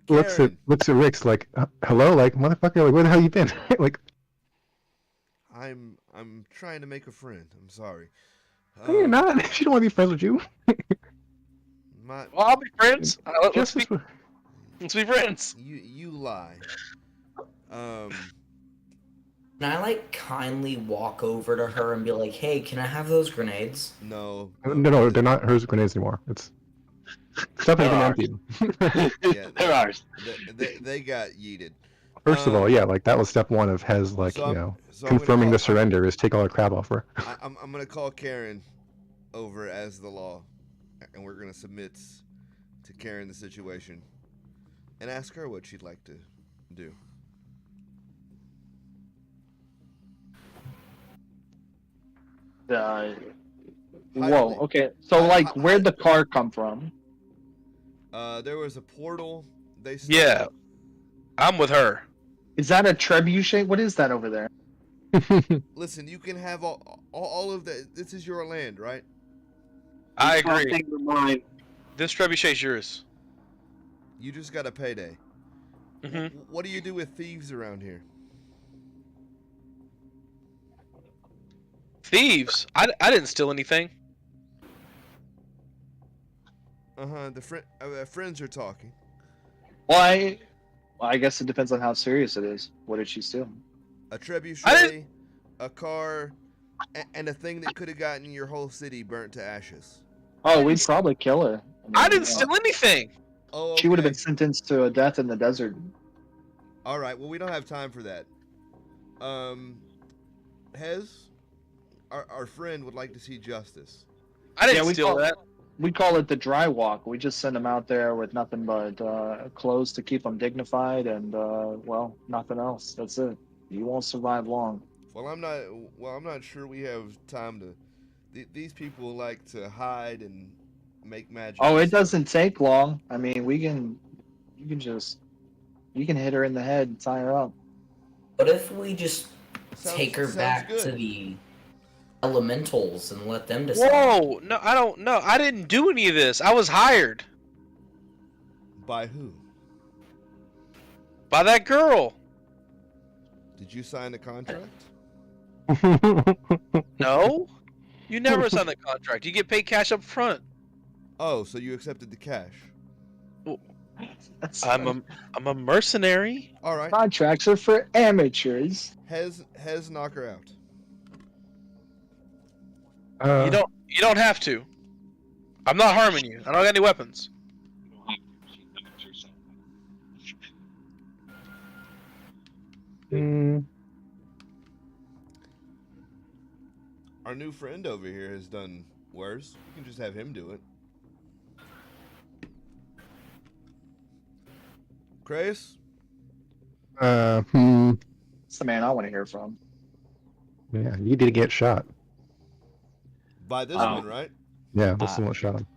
S5: looks
S1: Karen,
S5: at Rick's like, hello, like motherfucker, like where the hell you been? Like,
S1: I'm trying to make a friend. I'm sorry.
S5: no, you're not. She don't want to be friends with you.
S1: My,
S3: Well, I'll be friends.
S5: Just
S3: Let's be friends.
S1: you lie.
S7: Can I like kindly walk over to her and be like, "Hey, can I have those grenades?"
S1: No.
S5: no, they're not hers grenades anymore. It's stuff has been emptied.
S1: Yeah,
S8: They're ours.
S1: they got yeeted.
S5: First of all, yeah, like that was step one of Hez, like,
S1: So
S5: you
S1: I'm-
S5: know,
S1: so I'm gonna
S5: confirming
S1: call-
S5: the surrender is take all her crap off her.
S1: I'm gonna call Karen over as the law, and we're gonna submit to Karen the situation, and ask her what she'd like to do.
S2: Whoa. Okay. So like, where'd the car come from?
S1: There was a portal. They
S3: Yeah. I'm with her.
S2: Is that a trebuchet? What is that over there?
S1: Listen, you can have all of that. This is your land, right?
S3: I agree.
S8: Things are mine.
S3: This trebuchet's yours.
S1: You just got a payday.
S3: Mm-hmm.
S1: What do you do with thieves around here?
S3: Thieves? I didn't steal anything.
S1: The friends are talking.
S2: Well, I guess it depends on how serious it is. What did she steal?
S1: A trebuchet,
S3: didn't-
S1: a car, and a thing that could have gotten your whole city burnt to ashes.
S2: Oh, we'd probably kill her.
S3: I didn't steal anything.
S1: Oh,
S2: She would have
S1: okay.
S2: been sentenced to a death in the desert.
S1: All right. Well, we don't have time for that. Hez, our friend would like to see justice.
S3: I didn't
S2: Yeah, we
S3: steal
S2: call-
S3: that.
S2: We call it the dry walk. We just send them out there with nothing but clothes to keep them dignified and, well, nothing else. That's it. You won't survive long.
S1: Well, I'm not sure we have time to. These people like to hide and make magic.
S2: Oh, it doesn't take long. I mean, you can hit her in the head and tie her up.
S7: What if we just take her
S1: Sounds
S7: back
S1: good.
S7: to the elementals and let them decide?
S3: Whoa! No, I don't know. I didn't do any of this. I was hired
S1: By who?
S3: by that girl.
S1: Did you sign the contract?
S3: No, you never signed the contract. You get paid cash up front.
S1: Oh, so you accepted the cash.
S2: That's
S3: I'm a mercenary.
S1: All right.
S2: Contracts are for amateurs.
S1: Hez, knock her out.
S3: You don't have to. I'm not harming you. I don't got any weapons.
S1: Our new friend over here has done worse. You can just have him do it. Chris?
S5: Yeah,
S2: That's the man I want to hear from.
S5: you did get shot.
S1: By this
S8: Oh.
S1: one, right?
S5: Yeah, this is the one that shot him.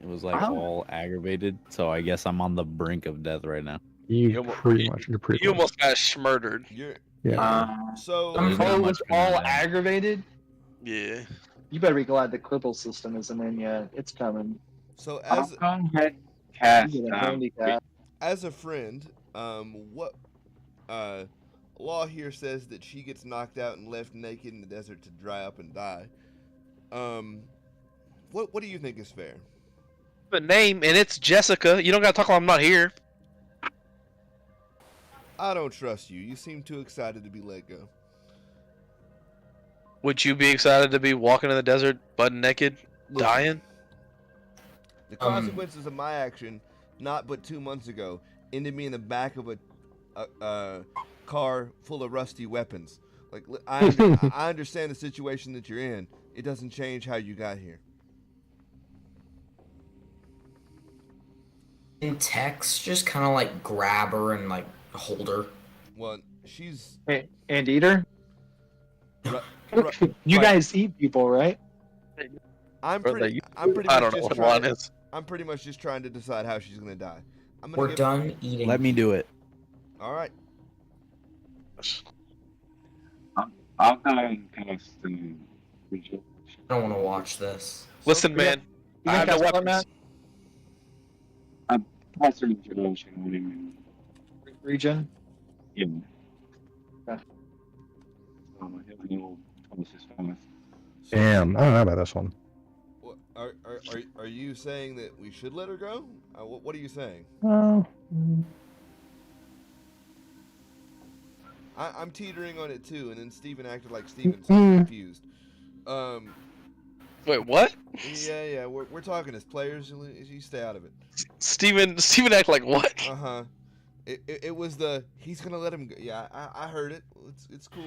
S4: It was like
S2: Wow.
S4: all aggravated, so I guess I'm on the brink of death right now.
S5: You
S3: You almo-
S5: pretty
S3: you-
S5: much, you're pretty
S3: You
S5: close.
S3: almost got smurdered.
S1: You're
S5: Yeah.
S1: so
S7: I'm-
S4: There's not
S2: Oh, it
S4: much
S2: was
S4: going
S2: all
S4: down.
S2: aggravated?
S3: Yeah.
S2: You better be glad the cripple system isn't in yet. It's coming.
S1: so
S8: I'll
S1: as
S8: go ahead and cast.
S2: You get a handicap.
S1: as a friend, what law here says that she gets knocked out and left naked in the desert to dry up and die. What do you think is fair?
S3: The name and it's Jessica. You don't gotta talk while I'm not here.
S1: I don't trust you. You seem too excited to be let go.
S3: Would you be excited to be walking in the desert, butt naked,
S1: Look,
S3: dying?
S1: The consequences of my action, not but 2 months ago, ended me in the back of a car full of rusty weapons. Like I understand the situation that you're in. It doesn't change how you got here.
S7: In text, just kind of like grab her and like hold her.
S1: Well, she's
S2: Hey, and eater?
S1: Ru-
S2: You
S1: right.
S2: guys eat people, right?
S1: I'm
S3: Brother,
S1: pretty.
S3: you-
S1: I'm pretty
S3: I
S1: much
S3: don't know
S1: just
S3: what
S1: trying.
S3: one is.
S1: I'm pretty much just trying to decide how she's gonna die. I'm gonna
S7: We're
S1: give,
S7: done eating.
S4: Let me do it.
S1: All right.
S8: I'll go and cast regeneration.
S7: I don't want to watch this.
S3: Listen, man.
S2: You
S3: I have
S2: think
S3: no
S2: that's what,
S3: weapons.
S8: That's Regen.
S2: Region.
S8: Yeah.
S2: Okay.
S5: Damn, I don't know about this one.
S1: What, are you saying that we should let her go? What are you saying?
S5: Oh,
S1: I'm teetering on it too, and then Steven acted like Steven's
S5: Mm.
S1: confused.
S3: Wait, what?
S1: Yeah, we're talking as players. You stay out of it.
S3: Steven act like what?
S1: Uh-huh. It was he's gonna let him go. Yeah, I heard it. It's cool.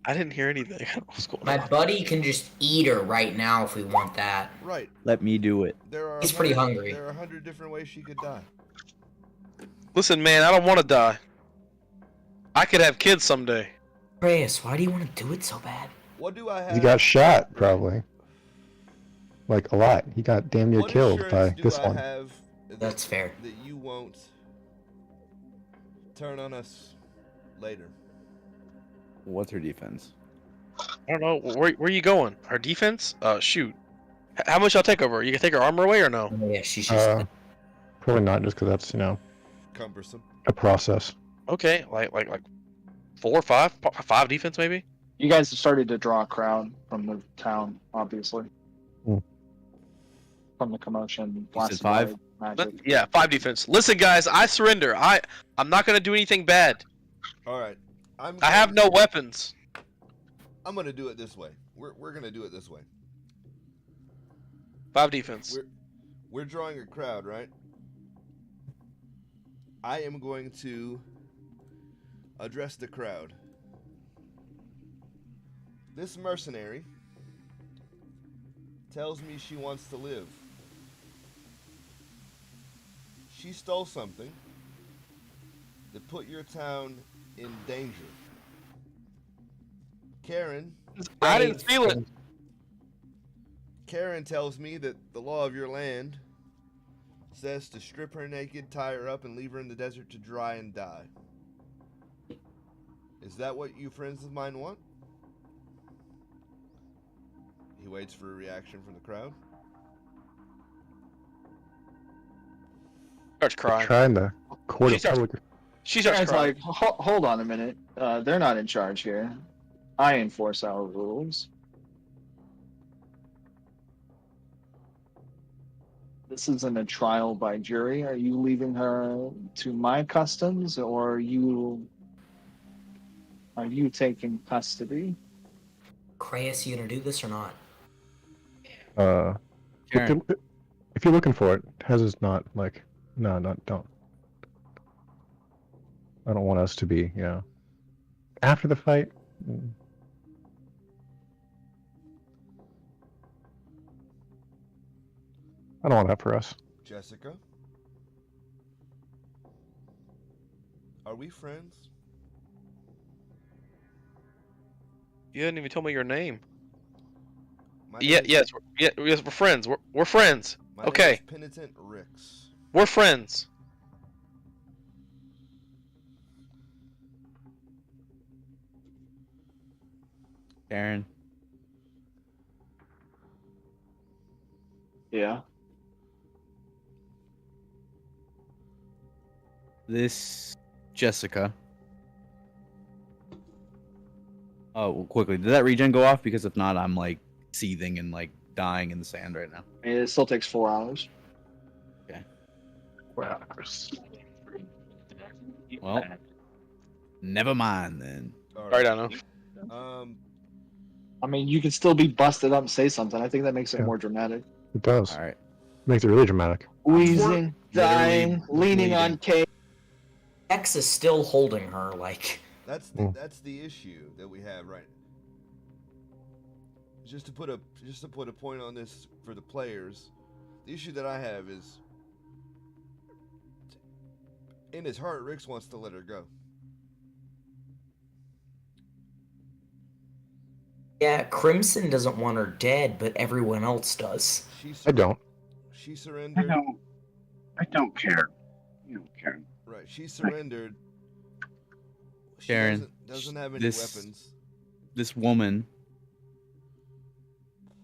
S3: I didn't hear anything. What's going
S7: My
S3: on?
S7: buddy can just eat her right now if we want that.
S1: Right.
S4: Let me do it.
S1: There are
S7: He's pretty hungry.
S1: There are 100 different ways she could die.
S3: Listen, man, I don't want to die. I could have kids someday.
S7: Reyes, why do you want to do it so bad?
S1: What do I have?
S5: he got shot probably. Like a lot. He got damn near
S1: What
S5: killed by
S1: assurance do
S5: this
S1: I
S5: one.
S1: have
S7: That's fair.
S1: that you won't turn on us later?
S4: What's her defense?
S3: I don't know. Where are you going? Her defense? Shoot. How much y'all take over? You can take her armor away or no?
S7: Oh, yeah, she's just.
S5: Probably not, just because that's
S1: Cumbersome.
S5: a process.
S3: Okay, like 4 or 5? 5 defense maybe?
S2: You guys have started to draw a crowd from the town, obviously.
S5: Hmm.
S2: From the commotion.
S4: You said
S2: blasted
S4: 5?
S2: magic.
S3: Yeah, 5 defense. Listen, guys, I surrender. I'm not gonna do anything bad.
S1: All right.
S3: I have no weapons.
S1: I'm gonna do it this way. We're gonna do it this way.
S3: 5 defense.
S1: We're drawing a crowd, right? I am going to address the crowd. This mercenary tells me she wants to live. She stole something that put your town in danger. Karen
S3: I didn't steal it.
S1: Karen tells me that the law of your land says to strip her naked, tie her up, and leave her in the desert to dry and die. Is that what you friends of mine want? He waits for a reaction from the crowd.
S3: Starts crying.
S5: Trying to court
S3: She
S5: of
S3: starts-
S5: public.
S3: She starts
S2: Guys,
S3: crying.
S2: like, hold on a minute. They're not in charge here. I enforce our rules. This isn't a trial by jury. Are you leaving her to my customs, or are you taking custody?
S7: Creyas, you gonna do this or not?
S4: Karen,
S5: If you're looking for it, Hez is not like, no, don't. I don't want us to be, after the fight. I don't want that for us.
S1: Jessica? Are we friends?
S3: You hadn't even told me your name.
S1: My
S3: Yeah,
S1: name is-
S3: yes, we're friends. We're friends.
S1: My name
S3: Okay.
S1: is Penitent Rix.
S3: We're friends.
S4: Karen,
S2: Yeah.
S4: this Jessica. Oh, well, quickly, did that regen go off? Because if not, I'm like seething and like dying in the sand right now.
S2: It still takes 4 hours.
S4: Well, never mind then.
S1: All
S3: Right, I know.
S2: I mean, you can still be busted up and say something. I think that makes it
S5: Yeah.
S2: more dramatic.
S5: It does.
S4: All right.
S5: Makes it really dramatic.
S2: Wheezing, dying,
S4: Literally
S2: leaning on Kate.
S7: X is still holding her, like.
S1: That's
S5: Mm.
S1: that's the issue that we have, right? Just to put a point on this for the players, the issue that I have is, in his heart, Rix wants to let her go.
S7: Yeah, Crimson doesn't want her dead, but everyone else does.
S5: I don't.
S1: She
S8: I
S1: surrendered.
S8: don't care. You don't care.
S1: Right, she surrendered. She
S4: Karen,
S1: doesn't have any
S4: this-
S1: weapons.
S4: This woman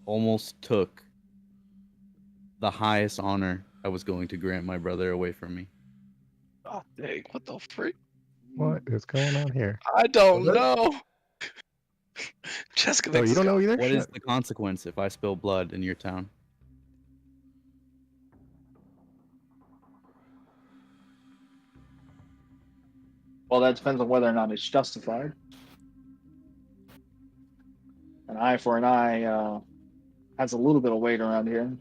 S4: almost took the highest honor I was going to grant my brother away from me.
S3: Oh, dang, what the freak?
S5: What is going on here?
S3: I don't
S7: What?
S3: know. Jessica
S5: Oh,
S3: thinks
S5: you don't know either?
S4: What is
S5: Shit.
S4: the consequence if I spill blood in your town?
S2: Well, that depends on whether or not it's justified. An eye for an eye has a little bit of weight around here.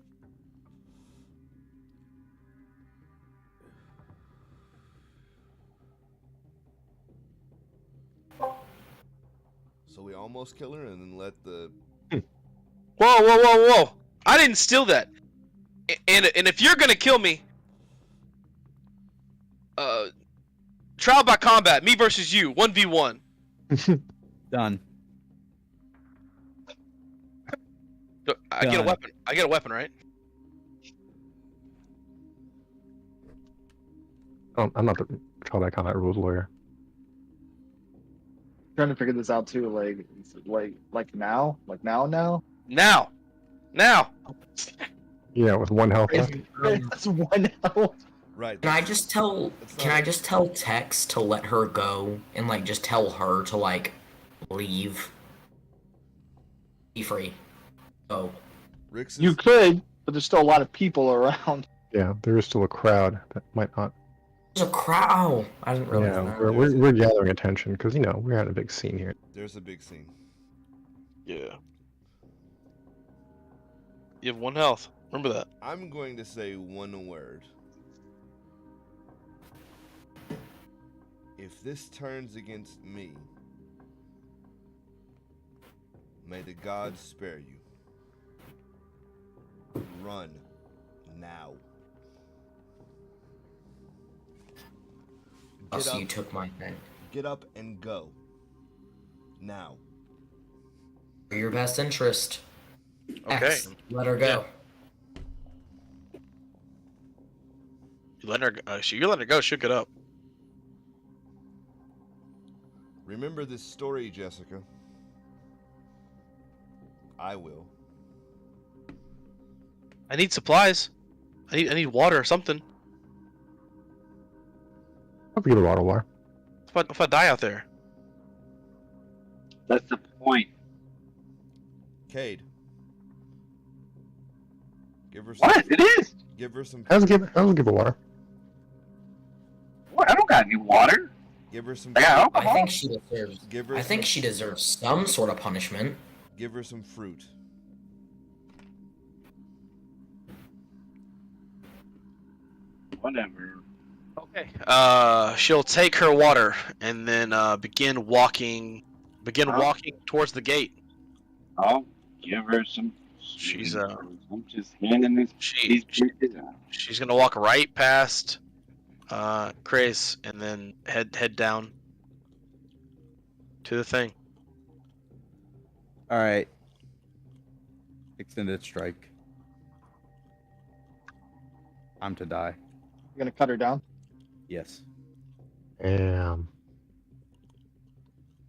S1: So we almost kill her and then let the.
S3: Whoa! I didn't steal that. And if you're gonna kill me, trial by combat, me versus you, 1v1.
S4: Done.
S3: I get a
S4: Done.
S3: weapon. I get a weapon, right?
S5: I'm not the trial by combat rules lawyer.
S2: Trying to figure this out too, like now,
S3: Now.
S5: Yeah, with one health left.
S2: That's one health.
S1: Right.
S7: Can I
S1: that's-
S7: just tell?
S1: that's
S7: Can
S1: not-
S7: I just tell Tex to let her go and like just tell her to like leave? Be free. Oh.
S1: Rick's
S2: You could, but there's still a lot of people around.
S5: Yeah, there is still a crowd that might not.
S7: There's a crowd. Oh, I didn't realize
S5: Yeah,
S7: that.
S5: we're gathering attention because we're at a big scene here.
S1: There's a big scene.
S3: Yeah. You have 1 health. Remember that.
S1: I'm going to say one word. If this turns against me, may the gods spare you. Run now. Get
S7: Also,
S1: up,
S7: you took my thing.
S1: get up and go. Now.
S7: For your best interest.
S3: Okay.
S7: X, let her go.
S3: You let her. You let her go. She'll get up.
S1: Remember this story, Jessica. I will.
S3: I need supplies. I need water or something.
S5: I'll give a bottle of water.
S3: If I die out there.
S8: That's the point.
S1: Cade. Give her some.
S8: What? It is.
S1: Give her some.
S5: I'll give a water.
S8: What? I don't got any water.
S1: Give her some.
S8: I got
S7: I
S8: alcohol.
S7: think she deserves.
S1: Give her.
S7: I think she deserves some sort of punishment.
S1: Give her some fruit.
S8: Whatever.
S3: Okay. She'll take her water and then begin walking towards the gate.
S8: I'll give her some.
S3: She's,
S8: I'm just handing these bitches out.
S3: She's gonna walk right past Chris and then head down to the thing.
S4: All right. Extended strike. I'm to die.
S2: You're gonna cut her down.
S4: Yes.
S5: Damn.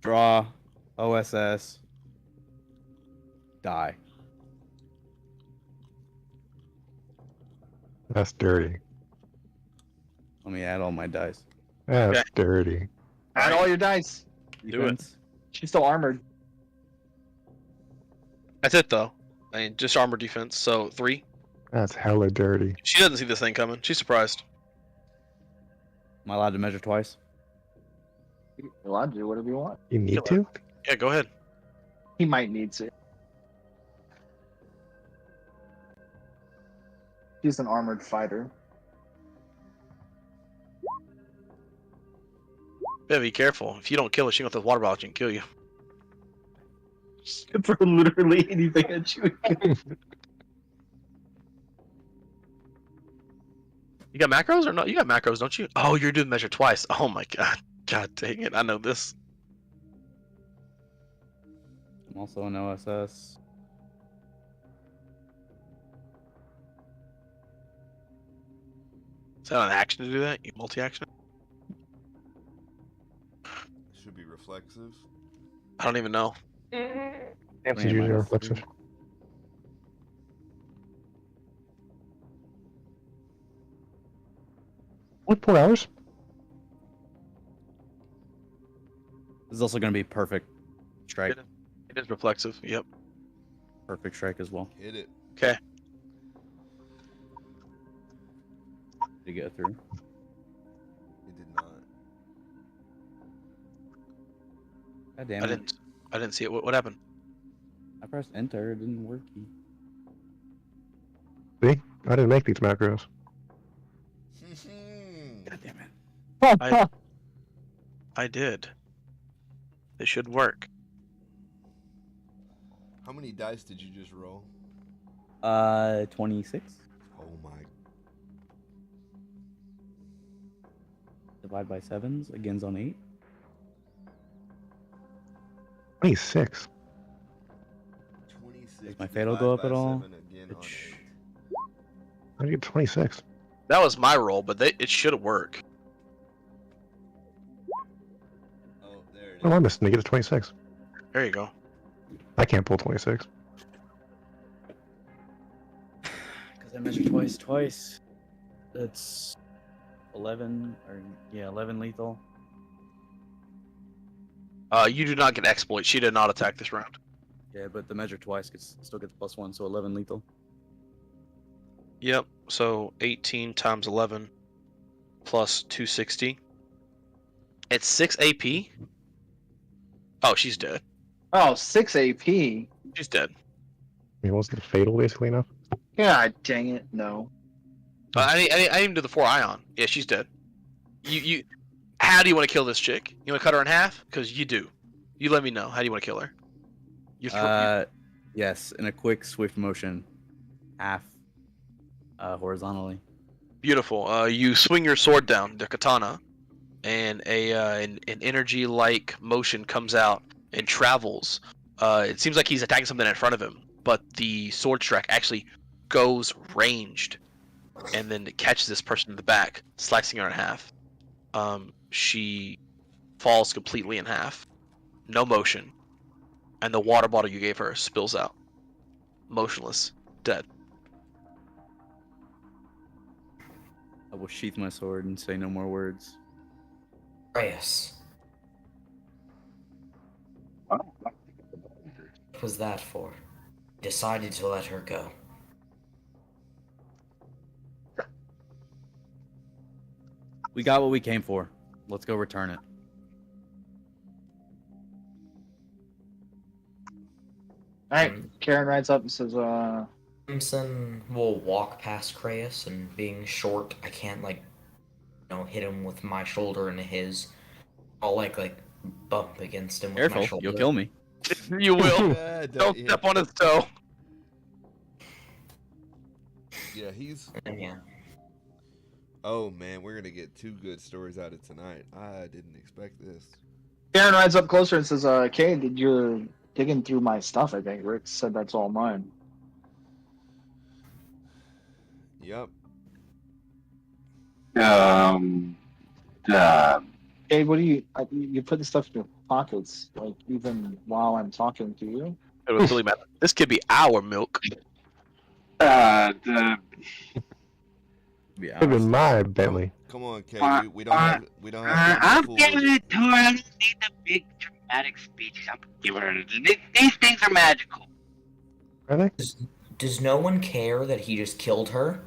S4: Draw. OSS. Die.
S5: That's dirty.
S4: Let me add all my dice.
S5: That's
S3: Okay.
S5: dirty.
S2: Add all your dice.
S3: Do it.
S4: Defense.
S2: She's still armored.
S3: That's it though. I mean, just armor defense. So 3.
S5: That's hella dirty.
S3: She doesn't see this thing coming. She's surprised.
S4: Am I allowed to measure twice?
S2: You're allowed to do whatever you want.
S5: You need
S3: Kill
S5: to?
S3: Yeah, go ahead.
S2: He might need to. She's an armored fighter.
S3: Better be careful. If you don't kill her, she gonna throw the water bottle and kill you.
S2: She can throw literally anything at you.
S3: You got macros or no? You got macros, don't you? Oh, you're doing measure twice. Oh my god. God dang it. I know this.
S4: I'm also an OSS.
S3: Is that an action to do that? You multi-action?
S1: Should be reflexive.
S3: I don't even know.
S5: It's
S4: Yeah,
S5: usually
S4: minus
S5: reflexive. What, 4 hours?
S4: This is also going to be perfect strike.
S3: It is reflexive. Yep.
S4: Perfect strike as well.
S1: Hit it.
S3: Okay.
S4: To get through.
S1: It did not.
S4: God damn it.
S3: I didn't see it. What happened?
S4: I pressed enter. It didn't work.
S5: See? I didn't make these macros.
S4: God damn it.
S3: I did. It should work.
S1: How many dice did you just roll?
S4: 26.
S1: Oh my.
S4: Divide by 7s. Again's on 8.
S5: 26.
S1: 26.
S4: Does my fatal go up at all?
S5: How do you get 26?
S3: That was my roll, but it should work.
S1: Oh, there it is.
S5: Oh, I missed. They get a 26.
S3: There you go.
S5: I can't pull 26.
S4: Because I measured twice. That's 11, or yeah, 11 lethal.
S3: You do not get exploit. She did not attack this round.
S4: Yeah, but the measure twice still gets +1, so 11 lethal.
S3: Yep. So 18 times 11 plus 260. It's 6 AP. Oh, she's dead.
S2: Oh, 6 AP.
S3: She's dead.
S5: I mean, wasn't it fatal basically enough?
S2: God dang it, no.
S3: I didn't do the 4 ion. Yeah, she's dead. You. How do you want to kill this chick? You want to cut her in half? Because you do. You let me know. How do you want to kill her?
S4: Yes, in a quick, swift motion, half, horizontally.
S3: Beautiful. You swing your sword down, the katana, and an energy-like motion comes out and travels. It seems like he's attacking something in front of him, but the sword strike actually goes ranged, and then it catches this person in the back, slicing her in half. She falls completely in half. No motion. And the water bottle you gave her spills out. Motionless. Dead.
S4: I will sheath my sword and say no more words.
S7: Reyes. What was that for? Decided to let her go.
S4: We got what we came for. Let's go return it.
S2: Alright, Karen rides up and says,
S7: Crimson will walk past Creyus, and being short, I can't, hit him with my shoulder into his. I'll, bump against him with my
S4: Careful,
S7: shoulder.
S4: you'll kill me.
S3: You will.
S1: Yeah,
S3: Don't step on his toe.
S1: Yeah, he's.
S7: Yeah.
S1: Oh man, we're gonna get 2 good stories out of tonight. I didn't expect this.
S2: Karen rides up closer and says, Kay, you're digging through my stuff, I think. Rick said that's all mine.
S1: Yep.
S2: Hey, what do you put the stuff in your pockets, even while I'm talking to you?
S3: It was really mad. This could be our milk.
S4: Yeah.
S5: Could have been my Bentley.
S1: Come on, Kay. We don't have.
S8: I'm giving it to her. I don't need the big dramatic speeches. I'm giving her. These things are magical.
S5: Are they?
S7: Does no one care that he just killed her?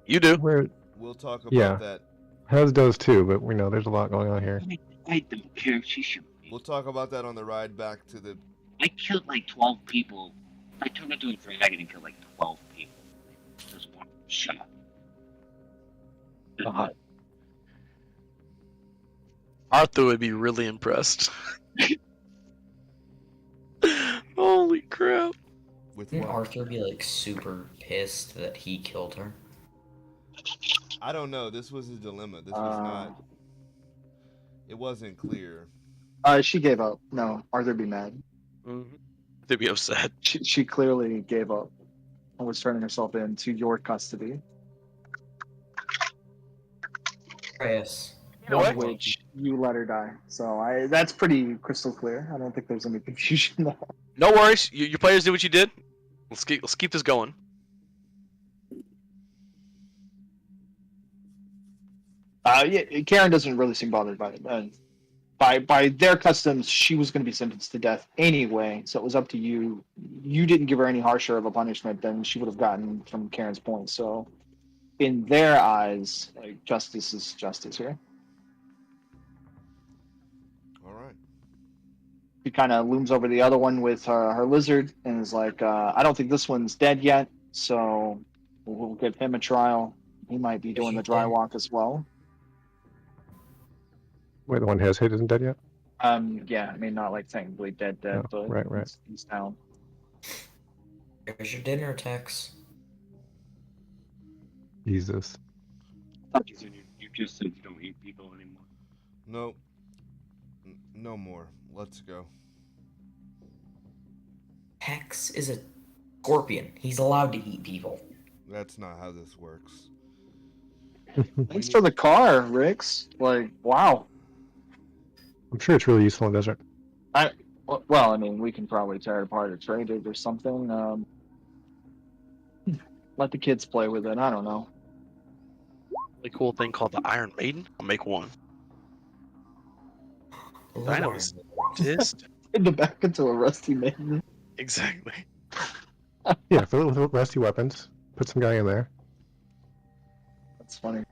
S3: You do.
S5: Where?
S1: We'll talk about
S5: Yeah.
S1: that.
S5: Hez does too, but we know there's a lot going on here.
S8: I don't care if she shoots me.
S1: We'll talk about that on the ride back to the.
S8: I killed 12 people. I turned into a dragon and killed 12 people. Just one shot.
S3: Arthur would be really impressed. Holy crap.
S1: With
S7: Wouldn't
S1: what?
S7: Arthur be super pissed that he killed her?
S1: I don't know. This was a dilemma. This was not. It wasn't clear.
S2: She gave up. No, Arthur'd be mad.
S3: Mm-hmm. They'd be upset.
S2: She clearly gave up and was turning herself into your custody.
S7: Reyes.
S2: Of which you let her die. So that's pretty crystal clear. I don't think there's any confusion there.
S3: No worries. Your players did what you did. Let's keep this going.
S2: Yeah, Karen doesn't really seem bothered by it. By their customs, she was going to be sentenced to death anyway, so it was up to you. You didn't give her any harsher of a punishment than she would have gotten from Karen's point. So, in their eyes, like, justice is justice here.
S1: All right.
S2: She kind of looms over the other one with her lizard and is like, I don't think this one's dead yet, so we'll give him a trial. He might be doing the dry walk as well.
S5: Wait, the one has hit isn't dead yet?
S2: Yeah, I mean, not like technically dead,
S5: Oh,
S2: but
S5: right.
S2: he's down.
S7: There's your dinner, Tex.
S5: Jesus.
S8: You just said you don't eat people anymore.
S1: Nope. No more. Let's go.
S7: Tex is a scorpion. He's allowed to eat people.
S1: That's not how this works.
S2: Thanks for the car, Rix. Like, wow.
S5: I'm sure it's really useful in the desert.
S2: Well, I mean, we can probably tear it apart or trade it or something. Let the kids play with it. I don't know.
S3: Really cool thing called the Iron Maiden. I'll make one. Dinos exist.
S2: In the back into a rusty maiden.
S3: Exactly.
S5: Yeah, fill it with rusty weapons. Put some guy in there.
S2: That's funny.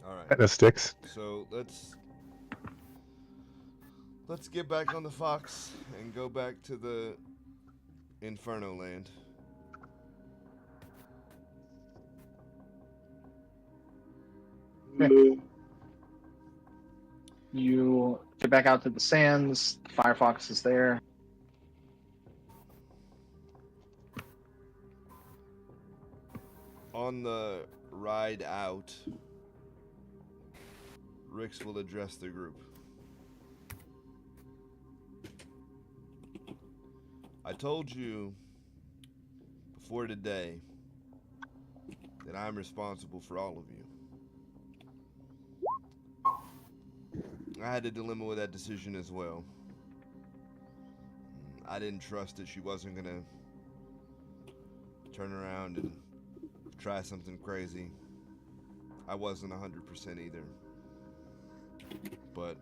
S1: All right.
S5: And the sticks.
S1: So let's get back on the Fox and go back to the Inferno Land.
S2: You get back out to the sands. Firefox is there.
S1: On the ride out, Rix will address the group. I told you before today that I'm responsible for all of you. I had a dilemma with that decision as well. I didn't trust that she wasn't gonna turn around and try something crazy. I wasn't 100% either. But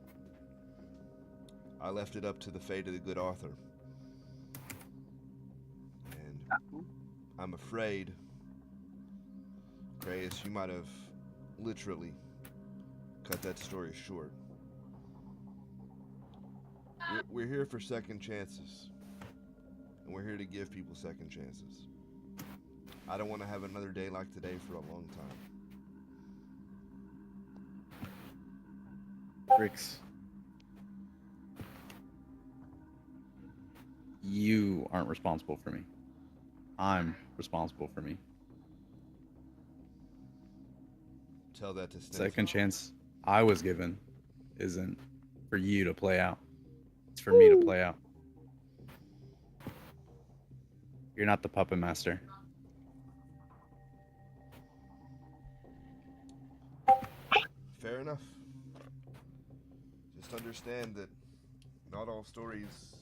S1: I left it up to the fate of the good Arthur. And I'm afraid, Reyes, you might have literally cut that story short. We're here for second chances. And we're here to give people second chances. I don't want to have another day like today for a long time.
S4: Rix, you aren't responsible for me. I'm responsible for me.
S1: Tell that to Stinson.
S4: Second chance I was given isn't for you to play out. It's for me to play out. You're not the puppet master.
S1: Fair enough. Just understand that not all stories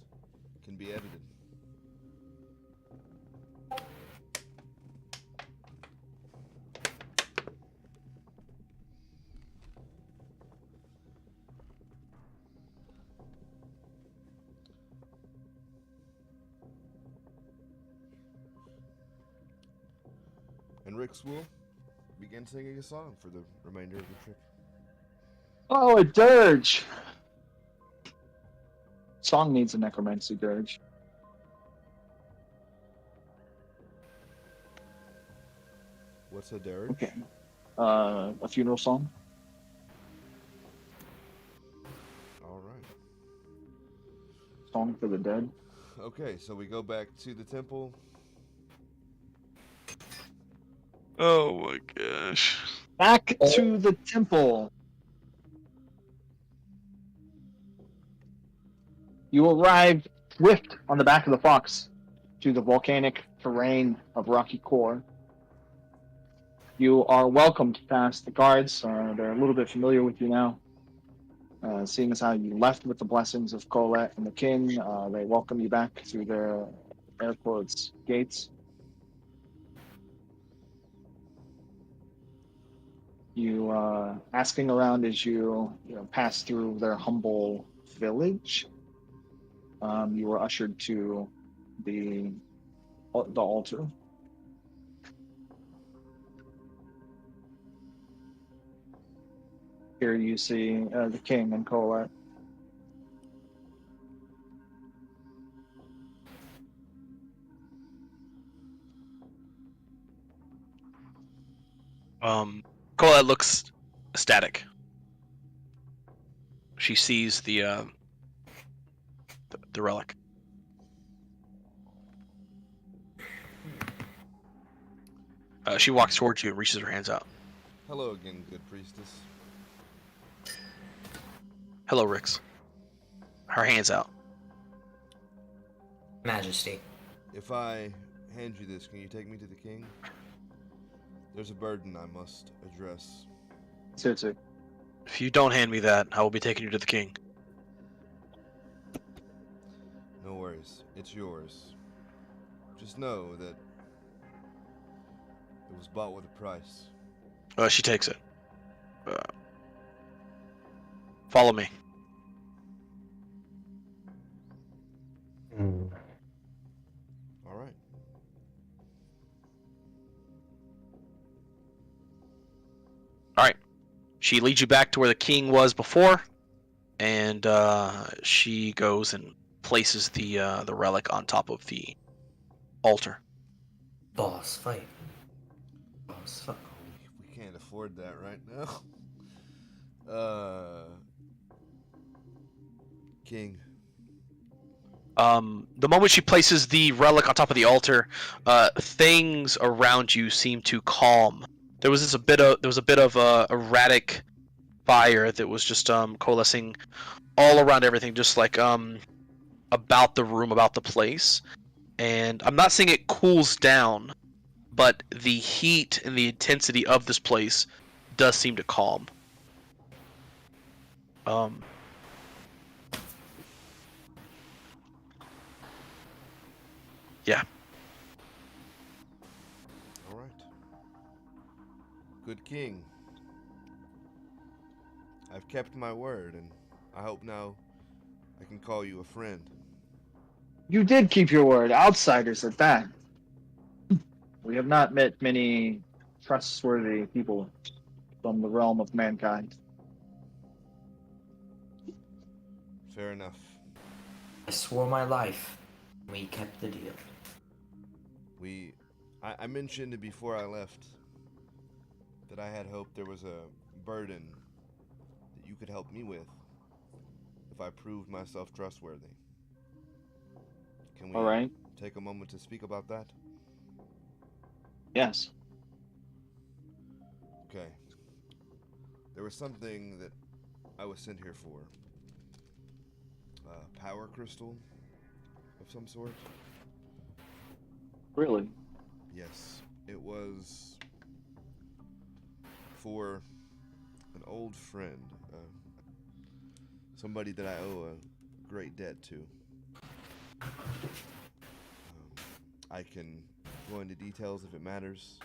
S1: can be edited. And Rix will begin singing a song for the remainder of the trip.
S2: Oh, a dirge. Song needs a necromancy dirge.
S1: What's a dirge?
S2: Okay. A funeral song.
S1: All right.
S2: Song for the dead.
S1: Okay, so we go back to the temple.
S3: Oh my gosh.
S2: Back to the temple. You arrive swift on the back of the fox to the volcanic terrain of Rocky Core. You are welcomed past the guards. They're a little bit familiar with you now. Seeing as how you left with the blessings of Colette and the king, they welcome you back through their air quotes gates. You asking around as you know, pass through their humble village. You were ushered to the altar. Here you see the king and Colette.
S3: Colette looks ecstatic. She sees the relic. She walks towards you and reaches her hands out.
S1: Hello again, good priestess.
S3: Hello, Rix. Her hands out.
S7: Majesty.
S1: If I hand you this, can you take me to the king? There's a burden I must address.
S2: Tsutsu.
S3: If you don't hand me that, I will be taking you to the king.
S1: No worries, it's yours. Just know that it was bought with a price.
S3: She takes it. Follow me.
S5: Hmm.
S1: All right.
S3: All right. She leads you back to where the king was before, and she goes and places the relic on top of the altar.
S7: Boss fight. Boss fight.
S1: We can't afford that right now. King.
S3: The moment she places the relic on top of the altar, things around you seem to calm. There was a bit of erratic fire that was just coalescing all around everything, just like about the room, about the place. And I'm not saying it cools down, but the heat and the intensity of this place does seem to calm. Yeah.
S1: All right. Good king. I've kept my word, and I hope now I can call you a friend.
S2: You did keep your word, outsiders at that. We have not met many trustworthy people from the realm of mankind.
S1: Fair enough.
S7: I swore my life. We kept the deal.
S1: I mentioned before I left that I had hoped there was a burden that you could help me with if I proved myself trustworthy. Can we
S2: All right.
S1: take a moment to speak about that?
S2: Yes.
S1: Okay. There was something that I was sent here for. A power crystal of some sort?
S2: Really?
S1: Yes. It was for an old friend. Somebody that I owe a great debt to. I can go into details if it matters.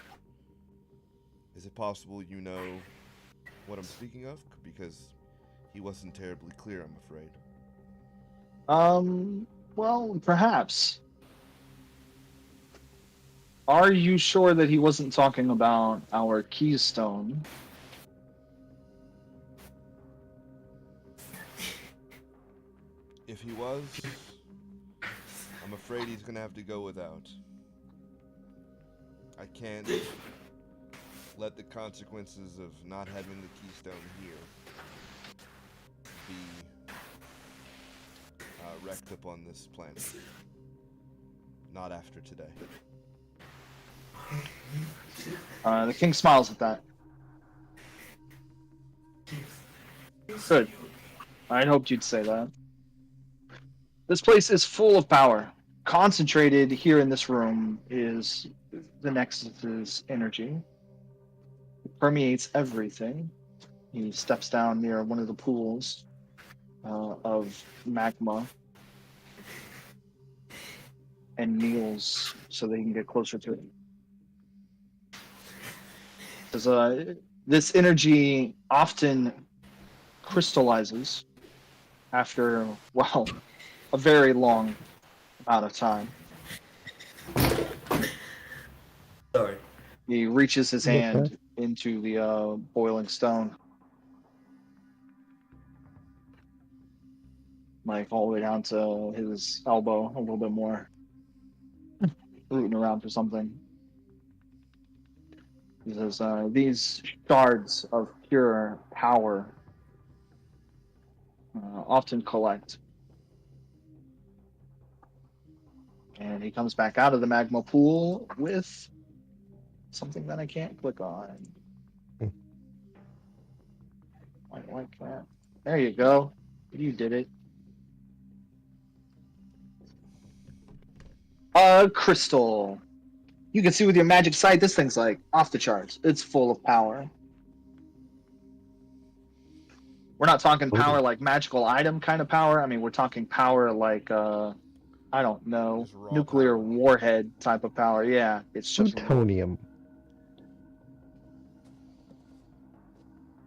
S1: Is it possible you know what I'm speaking of? Because he wasn't terribly clear, I'm afraid.
S2: Well, perhaps. Are you sure that he wasn't talking about our keystone?
S1: If he was, I'm afraid he's gonna have to go without. I can't let the consequences of not having the keystone here be wrecked upon this planet. Not after today.
S2: The king smiles at that. Good. I'd hoped you'd say that. This place is full of power. Concentrated here in this room is the Nexus's energy. It permeates everything. He steps down near one of the pools of magma and kneels so they can get closer to it. Says, This energy often crystallizes after, well, a very long amount of time.
S7: Sorry.
S2: He reaches his
S5: Okay.
S2: hand into the boiling stone. Like all the way down to his elbow, a little bit more. Rooting around for something. He says, these shards of pure power often collect. And he comes back out of the magma pool with something that I can't click on.
S5: Hmm.
S2: Why can't? There you go. You did it. Crystal. You can see with your magic sight, this thing's like off the charts. It's full of power. We're not talking power like magical item kind of power. I mean, we're talking power like, I don't know,
S1: Just raw
S2: nuclear
S1: power.
S2: warhead type of power. Yeah, it's just
S5: Plutonium.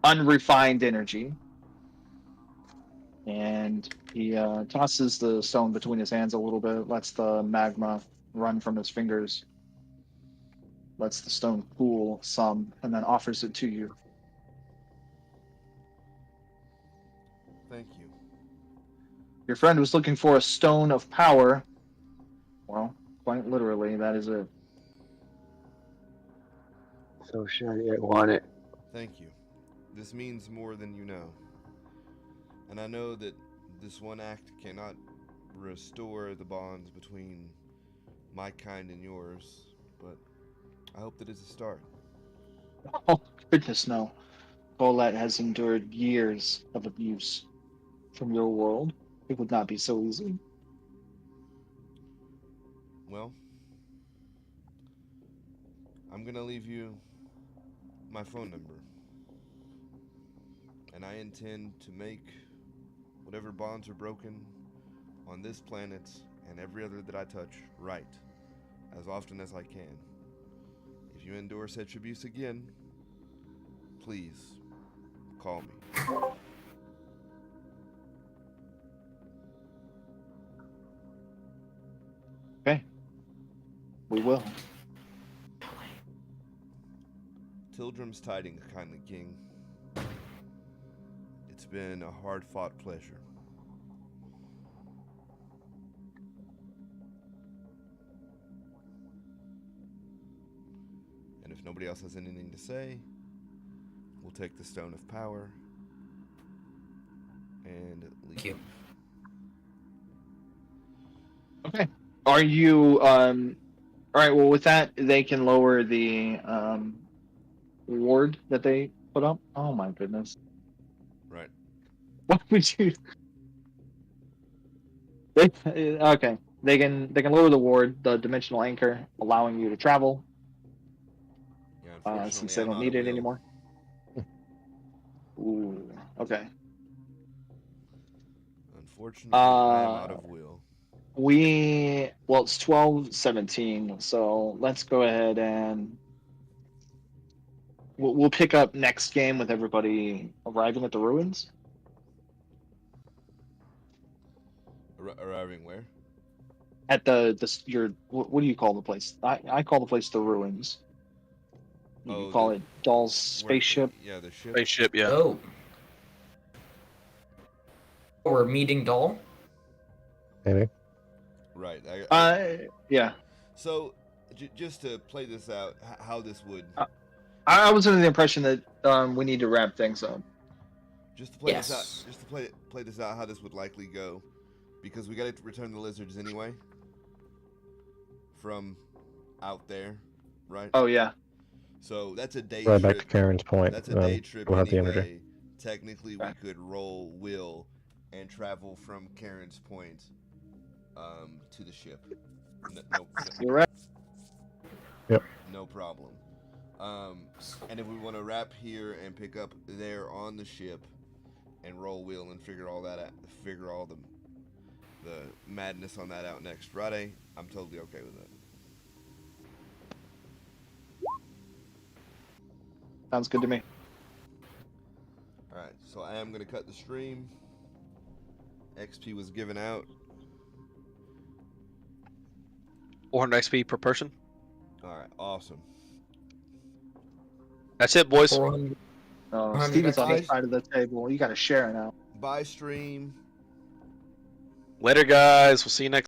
S2: unrefined energy. And he tosses the stone between his hands a little bit, lets the magma run from his fingers, lets the stone cool some, and then offers it to you.
S1: Thank you.
S2: Your friend was looking for a stone of power. Well, quite literally, that is it.
S6: So shiny, I want it.
S1: Thank you. This means more than you know. And I know that this one act cannot restore the bonds between my kind and yours, but I hope that it's a start.
S2: Oh, goodness, no. Colette has endured years of abuse from your world. It would not be so easy.
S1: Well, I'm gonna leave you my phone number. And I intend to make whatever bonds are broken on this planet and every other that I touch right as often as I can. If you endure such abuse again, please call me.
S2: Okay. We will.
S1: Tildrum's tidings, kindly king. It's been a hard-fought pleasure. And if nobody else has anything to say, we'll take the Stone of Power and leave.
S7: Thank you.
S2: Okay. Are you all right, well with that they can lower the reward that they put up. Oh my goodness.
S1: Right.
S2: What would you okay. They can lower the ward, the dimensional anchor, allowing you to travel,
S1: Yeah, unfortunately,
S2: since they
S1: I'm
S2: don't
S1: out
S2: need
S1: of
S2: it
S1: will.
S2: anymore. Ooh, okay.
S1: Unfortunately, I am out of will.
S2: Well, it's 12:17, so let's go ahead and we'll pick up next game with everybody arriving at the ruins.
S1: Arriving where?
S2: At what do you call the place? I call the place the ruins. You
S1: Oh,
S2: call
S1: the-
S2: it Doll's
S1: Where-
S2: spaceship.
S1: Yeah, the ship.
S3: Spaceship, yeah.
S7: Oh. Oh, we're meeting Doll?
S5: Maybe.
S1: Right.
S2: Yeah.
S1: So, just to play this out, how this would,
S2: I was under the impression that we need to wrap things up.
S1: just to play this
S7: Yes.
S1: out, just to play this out, how this would likely go, because we got to return the lizards anyway. From out there, right?
S2: Oh yeah.
S1: So that's a day
S5: Right
S1: trip.
S5: back to Karen's point.
S1: That's a day trip
S5: we'll have the
S1: anyway.
S5: energy.
S1: Technically,
S2: Okay.
S1: we could roll Will and travel from Karen's point to the ship.
S2: You're right.
S1: No problem. And if we want to wrap here and pick up there on the ship and roll Will and figure all that out, figure all the madness on that out next Friday, I'm totally okay with that.
S2: Sounds good to me.
S1: So I am going to cut the stream. XP was given out.
S3: 400 XP per person.
S1: All right, awesome.
S3: That's it, boys.
S7: 400.
S2: Steven's on
S1: guys.
S2: this side of the table. You got to share now.
S1: Bye, stream.
S3: Later, guys. We'll see you next